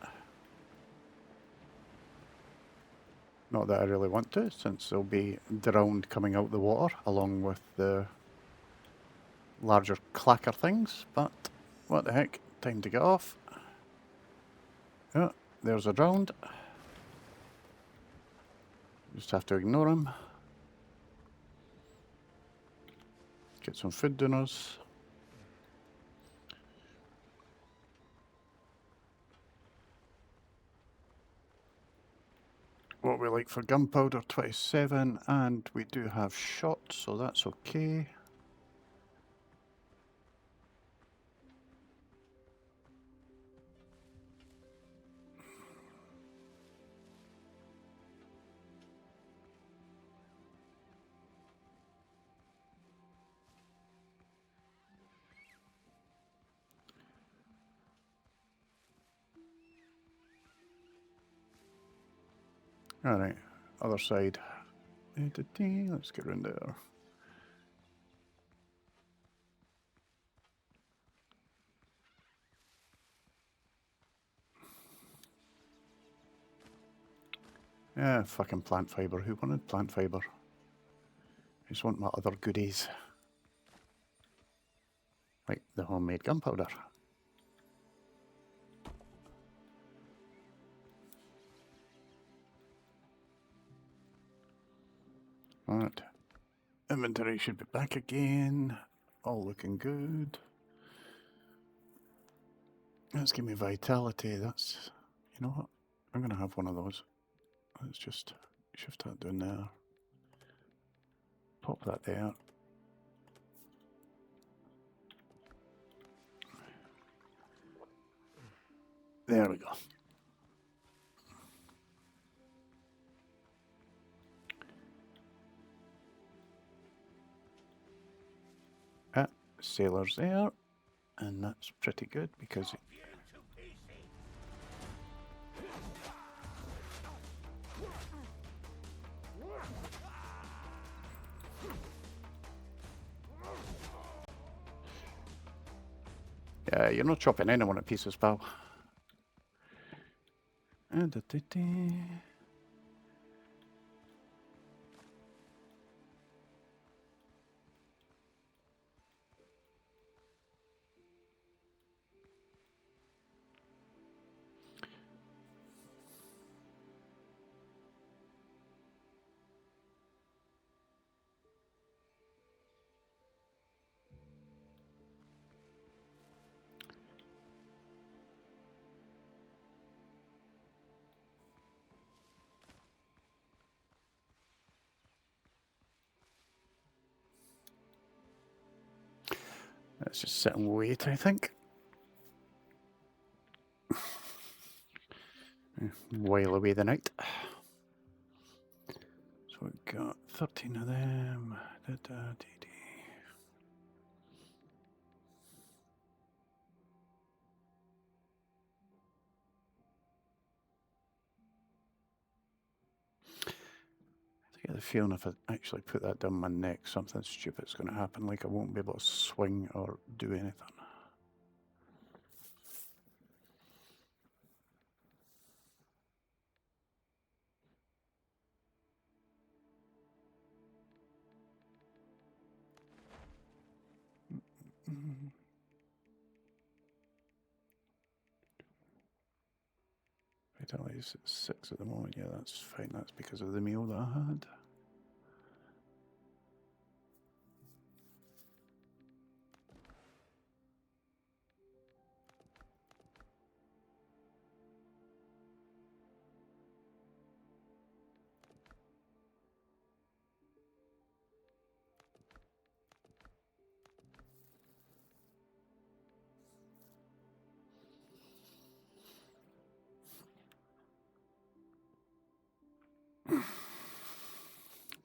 Not that I really want to, since they'll be drowned coming out the water, along with the larger clacker things, but what the heck, time to get off. Oh, there's a drowned. Just have to ignore him. Get some food dinners. What we like for gunpowder, 27, and we do have shots, so that's okay. Alright, other side. Let's get round there. Yeah, fucking plant fibre. Who wanted plant fibre? I just want my other goodies. Like the homemade gunpowder. Right. Inventory should be back again. All looking good. Let's give me vitality. That's, you know what? I'm going to have one of those. Let's just shift that down there. Pop that there. There we go. Sailor's there, and that's pretty good because Yeah, you're not chopping anyone to pieces, pal. Let's just sit and wait, I think. While away the night. So we've got 13 of them. I get the feeling if I actually put that down my neck, something stupid's going to happen, like I won't be able to swing or do anything. Vitality is at 6 at the moment. Yeah, that's fine. That's because of the meal that I had.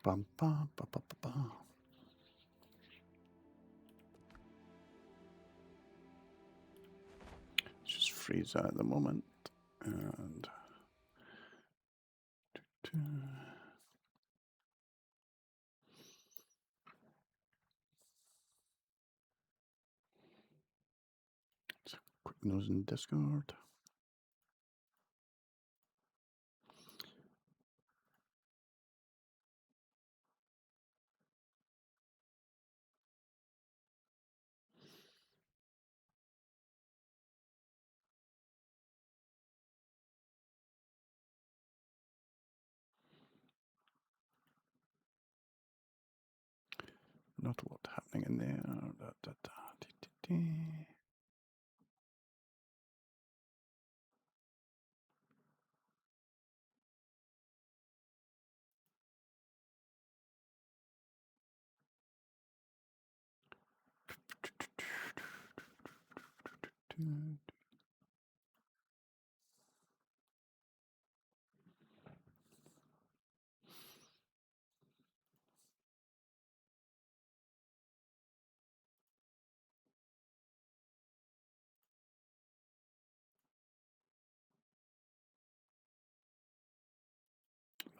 Bum, bum, ba, ba, ba, ba. Just freeze that at the moment. And so quick nose and discard. Not a lot happening in there. Da, da, da, dee, dee, dee.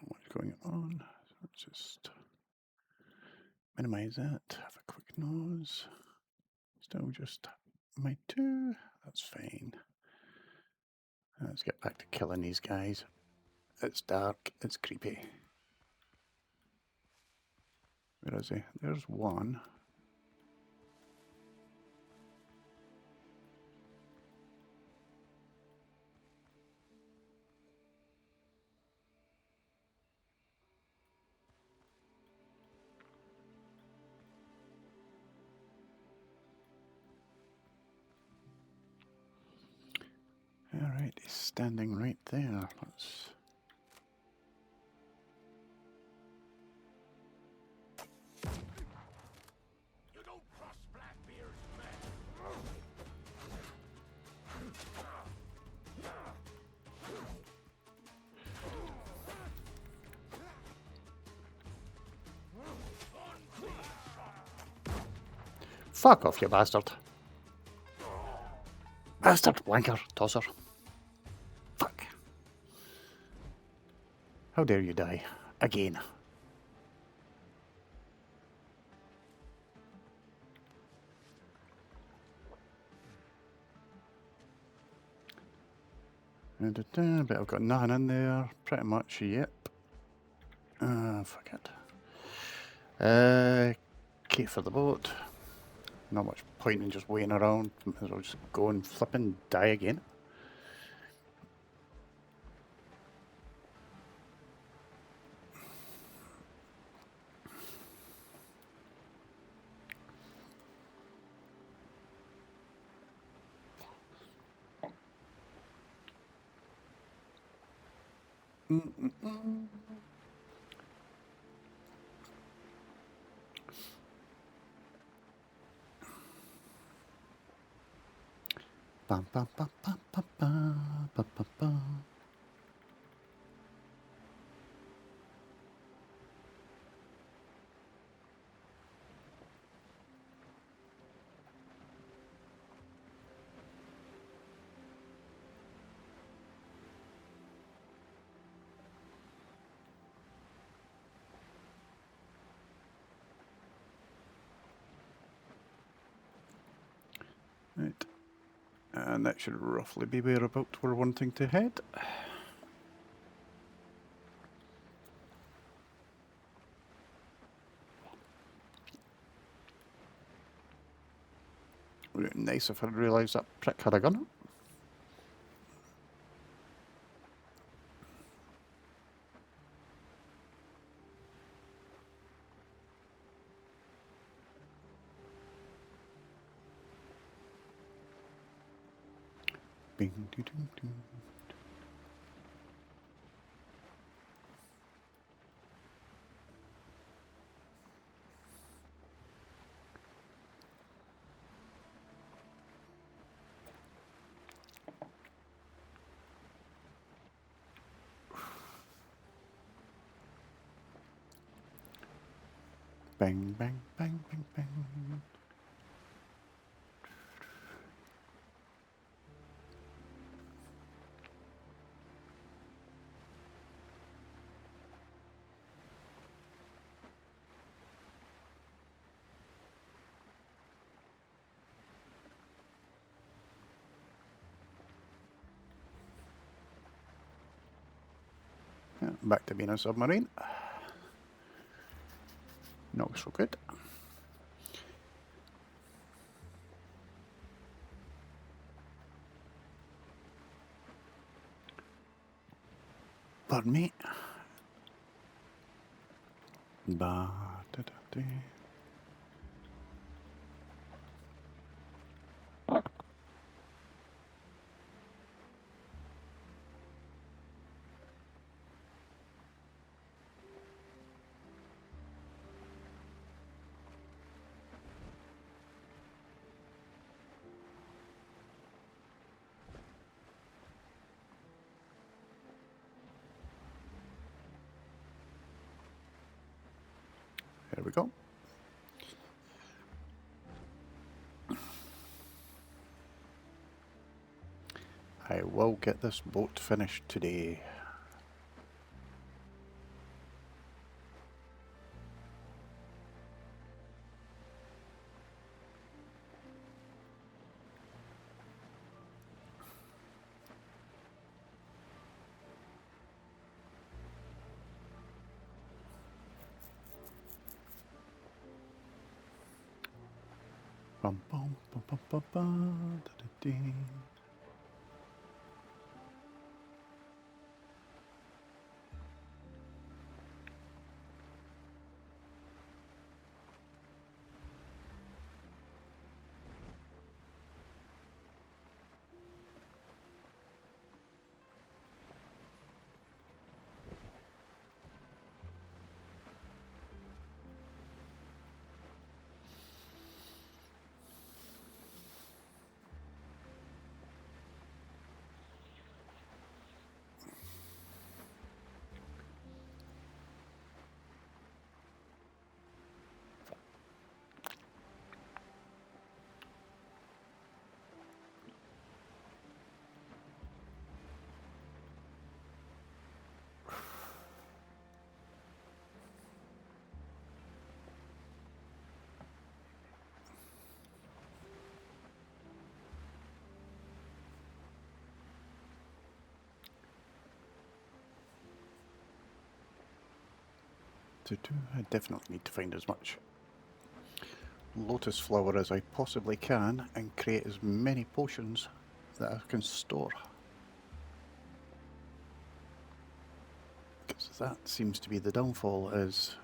What's going on? So let's just minimize that. Have a quick nose. Still just my 2. That's fine. Let's get back to killing these guys. It's dark. It's creepy. Where is he? There's one. Alright, he's standing right there. Let's... You don't cross Blackbeard's men. Fuck off, you bastard. Bastard, wanker, tosser. Fuck. How dare you die? Again. But I've got nothing in there, pretty much, yep. Fuck it. Key for the boat. Not much point in just waiting around, might as well just go and flip and die again. Bum, bum, bum, bum, bum, bum, bum, bum, bum. Right. And that should roughly be whereabouts we're wanting to head. Would it be nice if I'd realised that prick had a gun? Bing, doo, doo, doo. Bang, bang, bang, bang, bang. Yeah, back to being a submarine. Not so good. Pardon me. Ba, da, da, da. There we go. I will get this boat finished today. Bum, bum, bum, bum, bum, bum, da, da, da. I definitely need to find as much lotus flower as I possibly can and create as many potions that I can store. Because that seems to be the downfall, is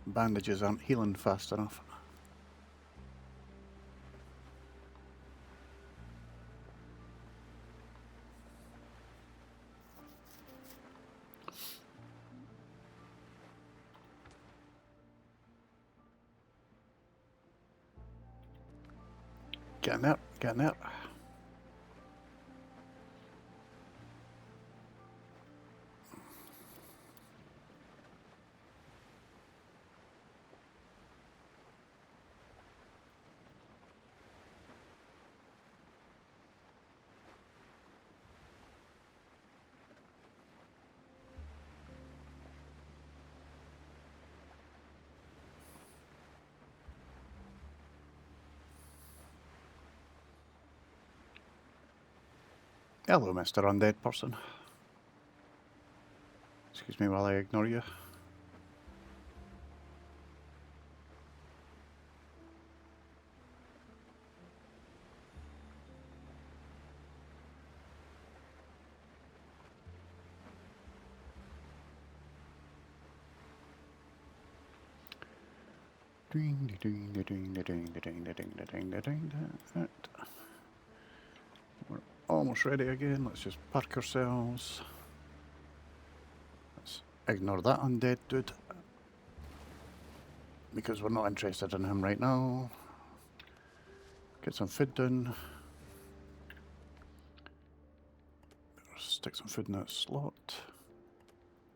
bandages aren't healing fast enough. Getting there, getting there. Hello, Mr. Undead Person. Excuse me while I ignore you. We're almost ready again. Let's just park ourselves. Let's ignore that undead dude, because we're not interested in him right now. Get some food down. Stick some food in that slot.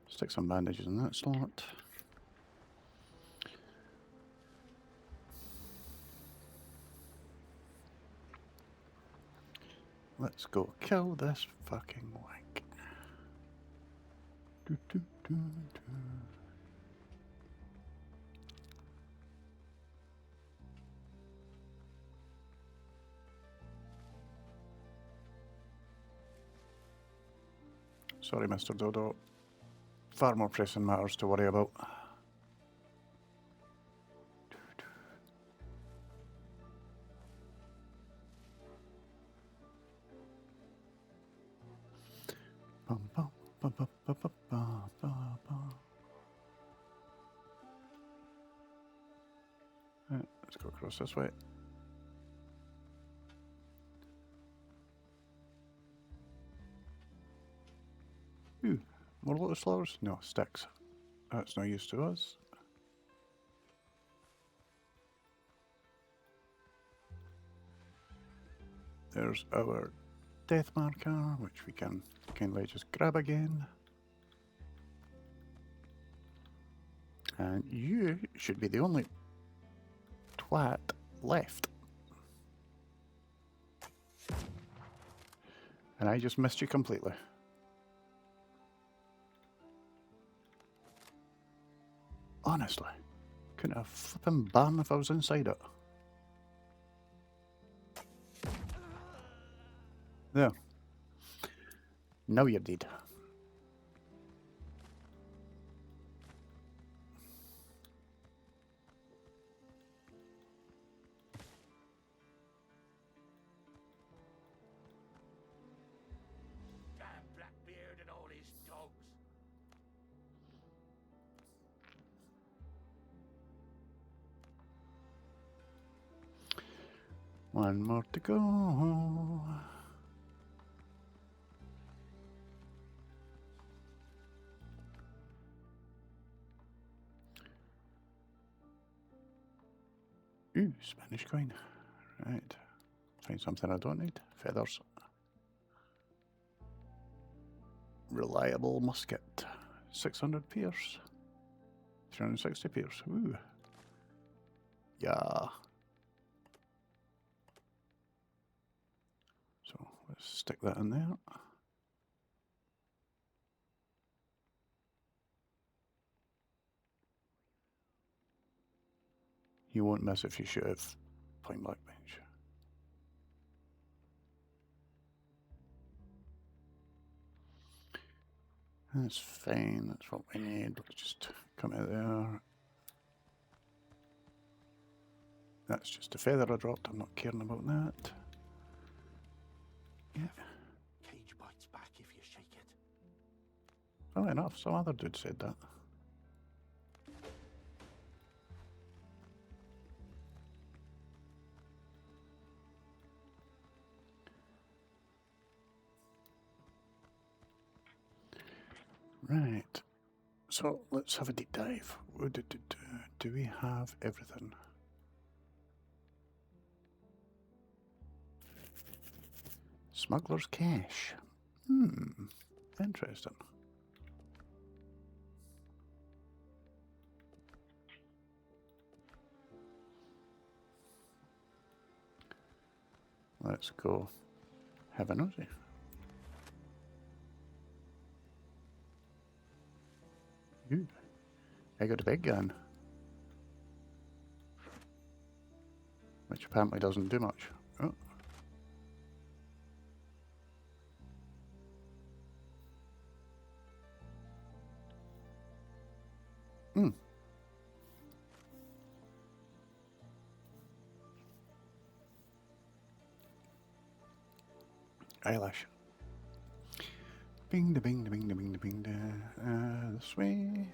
Stick some bandages in that slot. Let's go kill this fucking wank. Do, do, do, do. Sorry, Mr. Dodo. Far more pressing matters to worry about. Bum, bum, bum, bum, bum, bum, bum, bum, bum. Let's go across this way. Ooh, more lotus flowers? No, sticks. That's no use to us. There's our death marker, which we can kindly just grab again. And you should be the only twat left. And I just missed you completely. Honestly, couldn't have flipping barn if I was inside it. There. Now you're dead. Damn Blackbeard and all his dogs. One more to go. Ooh, Spanish coin. Right. Find something I don't need. Feathers. Reliable musket. 600 pierce. 360 pierce. Ooh. Yeah. So let's stick that in there. You won't miss if you shoot at point blank range. That's fine, that's what we need. Let's just come out there. That's just a feather I dropped, I'm not caring about that. Yeah. Cage bites back if you shake it. Funnily enough, some other dude said that. Right, so let's have a deep dive. Do we have everything? Smuggler's cache. Interesting. Let's go have a nosy. Ooh, I got a big gun. Which apparently doesn't do much. Oh. Eyelash. Bing da bing da bing da bing da bing da. This way.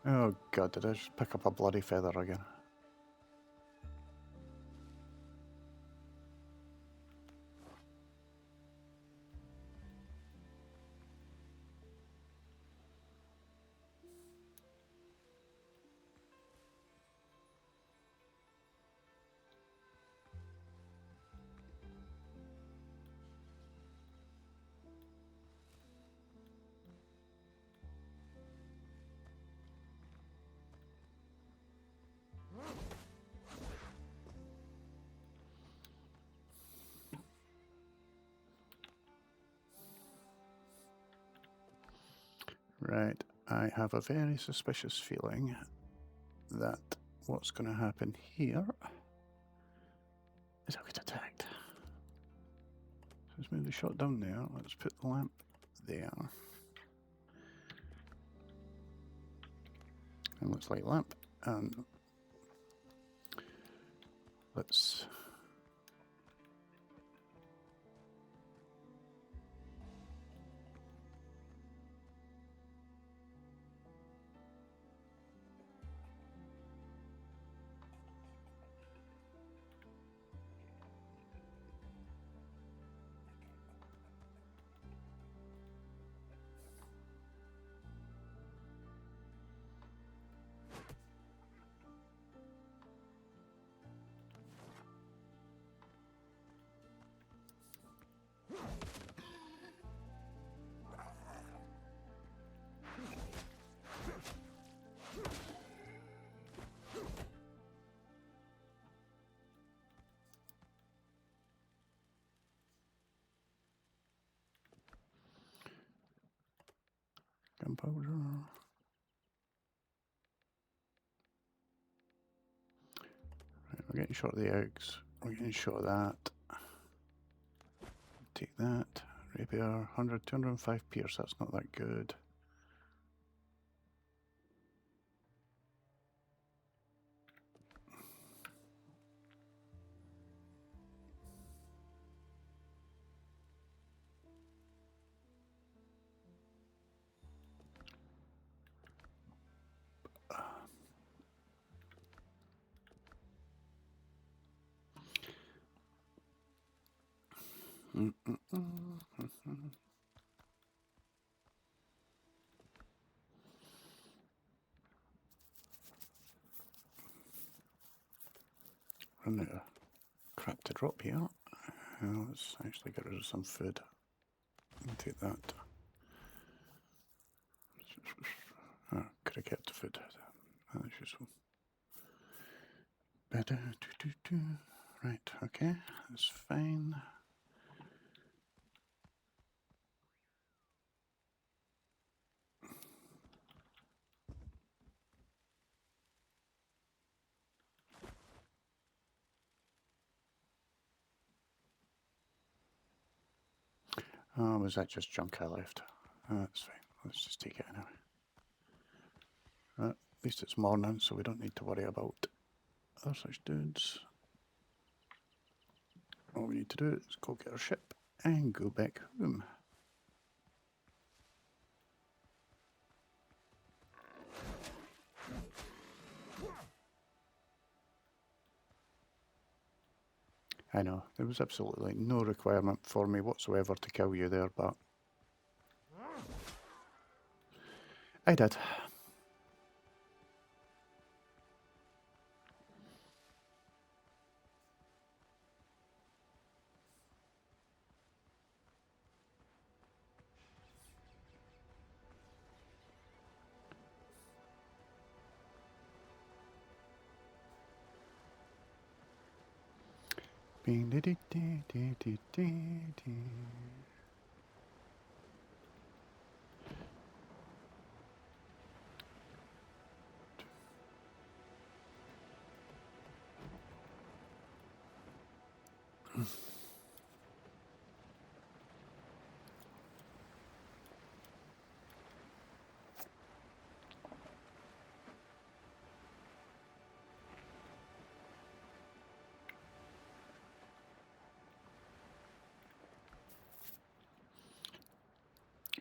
Oh god, did I just pick up a bloody feather again? Right, I have a very suspicious feeling that what's going to happen here is I'll get attacked. So let's move the shot down there. Let's put the lamp there. And let's light lamp. And let's... Gunpowder. Right, we're getting short of the eggs. We're getting short of that. Take that. Rapier, 100, 205 pierce. That's not that good. Run out of crap to drop here. Let's actually get rid of some food. And take that. Oh, could have kept the food. That's useful. Right, okay, that's fine. Oh, was that just junk I left? Oh, that's fine. Let's just take it anyway. At least it's morning, so we don't need to worry about other such dudes. All we need to do is go get our ship and go back home. I know, there was absolutely no requirement for me whatsoever to kill you there, but I did.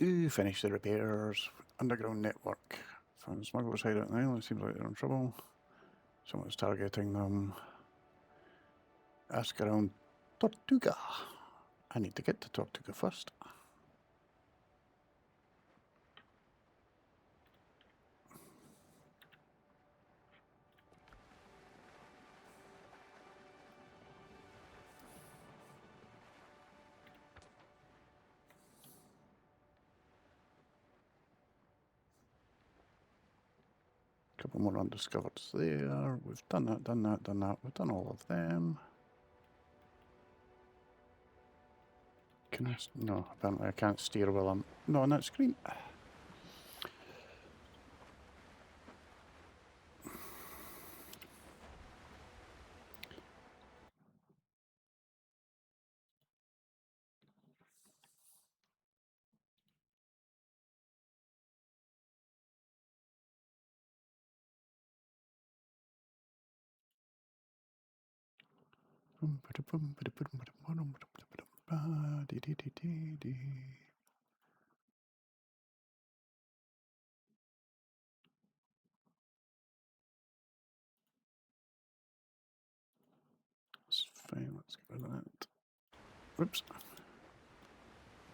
Ooh, finish the repairs. Underground network. Found smugglers hideout on the island. Seems like they're in trouble. Someone's targeting them. Ask around Tortuga. I need to get to Tortuga first. Couple more undiscovereds there. We've done that, done that, done that. We've done all of them. Can I? No, apparently I can't steer while I'm not on that screen. It's fine, let's get rid of that. Whoops.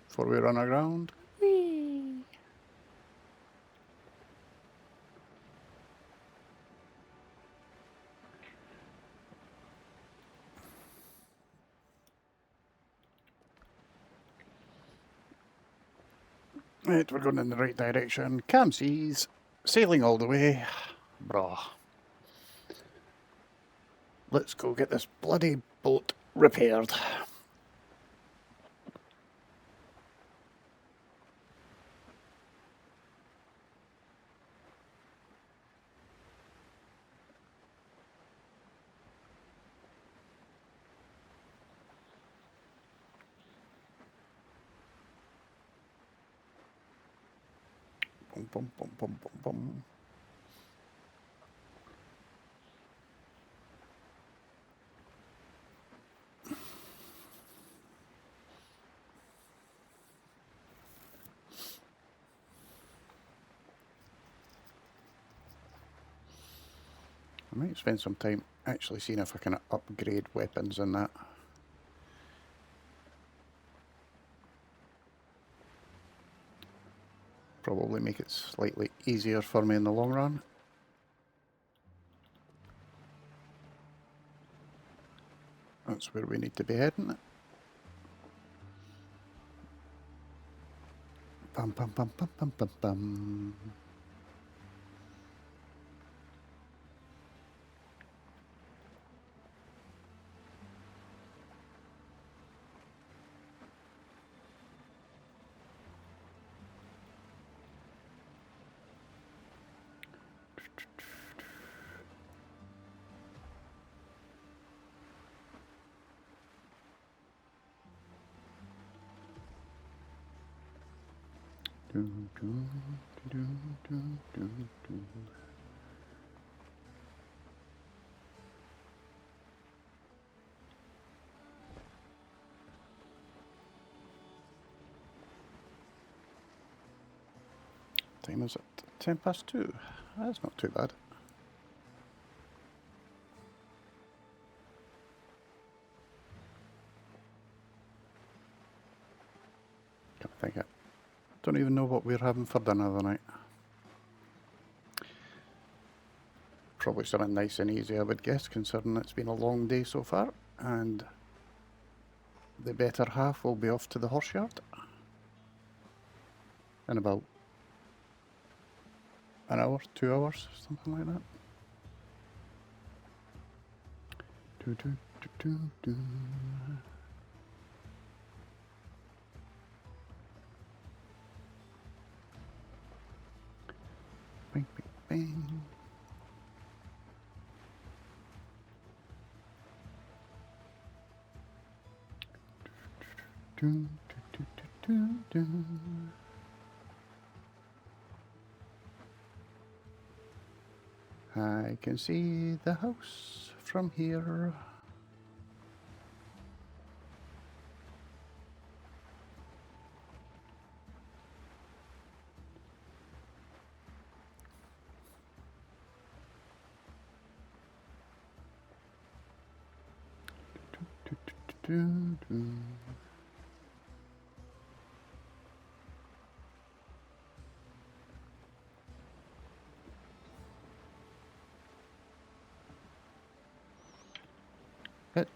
Before we run aground. Whee! Right, we're going in the right direction. Cam seas, sailing all the way. Brah. Let's go get this bloody boat repaired. Boom, boom, boom, boom, boom, boom. I might spend some time actually seeing if I can upgrade weapons in that. Probably make it slightly easier for me in the long run. That's where we need to be heading. Bum bum bum bum bum bum bum. Time is at 2:10. That's not too bad. Can't think it. Don't even know what we're having for dinner tonight. Probably something nice and easy, I would guess, considering it's been a long day so far, and the better half will be off to the horse yard in about an hour, 2 hours, something like that. Do, do, do, do, do. Bing, bing, bing. Do, do, do, do, do, do. I can see the house from here. Do, do, do, do, do.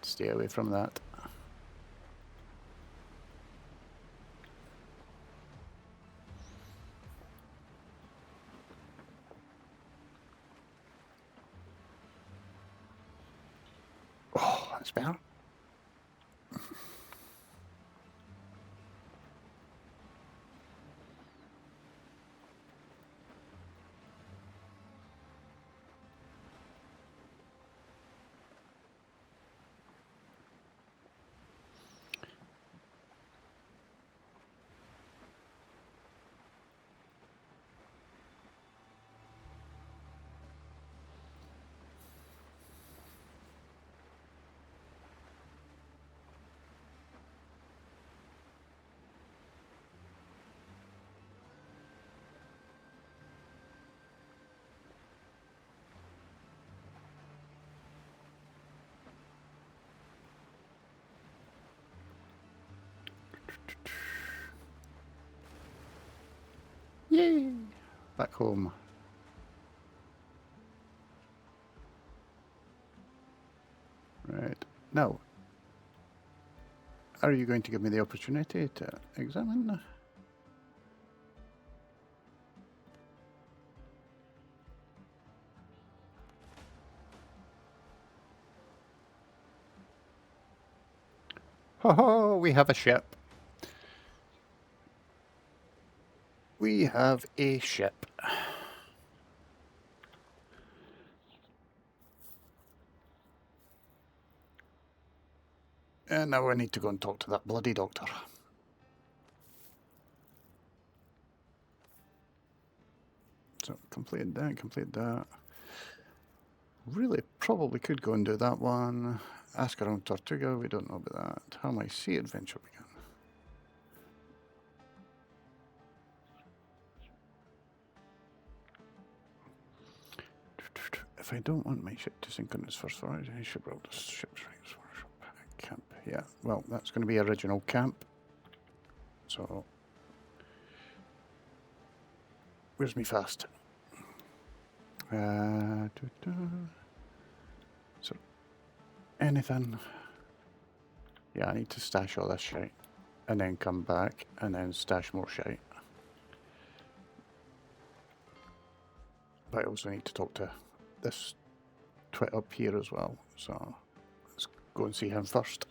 Stay away from that. Oh, that's better. Yay! Back home. Right. Now, are you going to give me the opportunity to examine? Ho ho! We have a ship. We have a ship. And now I need to go and talk to that bloody doctor. So, complete that. Really, probably could go and do that one. Ask around Tortuga, we don't know about that. How my sea adventure began. If I don't want my ship to sink on its first voyage, I should build a ship's rights workshop camp. Yeah, well, that's going to be original camp. So, where's me fast? So, anything? Yeah, I need to stash all this shite. And then come back, and then stash more shite. But I also need to talk to this twit up here as well. So, let's go and see him first.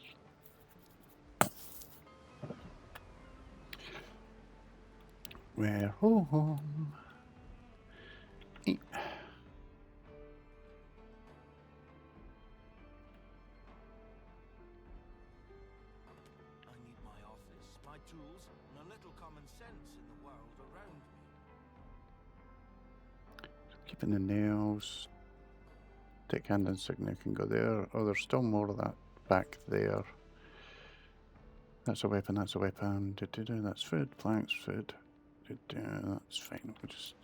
We're home. Eat. I need my office, my tools, and a little common sense in the world around me. Keeping the nails. Take hand insignia can go there. Oh, there's still more of that back there. That's a weapon, that's a weapon. That's food, planks, food. That's fine. We'll just...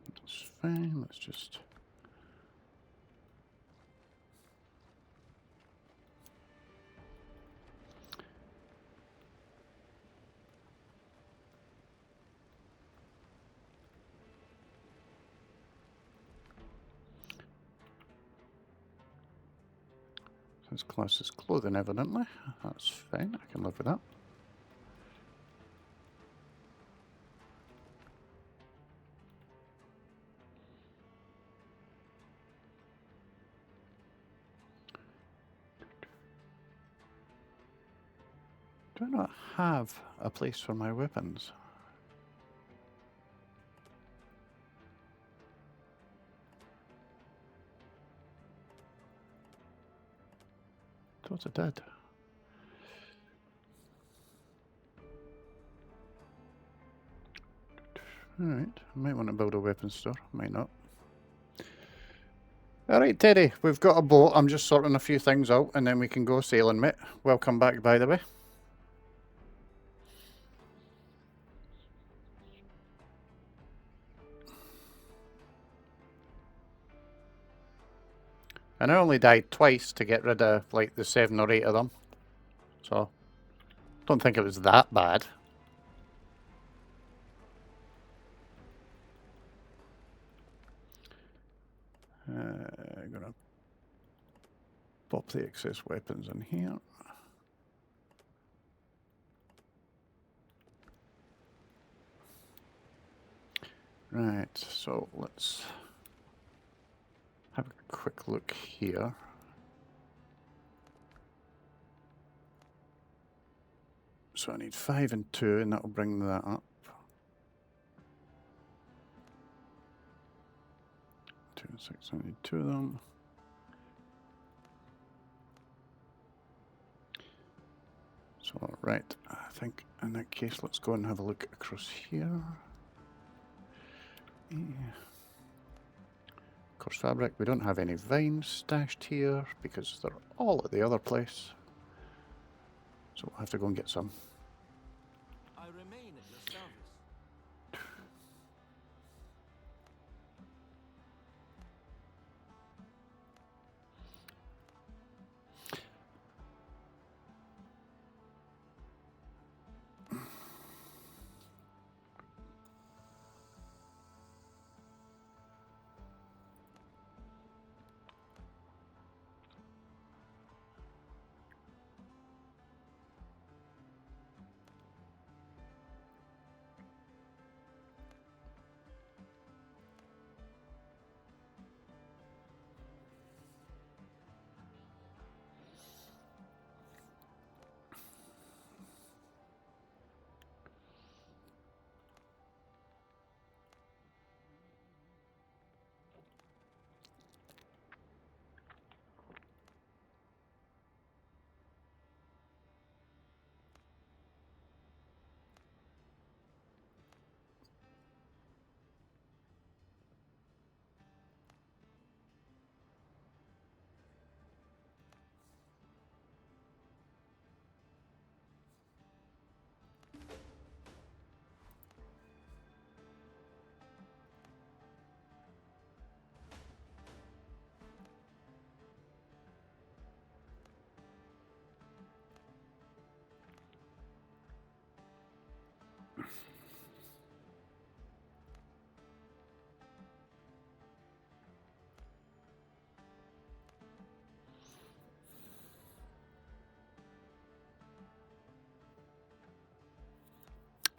That's fine. Let's just... This class is clothing, evidently. That's fine. I can live with that. Do I not have a place for my weapons? Thought I did. Alright, I might want to build a weapons store, might not. Alright, Teddy, we've got a boat. I'm just sorting a few things out and then we can go sailing, mate. Welcome back, by the way. And I only died twice to get rid of, like, the 7 or 8 of them. So, don't think it was that bad. I'm gonna pop the excess weapons in here. Right, so let's have a quick look here. So I need 5 and 2, and that'll bring that up. 2 and 6, I need 2 of them. So, right, I think in that case, let's go and have a look across here. Yeah. Coarse fabric, we don't have any vines stashed here because they're all at the other place. So we'll have to go and get some. I remain at your service.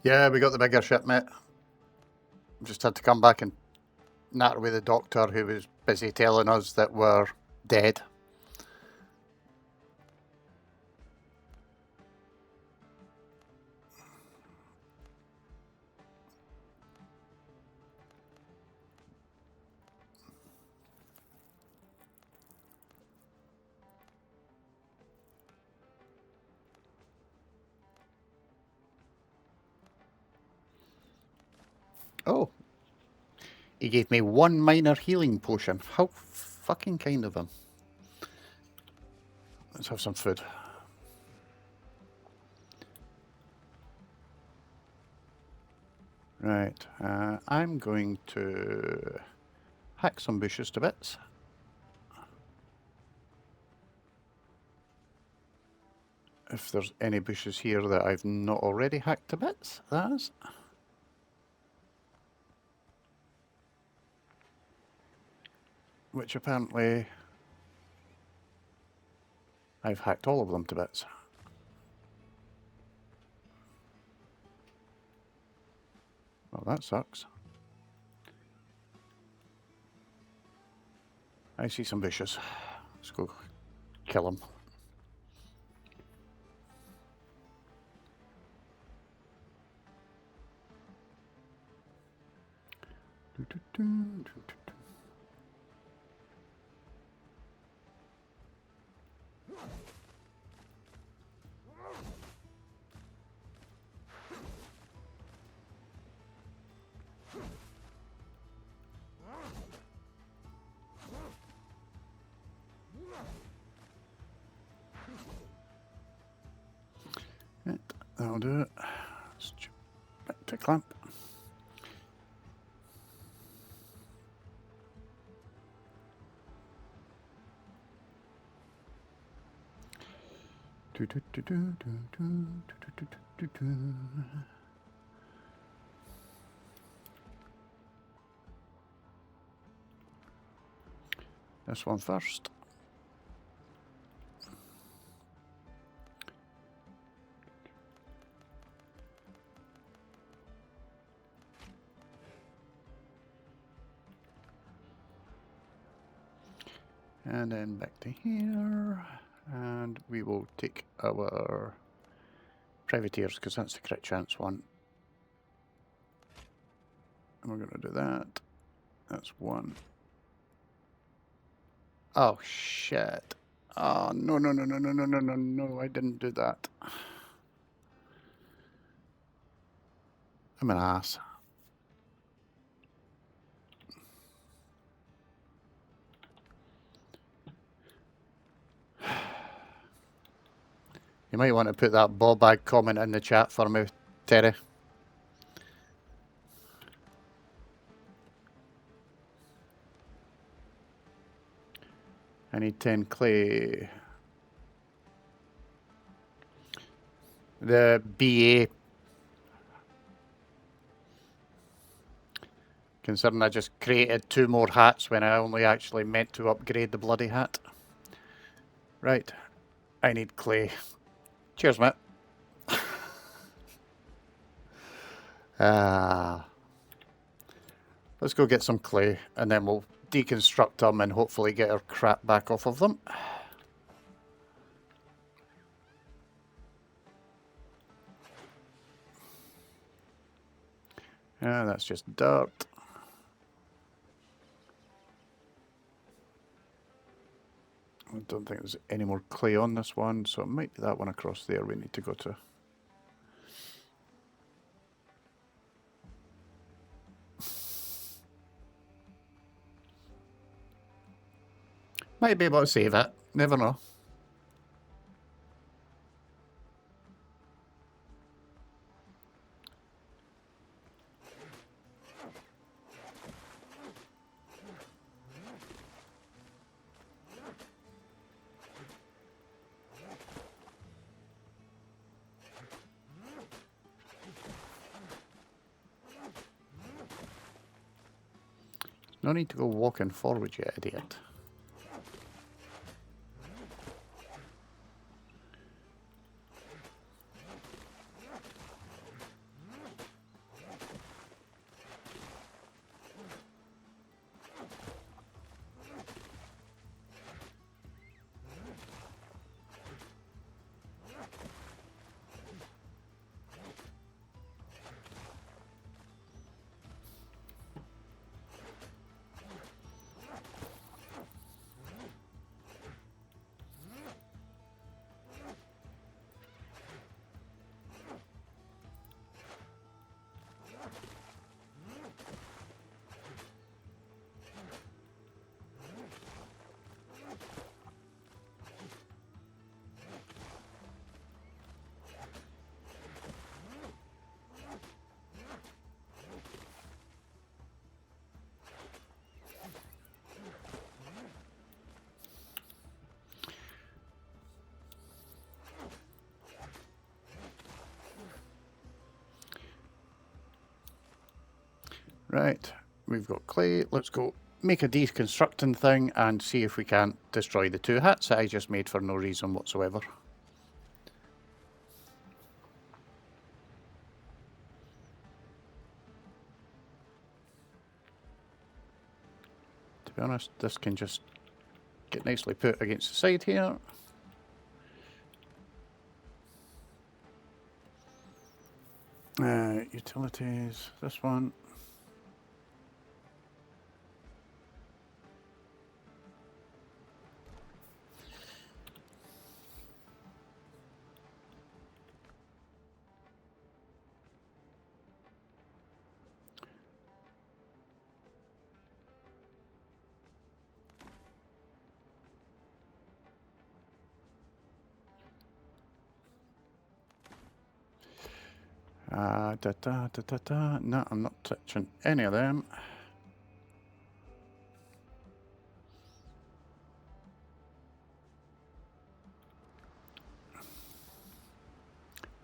Yeah, we got the bigger ship, mate. Just had to come back and natter with the doctor who was busy telling us that we're dead. Oh, he gave me 1 minor healing potion. How fucking kind of him. Let's have some food. Right, I'm going to hack some bushes to bits. If there's any bushes here that I've not already hacked to bits, that is. Which apparently I've hacked all of them to bits. Well, that sucks. I see some bushes. Let's go kill them. Right, that'll do it. Let's jump back to clamp. This one first. And then back to here. And we will take our privateers because that's the crit chance one. And we're going to do that. That's one. Oh shit. Oh no no no no no no no no no, I didn't do that. I'm an ass. You might want to put that ball bag comment in the chat for me, Terry. I need 10 clay. The BA. Considering I just created 2 more hats when I only actually meant to upgrade the bloody hat. Right. I need clay. Cheers, mate. Let's go get some clay and then we'll deconstruct them and hopefully get our crap back off of them. That's just dirt. I don't think there's any more clay on this one, so it might be that one across there we need to go to. Might be able to save it, never know. No need to go walking forward yet, idiot. Right, we've got clay. Let's go make a deconstructing thing and see if we can't destroy the 2 hats that I just made for no reason whatsoever. To be honest, this can just get nicely put against the side here. Utilities, this one. No, I'm not touching any of them.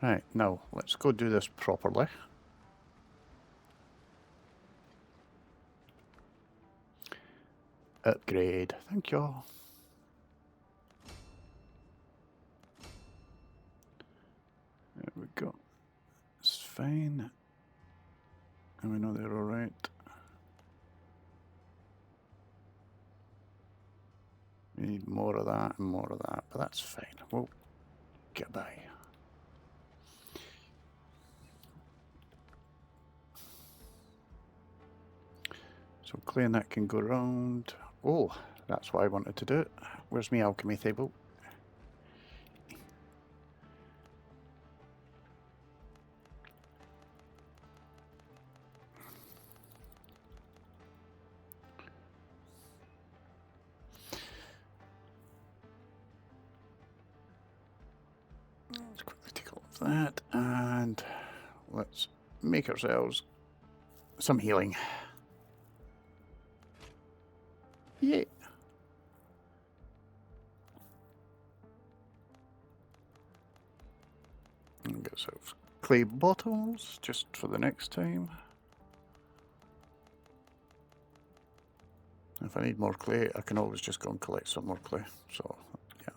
Right, now let's go do this properly. Upgrade, thank you. There we go. It's fine. And we know they're alright. We need more of that and more of that, but that's fine. We'll get by. So clay and that can go around. Oh, that's what I wanted to do. Where's my alchemy table? Let's quickly take all of that and let's make ourselves some healing. Yay! And get ourselves clay bottles just for the next time. If I need more clay, I can always just go and collect some more clay. So, yeah.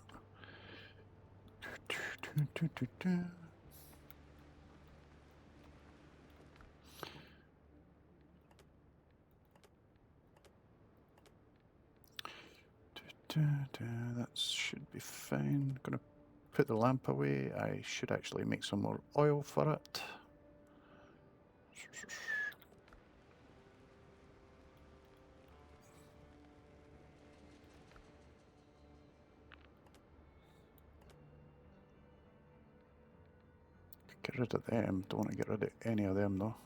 That should be fine. Gonna put the lamp away. I should actually make some more oil for it. Get rid of them. Don't want to get rid of any of them though.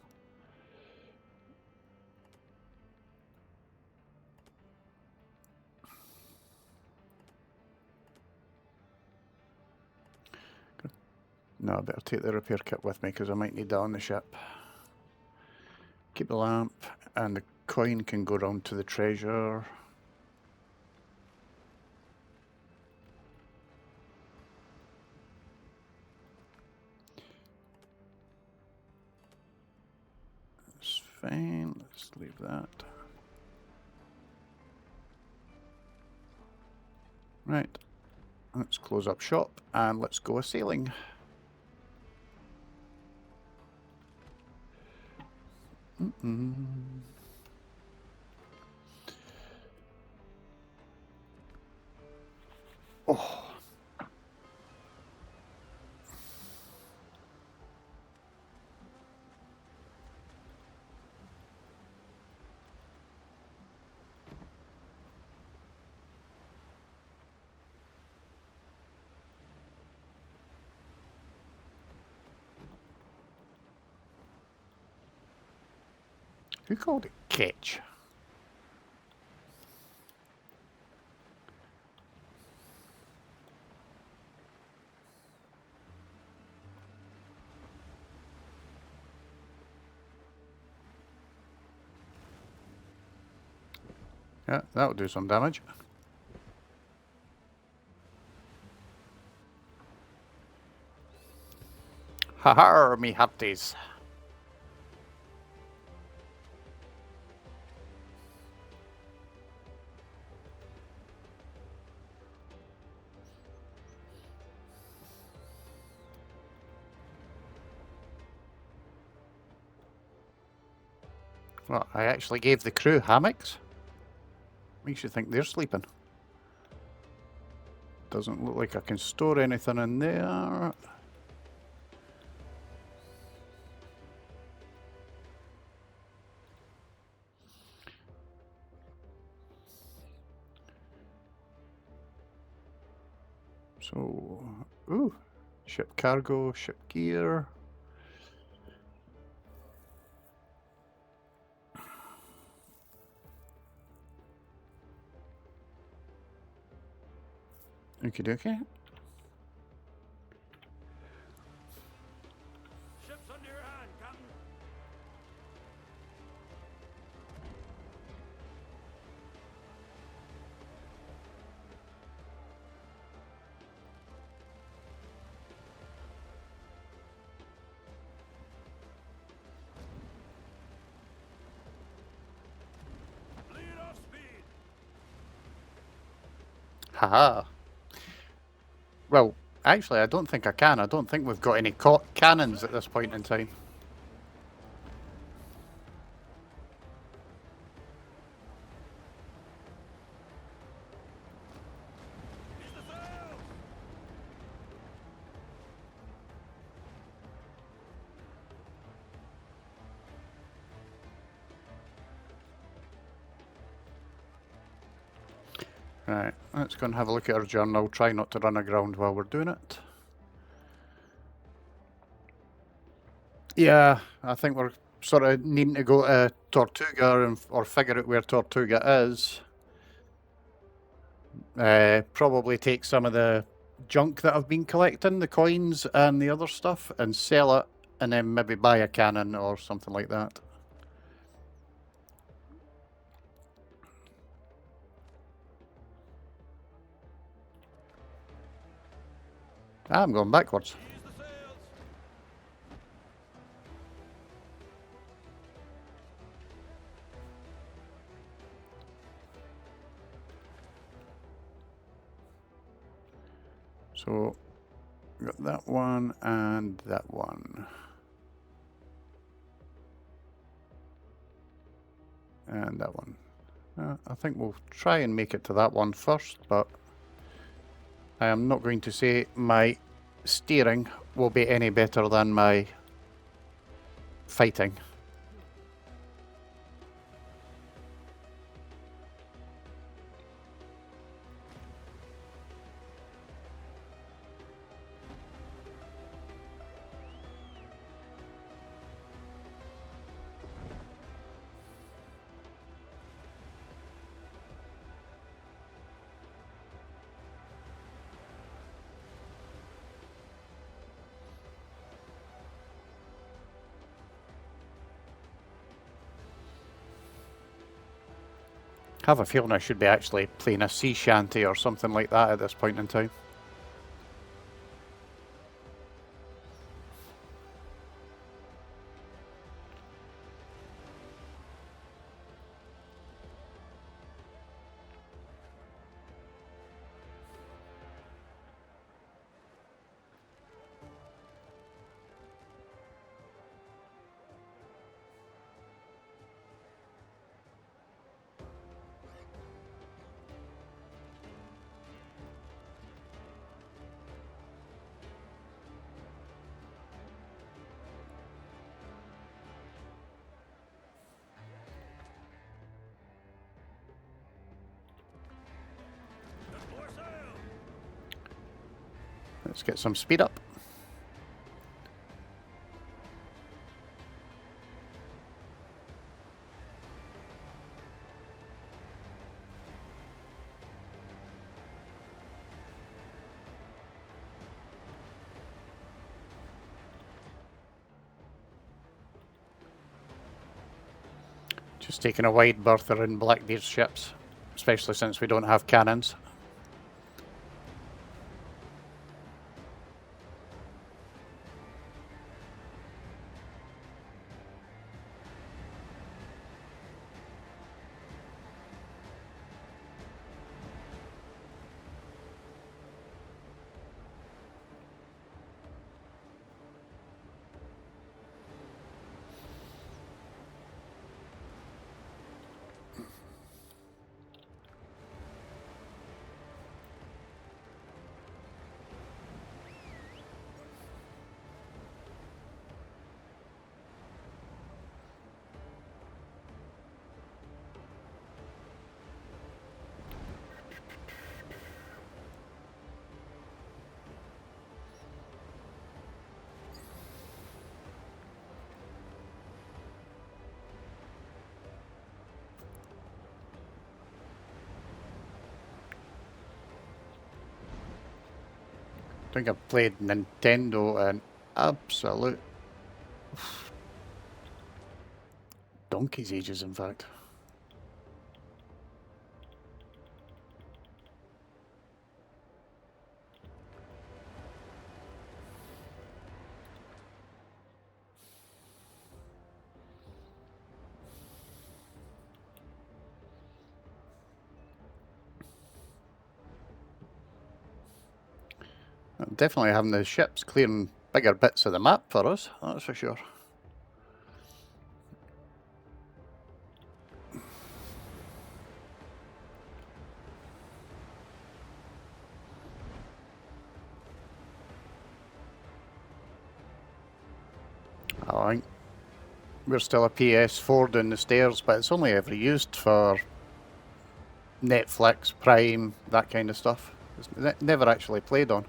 No, I better take the repair kit with me because I might need that on the ship. Keep the lamp, and the coin can go round to the treasure. That's fine, let's leave that. Right, let's close up shop and let's go a sailing. Oh. Who called it catch? Yeah, that'll do some damage. Ha ha, me hearties. Well, I actually gave the crew hammocks. Makes you think they're sleeping. Doesn't look like I can store anything in there. So, ooh, ship cargo, ship gear. Okie dokie. Ship's under your hand, Captain. Lead off speed. Haha. Well, actually, I don't think I can. I don't think we've got any cannons at this point in time. Ease the sails. Right, let's go and have a look at our journal. Try not to run aground while we're doing it. Yeah, I think we're sort of needing to go to Tortuga or figure out where Tortuga is. Probably take some of the junk that I've been collecting, the coins and the other stuff, and sell it, and then maybe buy a cannon or something like that. I'm going backwards. Ease the sails. So, got that one and that one. And that one. I think we'll try and make it to that one first, but I am not going to say my steering will be any better than my fighting. I have a feeling I should be actually playing a sea shanty or something like that at this point in time. More sail. Let's get some speed up. Just taking a wide berth in Blackbeard's ships, especially since we don't have cannons. I think I've played Nintendo and absolute donkey's ages, in fact. Definitely having the ships clearing bigger bits of the map for us, that's for sure. I think we're still a PS4 down the stairs, but it's only ever used for Netflix, Prime, that kind of stuff. It's never actually played on.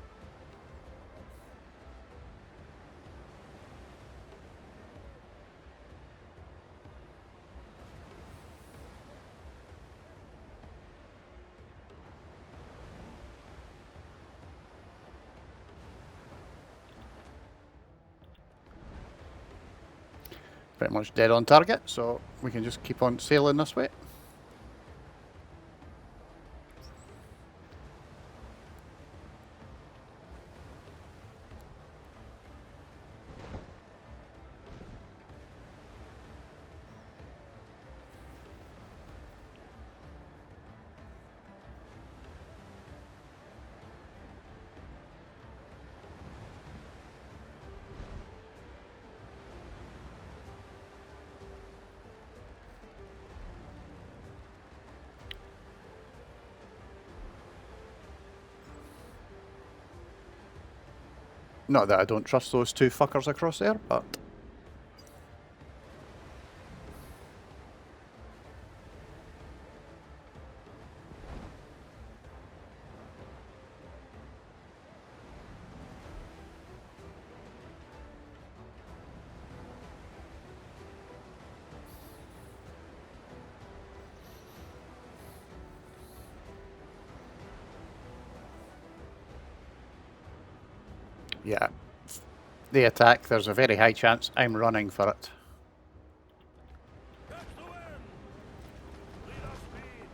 Pretty much dead on target, so we can just keep on sailing this way. Not that I don't trust those two fuckers across there, but... yeah, they attack, there's a very high chance I'm running for it. Catch the wind! Lead off speed!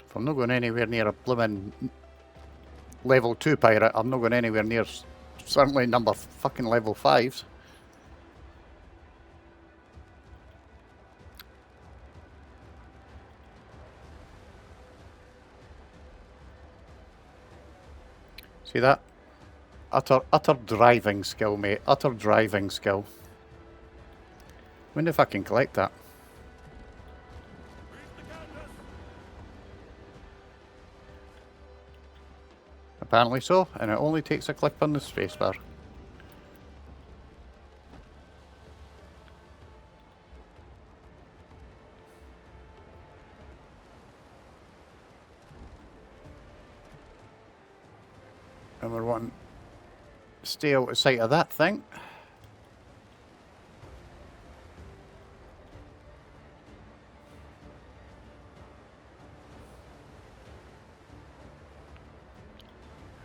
If I'm not going anywhere near a blooming level 2 pirate, I'm not going anywhere near certainly number fucking level 5s. See that? Utter driving skill, mate. Utter driving skill. Wonder if I can collect that. Reef the canvas! Apparently so, and it only takes a click on the spacebar. And we're wanting to stay out of sight of that thing.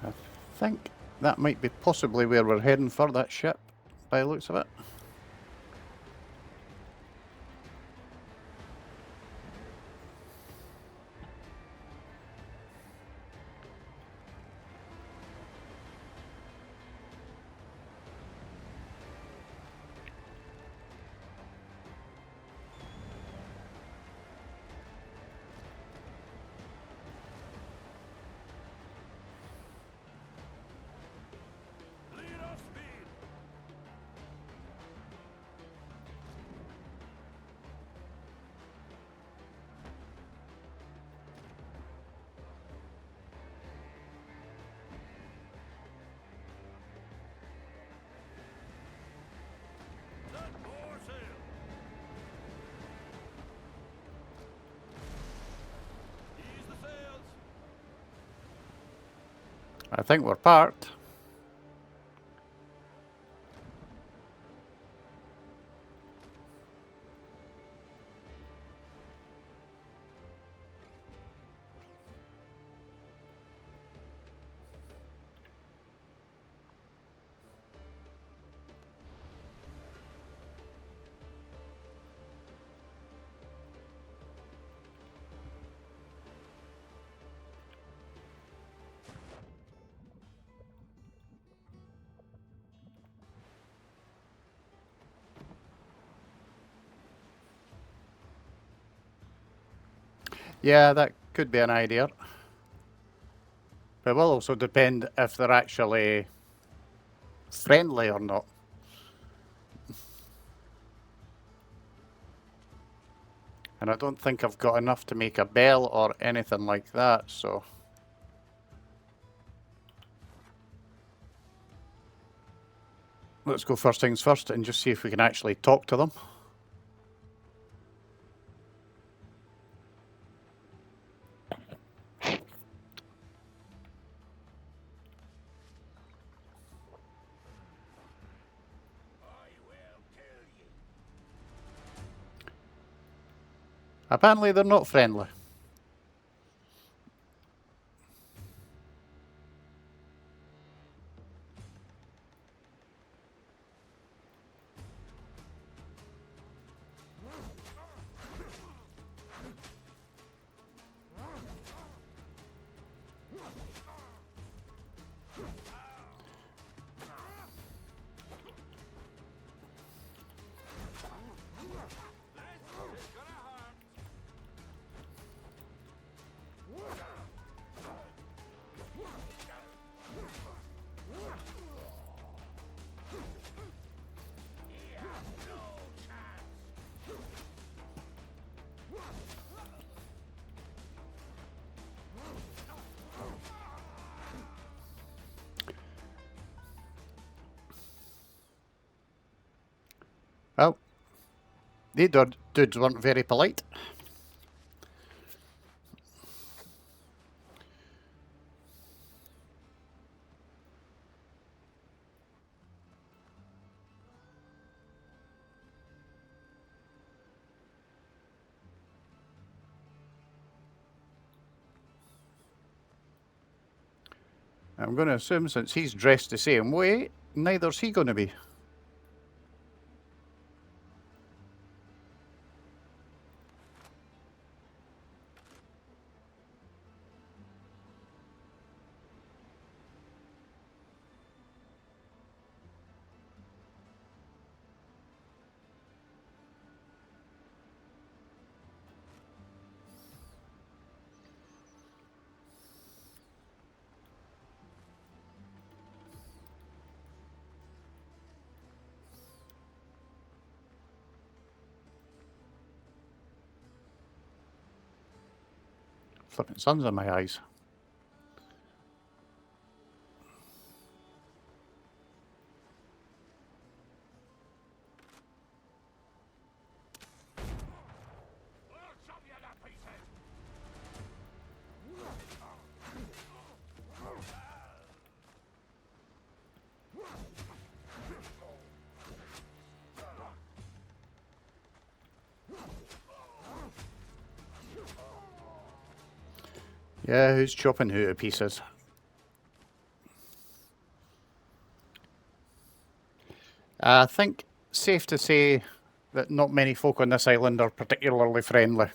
I think that might be possibly where we're heading for, that ship, by the looks of it. Lead off speed! I think we're parked. Yeah, that could be an idea. But it will also depend if they're actually friendly or not. And I don't think I've got enough to make a bell or anything like that, so... Let's go first things first and just see if we can actually talk to them. Apparently they're not friendly. Well, they dudes weren't very polite. I'm going to assume since he's dressed the same way, neither's he going to be. Flipping sun's in my eyes. Yeah, who's chopping who to pieces? I think safe to say that not many folk on this island are particularly friendly.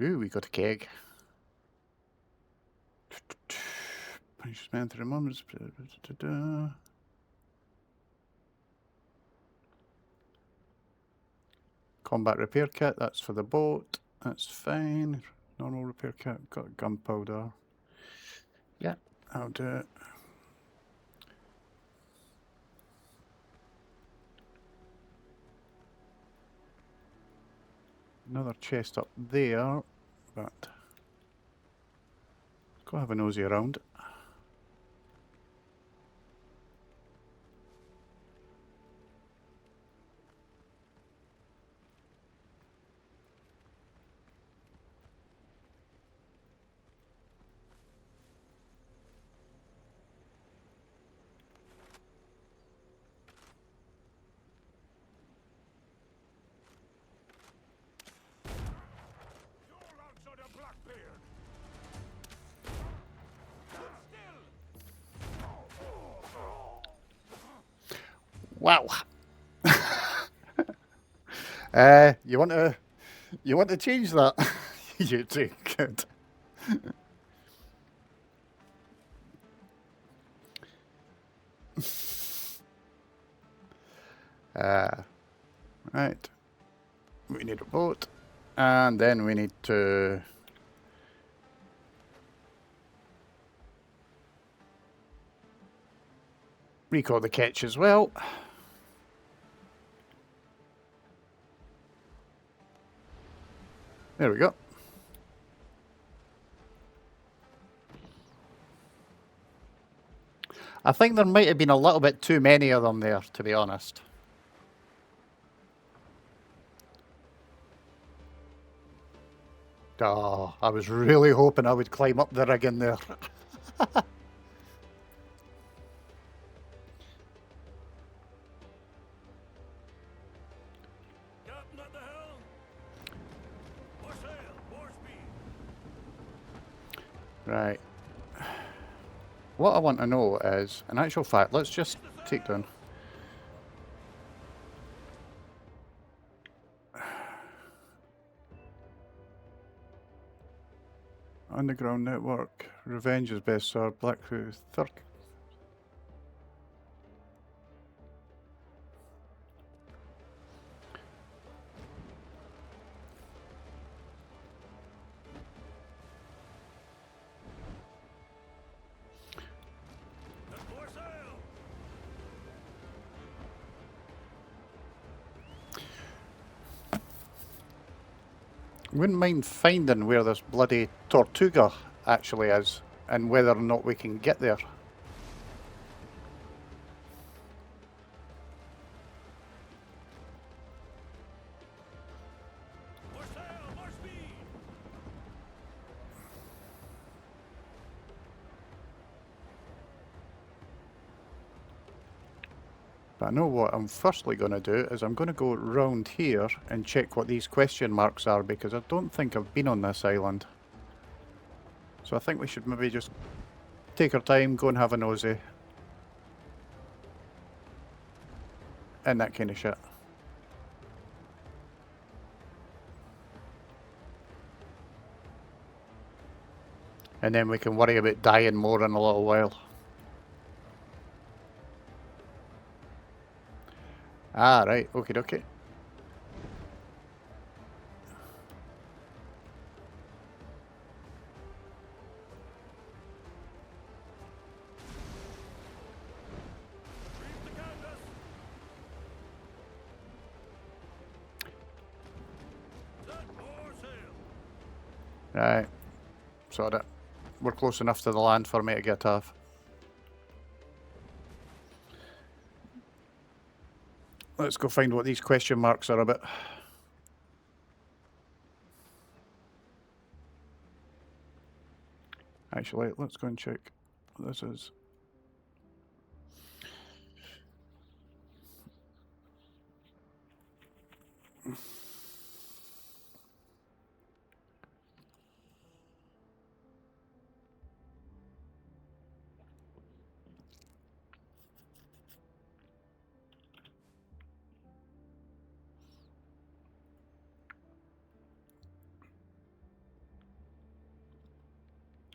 Ooh, we got a keg. Punishment 3 moments. Combat repair kit, that's for the boat. That's fine. Normal repair kit, got gunpowder. Yeah, I'll do it. Another chest up there, but go have a nosy around. Wow. You want to change that? You do good. Right. We need a boat, and then we need to recall the catch as well. There we go. I think there might have been a little bit too many of them there, to be honest. Oh, I was really hoping I would climb up the rig in there. Captain at the helm. More sail, more speed. Right. What I want to know is, in actual fact, let's just take down. Underground network. Revenge is best served. Black Crew. Third. And more sail. Wouldn't mind finding where this bloody Tortuga actually is, and whether or not we can get there. More sail, more speed. But I know what I'm firstly going to do is I'm going to go round here and check what these question marks are, because I don't think I've been on this island. So I think we should maybe just take our time, go and have a nosy. And that kind of shit. And then we can worry about dying more in a little while. Ah, right, okie dokie. Reef the canvas. Set more sail. Right, sort it. We're close enough to the land for me to get off. Let's go find what these question marks are about. Actually, let's go and check what this is.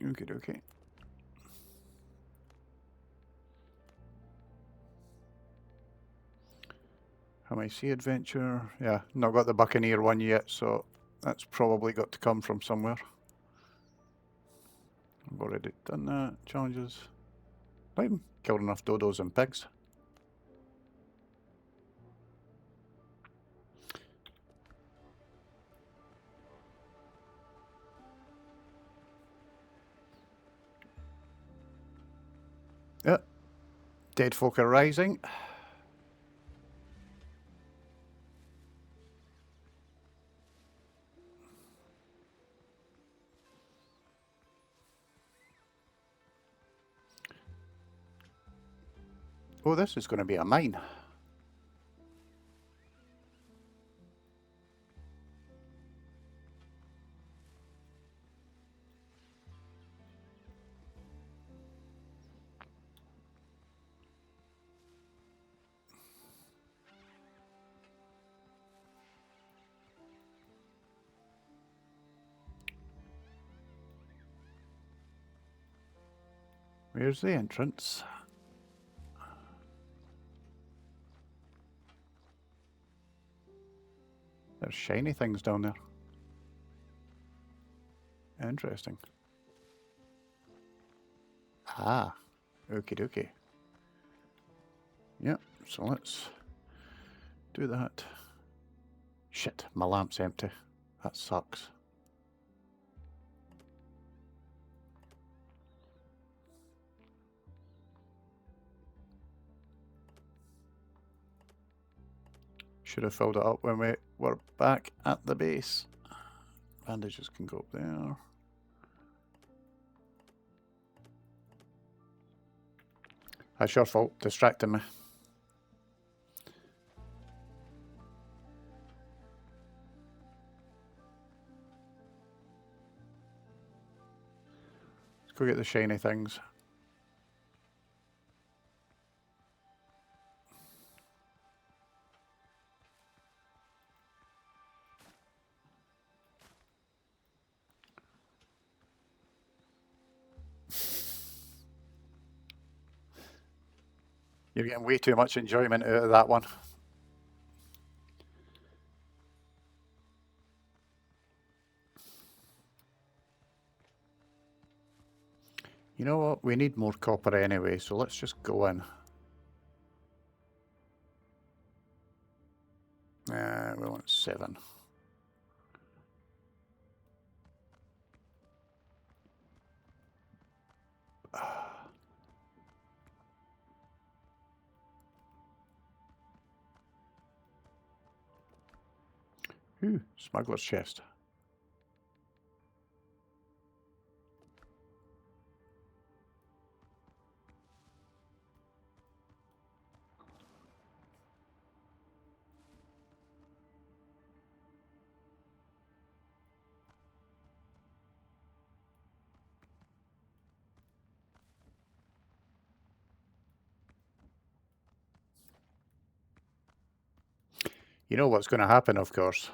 Okie dokie. Have I sea adventure? Yeah, not got the Buccaneer one yet, so that's probably got to come from somewhere. I've already done that. Challenges. Not even killed enough dodos and pigs. Yep. Dead folk are rising. Oh, this is going to be a mine. Where's the entrance? There's shiny things down there. Interesting. Ah, okie dokie. Yep, so let's do that. Shit, my lamp's empty. That sucks. Should have filled it up when we were back at the base. Bandages can go up there. That's your fault, distracting me. Let's go get the shiny things. You're getting way too much enjoyment out of that one. You know what? We need more copper anyway, so let's just go in. We want 7. Ooh, smuggler's chest. You know what's going to happen, of course.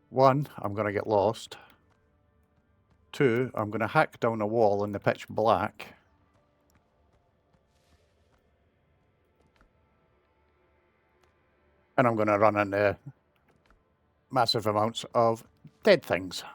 One, I'm going to get lost. 2, I'm going to hack down a wall in the pitch black. And I'm going to run into massive amounts of dead things.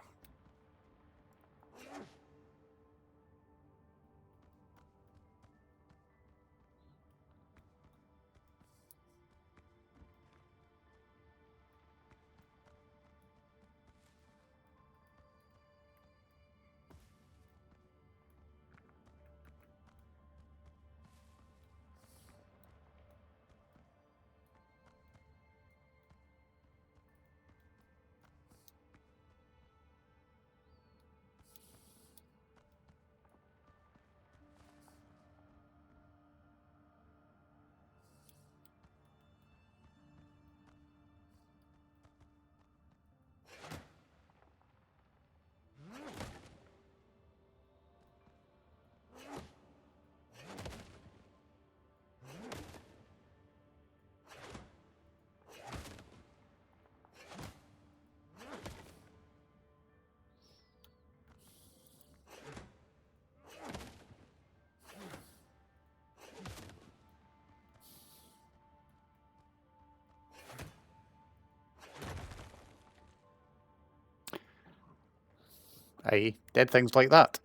I.e., dead things like that.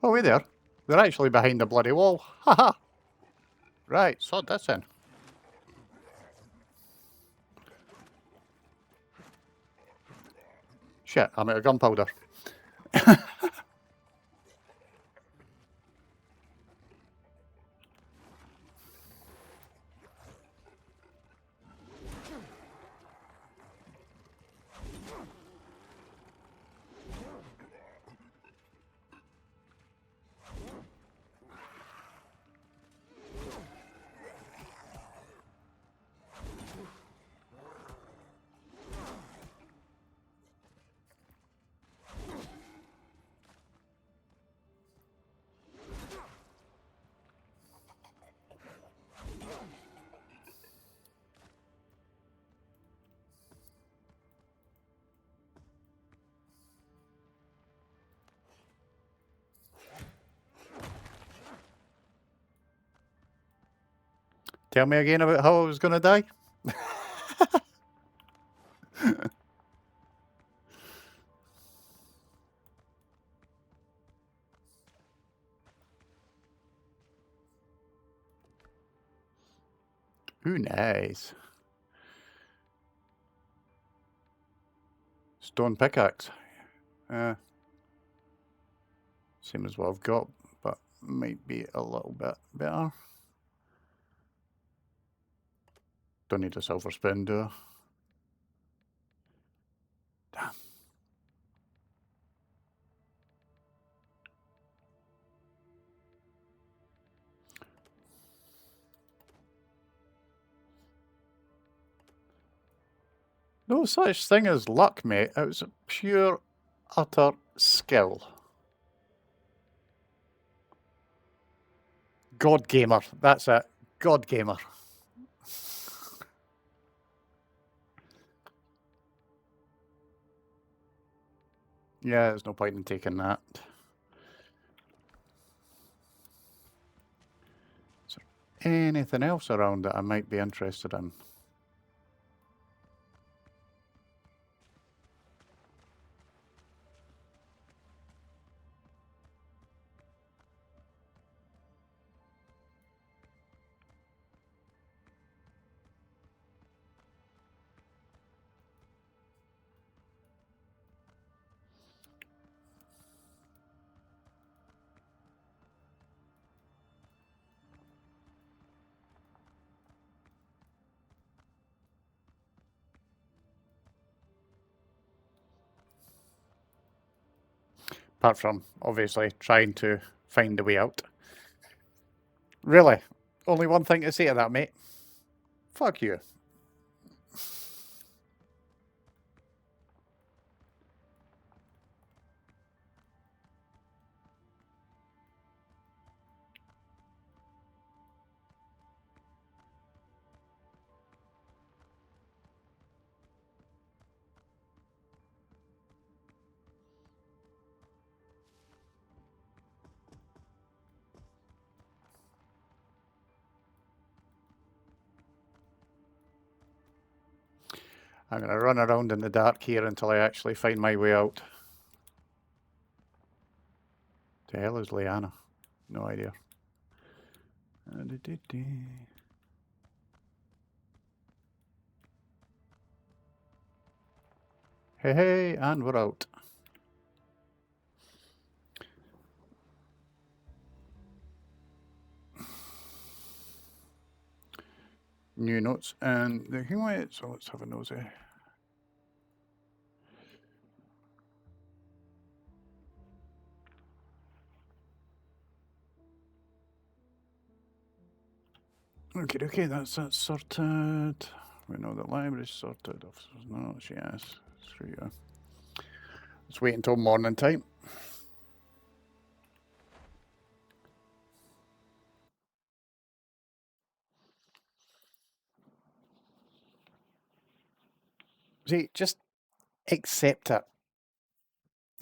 Oh, hey there. They're actually behind the bloody wall. Haha. Right, sod this in. Shit, I'm out of gunpowder. Tell me again about how I was going to die? Who knows? Stone pickaxe. Same as what I've got, but might be a little bit better. Don't need a silver spoon, do I? Damn. No such thing as luck, mate. It was pure, utter skill. God gamer. That's it. God gamer. Yeah, there's no point in taking that. Is there anything else around that I might be interested in? Apart from, obviously, trying to find a way out. Really? Only one thing to say to that, mate. Fuck you. I'm going to run around in the dark here until I actually find my way out. The hell is Liana? No idea. Hey, hey, and we're out. New notes and the Hingway, so let's have a nosy. Okay, that's that sorted. We know the library's sorted. Officers notes, yes. Screw you. Let's wait until morning time. See, just accept it.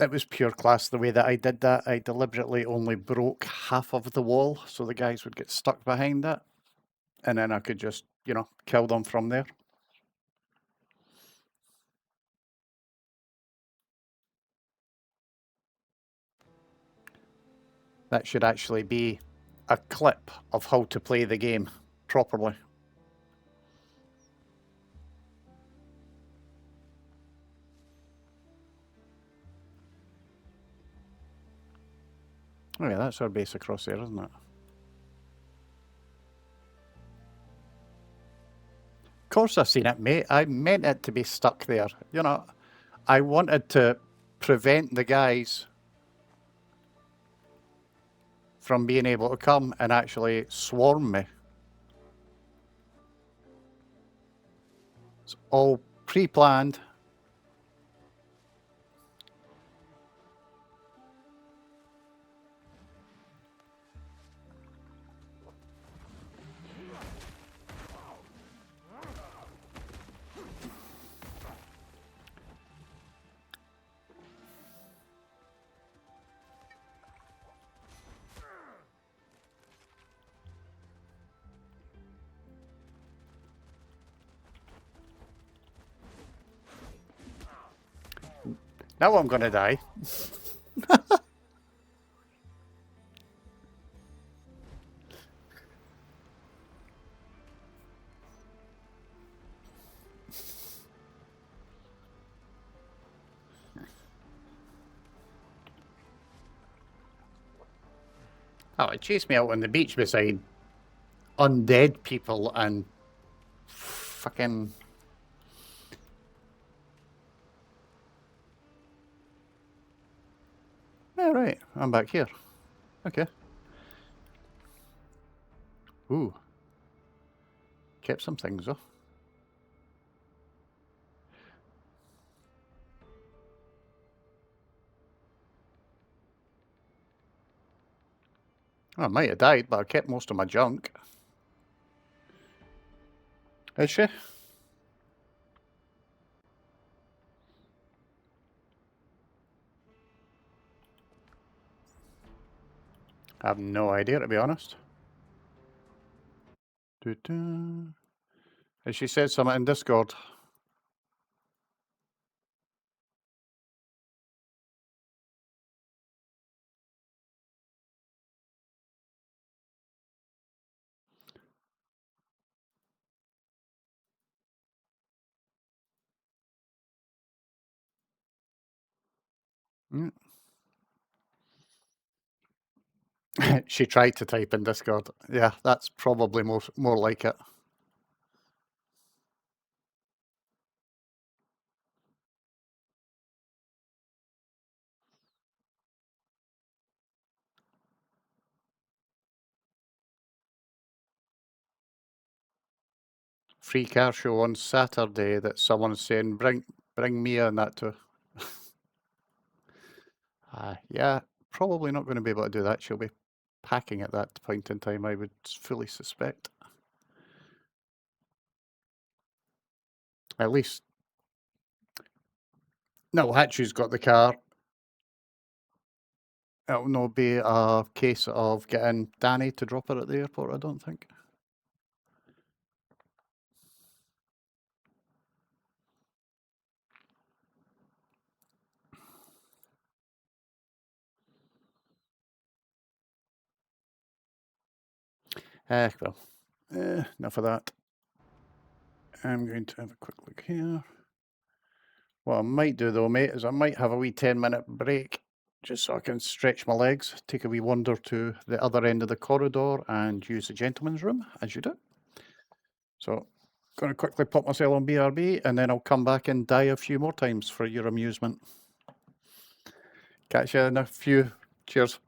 It was pure class the way that I did that. I deliberately only broke half of the wall so the guys would get stuck behind it. And then I could just, kill them from there. That should actually be a clip of how to play the game properly. Oh yeah, that's our base across there, isn't it? Of course I've seen it, mate. I meant it to be stuck there. You know, I wanted to prevent the guys from being able to come and actually swarm me. It's all pre-planned. Now I'm gonna die. Oh, it chased me out on the beach beside undead people and fucking... Yeah, right. I'm back here. Okay. Ooh. Kept some things, though. I might have died, but I kept most of my junk. Is she? I have no idea, to be honest. As she said something in Discord. Mm. She tried to type in Discord. Yeah, that's probably more like it. Free car show on Saturday that someone's saying bring Mia and that to. Yeah, probably not going to be able to do that. She'll be packing at that point in time, I would fully suspect. At least. No, Hatchie's got the car. It'll not be a case of getting Danny to drop her at the airport, I don't think. Well, enough of that. I'm going to have a quick look here. What I might do though, mate, is I might have a wee 10-minute break just so I can stretch my legs, take a wee wander to the other end of the corridor and use the gentleman's room, as you do. So, going to quickly pop myself on BRB and then I'll come back and die a few more times for your amusement. Catch you in a few. Cheers.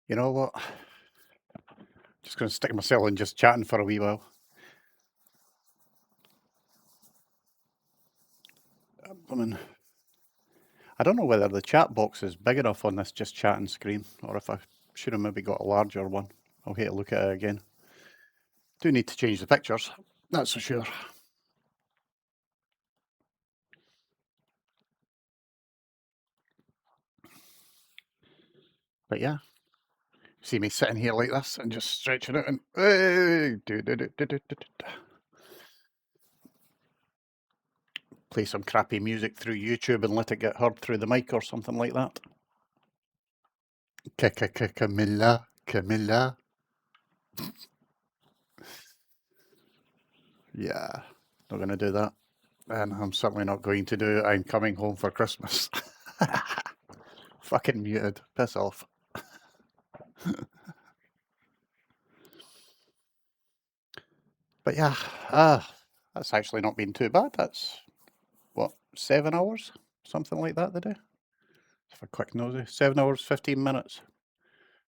You know what? Just going to stick myself in just chatting for a wee while. I don't know whether the chat box is big enough on this just chatting screen, or if I should have maybe got a larger one. I'll hate to look at it again. Do need to change the pictures, that's for sure. But yeah, see me sitting here like this and just stretching it and play some crappy music through YouTube and let it get heard through the mic or something like that. Camilla, Camilla. Yeah, not going to do that. And I'm certainly not going to do I'm coming home for Christmas. Fucking muted. Piss off. But yeah, that's actually not been too bad. That's, what, 7 hours? Something like that today? If a quick nosy. 7 hours, 15 minutes.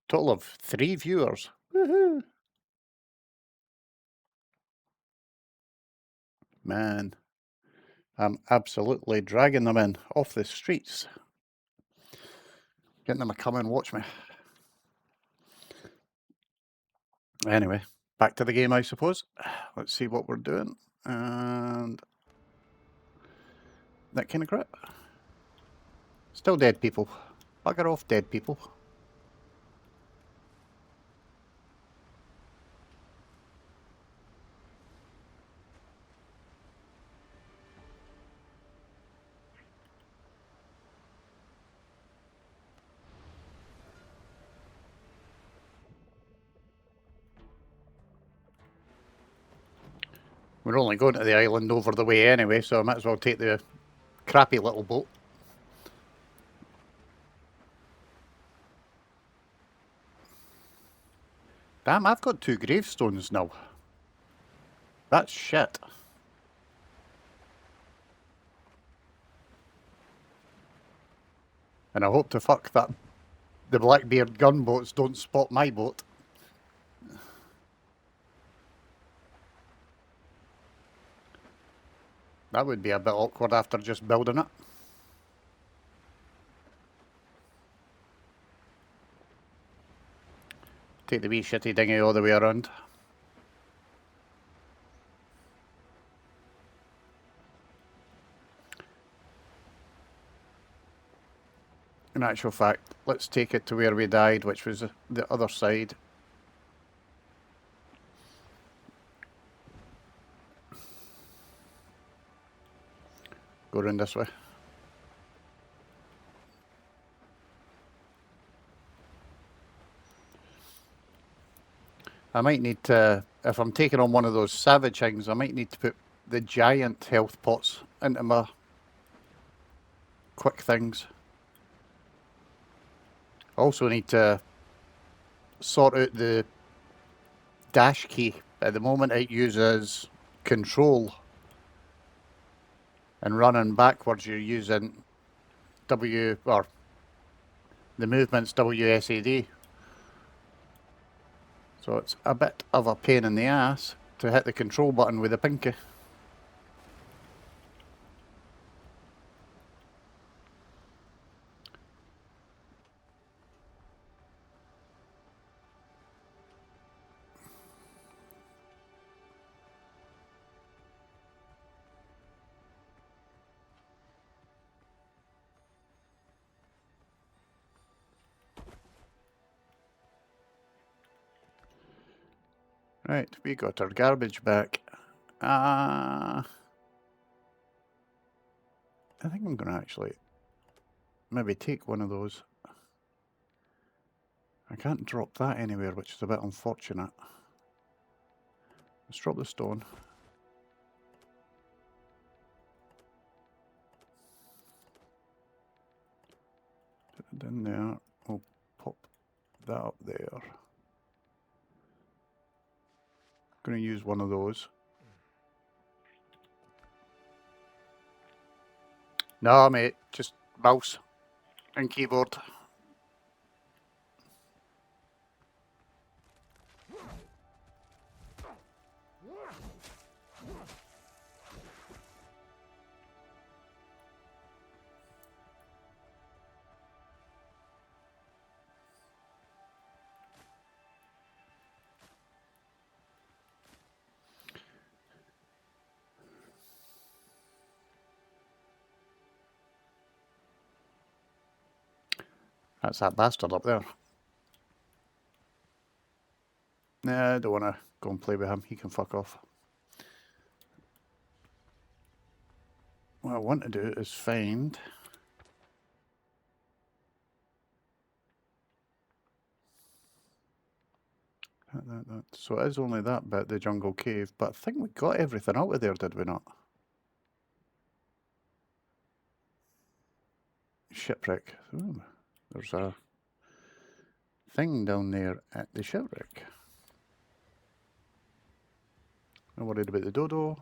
Total of 3 viewers. Woohoo! Man, I'm absolutely dragging them in off the streets. Getting them to come and watch me. Anyway, back to the game, I suppose. Let's see what we're doing. And that kind of crap. Still dead people. Bugger off, dead people. We're only going to the island over the way anyway, so I might as well take the crappy little boat. Damn, I've got 2 gravestones now. That's shit. And I hope to fuck that the Blackbeard gunboats don't spot my boat. That would be a bit awkward after just building it. Take the wee shitty dinghy all the way around. In actual fact, let's take it to where we died, which was the other side. Go round this way. I might need to, if I'm taking on one of those savage things, I might need to put the giant health pots into my quick things. Also need to sort out the dash key. At the moment it uses control, and running backwards you're using W, or the movement's WSAD. So it's a bit of a pain in the ass to hit the control button with the pinky. Right, we got our garbage back. I think I'm going to actually maybe take one of those. I can't drop that anywhere, which is a bit unfortunate. Let's drop the stone. Put it in there. We'll pop that up there. Going to use one of those. No, mate, just mouse and keyboard. That's that bastard up there. Nah, I don't want to go and play with him. He can fuck off. What I want to do is find... So it is only that bit, the jungle cave, but I think we got everything out of there, did we not? Shipwreck. Ooh, there's a thing down there at the shipwreck. Not worried about the dodo.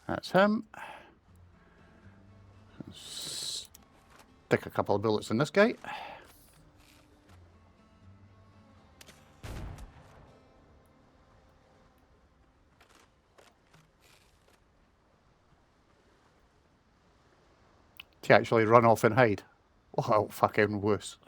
That's him. Stick a couple of bullets in this guy. To actually run off and hide. Oh, fucking wuss.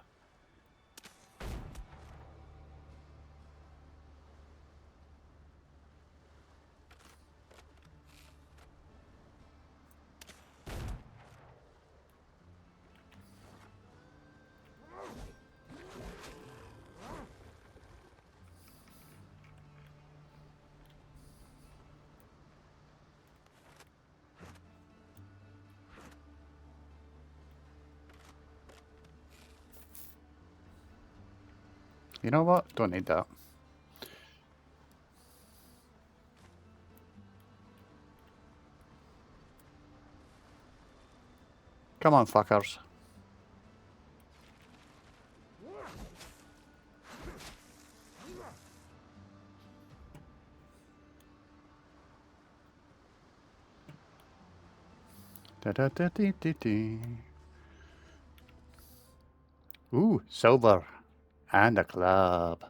You know what? Don't need that. Come on, fuckers. Da da da dee dee dee. Ooh, silver. And a club.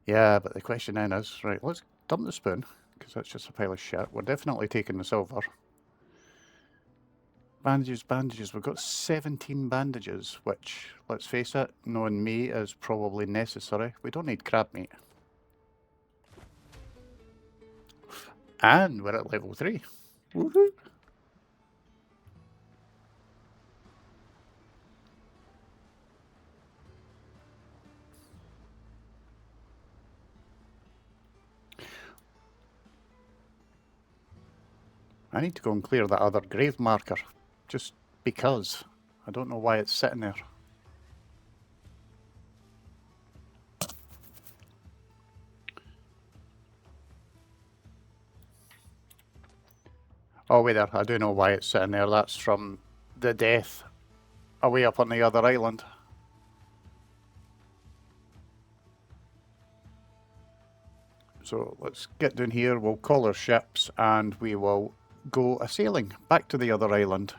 Yeah, but the question then is, right, let's dump the spoon, because that's just a pile of shit. We're definitely taking the silver. Bandages, bandages. We've got 17 bandages, which, let's face it, knowing me, is probably necessary. We don't need crab meat. And we're at level 3. Woohoo! I need to go and clear that other grave marker, just because. I don't know why it's sitting there. Oh, wait there, I do know why it's sitting there. That's from the death away up on the other island. So let's get down here, we'll call our ships, and we will go a-sailing back to the other island.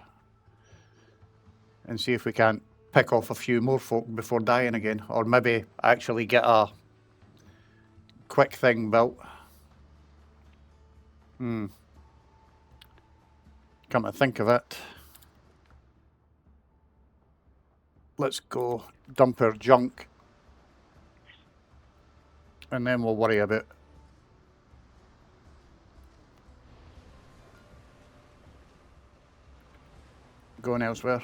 And see if we can't pick off a few more folk before dying again. Or maybe actually get a quick thing built. Come to think of it. Let's go dump our junk. And then we'll worry about going elsewhere.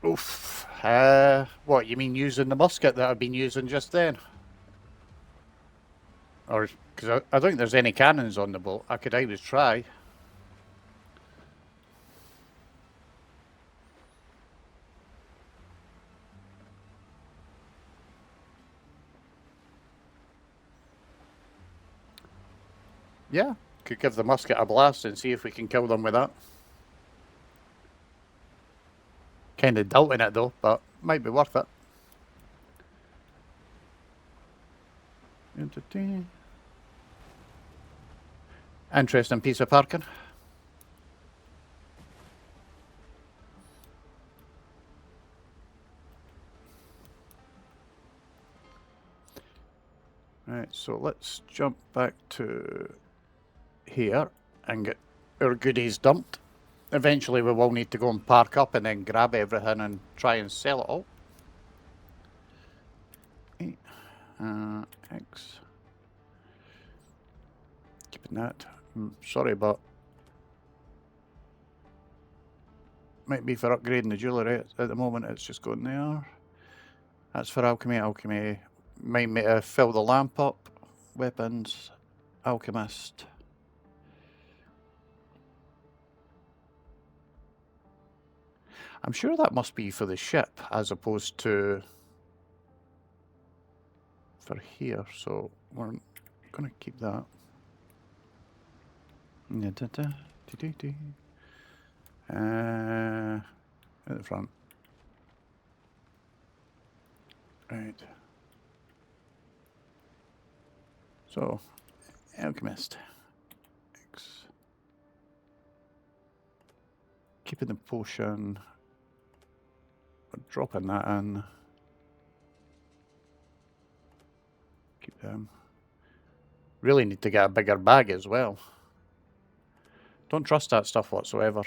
Oof. What, you mean using the musket that I've been using just then? Or, because I don't think there's any cannons on the boat. I could always try. Yeah, could give the musket a blast and see if we can kill them with that. Kind of doubting it though, but might be worth it. Interesting piece of parking. Right, so let's jump back to here and get our goodies dumped. Eventually we will need to go and park up and then grab everything and try and sell it all. X. Keeping that. Sorry, but might be for upgrading the jewellery. At the moment it's just going there. That's for alchemy. Alchemy. Might fill the lamp up. Weapons. Alchemist. I'm sure that must be for the ship as opposed to for here, so we're gonna keep that. At the front. Right. So, alchemist. X. Keeping the potion. We're dropping that in. Keep them. Really need to get a bigger bag as well. Don't trust that stuff whatsoever.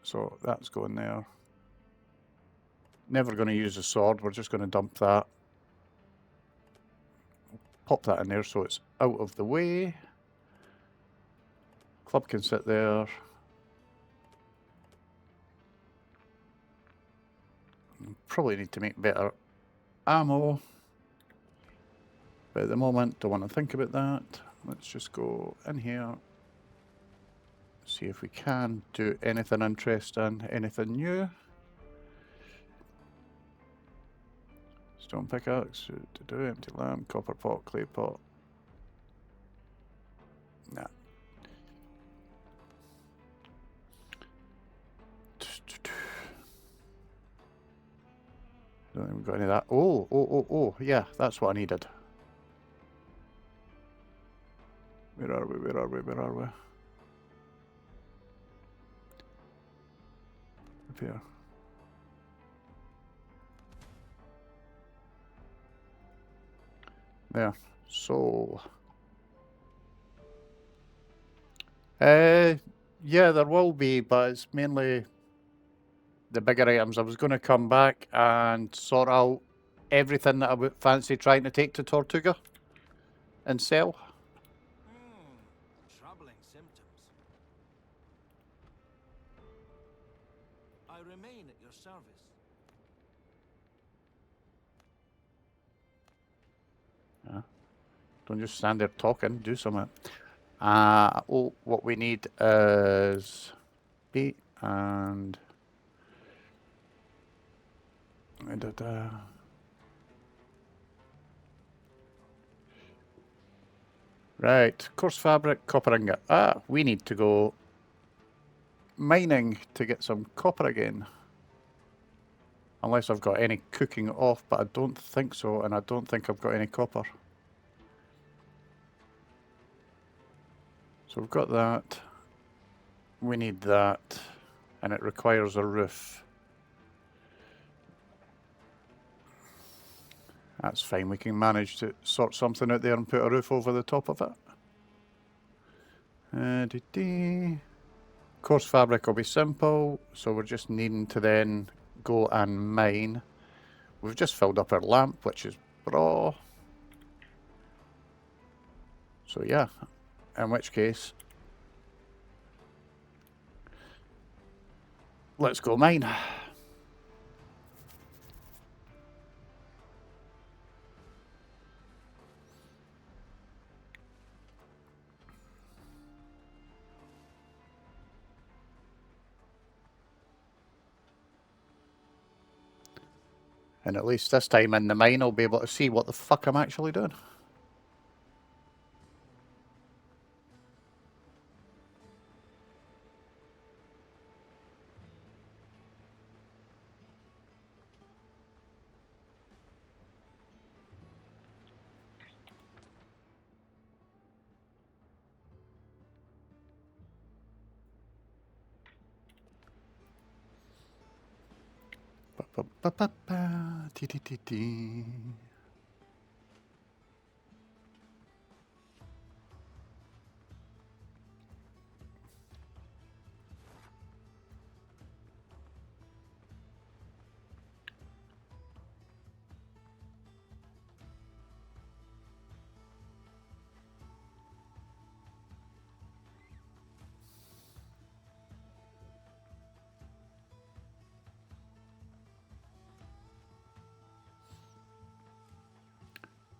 So that's going there. Never going to use a sword. We're just going to dump that. Pop that in there so it's out of the way. Club can sit there. Probably need to make better ammo. But at the moment, don't want to think about that. Let's just go in here. See if we can do anything interesting, anything new. Stone pickaxe, to do empty lamp, copper pot, clay pot. Nah. Don't think we've got any of that. Oh, yeah, that's what I needed. Where are we? Up here. There. So. Yeah, there will be, but it's mainly the bigger items. I was going to come back and sort out everything that I would fancy trying to take to Tortuga and sell. Troubling symptoms. I remain at your service. Don't just stand there talking, do something. What we need is beet and right, coarse fabric, copper ingot. We need to go mining to get some copper again. Unless I've got any cooking off, but I don't think so, and I don't think I've got any copper. So we've got that. We need that, and it requires a roof. That's fine, we can manage to sort something out there and put a roof over the top of it. Coarse fabric will be simple, so we're just needing to then go and mine. We've just filled up our lamp, which is bra. So yeah, in which case, let's go mine. And at least this time in the mine, I'll be able to see what the fuck I'm actually doing. Ba-ba-ba-ba-ba, tee-tee-tee-tee.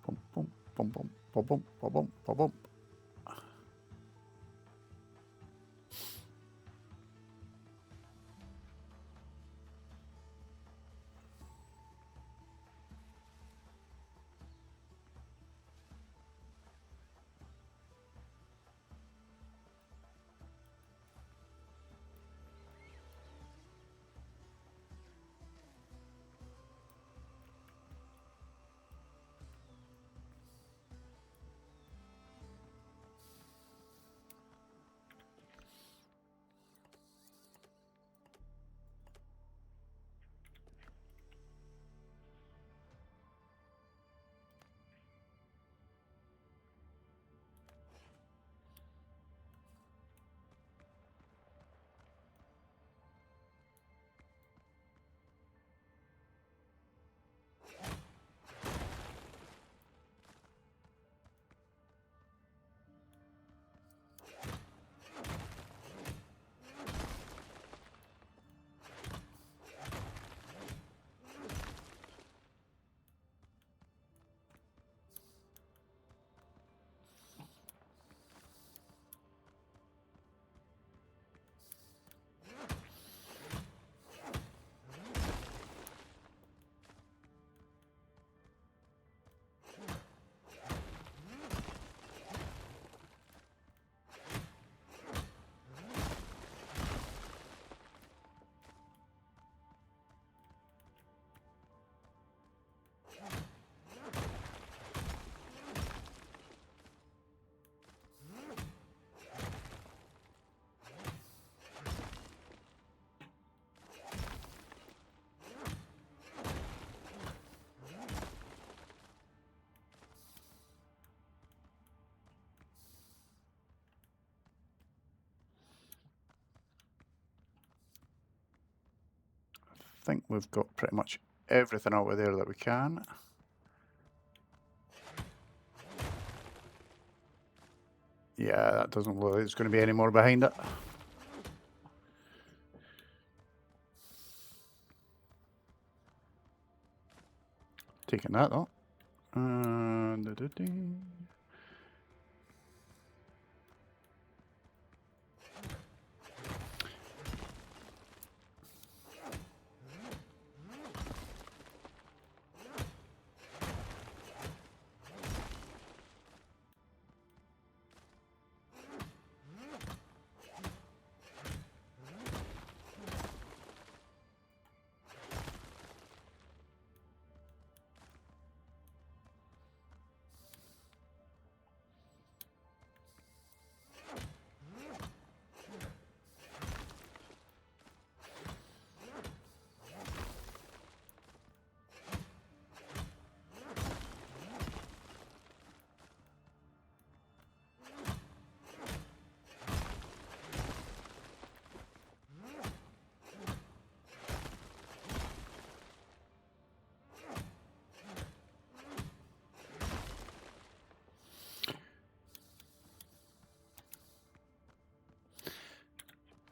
Boom, boom, boom, boom, boom, boom, boom, boom, boom, boom. I think we've got pretty much everything over there that we can. Yeah, that doesn't look like there's going to be any more behind it. Taking that though.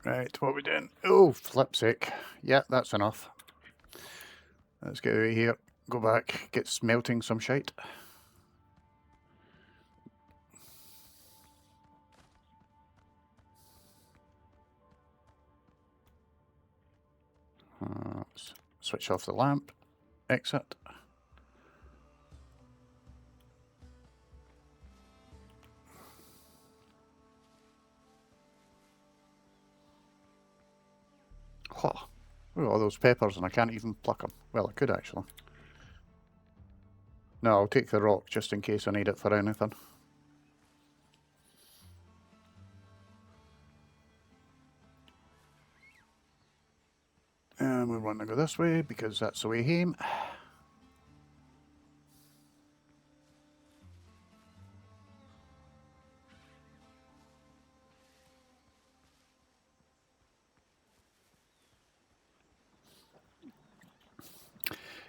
Right, what are we doing? Oh, flip's sake. Yeah, that's enough. Let's get out of here. Go back, get smelting some shite. Switch off the lamp. Exit. Oh, look at all those peppers and I can't even pluck them. Well, I could actually. No, I'll take the rock just in case I need it for anything. And we want to go this way because that's the way home.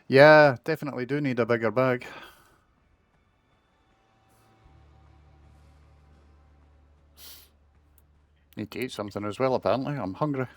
Yeah, definitely do need a bigger bag. Need to eat something as well, apparently. I'm hungry.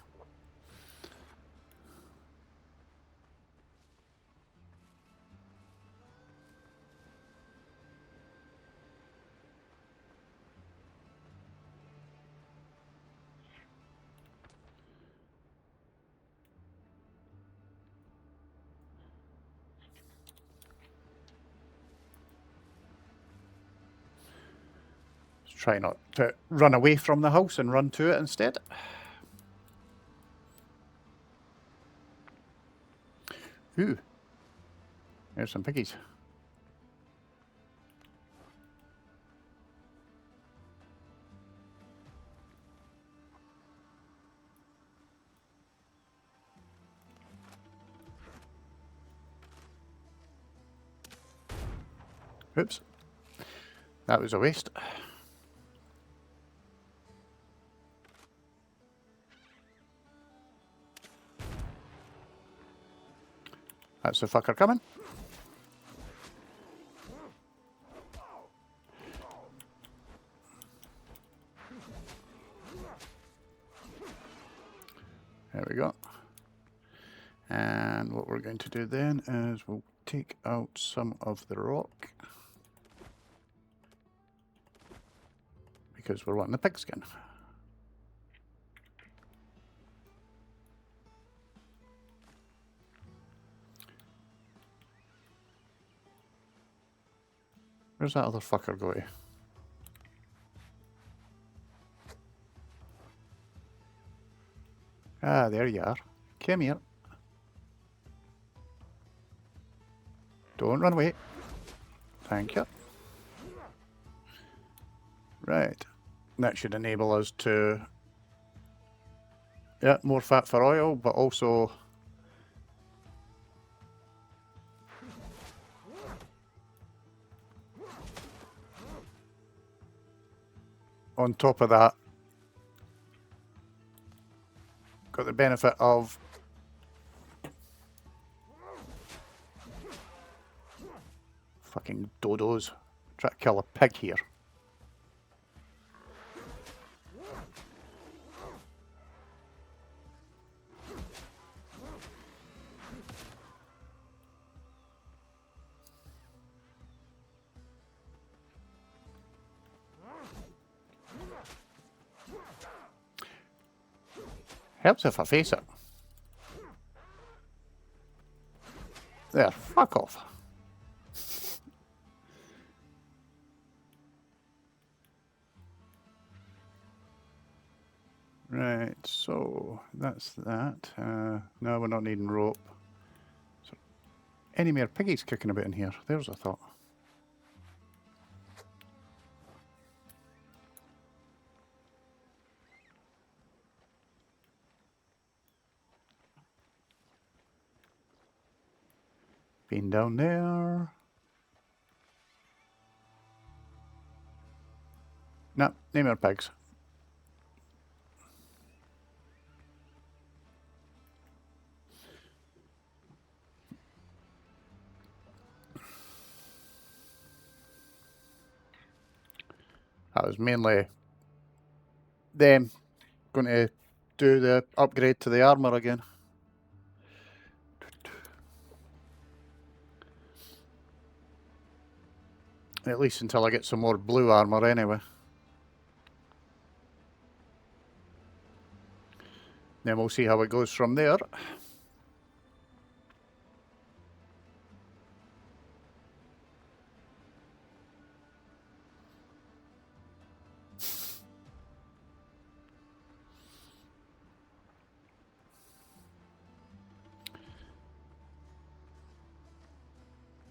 Let's try not to run away from the house and run to it instead. Ooh, there's some piggies. Oops, that was a waste. That's the fucker coming. There we go. And what we're going to do then is we'll take out some of the rock. Because we're wanting the pigskin. Where's that other fucker go to? Ah, there you are. Come here. Don't run away. Thank you. Right. That should enable us to... Yeah, more fat for oil, but also... on top of that, got the benefit of fucking dodos. Try to kill a pig here. Helps if I face it. There, fuck off. Right, so that's that. No, we're not needing rope. So, any more piggies kicking about in here? There's a thought. Been down there. No, no more pigs. That was mainly them going to do the upgrade to the armor again. At least until I get some more blue armor anyway. Then we'll see how it goes from there.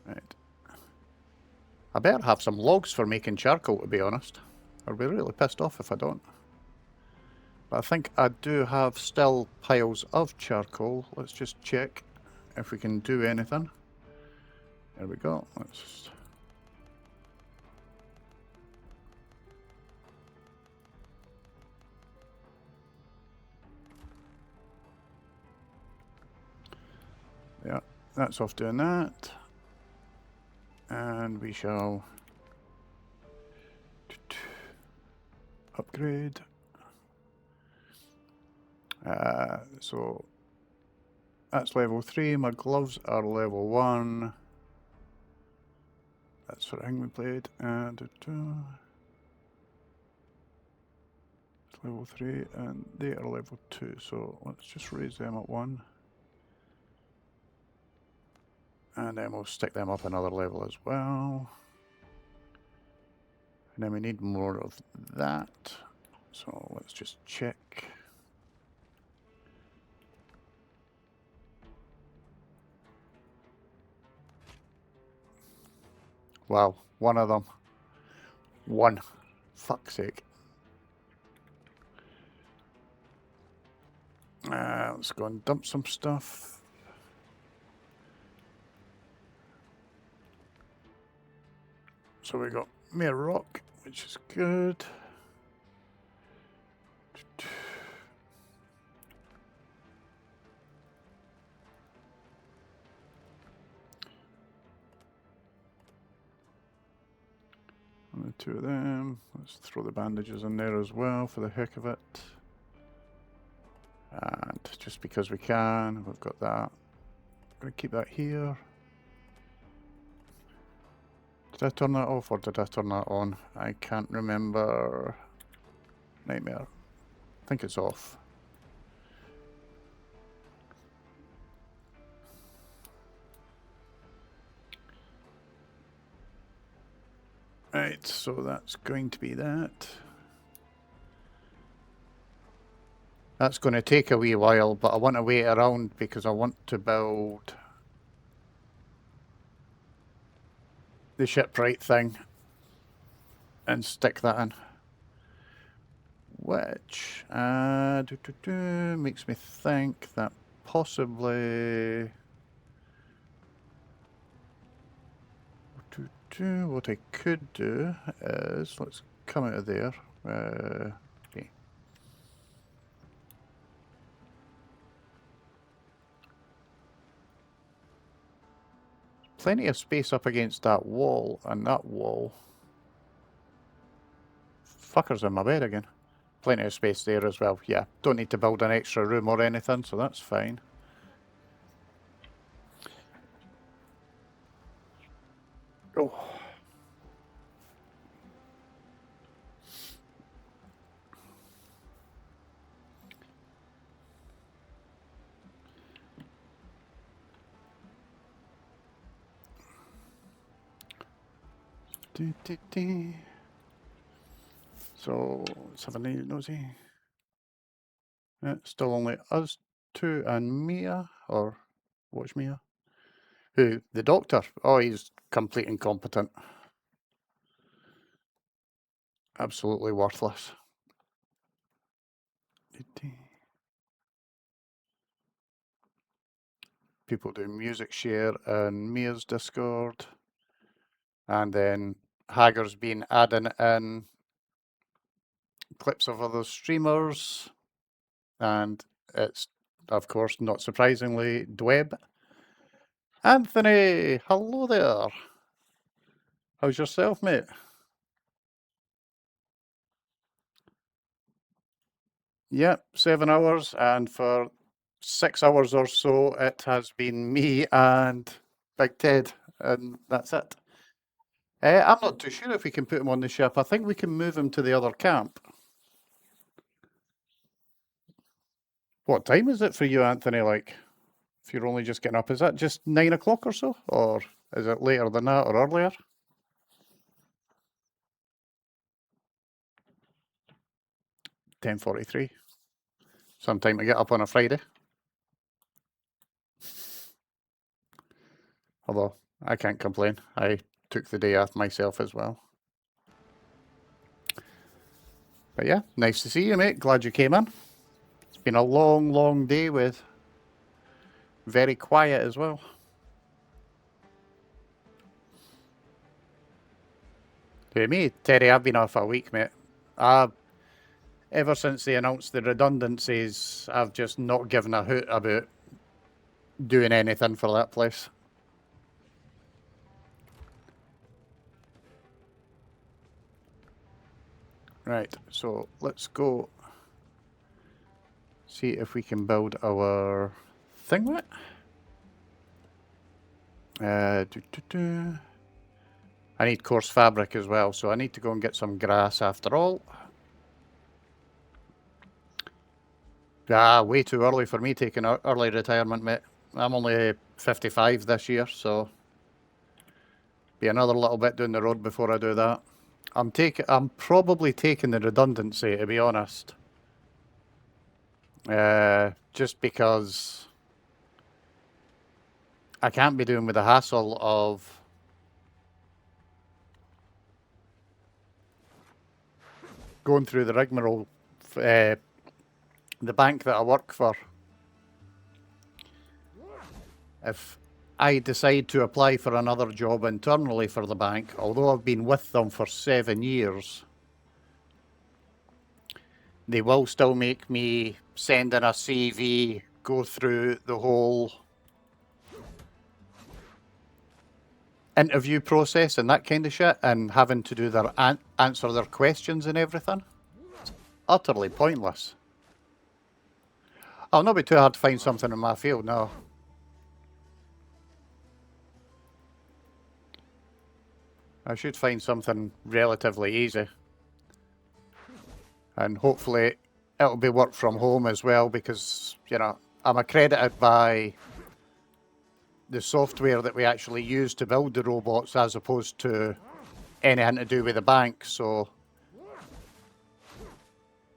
Right. I better have some logs for making charcoal, to be honest. I'll be really pissed off if I don't. But I think I do have still piles of charcoal. Let's just check if we can do anything. There we go. Let's just... Yeah, that's off doing that. And we shall upgrade. So that's level 3. My gloves are level 1. That's for Ingwe blade. And it's level 3, and they are level 2. So let's just raise them at 1. And then we'll stick them up another level as well. And then we need more of that. So let's just check. Wow, one of them. One. Fuck's sake. Let's go and dump some stuff. So we got mere rock, which is good. And the 2 of them. Let's throw the bandages in there as well for the heck of it. And just because we can, we've got that. I'm going to keep that here. Did I turn that off or did I turn that on? I can't remember. Nightmare. I think it's off. Right, so that's going to be that. That's going to take a wee while, but I want to wait around because I want to build the shipwright thing and stick that in. Which makes me think that possibly what I could do is, let's come out of there. Okay. Plenty of space up against that wall and that wall. Fucker's in my bed again. Plenty of space there as well. Yeah, don't need to build an extra room or anything, so that's fine. Oh. So let's have a nosy. Still only us 2 and Mia, or watch Mia. Who? The doctor? Oh, he's complete incompetent. Absolutely worthless. People do music share in Mia's Discord. And then Hager's been adding in clips of other streamers. And it's, of course, not surprisingly, Dweb. Anthony, hello there. How's yourself, mate? Yep, 7 hours, and for 6 hours or so, it has been me and Big Ted, and that's it. I'm not too sure if we can put him on the ship. I think we can move him to the other camp. What time is it for you, Anthony? Like, if you're only just getting up, is that just 9 o'clock or so? Or is it later than that or earlier? 10:43. Some time to get up on a Friday. Although, I can't complain. I took the day off myself as well. But yeah, nice to see you, mate. Glad you came in. It's been a long, long day with very quiet as well. Hey, me, Terry, I've been off a week, mate. Ever since they announced the redundancies, I've just not given a hoot about doing anything for that place. Right, so let's go see if we can build our thinglet. I need coarse fabric as well, so I need to go and get some grass after all. Way too early for me taking early retirement, mate. I'm only 55 this year, so be another little bit down the road before I do that. I'm probably taking the redundancy, to be honest. Just because I can't be doing with the hassle of going through the rigmarole. The bank that I work for, if I decide to apply for another job internally for the bank, although I've been with them for 7 years, they will still make me send in a CV, go through the whole interview process and that kind of shit, and having to do their answer their questions and everything. It's utterly pointless. I'll not be too hard to find something in my field, no. I should find something relatively easy. And hopefully it'll be work from home as well, because, you know, I'm accredited by the software that we actually use to build the robots as opposed to anything to do with the bank. So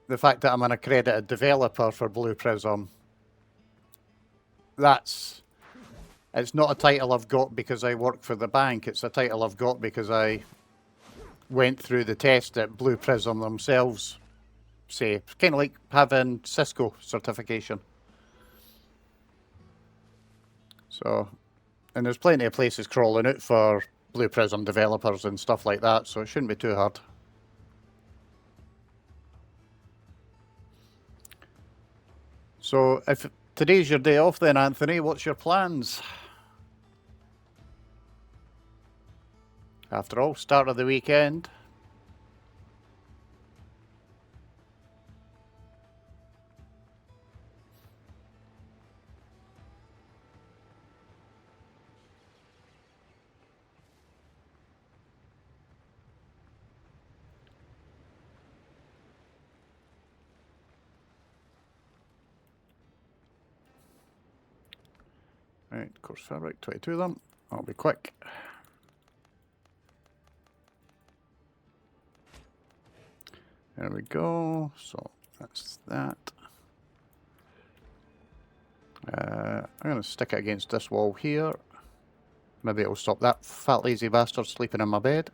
the fact that I'm an accredited developer for Blue Prism, it's not a title I've got because I work for the bank. It's a title I've got because I went through the test that Blue Prism themselves say. It's kind of like having Cisco certification. So, and there's plenty of places crawling out for Blue Prism developers and stuff like that, so it shouldn't be too hard. So, if today's your day off then, Anthony, what's your plans? After all, start of the weekend. Right, coarse fabric, 22 of them. I'll be quick. There we go. So that's that. I'm going to stick it against this wall here. Maybe it'll stop that fat lazy bastard sleeping in my bed.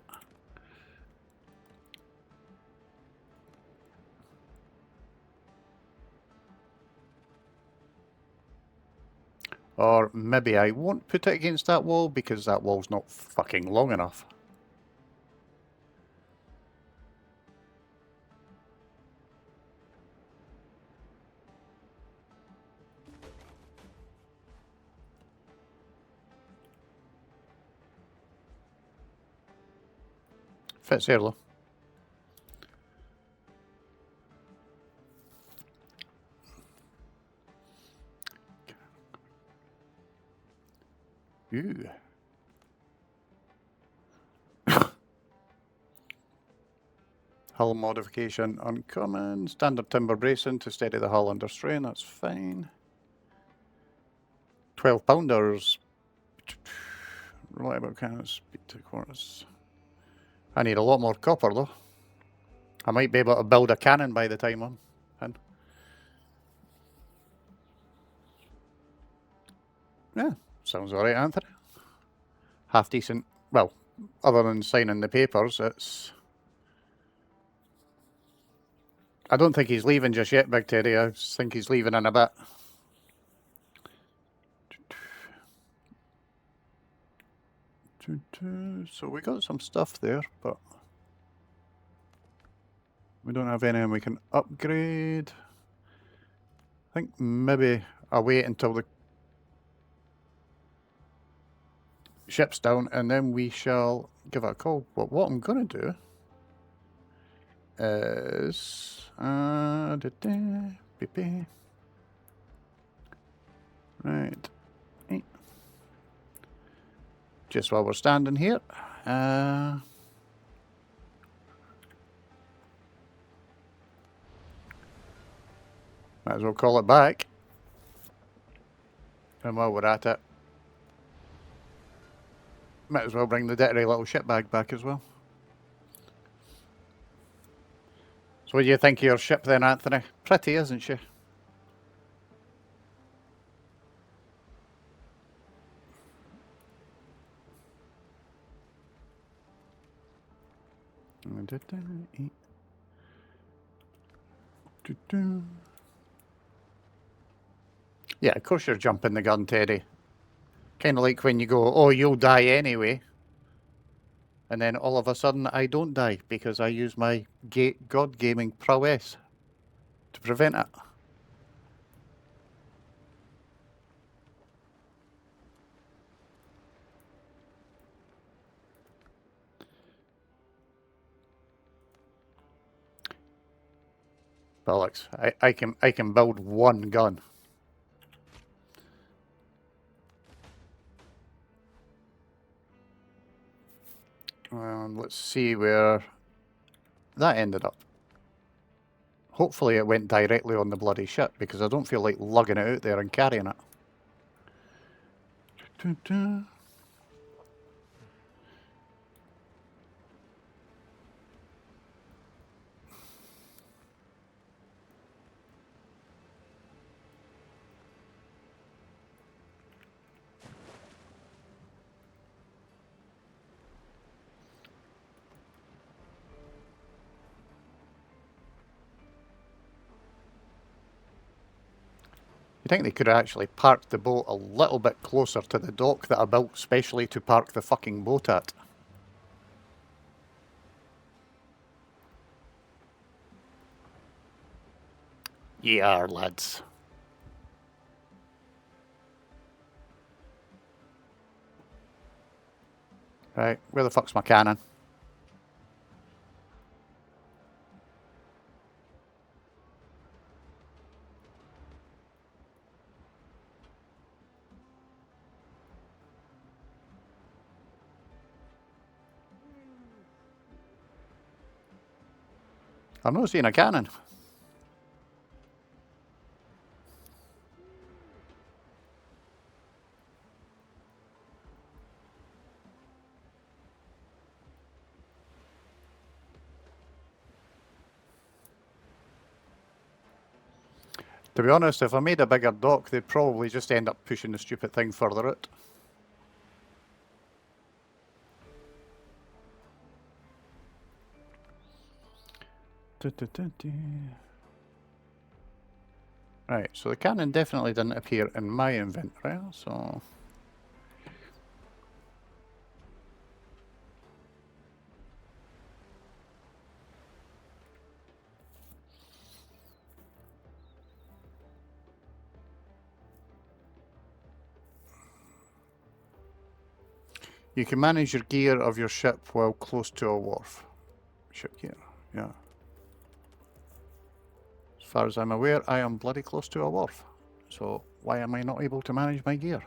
Or maybe I won't put it against that wall because that wall's not fucking long enough. Fits here though. Ooh. Hull modification uncommon. Standard timber bracing to steady the hull under strain. That's fine. 12 pounders. Reliable cannon, speed to quarters. I need a lot more copper though. I might be able to build a cannon by the time I'm in. Yeah, sounds alright, Anthony. Half decent. Well, other than signing the papers, it's... I don't think he's leaving just yet, Big Teddy. I think he's leaving in a bit. So we got some stuff there, but we don't have anything we can upgrade. I think maybe I'll wait until the ship's down and then we shall give it a call. But what I'm going to do is... Right. Just while we're standing here. Might as well call it back. And while we're at it, might as well bring the dirty little shipbag back as well. So what do you think of your ship then, Anthony? Pretty, isn't she? Yeah, of course you're jumping the gun, Teddy. Kind of like when you go, oh, you'll die anyway. And then all of a sudden I don't die because I use my God gaming prowess to prevent it. Bollocks. I can build one gun. Let's see where that ended up. Hopefully it went directly on the bloody ship because I don't feel like lugging it out there and carrying it. You think they could have actually parked the boat a little bit closer to the dock that I built specially to park the fucking boat at? Yeah, lads. Right, where the fuck's my cannon? I'm not seeing a cannon. To be honest, if I made a bigger dock, they'd probably just end up pushing the stupid thing further out. Right, so the cannon definitely didn't appear in my inventory, so... You can manage your gear of your ship while close to a wharf. Ship gear, yeah. As far as I'm aware, I am bloody close to a wharf. So why am I not able to manage my gear?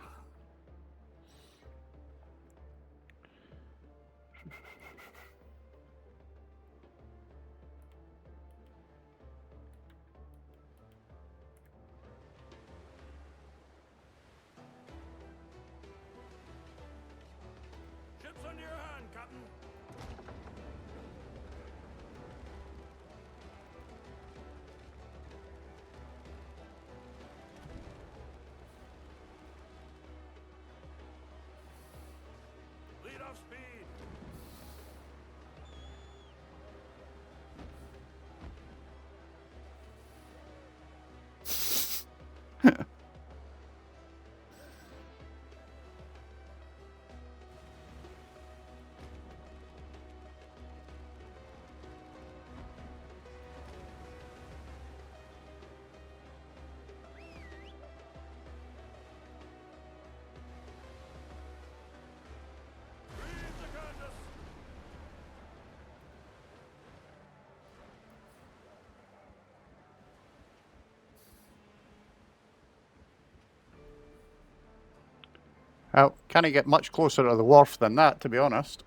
Well, can't get much closer to the wharf than that, to be honest.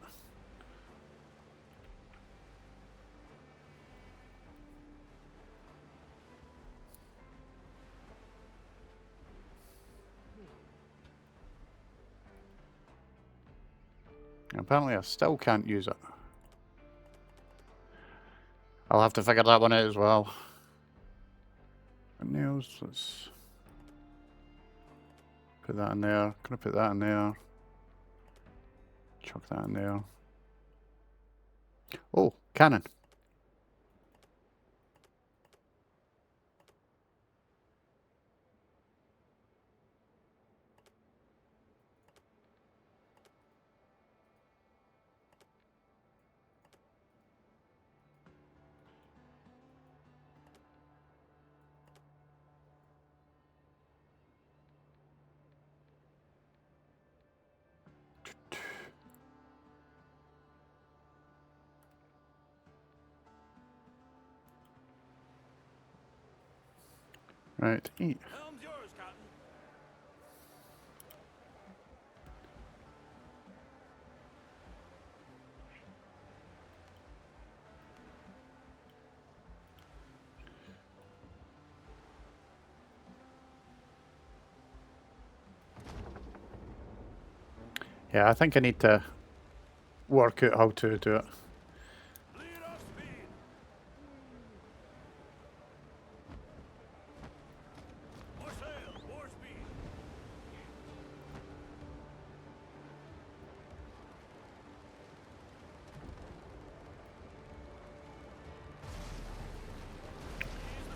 Apparently I still can't use it. I'll have to figure that one out as well. Nails, let's put that in there. Gonna put that in there. Chuck that in there. Oh, cannon. Right, eat. Helm's yours, Captain. Yeah, I think I need to work out how to do it. Lead off speed. More sail, more speed. Ease the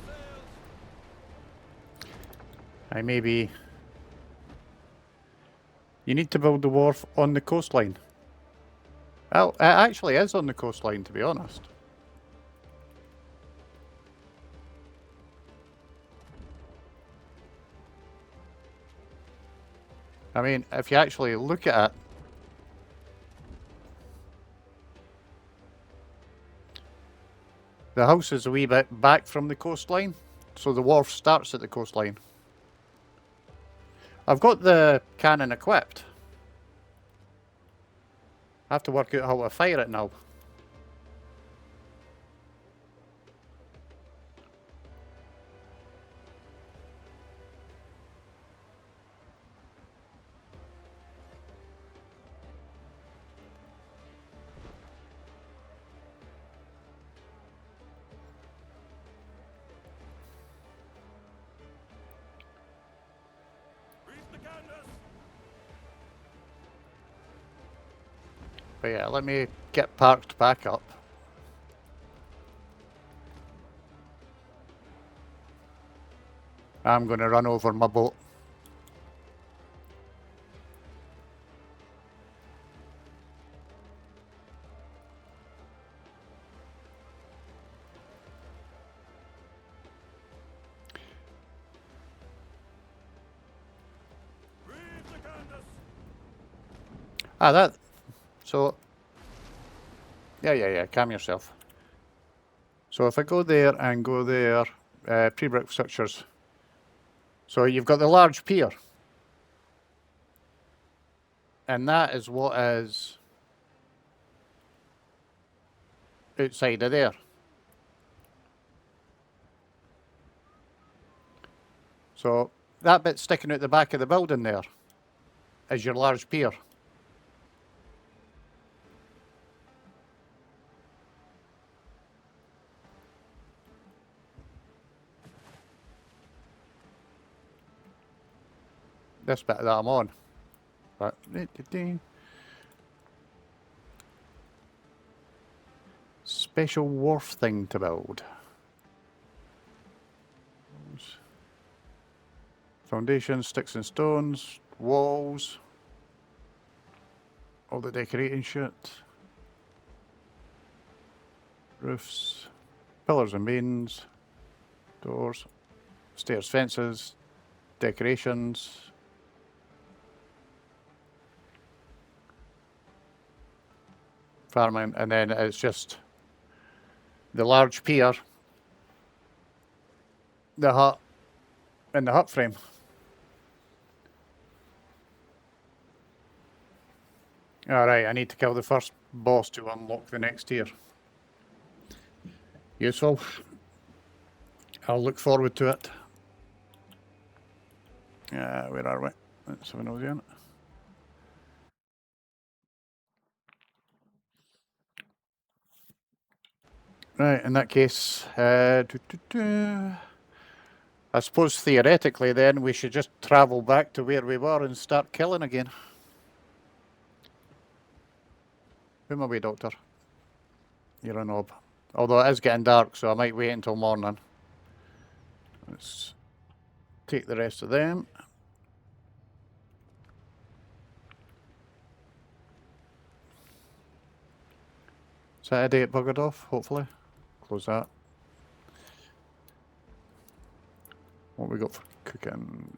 sails. I maybe... You need to build the wharf on the coastline. Well, it actually is on the coastline, to be honest. I mean, if you actually look at it, the house is a wee bit back from the coastline, so the wharf starts at the coastline. I've got the cannon equipped. I have to work out how to fire it now. Reef the canvas. But yeah, let me get parked back up. I'm going to run over my boat. Reef the canvas. Ah, that... So... Yeah, calm yourself. So if I go there and go there, pre-brick structures. So you've got the large pier. And that is what is outside of there. So that bit sticking out the back of the building there is your large pier. This bit that I'm on. But special wharf thing to build. Foundation, sticks and stones, walls, all the decorating shit. Roofs, pillars and mains, doors, stairs, fences, decorations. Farming, and then it's just the large pier, the hut, and the hut frame. Alright, I need to kill the first boss to unlock the next tier. Useful. I'll look forward to it. Where are we? Let's have a nosy on it. Right, in that case, I suppose theoretically then we should just travel back to where we were and start killing again. Who am I with, Doctor? You're a knob. Although it is getting dark, so I might wait until morning. Let's take the rest of them. Saturday it buggered off, hopefully. Close that. What we got for cooking?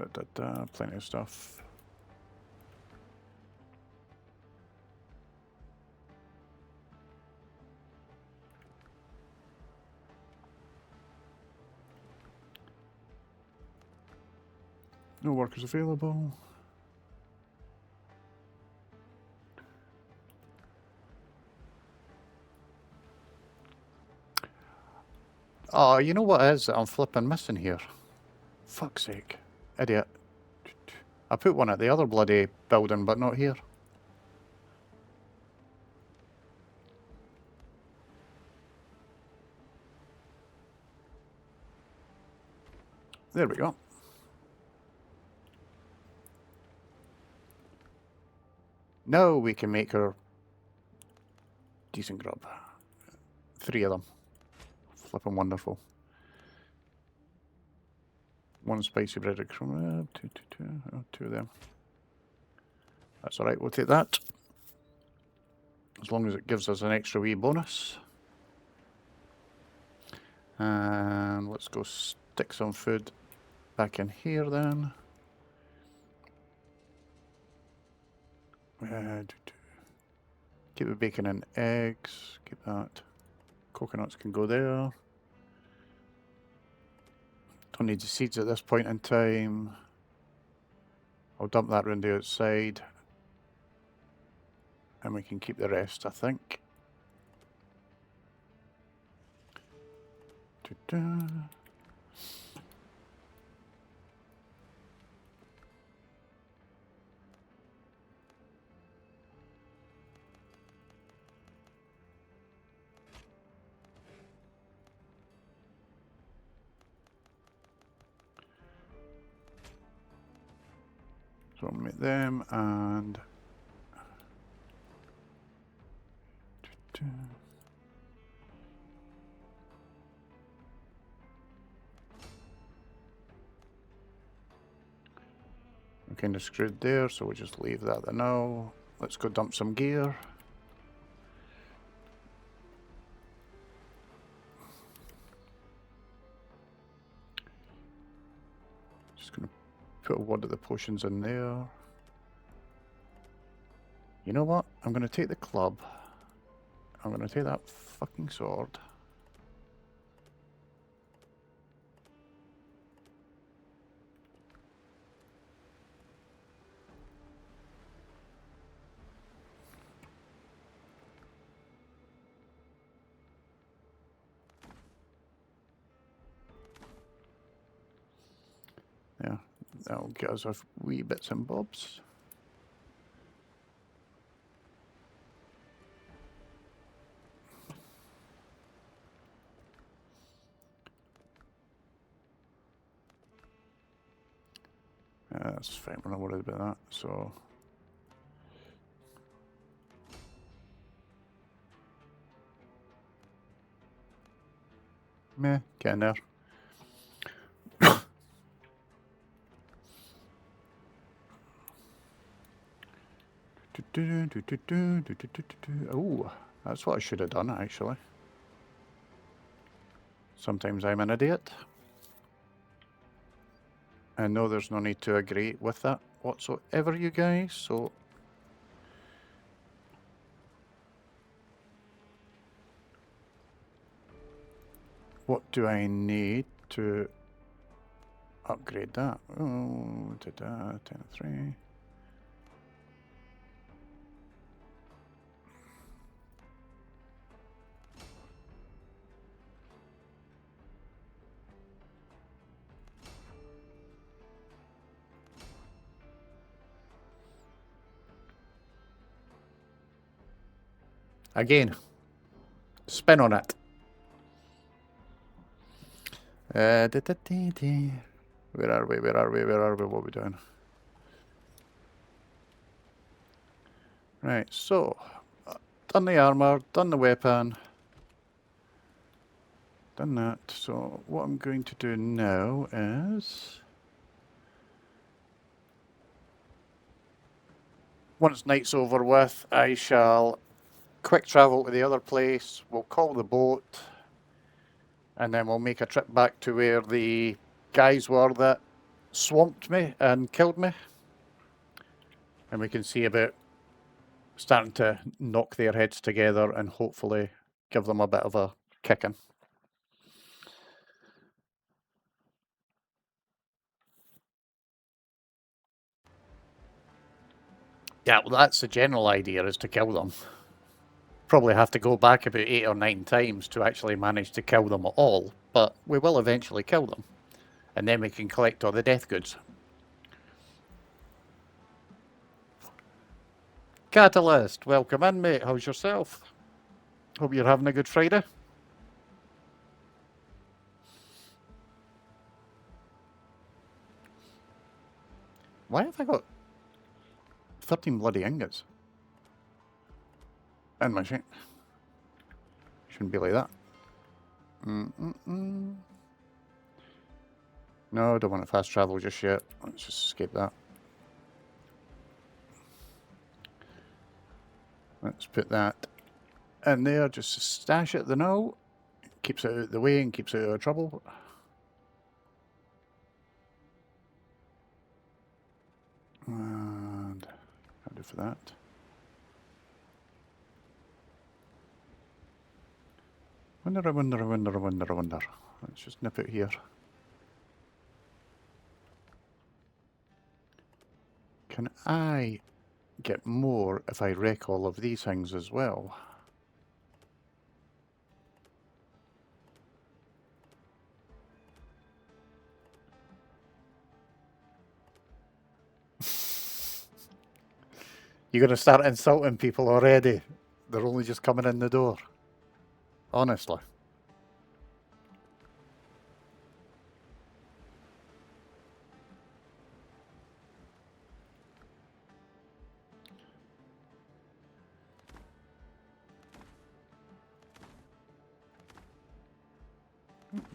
Plenty of stuff. No workers available. Oh, you know what is that I'm flipping missing here? Fuck's sake. Idiot. I put one at the other bloody building, but not here. There we go. Now we can make her decent grub. 3 of them. Flipping wonderful. 1 spicy breaded crumb. 2 of them. That's alright, we'll take that. As long as it gives us an extra wee bonus. And let's go stick some food back in here then. Keep the bacon and eggs. Keep that. Coconuts can go there. Don't need the seeds at this point in time. I'll dump that round the outside. And we can keep the rest, I think. So I'll make them and I'm kind of screwed there, so we'll just leave that there now. Let's go dump some gear. Just gonna put one of the potions in there. You know what? I'm gonna take the club. I'm gonna take that fucking sword. Yeah, that'll get us a wee bits and bobs. That's fine, we're not worried about that, so... Meh, getting there. Oh, that's what I should have done, actually. Sometimes I'm an idiot. I know there's no need to agree with that whatsoever, you guys, so... What do I need to upgrade that? Oh, 10 and 3. Again. Spin on it. Where are we? Where are we? Where are we? What are we doing? Right, so done the armor, done the weapon, done that. So what I'm going to do now is, once night's over with, I shall quick travel to the other place. We'll call the boat, and then we'll make a trip back to where the guys were that swamped me and killed me. And we can see about starting to knock their heads together and hopefully give them a bit of a kicking. Yeah, well, that's the general idea, is to kill them. Probably have to go back about 8 or 9 times to actually manage to kill them all, but we will eventually kill them. And then we can collect all the death goods. Catalyst, welcome in, mate. How's yourself? Hope you're having a good Friday. Why have I got 13 bloody ingots in my ship? Shouldn't be like that. No, don't want to fast travel just yet. Let's just escape that. Let's put that in there just to stash it the now. Keeps it out of the way and keeps it out of trouble. And I'll do for that. Wonder. Let's just nip it here. Can I get more if I wreck all of these things as well? You're going to start insulting people already. They're only just coming in the door. Honestly.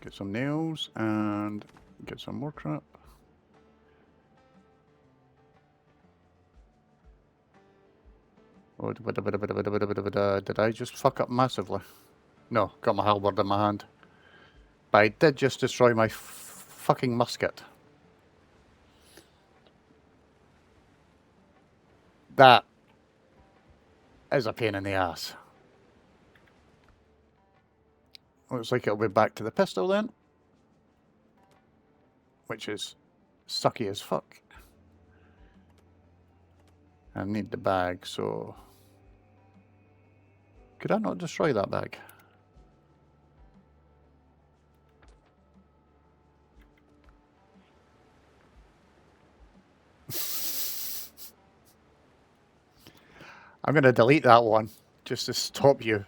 Get some nails and get some more crap. Oh, did I just fuck up massively? No, got my halberd in my hand. But I did just destroy my fucking musket. That is a pain in the ass. Looks like it'll be back to the pistol then. Which is sucky as fuck. I need the bag, so... Could I not destroy that bag? I'm going to delete that one, just to stop you.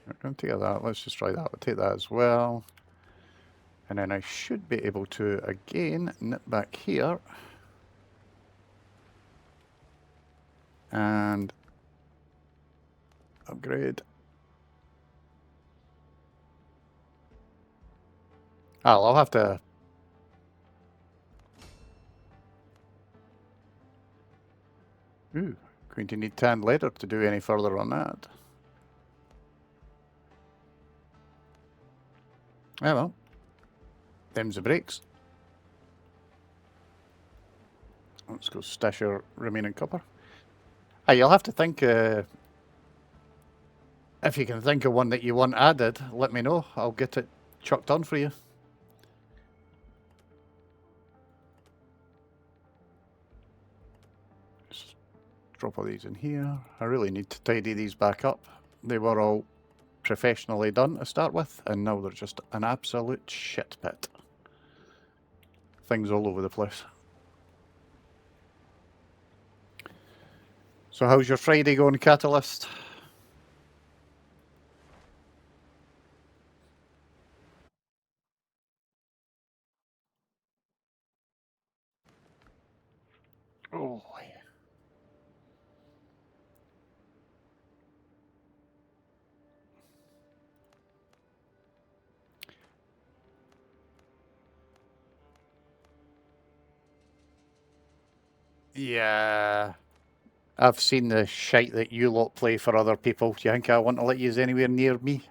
I'm going to take that. Let's just try that. I'll take that as well. And then I should be able to, again, nip back here. And upgrade. Oh, I'll have to... Ooh, going to need 10 later to do any further on that. Oh well. Them's the breaks. Let's go stash your remaining copper. Hey, you'll have to think... if you can think of one that you want added, let me know. I'll get it chucked on for you. Just drop all these in here. I really need to tidy these back up. They were all professionally done to start with, and now they're just an absolute shit pit. things all over the place. So how's your Friday going, Catalyst? Oh, yeah. I've seen the shite that you lot play for other people. Do you think I want to let you anywhere near me?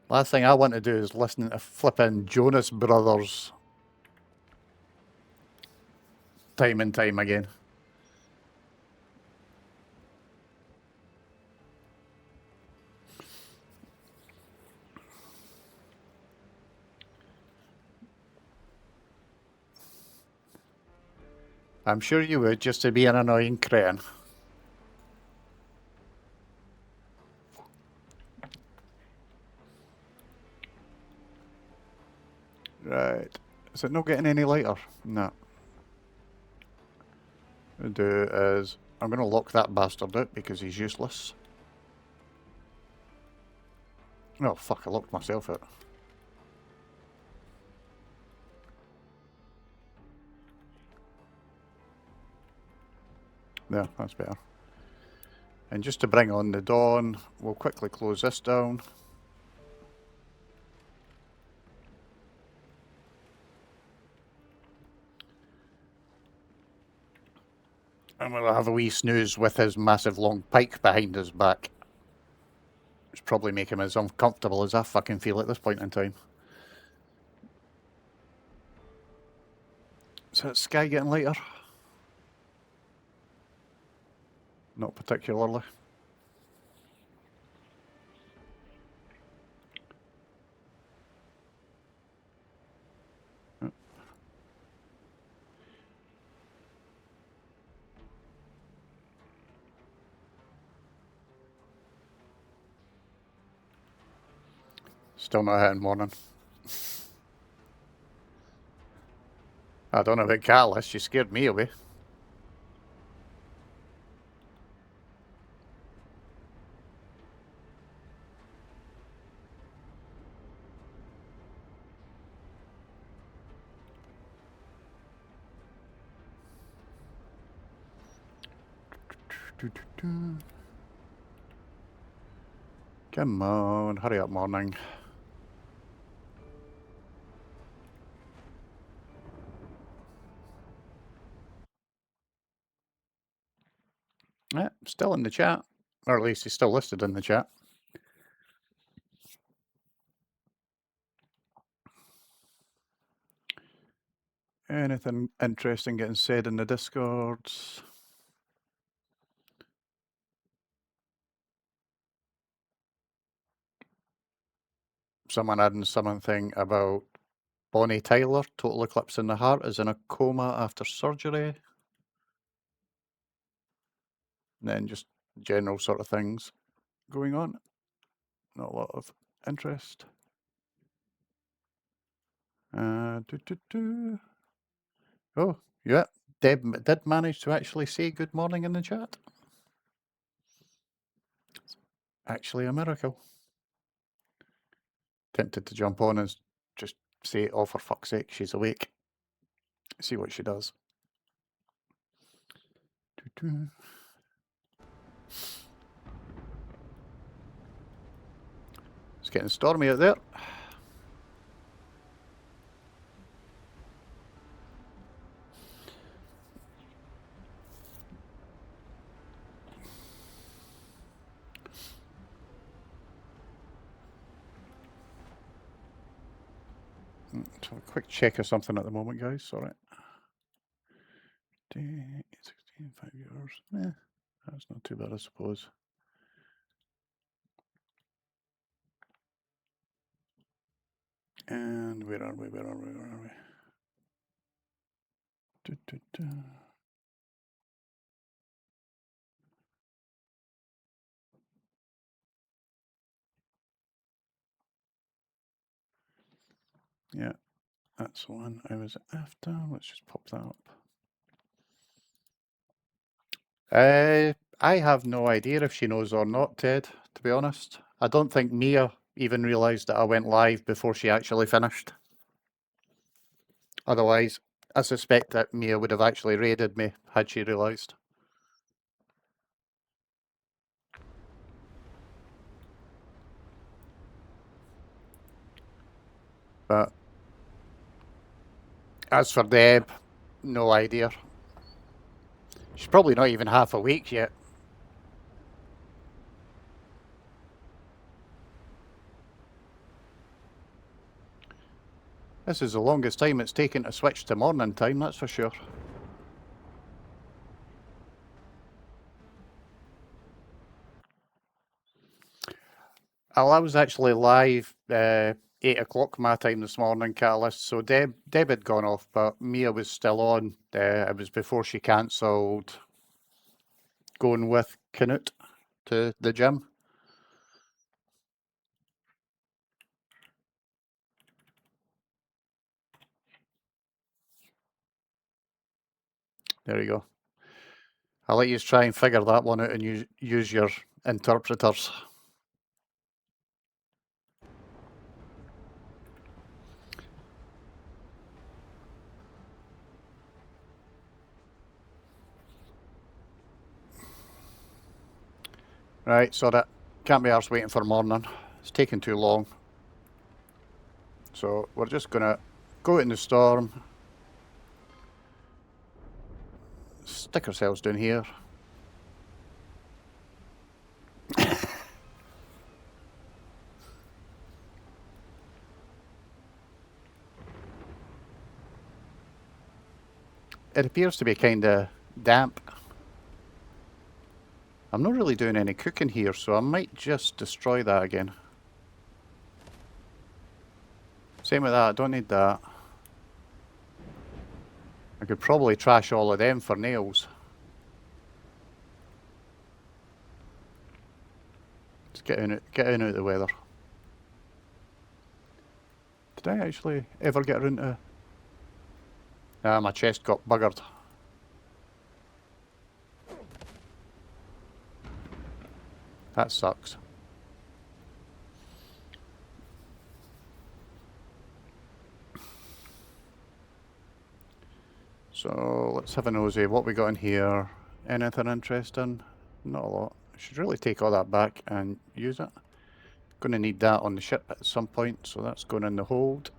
Last thing I want to do is listen to flipping Jonas Brothers time and time again. I'm sure you would, just to be an annoying cretin. Right. Is it not getting any lighter? No. What I'll do is, I'm going to lock that bastard out because he's useless. Oh, fuck, I locked myself out. There, that's better. And just to bring on the dawn, we'll quickly close this down. And we'll have a wee snooze with his massive long pike behind his back. It's probably make him as uncomfortable as I fucking feel at this point in time. So is sky getting lighter? Not particularly. Still not hitting morning. I don't know about Catalyst, you scared me away. Come on, hurry up, morning. Yeah, still in the chat. Or at least he's still listed in the chat. Anything interesting getting said in the Discords? Someone adding something about Bonnie Tyler, total eclipse in the heart, is in a coma after surgery. And then just general sort of things going on. Not a lot of interest. Oh, yeah. Deb did manage to actually say good morning in the chat. Actually a miracle. Tempted to jump on and just say, oh, for fuck's sake, she's awake. See what she does. It's getting stormy out there. Let's have a quick check or something at the moment, guys. Sorry. 16, 5 years. That's not too bad, I suppose. And where are we? Where are we? Where are we? Yeah, that's the one I was after. Let's just pop that up. I have no idea if she knows or not, Ted, to be honest. I don't think Mia even realised that I went live before she actually finished. Otherwise, I suspect that Mia would have actually raided me had she realised. But as for Deb, no idea. She's probably not even half awake yet. This is the longest time it's taken to switch to morning time, that's for sure. I was actually live 8 o'clock my time this morning, Catalyst, so Deb had gone off, but Mia was still on. It was before she cancelled going with Canute to the gym. There you go. I'll let you try and figure that one out and use your interpreters. Right, so that can't be arsed waiting for morning. It's taking too long. So we're just gonna go out in the storm, stick ourselves down here. It appears to be kind of damp. I'm not really doing any cooking here, so I might just destroy that again. Same with that, I don't need that. I could probably trash all of them for nails. Let's get in out of the weather. Did I actually ever get around to... Ah, my chest got buggered. That sucks. So let's have a nosy. What we got in here? Anything interesting? Not a lot. I should really take all that back and use it. Going to need that on the ship at some point, so that's going in the hold.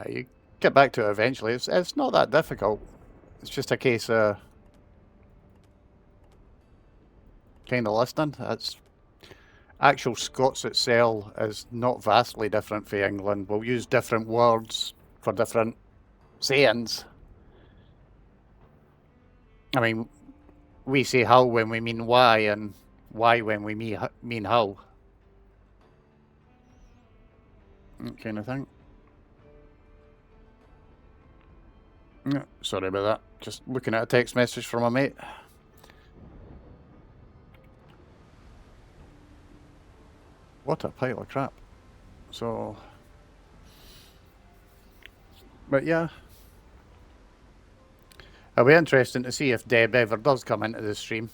You get back to it eventually. It's not that difficult. It's just a case of kind of listening. That's actual Scots itself is not vastly different for England. We'll use different words for different sayings. I mean, we say how when we mean why, and why when we mean how. That kind of thing. Yeah, sorry about that. Just looking at a text message from a mate. What a pile of crap. So, but yeah. It'll be interesting to see if Deb ever does come into the stream.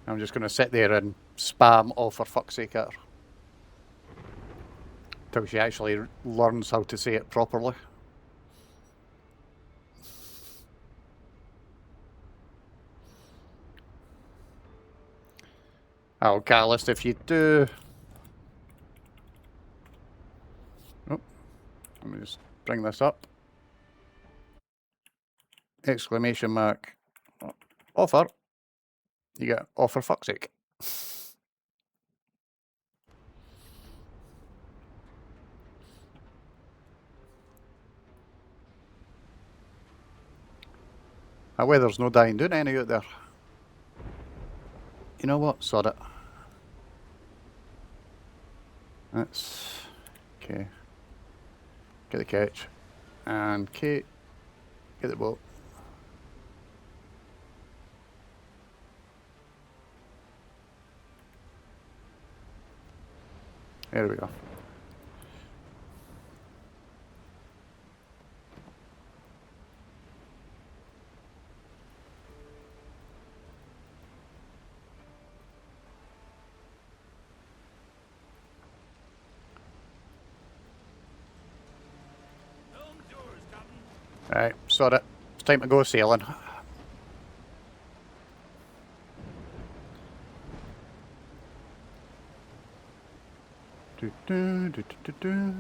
I'm just going to sit there and spam oh for fuck's sake at her. Till she actually learns how to say it properly. Oh, Catalyst, if you do... Oh, let me just bring this up. Exclamation mark. Offer. You get oh for fuck's sake. That weather's no dying doing any out there. You know what? Sod it. That's... Okay. Get the catch. And Kate. Get the boat. There we go. Helm's yours, Captain. Right, sort it. It's time to go sailing. Do, do, do, do, do, do.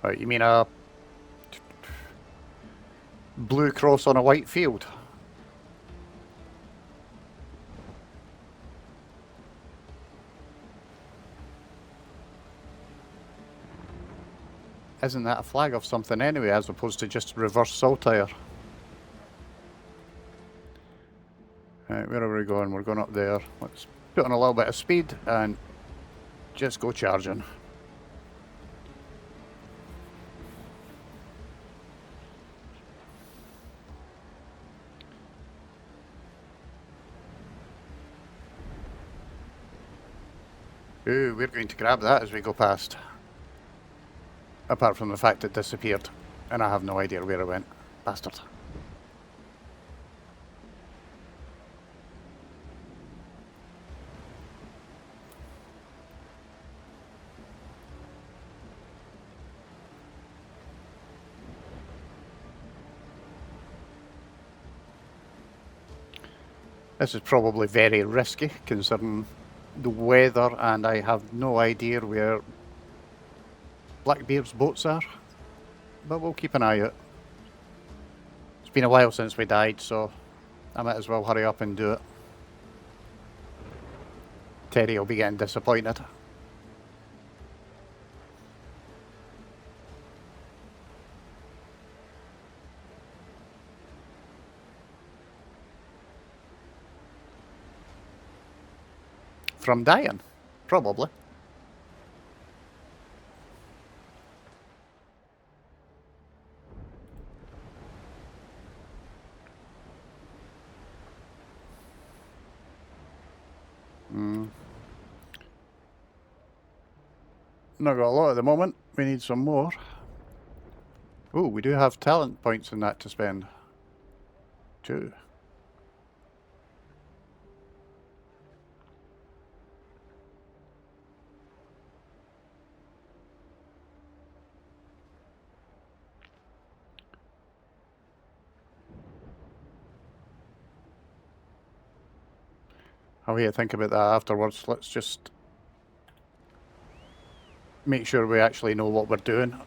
Right, you mean a blue cross on a white field? Isn't that a flag of something anyway, as opposed to just reverse saltire? Right, where are we going? We're going up there. Let's put on a little bit of speed and just go charging. Ooh, we're going to grab that as we go past. Apart from the fact it disappeared. And I have no idea where it went. Bastard. This is probably very risky considering the weather, and I have no idea where Blackbeard's boats are. But we'll keep an eye out. It's been a while since we died, so I might as well hurry up and do it. Terry will be getting disappointed. From dying? Probably. Not got a lot at the moment. We need some more. Oh, we do have talent points in that to spend. 2. I'll hear think about that afterwards. Let's just make sure we actually know what we're doing.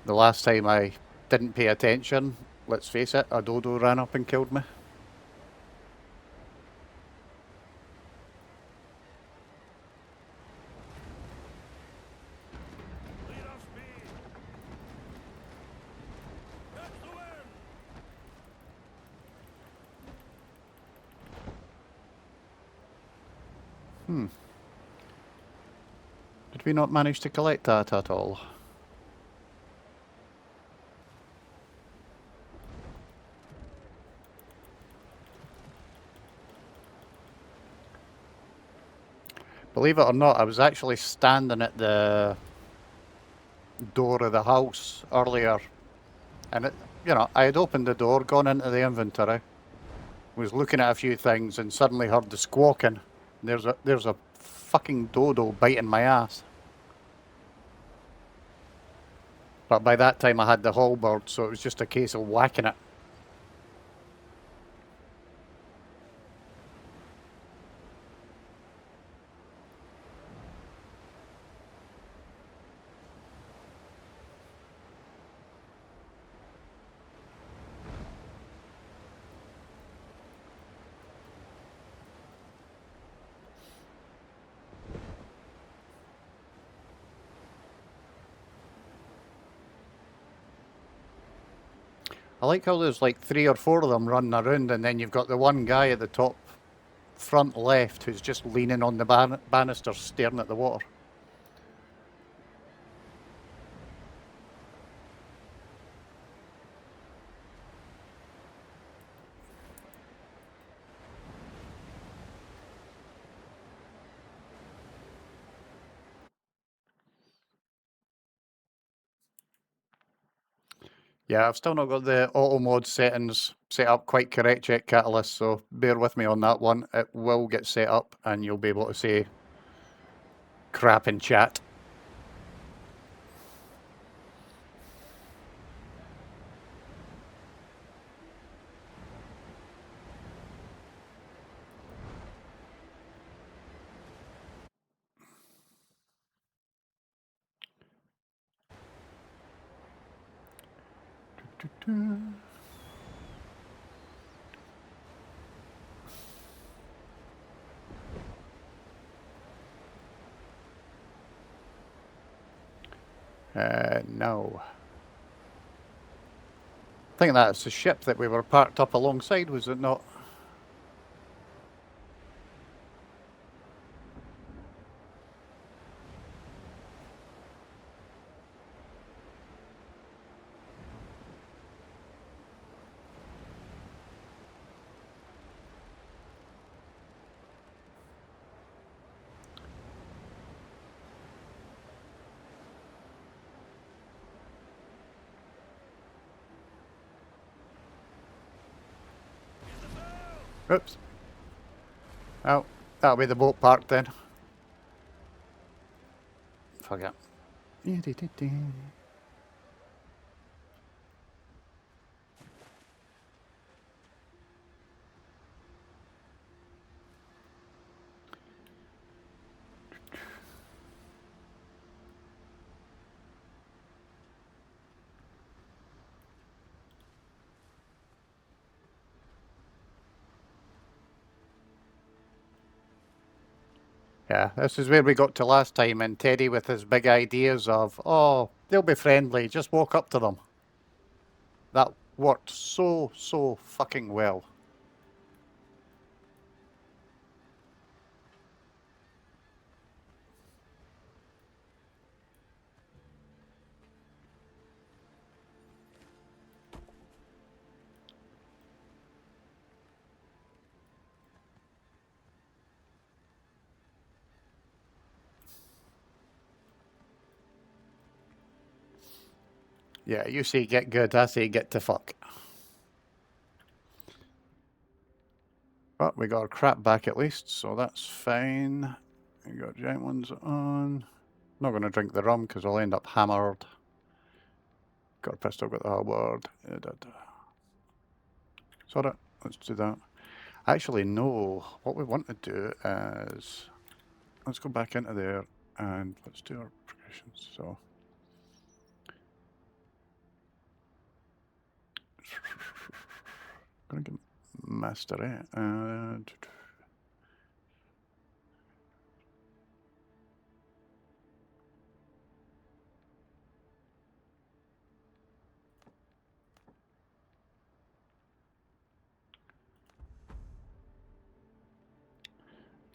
The last time I didn't pay attention, let's face it, a dodo ran up and killed me. Lead off speed. Catch the wind. Did we not manage to collect that at all? Believe it or not, I was actually standing at the door of the house earlier, and I had opened the door, gone into the inventory, was looking at a few things, and suddenly heard the squawking. There's a fucking dodo biting my ass. But by that time I had the halberd, so it was just a case of whacking it. I like how there's like 3 or 4 of them running around, and then you've got the one guy at the top front left who's just leaning on the banister staring at the water. Yeah, I've still not got the auto mod settings set up quite correct yet, Catalyst, so bear with me on that one. It will get set up and you'll be able to say crap in chat. No. I think that's the ship that we were parked up alongside, was it not? Oops. Oh, that'll be the boat parked then. Fuck it. Yeah, this is where we got to last time, and Teddy with his big ideas of, oh, they'll be friendly, just walk up to them. That worked so fucking well. Yeah, you say get good, I say get to fuck. But we got our crap back at least, so that's fine. We got giant ones on. Not going to drink the rum because I'll end up hammered. Got a pistol, got the halberd. Sorry, let's do that. Actually, no. What we want to do is let's go back into there and let's do our progressions. So I'm gonna get mastery and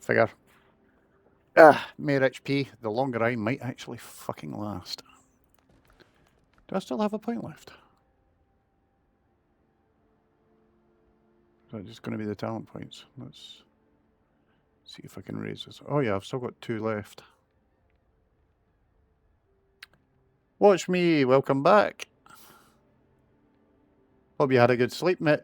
figure. More HP, the longer I might actually fucking last. Do I still have a point left? Is that just going to be the talent points? Let's see if I can raise this. Oh yeah, I've still got 2 left. Watch me, welcome back. Hope you had a good sleep, mate.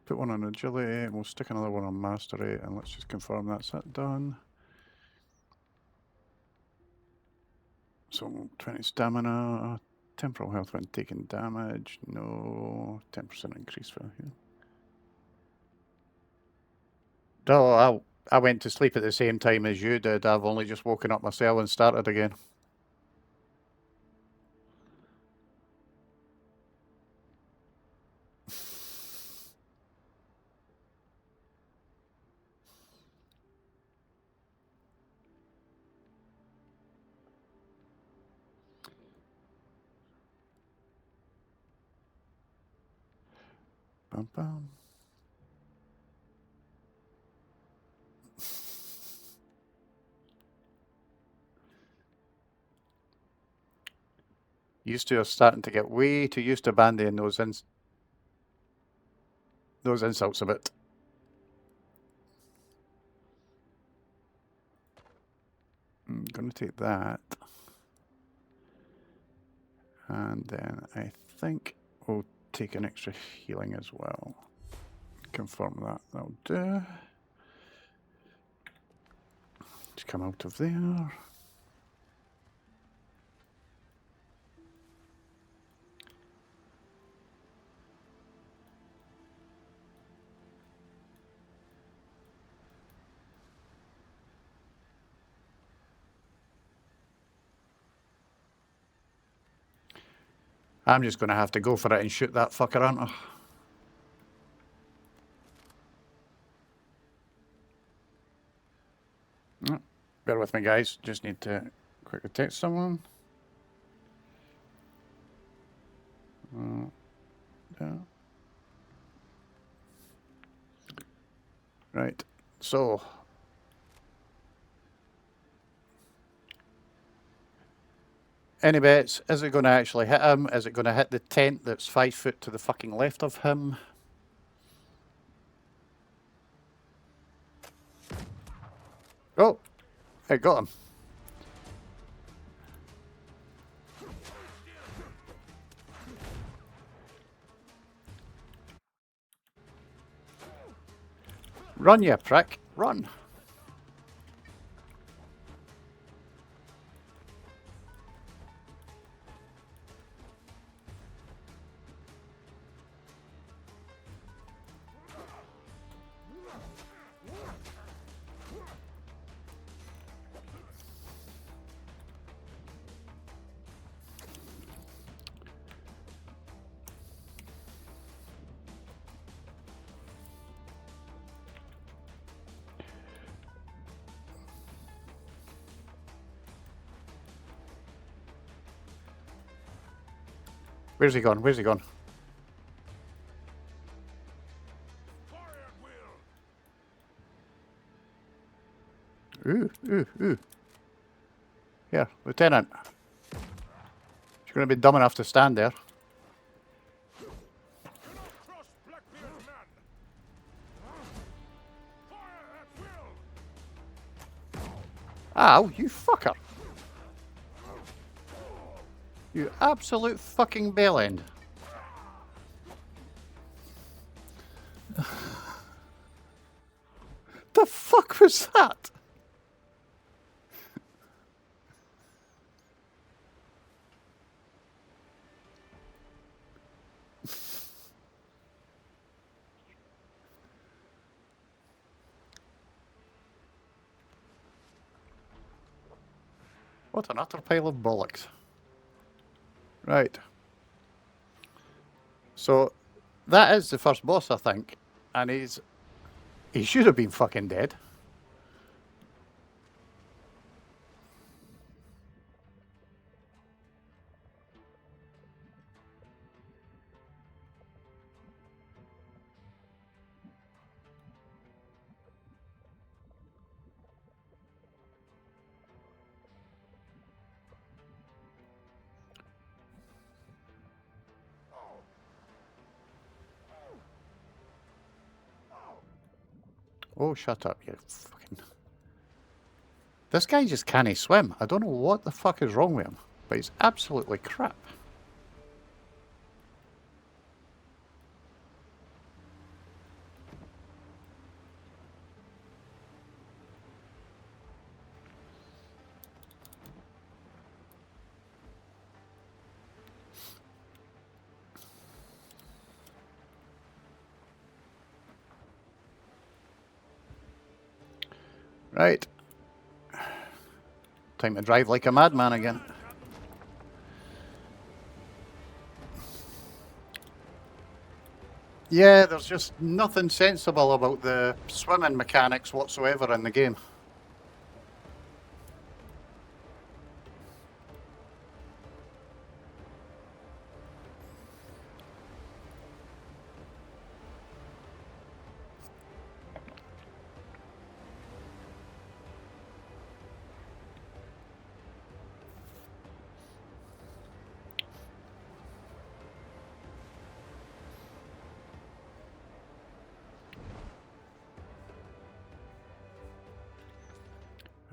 Put one on agility, and we'll stick another one on mastery, and let's just confirm that's that done. So 20 stamina, temporal health when taking damage, no, 10% increase for here. Oh, I went to sleep at the same time as you did. I've only just woken up myself and started again. Bum, bum. Used to are starting to get way too used to bandying those insults a bit. I'm going to take that. And then I think we'll take an extra healing as well. Confirm that. That'll do. Just come out of there. I'm just going to have to go for it and shoot that fucker, aren't I? Oh, bear with me, guys. Just need to quickly text someone. Yeah. Right. So, any bets? Is it going to actually hit him? Is it going to hit the tent that's 5 foot to the fucking left of him? Oh, it got him. Run, you prick. Run. Where's he gone? Where's he gone? Ooh, ooh, ooh. Here, Lieutenant. You're going to be dumb enough to stand there. Ow, you fucker. You absolute fucking bellend. The fuck was that? What an utter pile of bollocks. Right. So, that is the first boss, I think. And he should have been fucking dead. Oh, shut up, you fucking... This guy just can't swim. I don't know what the fuck is wrong with him, but he's absolutely crap. Right. Time to drive like a madman again. Yeah, there's just nothing sensible about the swimming mechanics whatsoever in the game.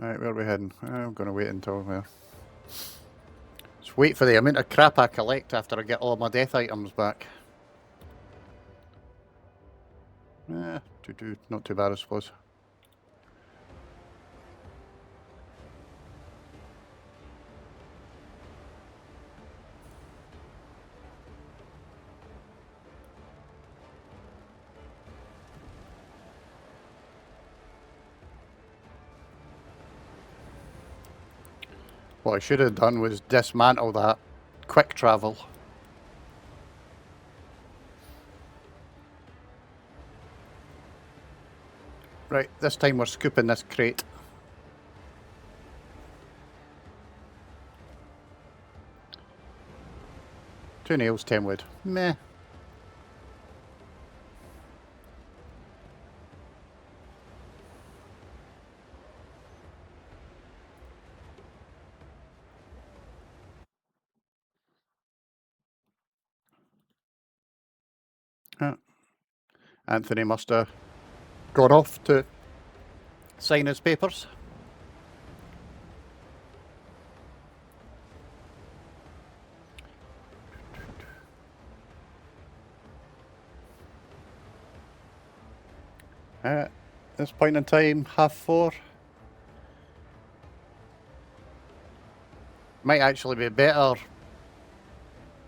Alright, where are we heading? I'm going to wait until we're... Just wait for the amount of crap I collect after I get all my death items back. Not too bad, I suppose. What I should have done was dismantle that quick travel. Right, this time we're scooping this crate. Two nails, 10 wood. Meh. Anthony must have gone off to sign his papers. At this point in time, 4:30. Might actually be better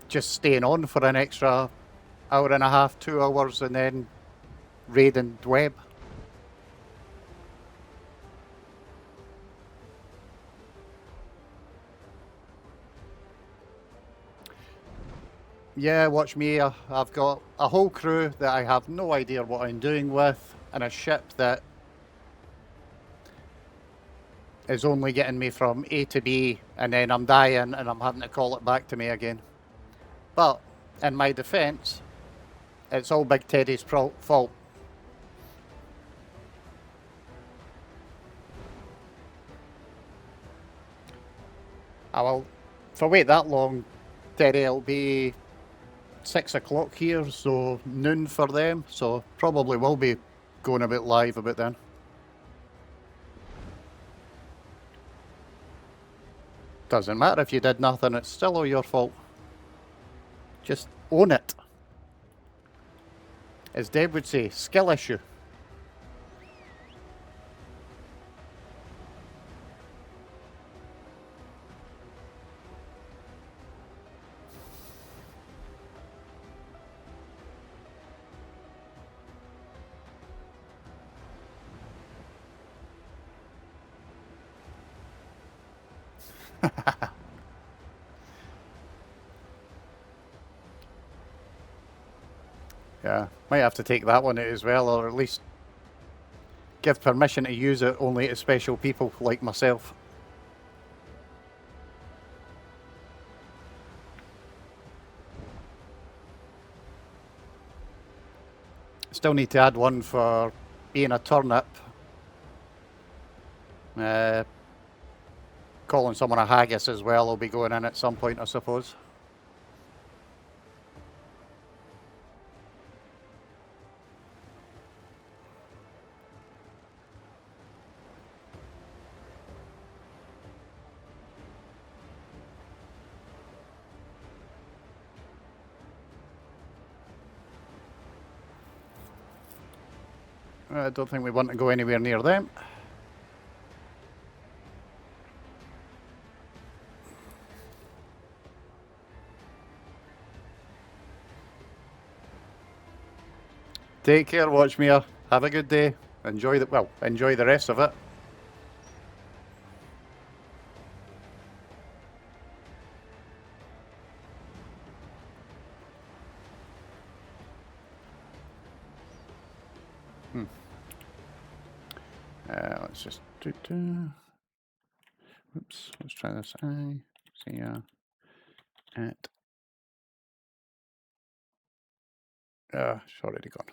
just staying on for an extra hour and a half, 2 hours, and then raiding Dweb. Yeah, watch me. I've got a whole crew that I have no idea what I'm doing with, and a ship that is only getting me from A to B, and then I'm dying and I'm having to call it back to me again. But in my defence, it's all Big Teddy's fault. Well, if I wait that long, Teddy, it'll be 6 o'clock here, so noon for them, so probably will be going a bit live about then. Doesn't matter if you did nothing, it's still all your fault. Just own it. As Deb would say, skill issue. Yeah, might have to take that one out as well, or at least give permission to use it only to special people like myself. Still need to add one for being a turnip. Calling someone a haggis as well will be going in at some point, I suppose. I don't think we want to go anywhere near them. Take care, Watchmere. Have a good day. Enjoy the rest of it. Let's just oops, let's try this. See at it's already gone.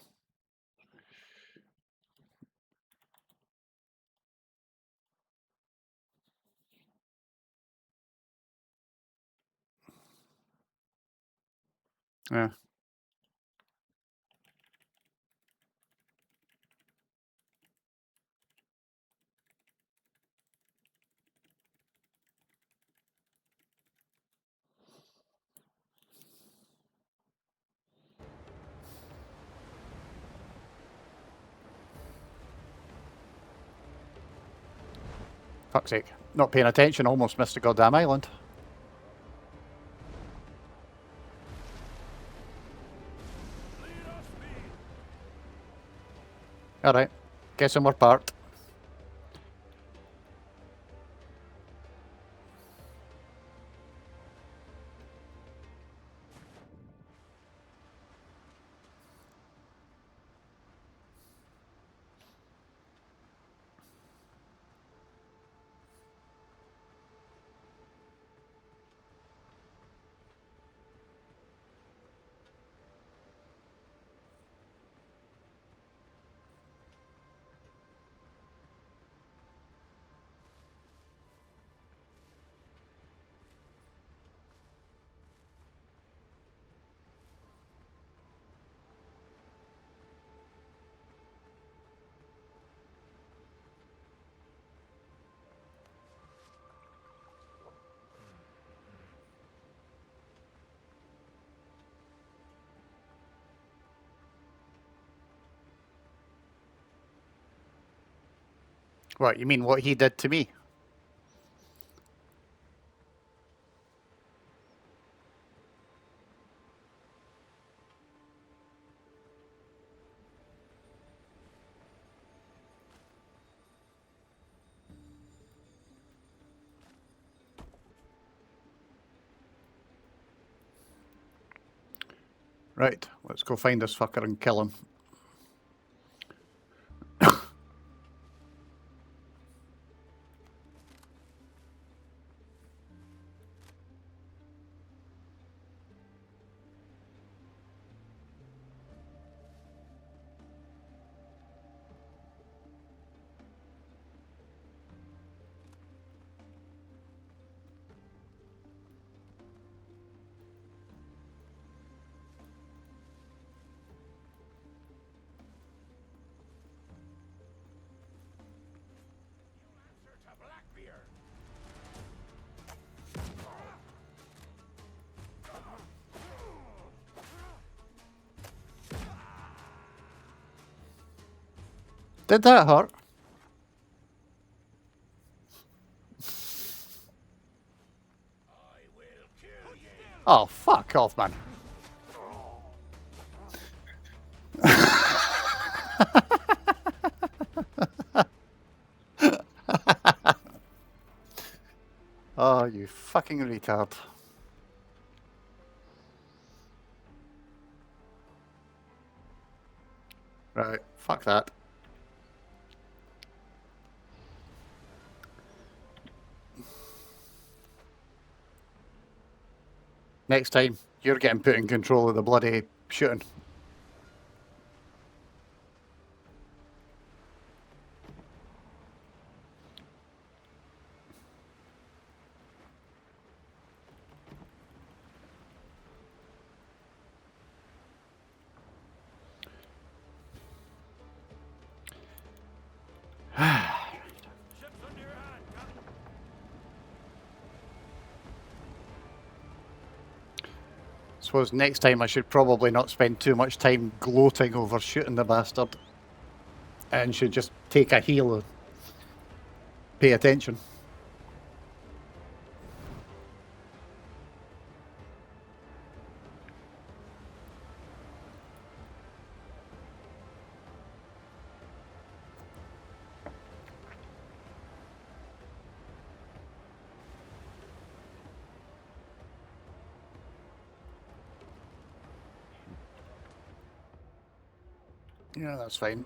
Yeah. Fuck's sake. Not paying attention, almost missed the goddamn island. Lead off speed. Alright. Guessing we're parked. What, you mean what he did to me? Right, let's go find this fucker and kill him. Answer to Blackbeard. Did that hurt? I will kill you. Oh, fuck off, man. Oh, you fucking retard. Right, fuck that. Next time, you're getting put in control of the bloody shooting. Ship's under your hand, Captain. Suppose next time I should probably not spend too much time gloating over shooting the bastard. And should just take a heal and pay attention. Yeah, that's fine.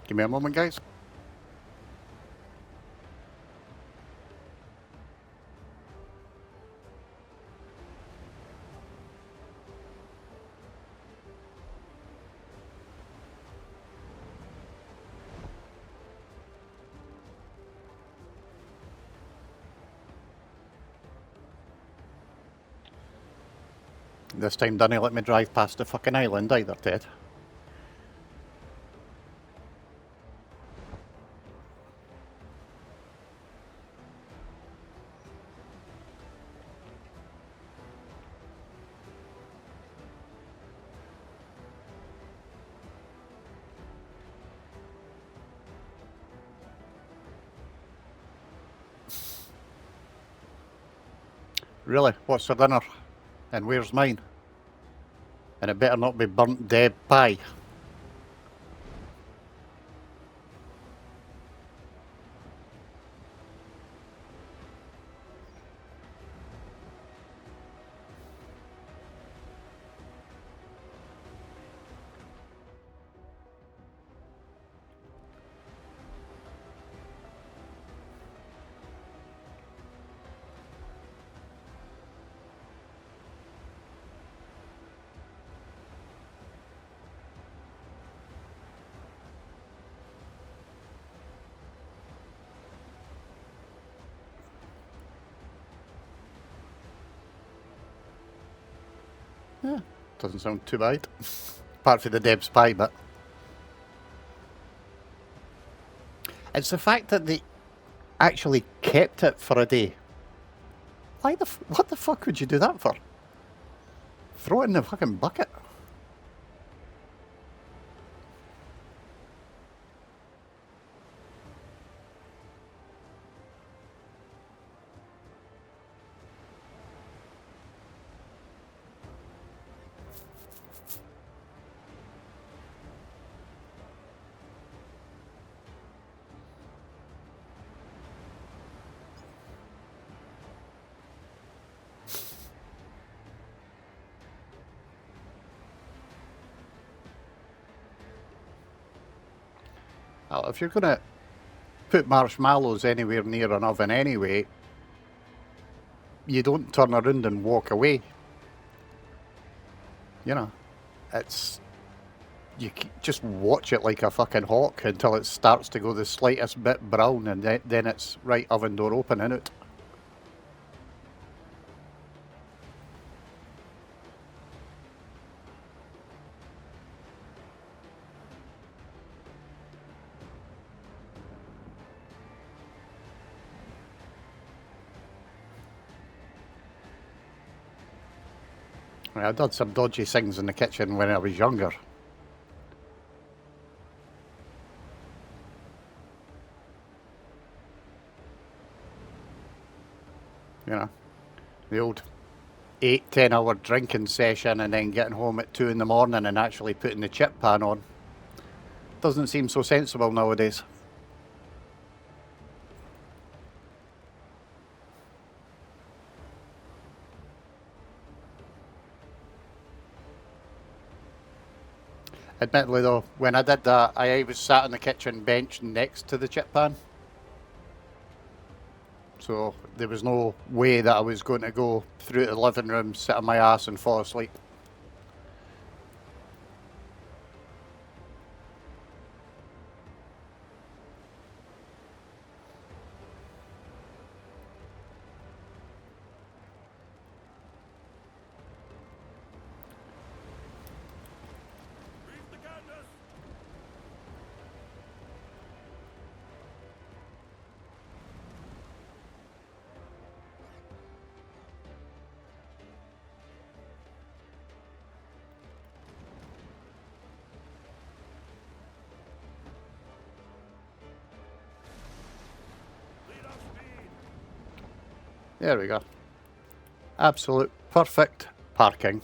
Give me a moment, guys. This time didn't let me drive past the fucking island either, Ted. Really? What's for dinner? And where's mine? And it better not be burnt dead pie. Yeah, doesn't sound too bad. Apart from the Deb's pie bit. It's the fact that they actually kept it for a day. What the fuck would you do that for? Throw it in the fucking bucket. Well, if you're gonna put marshmallows anywhere near an oven anyway, you don't turn around and walk away. You know, it's just watch it like a fucking hawk until it starts to go the slightest bit brown, and then it's right oven door open in it. I did some dodgy things in the kitchen when I was younger. You know, the old 8-10 hour drinking session and then getting home at 2 in the morning and actually putting the chip pan on. Doesn't seem so sensible nowadays. Admittedly though, when I did that, I was sat on the kitchen bench next to the chip pan. So there was no way that I was going to go through the living room, sit on my ass and fall asleep. Reef the canvas. Lead off speed. There we go. Absolute perfect parking.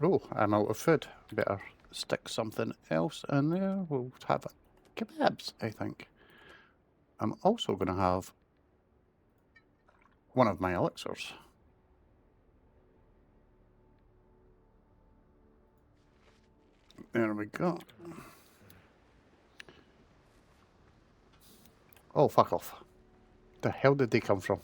Oh, I'm out of food. Better stick something else in there. We'll have kebabs, I think. I'm also going to have one of my elixirs. There we go. Oh, fuck off. The hell did they come from?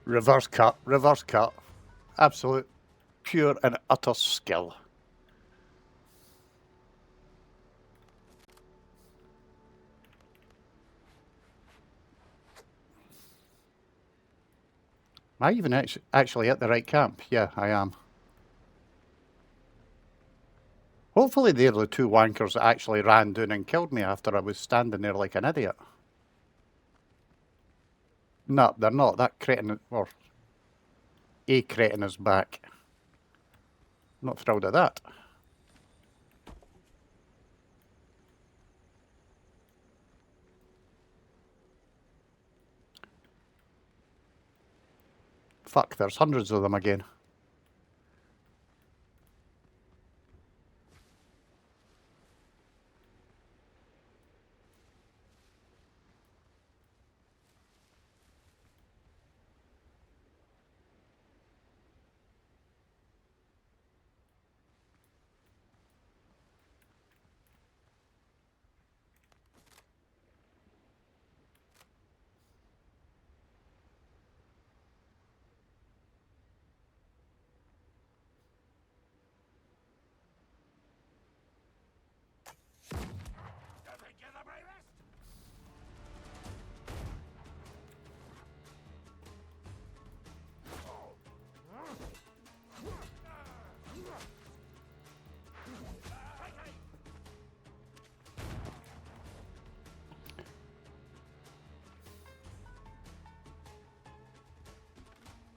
Reverse cut, reverse cut. Absolute, pure and utter skill. Am I even actually at the right camp? Yeah, I am. Hopefully they're the two wankers that actually ran down and killed me after I was standing there like an idiot. No, they're not. That cretin, or a cretin is back. Not thrilled at that. Fuck, there's hundreds of them again. Doesn't get the bravest.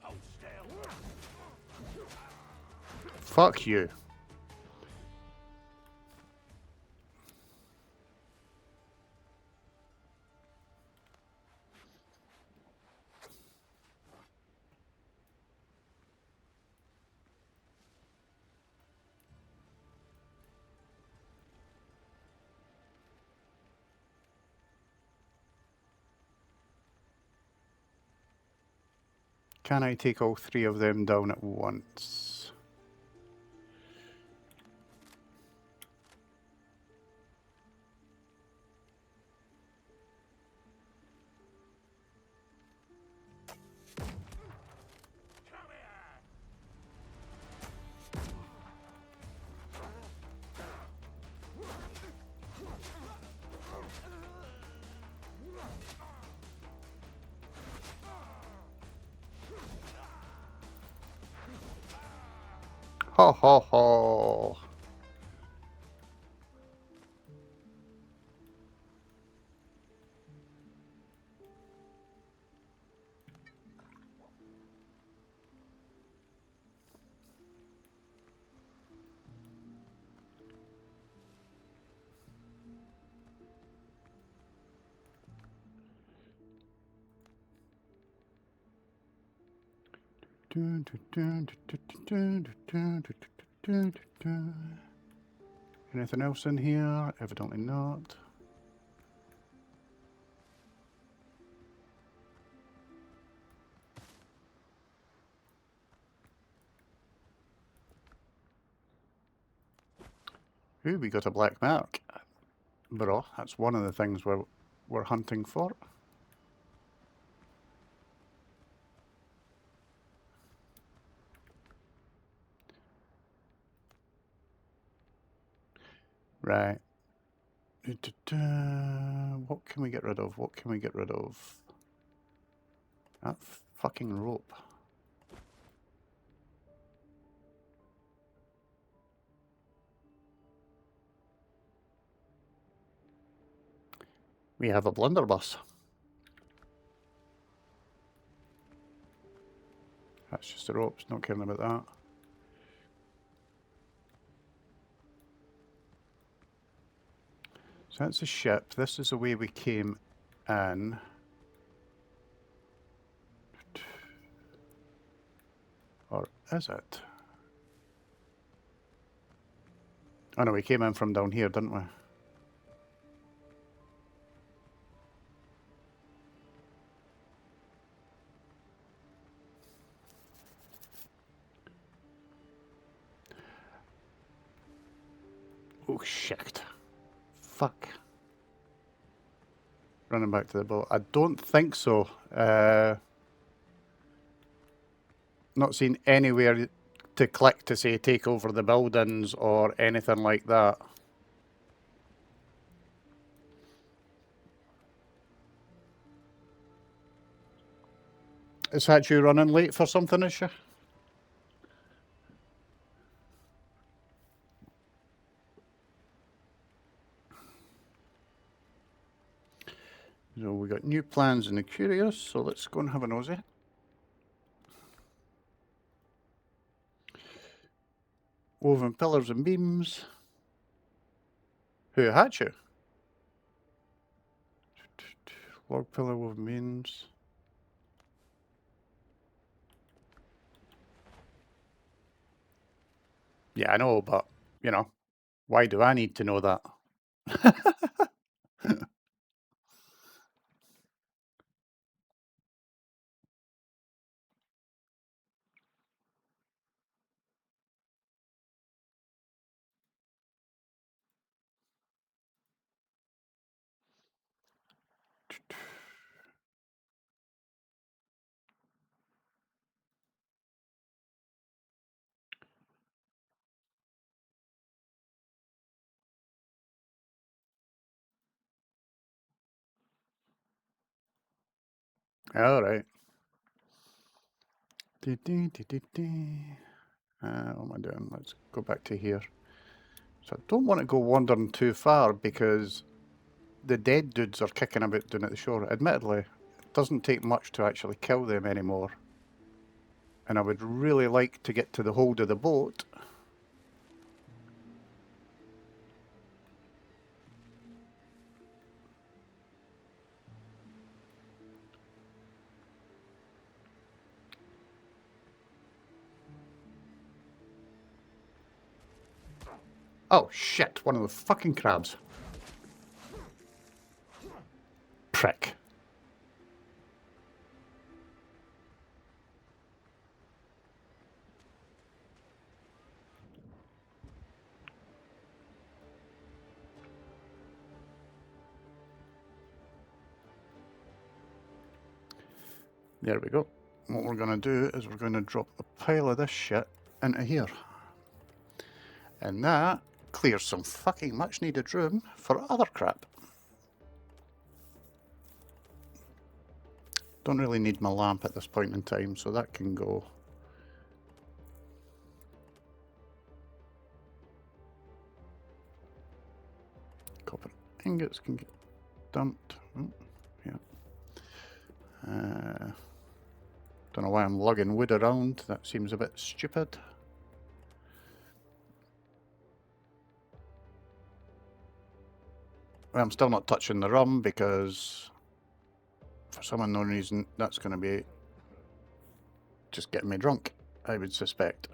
Hold still. Fuck you. Can I take all three of them down at once? Come here. Ho ho ho. Anything else in here? Evidently not. Ooh, we got a black mark. Bro, that's one of the things we're hunting for. Right. What can we get rid of? What can we get rid of? That fucking rope. We have a blunderbuss. That's just the ropes, not caring about that. So that's a ship. This is the way we came in. Or is it? Oh no, we came in from down here, didn't we? Oh shit. Fuck. Running back to the boat. I don't think so. Not seen anywhere to click to say take over the buildings or anything like that. Is that you running late for something, is she? So we got new plans in the curious, so let's go and have a nosy. Woven pillars and beams. Who had you? Log pillar woven beams. Yeah, I know, but, you know, why do I need to know that? All right. What am I doing? Let's go back to here. So I don't want to go wandering too far because the dead dudes are kicking about down at the shore. Admittedly, it doesn't take much to actually kill them anymore. And I would really like to get to the hold of the boat. Oh shit, one of the fucking crabs. Prick. There we go. What we're going to do is we're going to drop a pile of this shit into here. And that clears some fucking much needed room for other crap. Don't really need my lamp at this point in time, so that can go. Copper ingots can get dumped. Oh, yeah. Don't know why I'm lugging wood around. That seems a bit stupid. Well, I'm still not touching the rum because for some unknown reason that's going to be just getting me drunk, I would suspect.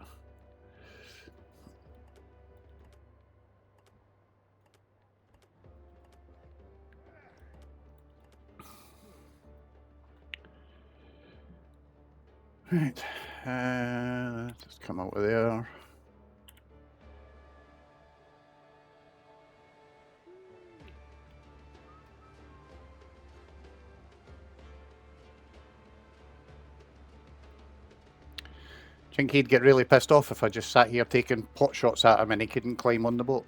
Right, just come out of there. Think he'd get really pissed off if I just sat here taking pot shots at him and he couldn't climb on the boat.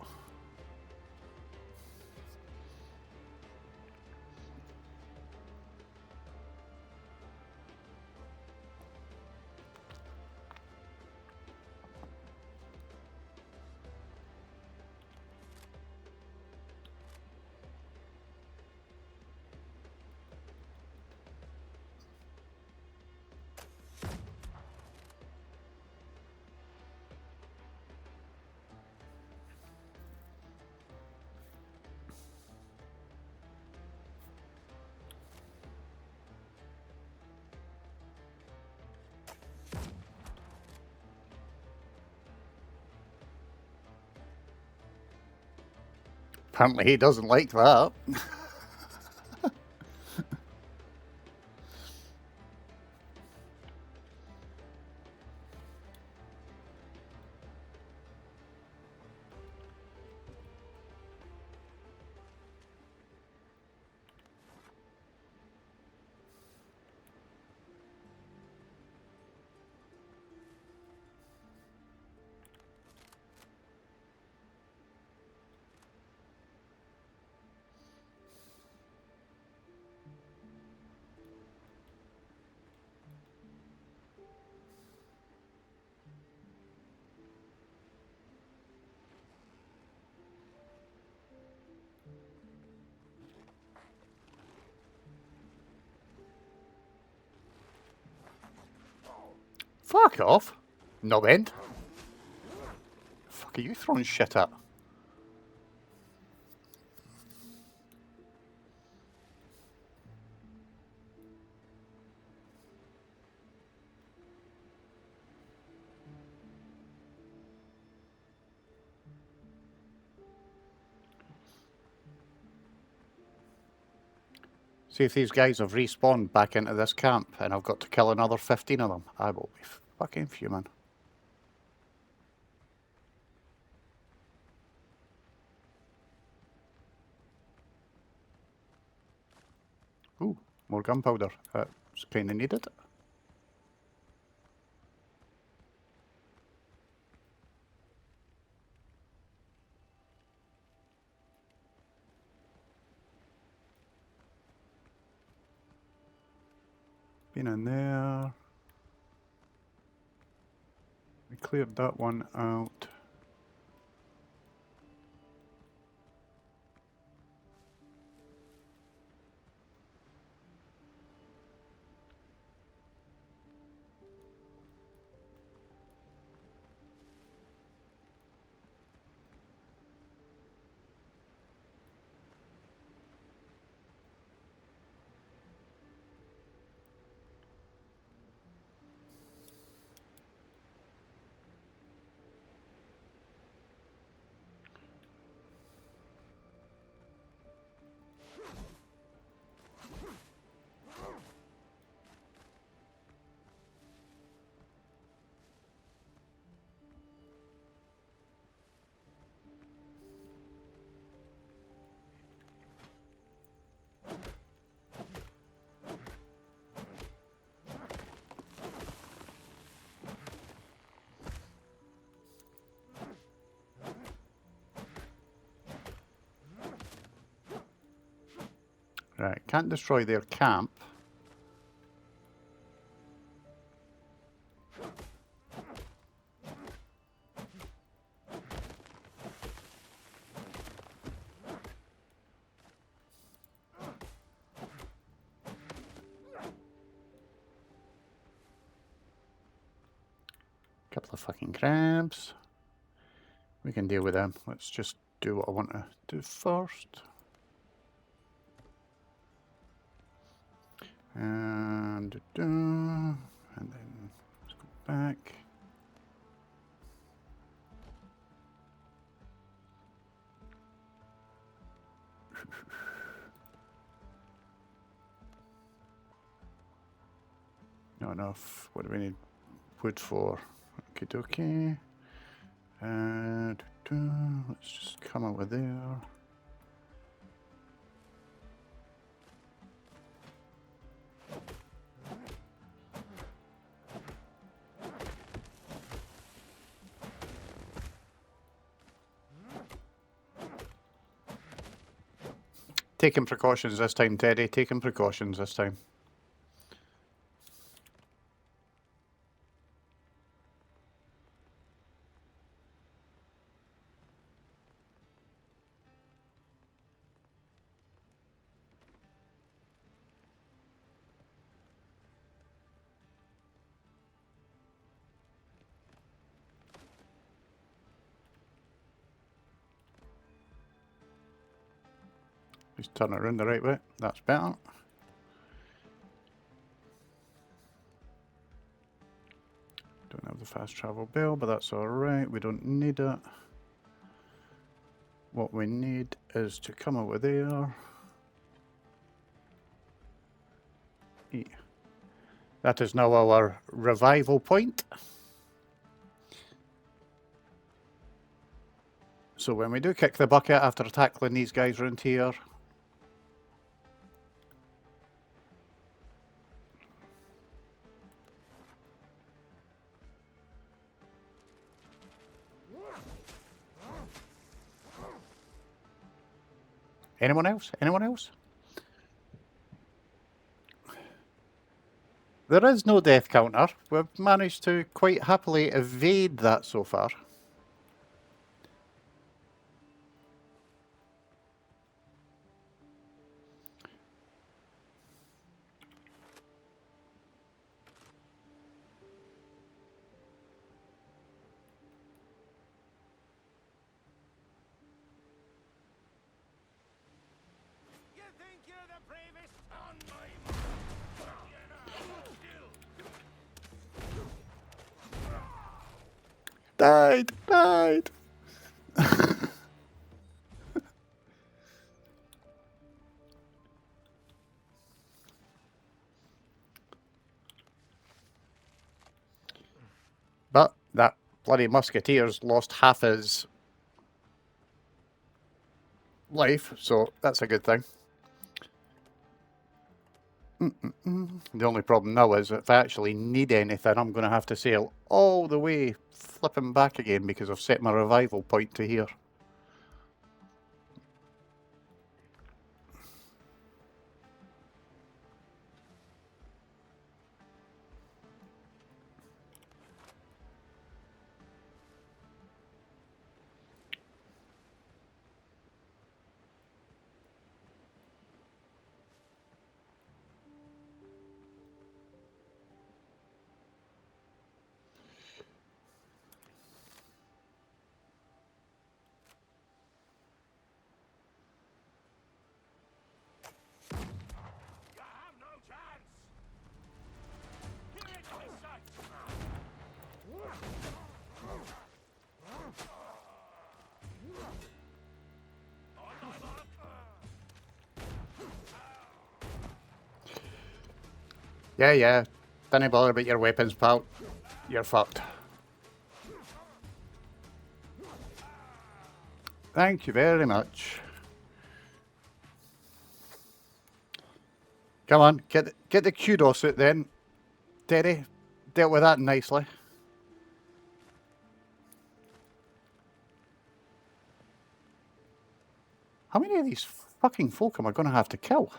Apparently he doesn't like that. Fuck off. Knob end. Fuck are you throwing shit at? See if these guys have respawned back into this camp and I've got to kill another 15 of them. I will be fucking fuming. Ooh, more gunpowder. That's kind of needed. Been in there. We cleared that one out. Right, can't destroy their camp. Couple of fucking crabs. We can deal with them. Let's just do what I want to do first. And then let's go back. Not enough. What do we need wood for? Okie dokie. And let's just come over there. Taking precautions this time, Teddy. Taking precautions this time. Just turn it around the right way. That's better. Don't have the fast travel bell, but that's alright. We don't need it. What we need is to come over there. That is now our revival point. So when we do kick the bucket after tackling these guys around here, anyone else? Anyone else? There is no death counter. We've managed to quite happily evade that so far. bravest on my mark. Died! But that bloody musketeer's lost half his life, so that's a good thing. The only problem now is if I actually need anything, I'm going to have to sail all the way flipping back again because I've set my revival point to here. You have no chance. Give it my sight. On my mark. Yeah. Don't bother about your weapons, pal. You're fucked. Thank you very much. Come on, get the kudos out then. Terry, dealt with that nicely. How many of these fucking folk am I going to have to kill?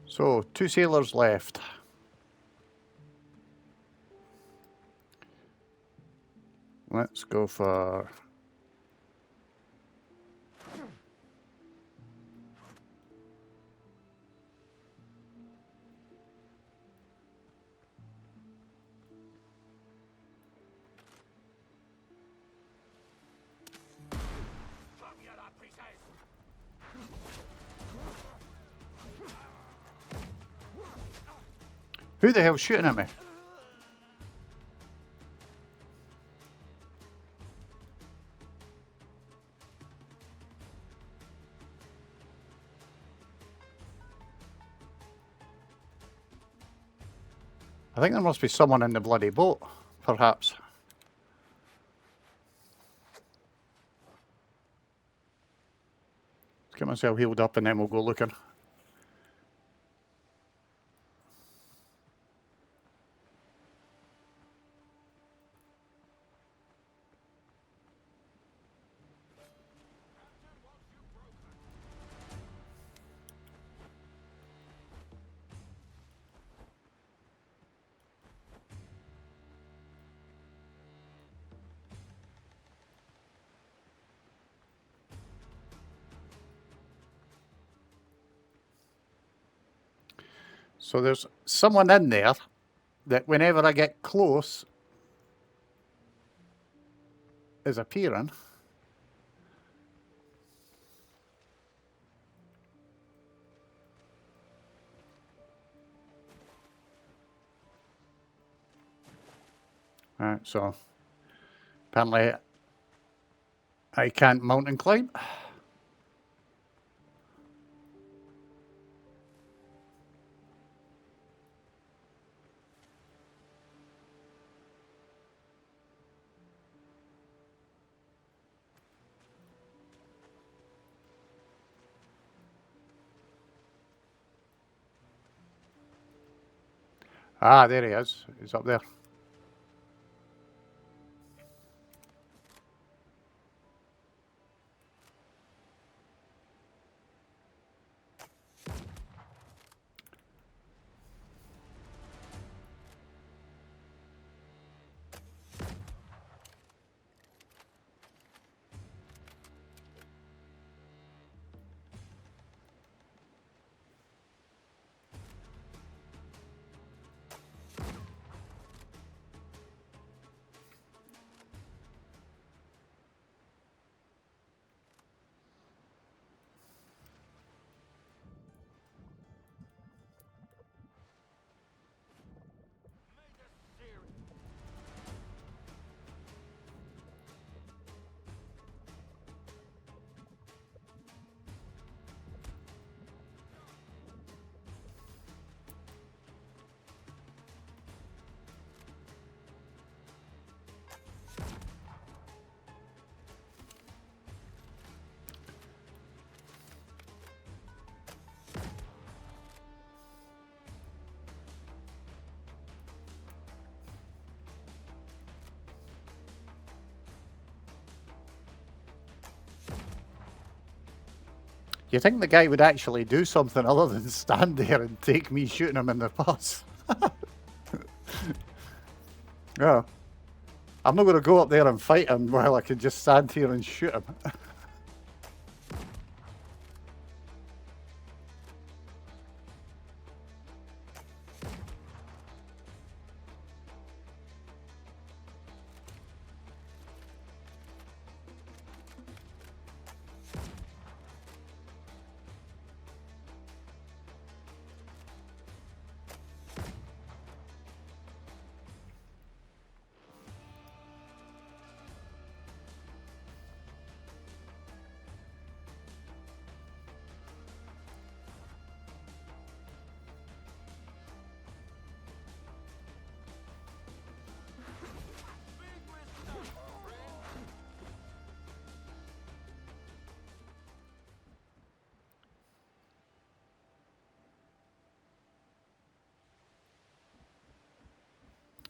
So, 2 sailors left. Let's go for... Come here, that pieces. Who the hell's shooting at me? I think there must be someone in the bloody boat, perhaps. Let's get myself healed up and then we'll go looking. So there's someone in there that whenever I get close is appearing. Right, so apparently I can't mountain climb. Ah, there he is. He's up there. You think the guy would actually do something other than stand there and take me shooting him in the bus? Yeah. I'm not going to go up there and fight him while I can just stand here and shoot him.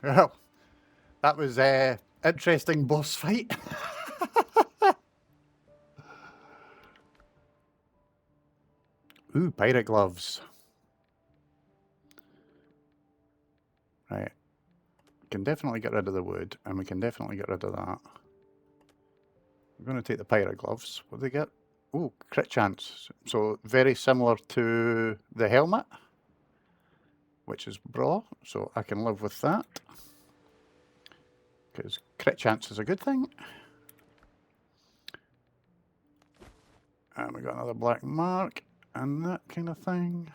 Well, that was a interesting boss fight. Ooh, pirate gloves. Right. We can definitely get rid of the wood, and we can definitely get rid of that. I'm going to take the pirate gloves. What do they get? Ooh, crit chance. So very similar to the helmet, which is bra. So I can live with that. Because crit chance is a good thing. And we got another black mark and that kind of thing.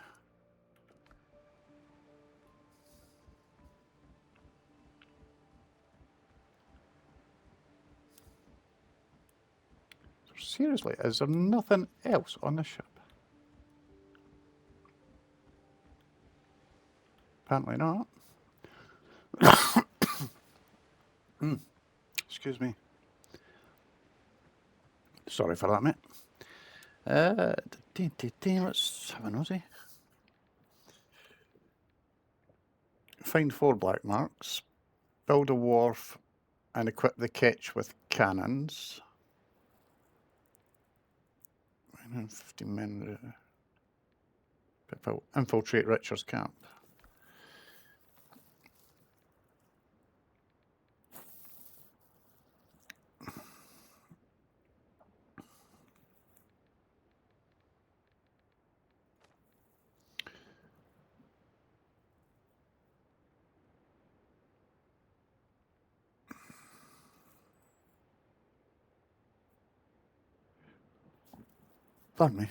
Seriously, is there nothing else on the ship? Apparently not. Excuse me. Sorry for that, mate. Let's have a nosy. Find 4 black marks. Build a wharf and equip the ketch with cannons. 150 men. Infiltrate Richard's camp. Pardon me.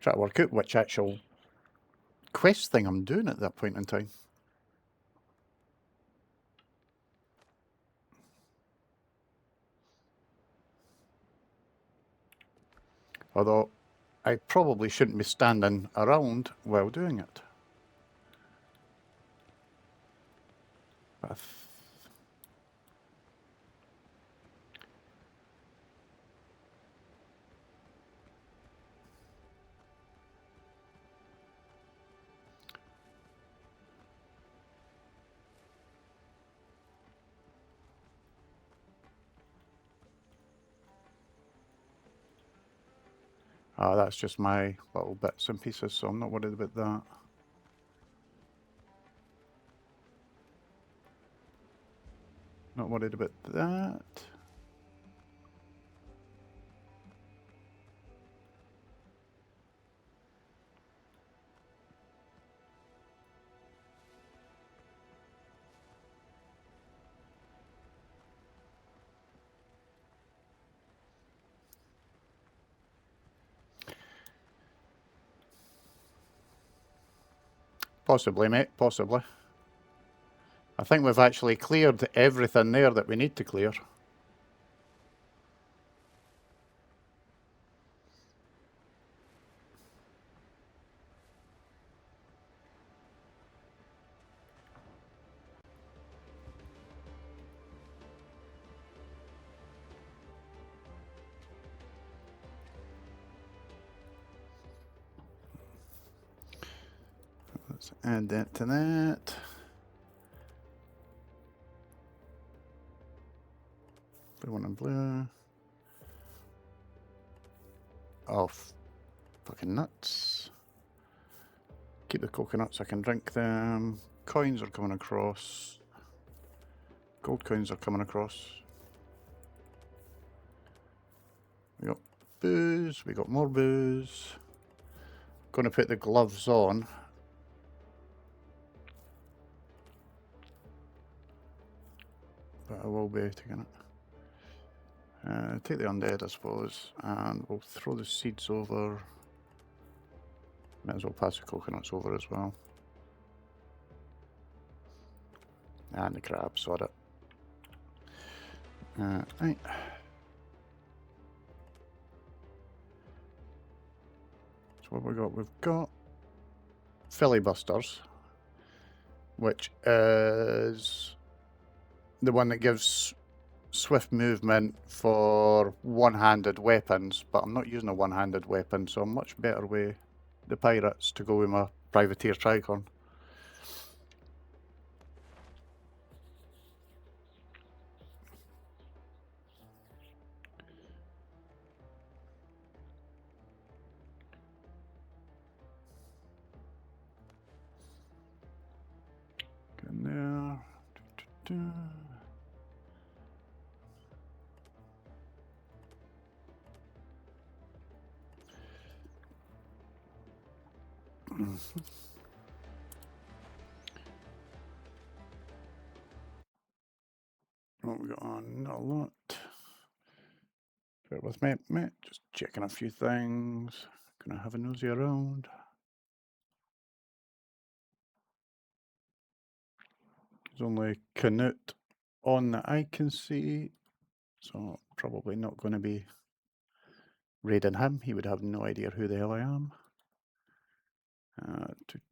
Try to work out which actual quest thing I'm doing at that point in time. Although I probably shouldn't be standing around while doing it. But that's just my little bits and pieces, so I'm not worried about that. Not worried about that. Possibly, mate, possibly. I think we've actually cleared everything there that we need to clear. Let's add that to that. Blue one and blue. Oh, fucking nuts. Keep the coconuts, I can drink them. Coins are coming across. Gold coins are coming across. We got booze, we got more booze. Going to put the gloves on. But I will be taking it. Take the undead, I suppose, and we'll throw the seeds over. Might as well pass the coconuts over as well. And the crab, sod it. Right. So what we got? We've got filibusters, which is the one that gives swift movement for one-handed weapons, but I'm not using a one-handed weapon, so I'm much better with the pirates to go with my privateer tricorn. Get in there. What we got on? Not a lot. Bear with me, mate. Just checking a few things. Gonna have a nosy around. There's only Canute on that I can see, so probably not going to be raiding him. He would have no idea who the hell I am.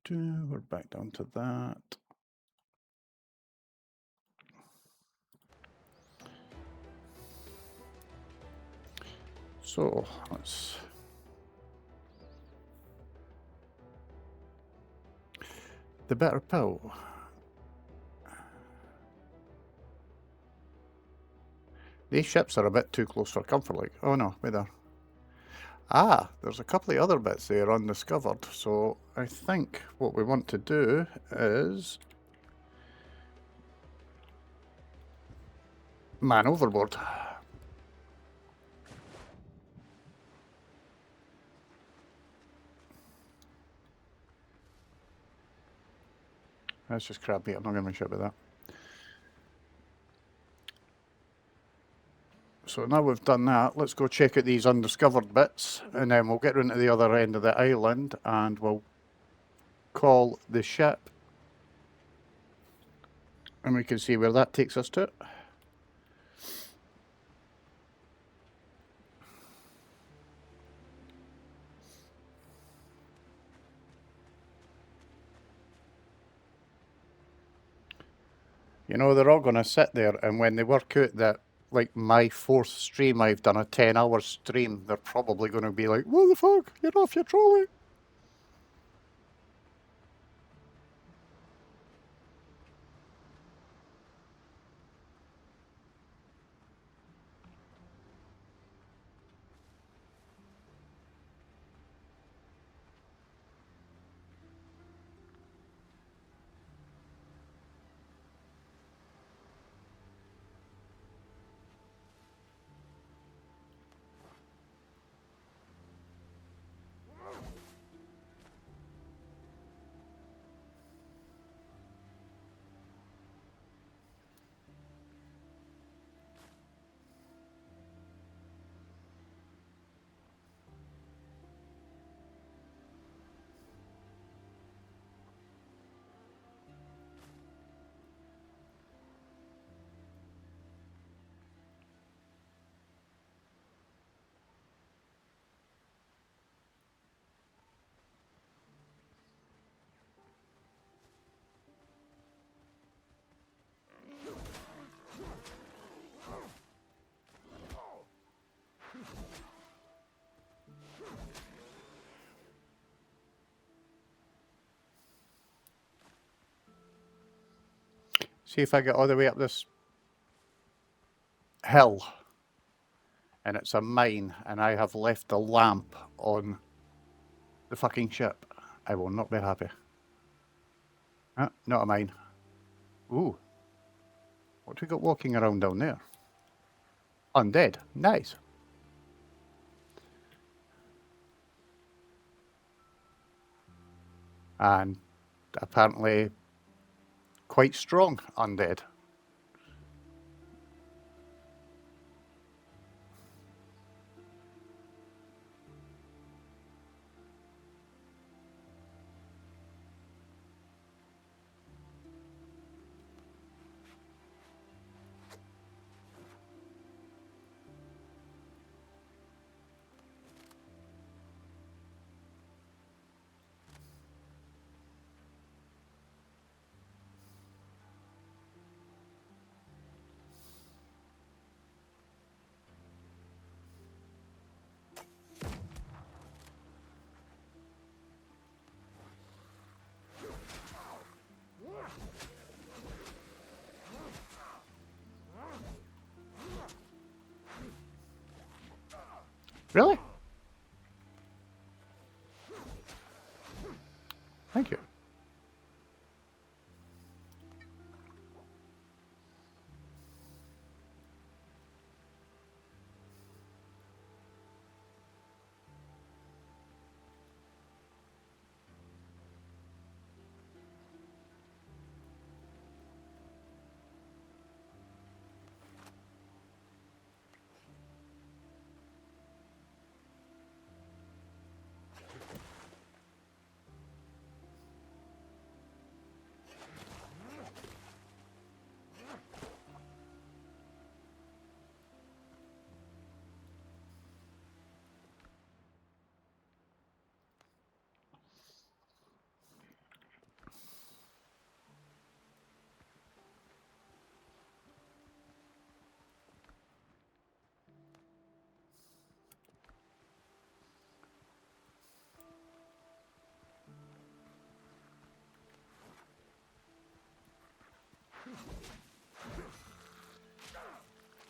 We're back down to that. So let's the better pill. These ships are a bit too close for comfort, like. Oh no, wait there. Ah, there's a couple of other bits there undiscovered, so I think what we want to do is man overboard. That's just crab meat, I'm not going to shit about that. So now we've done that, let's go check out these undiscovered bits, and then we'll get round to the other end of the island, and we'll call the ship, and we can see where that takes us to. You know, they're all going to sit there, and when they work out that, like, my 4th stream, I've done a 10-hour stream, they're probably going to be like, what the fuck, you're off your trolley. See if I get all the way up this hill and it's a mine and I have left the lamp on the fucking ship. I will not be happy. Not a mine. Ooh. What do we got walking around down there? Undead. Nice. And apparently quite strong undead. Really? Thank you.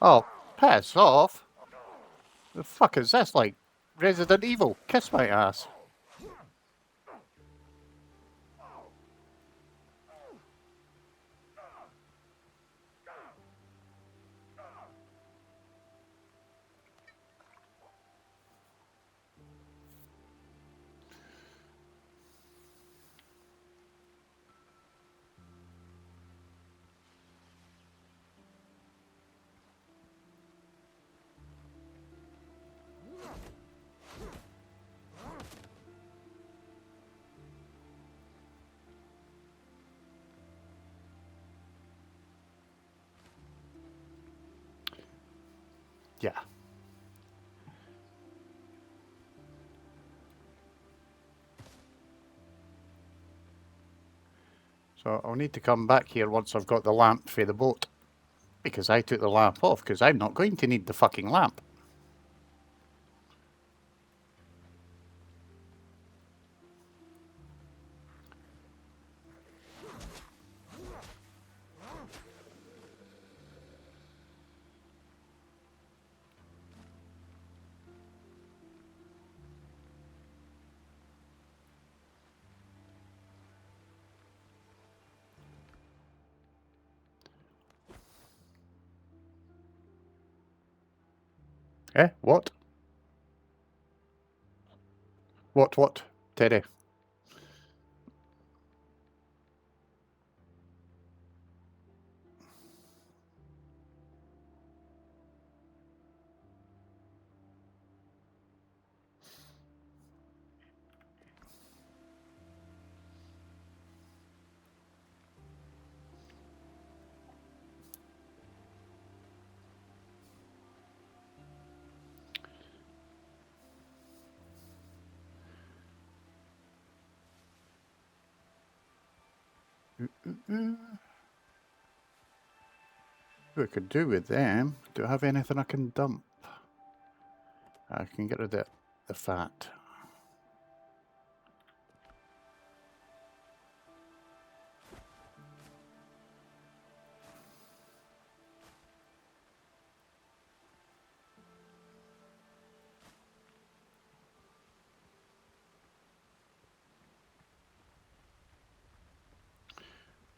Oh, piss off. The fuck is this, like Resident Evil? Kiss my ass. Yeah. So I'll need to come back here once I've got the lamp for the boat. Because I took the lamp off, because I'm not going to need the fucking lamp. Eh? What? What? Teddy? What I could do with them? Do I have anything I can dump? I can get rid of the fat.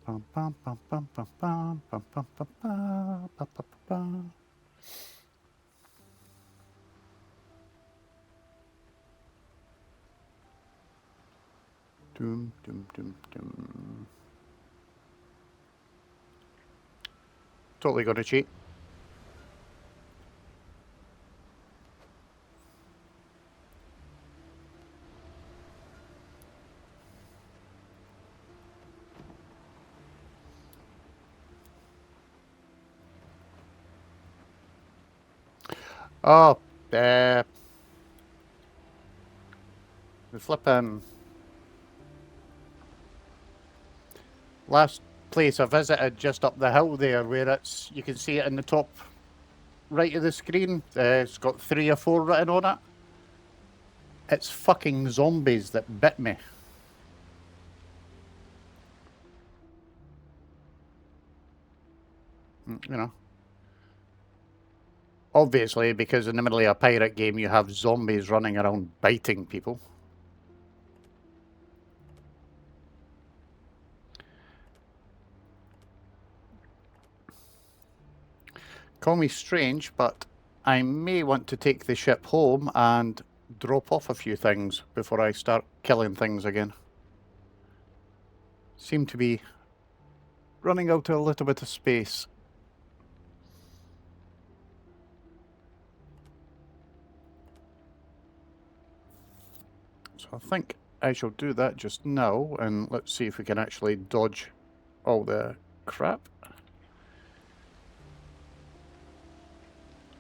Bum, bum, bum, bum, bum, bum, bum, bum, bum, bum, bum, bum, bum. Doom, doom, doom, doom. Totally gonna cheat. Oh, the flipping last place I visited just up the hill there, where you can see it in the top right of the screen. It's got 3 or 4 written on it. It's fucking zombies that bit me. You know, obviously, because in the middle of a pirate game, you have zombies running around biting people. Call me strange, but I may want to take the ship home and drop off a few things before I start killing things again. Seem to be running out a little bit of space. So I think I shall do that just now, and let's see if we can actually dodge all the crap.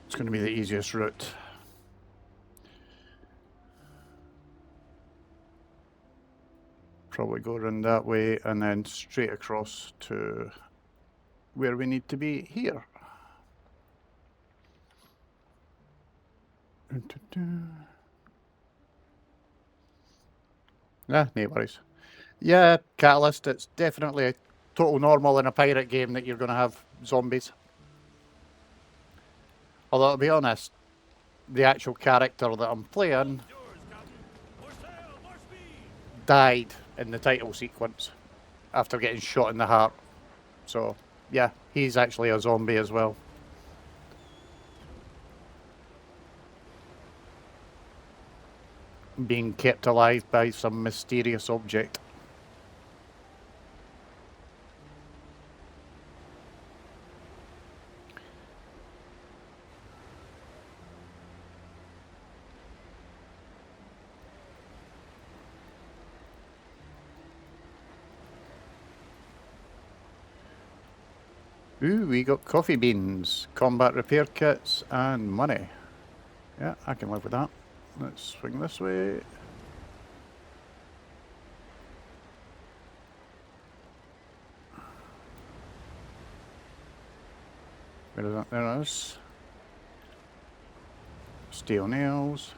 It's going to be the easiest route. Probably go around that way and then straight across to where we need to be here. Yeah, no worries. Yeah, Catalyst, it's definitely a total normal in a pirate game that you're going to have zombies. Although, to be honest, the actual character that I'm playing Yours, Captain. More sail, more speed. died in the title sequence after getting shot in the heart. So, yeah, he's actually a zombie as well. Being kept alive by some mysterious object. Ooh, we got coffee beans, combat repair kits, and money. Yeah, I can live with that. Let's swing this way. Where is that? There it is. Steel nails.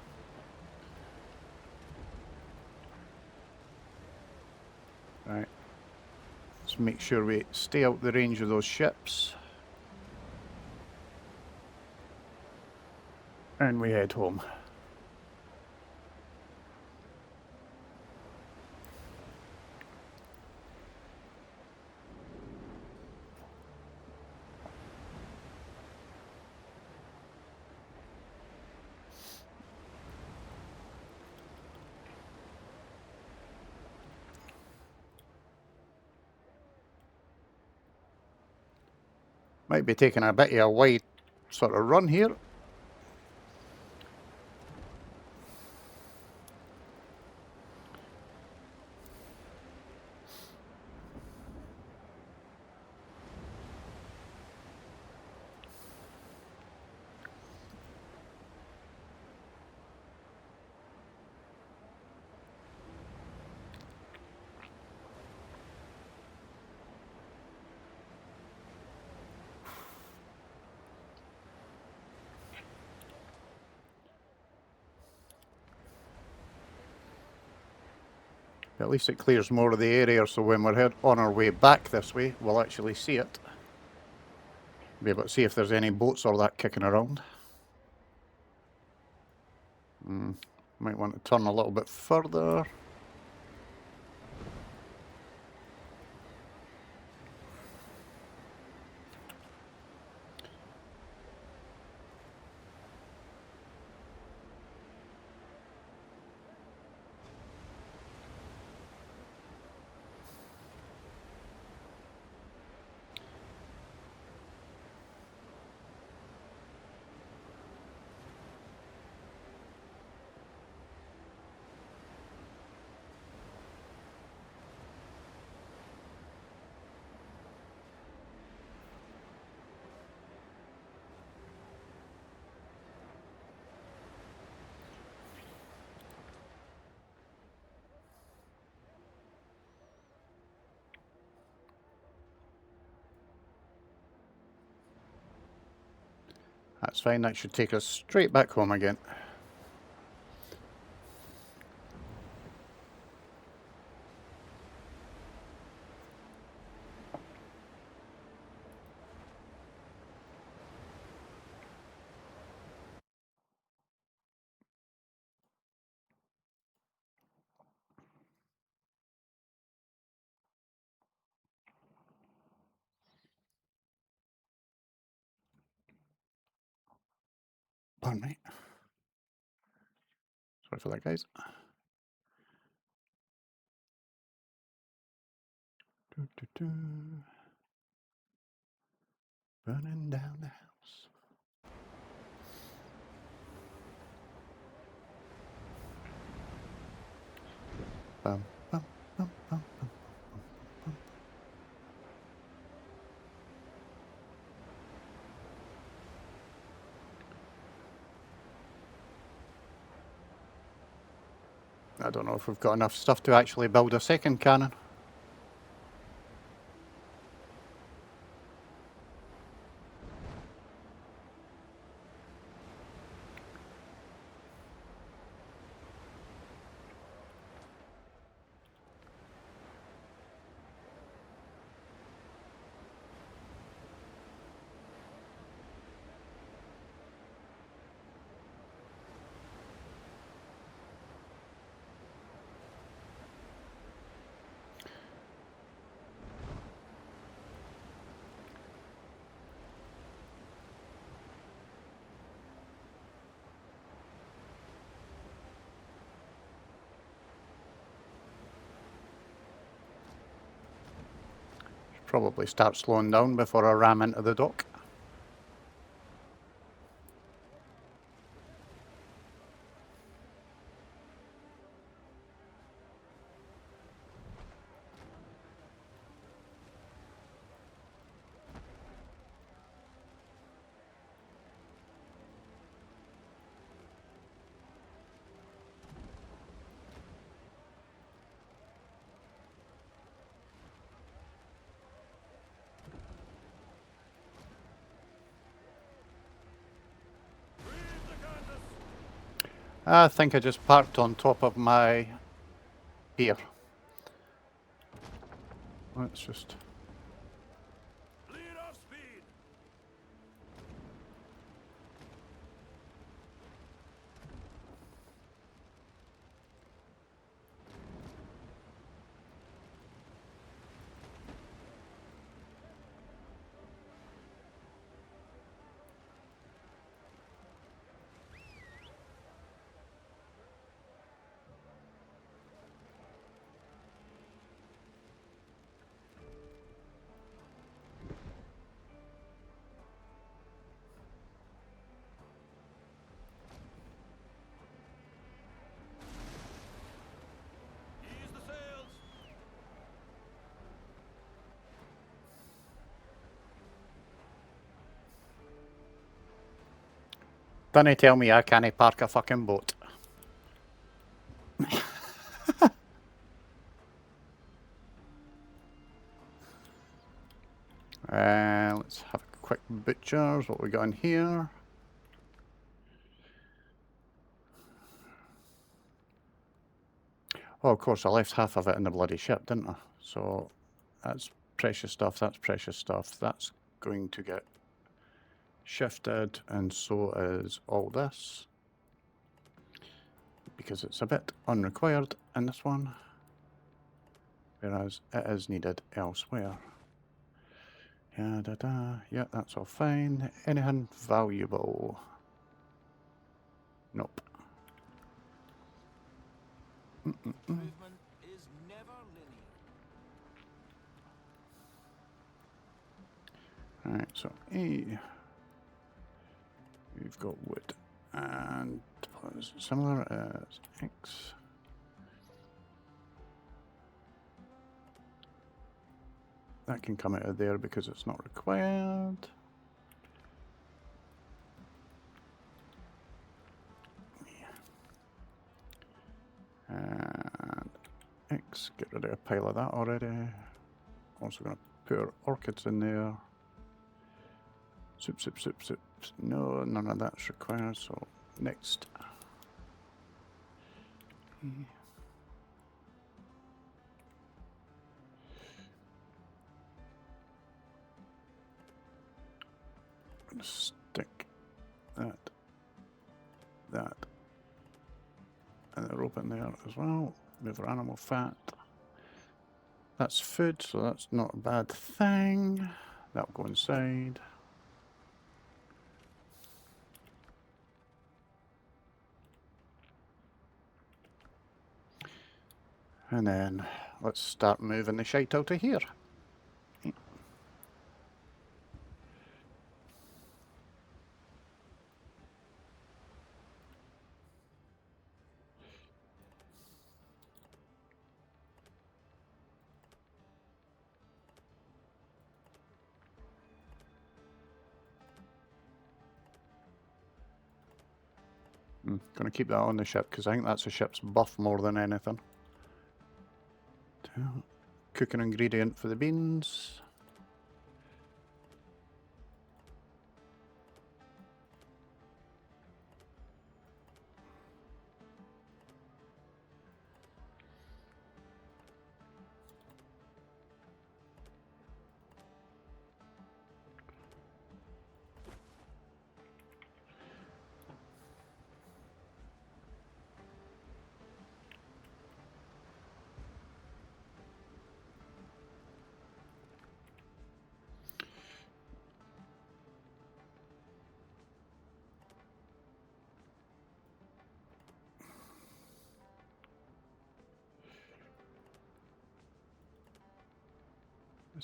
Right. Let's make sure we stay out the range of those ships. And we head home. Might be taking a bit of a wide sort of run here. At least it clears more of the area, so when we're on our way back this way, we'll actually see it. Be able to see if there's any boats or that kicking around. Might want to turn a little bit further. That's fine, that should take us straight back home again. Pardon me. Sorry for that, guys. Burning down the house. Bum, bum, bum, bum, bum, bum. I don't know if we've got enough stuff to actually build a second cannon. Probably start slowing down before I ram into the dock. I think I just parked on top of my pier. Let's just... Lead off speed. Ease the sails. Don't tell me I can't park a fucking boat. Let's have a quick butchers. What we got in here? Oh, of course, I left half of it in the bloody ship, didn't I? So that's precious stuff. That's precious stuff. That's going to get shifted, and so is all this, because it's a bit unrequired in this one, whereas it is needed elsewhere. Yeah, that's all fine. Anything valuable? Nope. Movement is never linear. Alright, so E, we've got wood, and what is similar as X. That can come out of there because it's not required. And X, get rid of a pile of that already. Also going to put our orchids in there. Soup, soup, soup, soup. No, none of that's required, so next. I'm gonna stick that, and the rope in there as well. Move our animal fat. That's food, so that's not a bad thing. That'll go inside. And then let's start moving the shite out of here. Gonna keep that on the ship because I think that's the ship's buff more than anything. Cooking ingredient for the beans.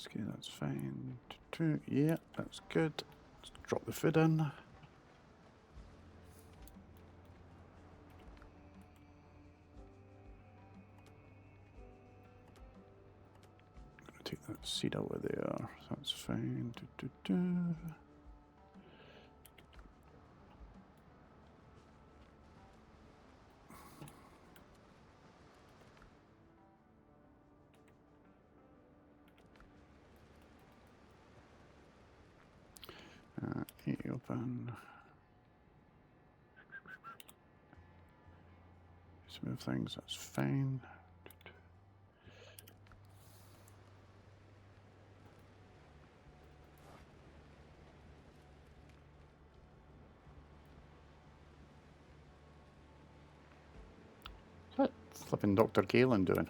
Okay, that's fine. Yeah, that's good. Let's drop the food in. Gonna take that seed out of there. That's fine. Open. Smooth things, that's fine. What's that flipping Dr. Galen doing?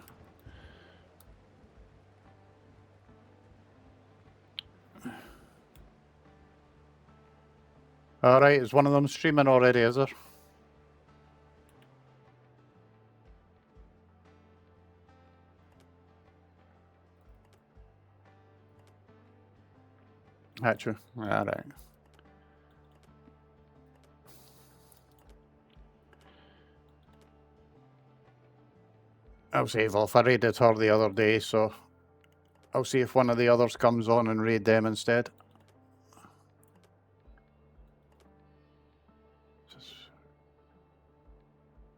Alright, is one of them streaming already, is there? Actually, alright. I'll save off. I raided her the other day, so I'll see if one of the others comes on and raid them instead.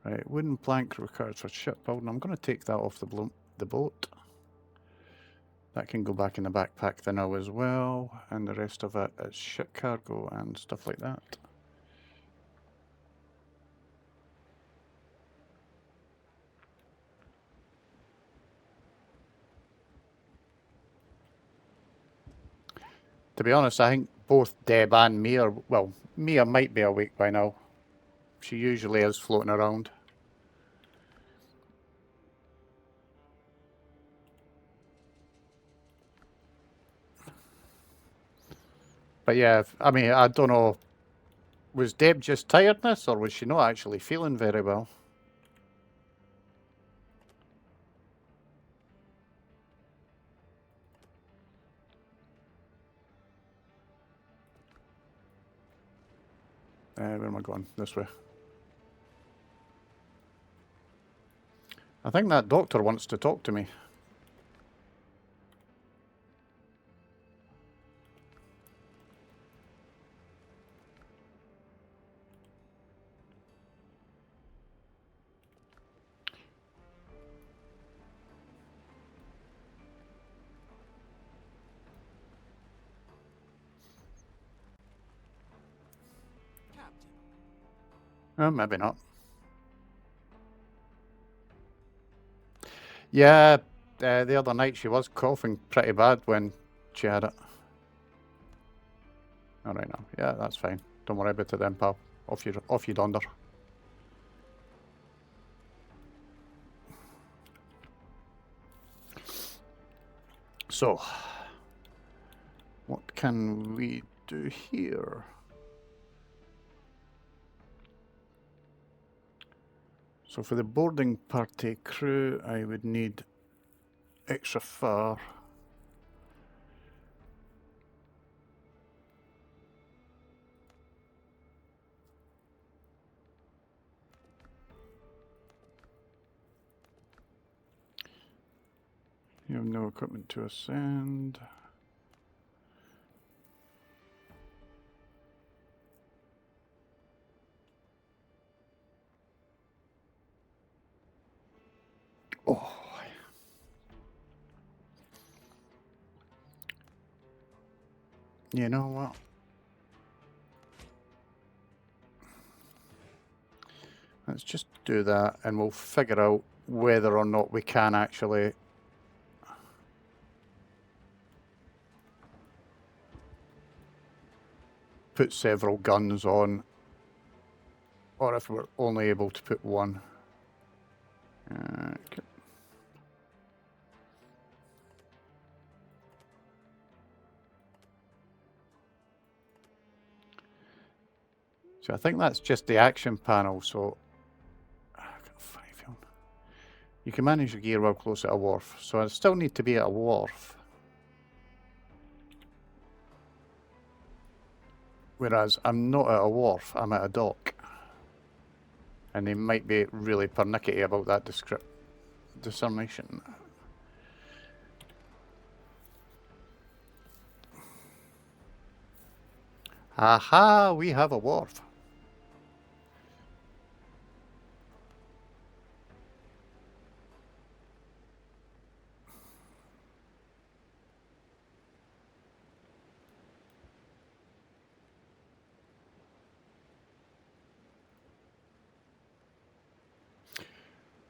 Right, wooden plank required for shipbuilding. I'm going to take that off the boat. That can go back in the backpack now as well, and the rest of it is ship cargo and stuff like that. To be honest, I think both Deb and Mia, well, Mia might be awake by now. She usually is floating around. But yeah, I mean, I don't know. Was Deb just tiredness, or was she not actually feeling very well? Where am I going? This way. I think that doctor wants to talk to me. Maybe not. Yeah, the other night she was coughing pretty bad when she had it. All right now. Yeah, that's fine. Don't worry about it then, pal. Off you donder. So, what can we do here? So for the boarding party crew, I would need extra fur. You have no equipment to ascend. Oh. You know what? Let's just do that and we'll figure out whether or not we can actually put several guns on, or if we're only able to put one. Okay. So I think that's just the action panel, so you can manage your gear while close at a wharf. So I still need to be at a wharf. Whereas I'm not at a wharf, I'm at a dock. And they might be really pernickety about that discernment. Aha, we have a wharf.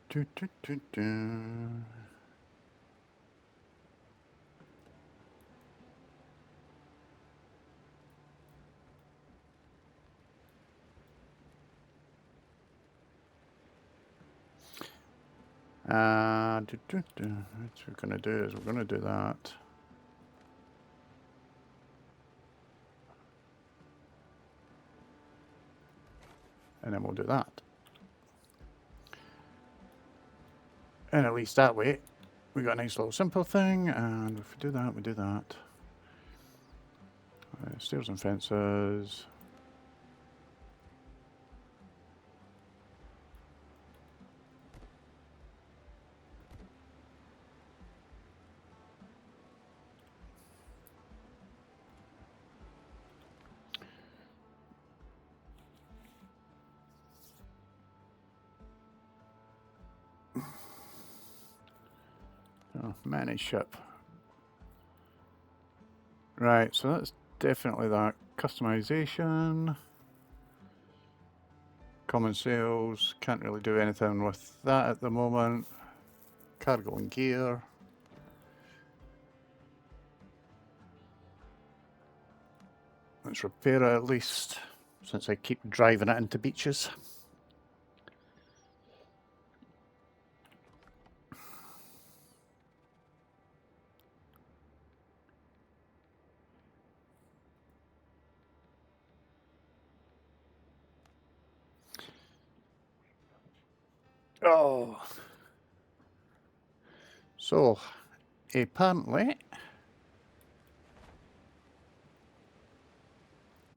Do, do, do, do. What we're going to do is we're going to do that. And then we'll do that. And at least that way, we got a nice little simple thing. And if we do that, we do that. Stairs and fences. Oh, manage ship. Right, so that's definitely that. Customization. Common sales. Can't really do anything with that at the moment. Cargo and gear. Let's repair it at least, since I keep driving it into beaches. Oh. So, apparently,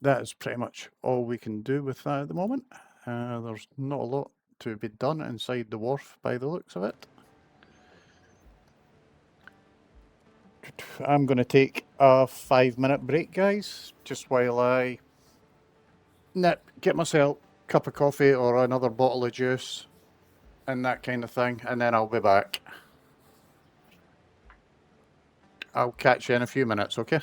that is pretty much all we can do with that at the moment. There's not a lot to be done inside the wharf by the looks of it. I'm going to take a 5-minute break, guys, just while I get myself a cup of coffee or another bottle of juice and that kind of thing, and then I'll be back. I'll catch you in a few minutes, okay?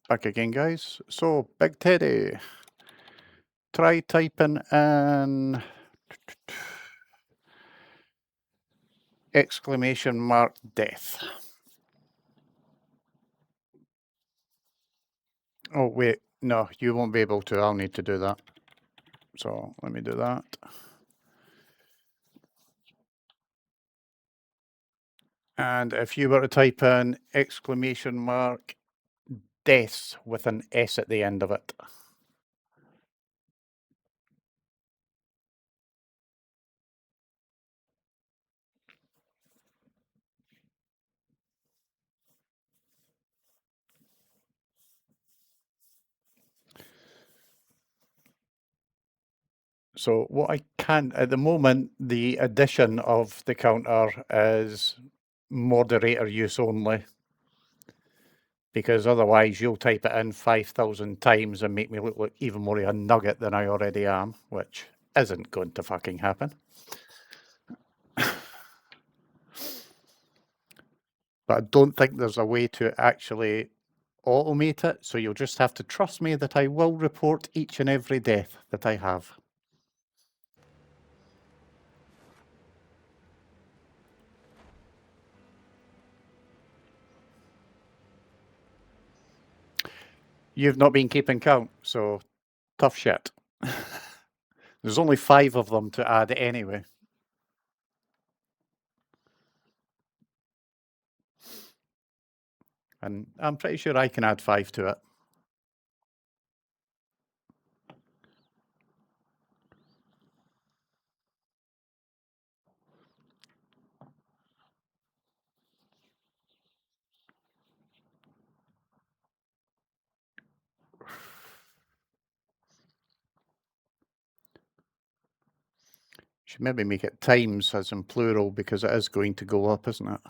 Back again, guys. So, Big Teddy, try typing in exclamation mark death. Oh, wait. No, you won't be able to. I'll need to do that. So, let me do that. And if you were to type in exclamation mark deaths with an S at the end of it. So what I can, at the moment, the addition of the counter is moderator use only, because otherwise you'll type it in 5,000 times and make me look like even more of a nugget than I already am, which isn't going to fucking happen. But I don't think there's a way to actually automate it, so you'll just have to trust me that I will report each and every death that I have. You've not been keeping count, so tough shit. There's only 5 of them to add anyway. And I'm pretty sure I can add 5 to it. Should maybe make it times as in plural because it is going to go up, isn't it?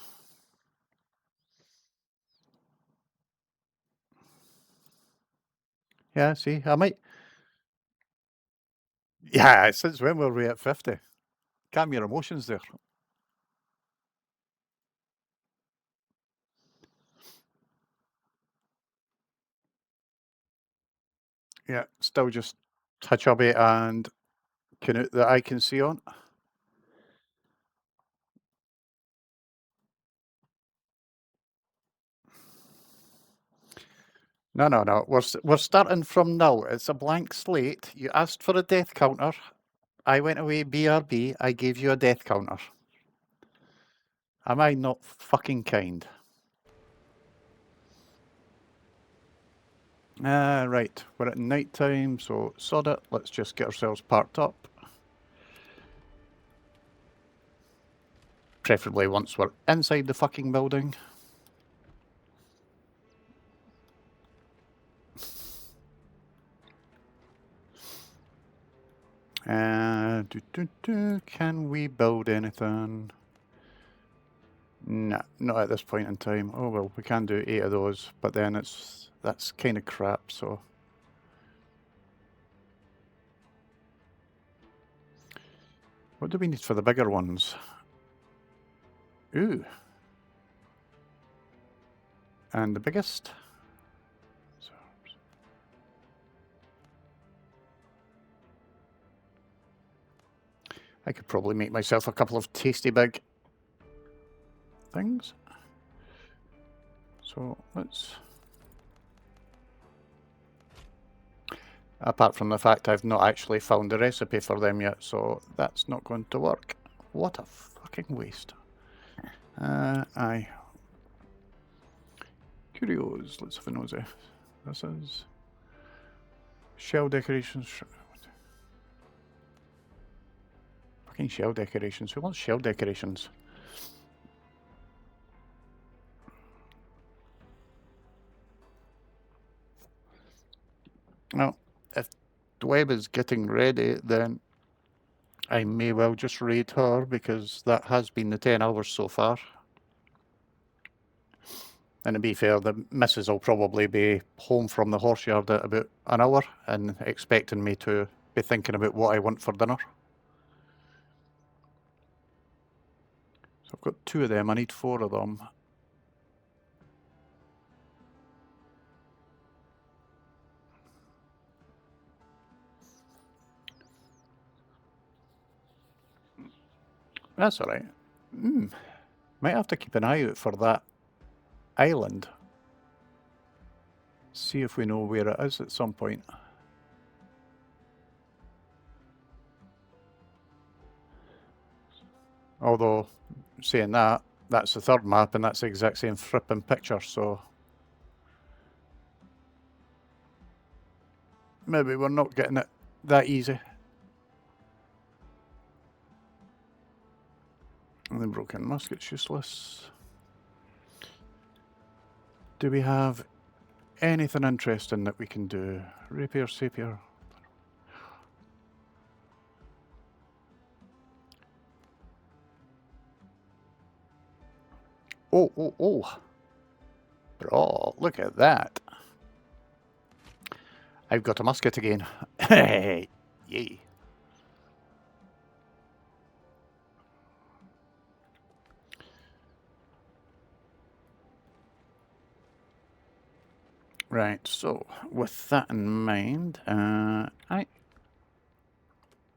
Yeah, see, I might. Yeah, since when were we at 50? Calm your emotions there. Yeah, still just Hachubby and Canute that I can see on. No, no, no. We're starting from now. It's a blank slate. You asked for a death counter. I went away BRB. I gave you a death counter. Am I not fucking kind? Right. We're at night time, so sod it. Let's just get ourselves parked up. Preferably once we're inside the fucking building. Can we build anything? Nah, not at this point in time. Oh well, we can do 8 of those, but then that's kind of crap, so. What do we need for the bigger ones? Ooh. And the biggest? I could probably make myself a couple of tasty big things. So let's... Apart from the fact I've not actually found the recipe for them yet, so that's not going to work. What a fucking waste. Aye. Curios, let's have a nosy. This is... Shell decorations. Fucking shell decorations. Who wants shell decorations? Well, if Dweb is getting ready, then I may well just raid her, because that has been the 10 hours so far. And to be fair, the missus will probably be home from the horse yard at about an hour and expecting me to be thinking about what I want for dinner. So I've got 2 of them, I need 4 of them. That's alright. Might have to keep an eye out for that island. See if we know where it is at some point. Although, saying that, that's the third map and that's the exact same flipping picture, so... maybe we're not getting it that easy. And the broken musket's useless. Do we have anything interesting that we can do? Rapier, sapier. Oh. Bro, look at that. I've got a musket again. Hey, yay. Right, so with that in mind,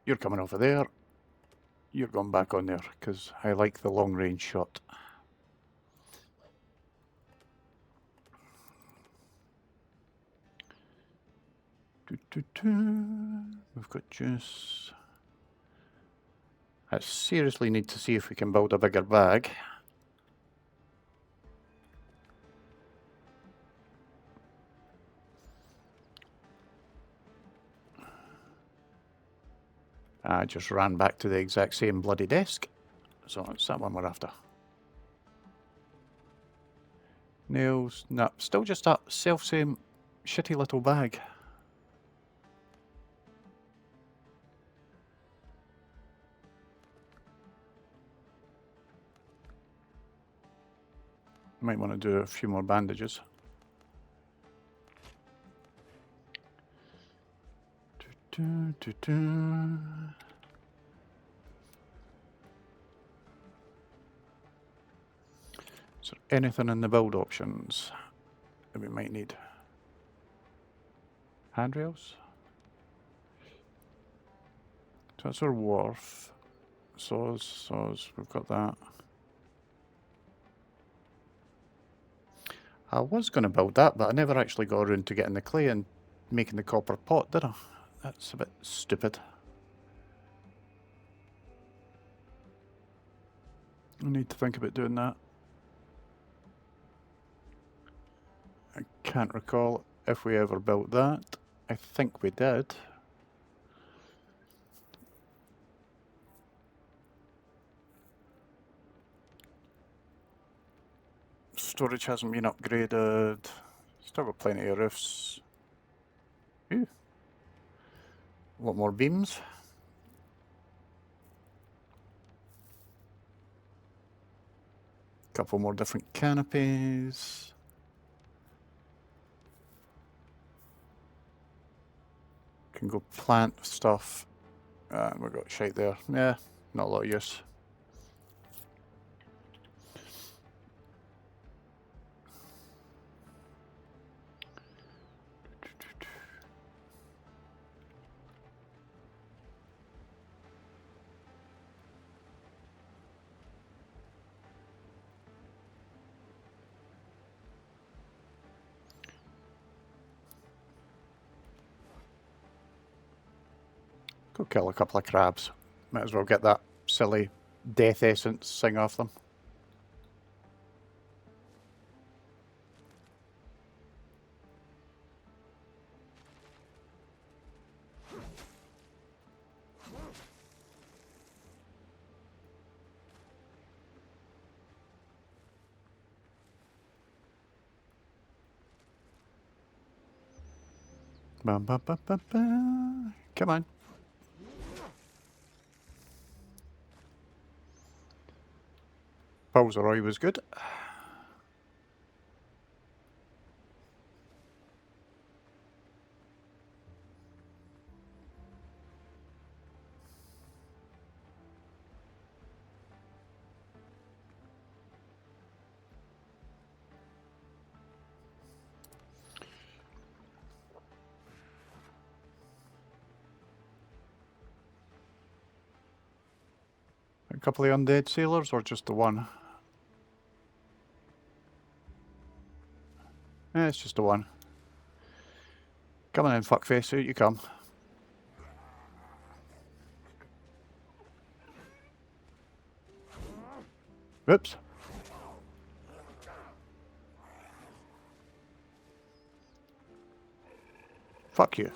you're coming over there. You're going back on there because I like the long range shot. We've got juice. I seriously need to see if we can build a bigger bag. I just ran back to the exact same bloody desk. So it's that one we're after. Nails. No, still just that self-same shitty little bag. Might want to do a few more bandages. Is there anything in the build options that we might need? Handrails? So that's our wharf. Saws, we've got that. I was going to build that, but I never actually got around to getting the clay and making the copper pot, did I? That's a bit stupid. I need to think about doing that. I can't recall if we ever built that. I think we did. Storage hasn't been upgraded. Still got plenty of roofs. Ooh. A lot more beams. Couple more different canopies. Can go plant stuff. We've got shite there. Yeah, not a lot of use. Go kill a couple of crabs. Might as well get that silly death essence thing off them. Ba, ba, ba, ba, ba. Come on. Bowser was good. A couple of undead sailors or just the one? It's just the one. Come on in, fuckface, out you come. Whoops. Fuck you.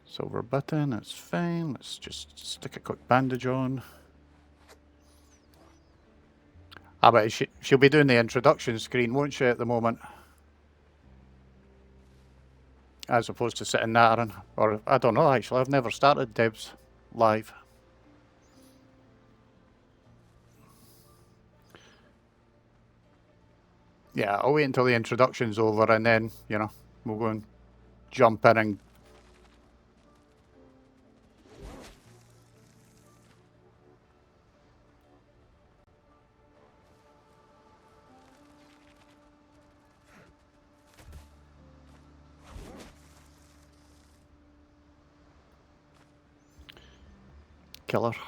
Silver button, that's fine. Let's just stick a quick bandage on. Ah, but she'll be doing the introduction screen, won't she, at the moment? As opposed to sitting nattering. Or, I don't know, actually. I've never started Deb's live. Yeah, I'll wait until the introduction's over and then, you know, we'll go and jump in and... kill her.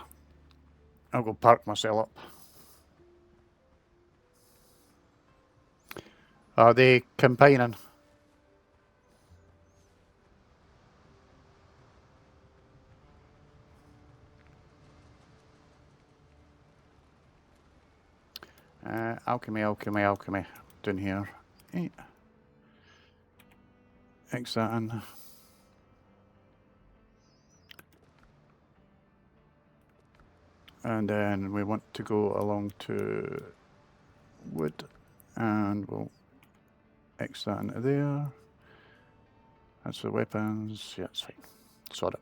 I'll go park myself up. Are they combining? Alchemy, alchemy, alchemy. Down here. X that in. And then we want to go along to wood. And we'll X that into there. That's the weapons. Yeah, it's fine. Sort it.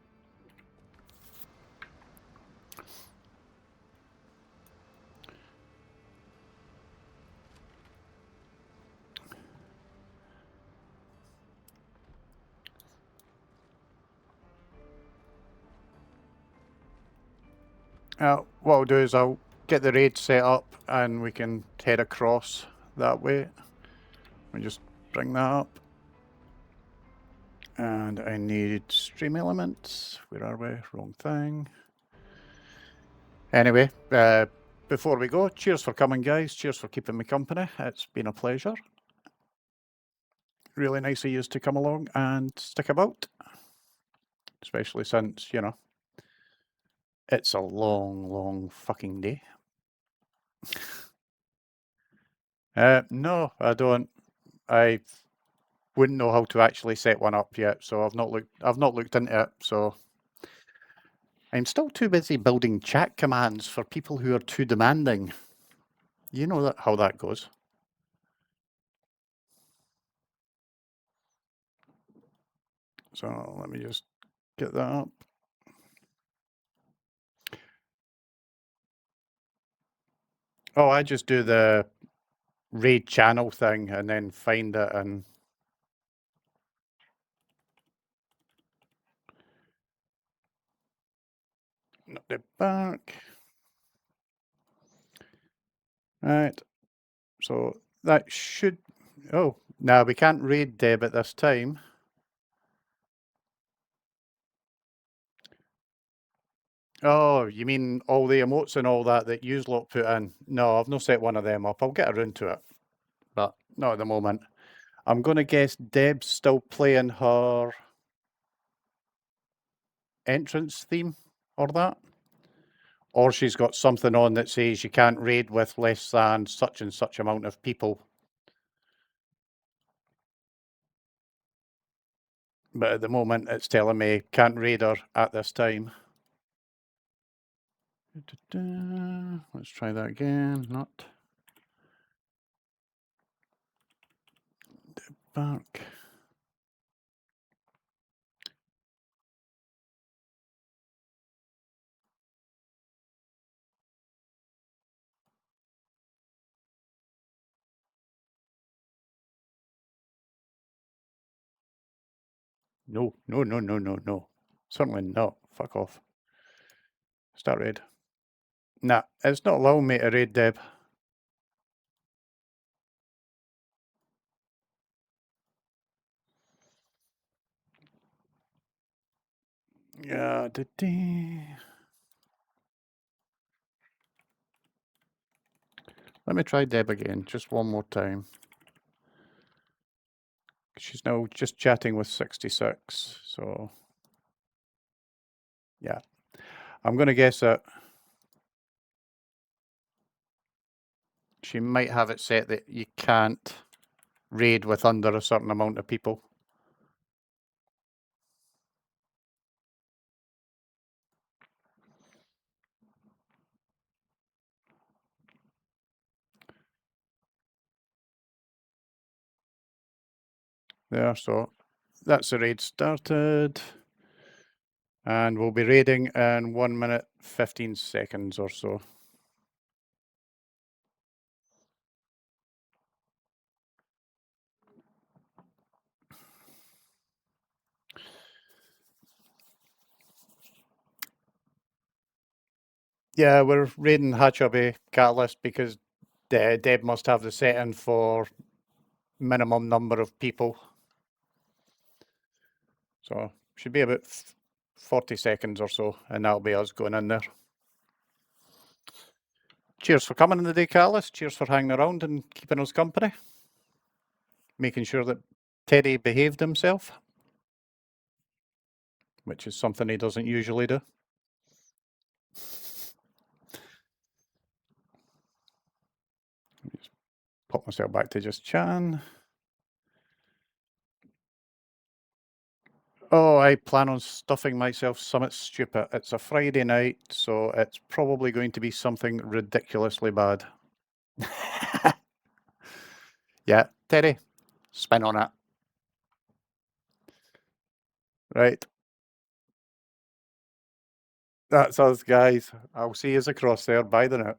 What I'll do is I'll get the raid set up and we can head across that way. Let me just bring that up. And I need stream elements. Where are we? Wrong thing. Anyway, before we go, cheers for coming, guys. Cheers for keeping me company. It's been a pleasure. Really nice of you to come along and stick about. Especially since, you know, it's a long, long fucking day. No, I don't. I wouldn't know how to actually set one up yet, so I've not looked into it, so I'm still too busy building chat commands for people who are too demanding. You know how that goes. So let me just get that up. Oh, I just do the raid channel thing and then find it and knock it back. Right. So that should... Oh, no, we can't raid Deb at this time. Oh, you mean all the emotes and all that you lot put in? No, I've not set one of them up. I'll get around to it, but not at the moment. I'm going to guess Deb's still playing her entrance theme or that. Or she's got something on that says you can't raid with less than such and such amount of people. But at the moment, it's telling me can't raid her at this time. Let's try that again. Not. Back. No, no, no, no, no, no. Certainly not. Fuck off. Start raid. Nah, it's not allowing me to raid Deb. Yeah. Let me try Deb again, just one more time. She's now just chatting with 66, so yeah. I'm going to guess that she might have it set that you can't raid with under a certain amount of people. There, so that's the raid started. And we'll be raiding in 1 minute, 15 seconds or so. Yeah, we're raiding Hatchaby Catalyst because Deb must have the setting for minimum number of people. So should be about 40 seconds or so, and that'll be us going in there. Cheers for coming in the day, Catalyst. Cheers for hanging around and keeping us company. Making sure that Teddy behaved himself, which is something he doesn't usually do. Just pop myself back to just chatting. Oh, I plan on stuffing myself something stupid. It's a Friday night, so it's probably going to be something ridiculously bad. Yeah, Teddy, spin on it. Right, that's us, guys. I'll see you across there. Bye the now.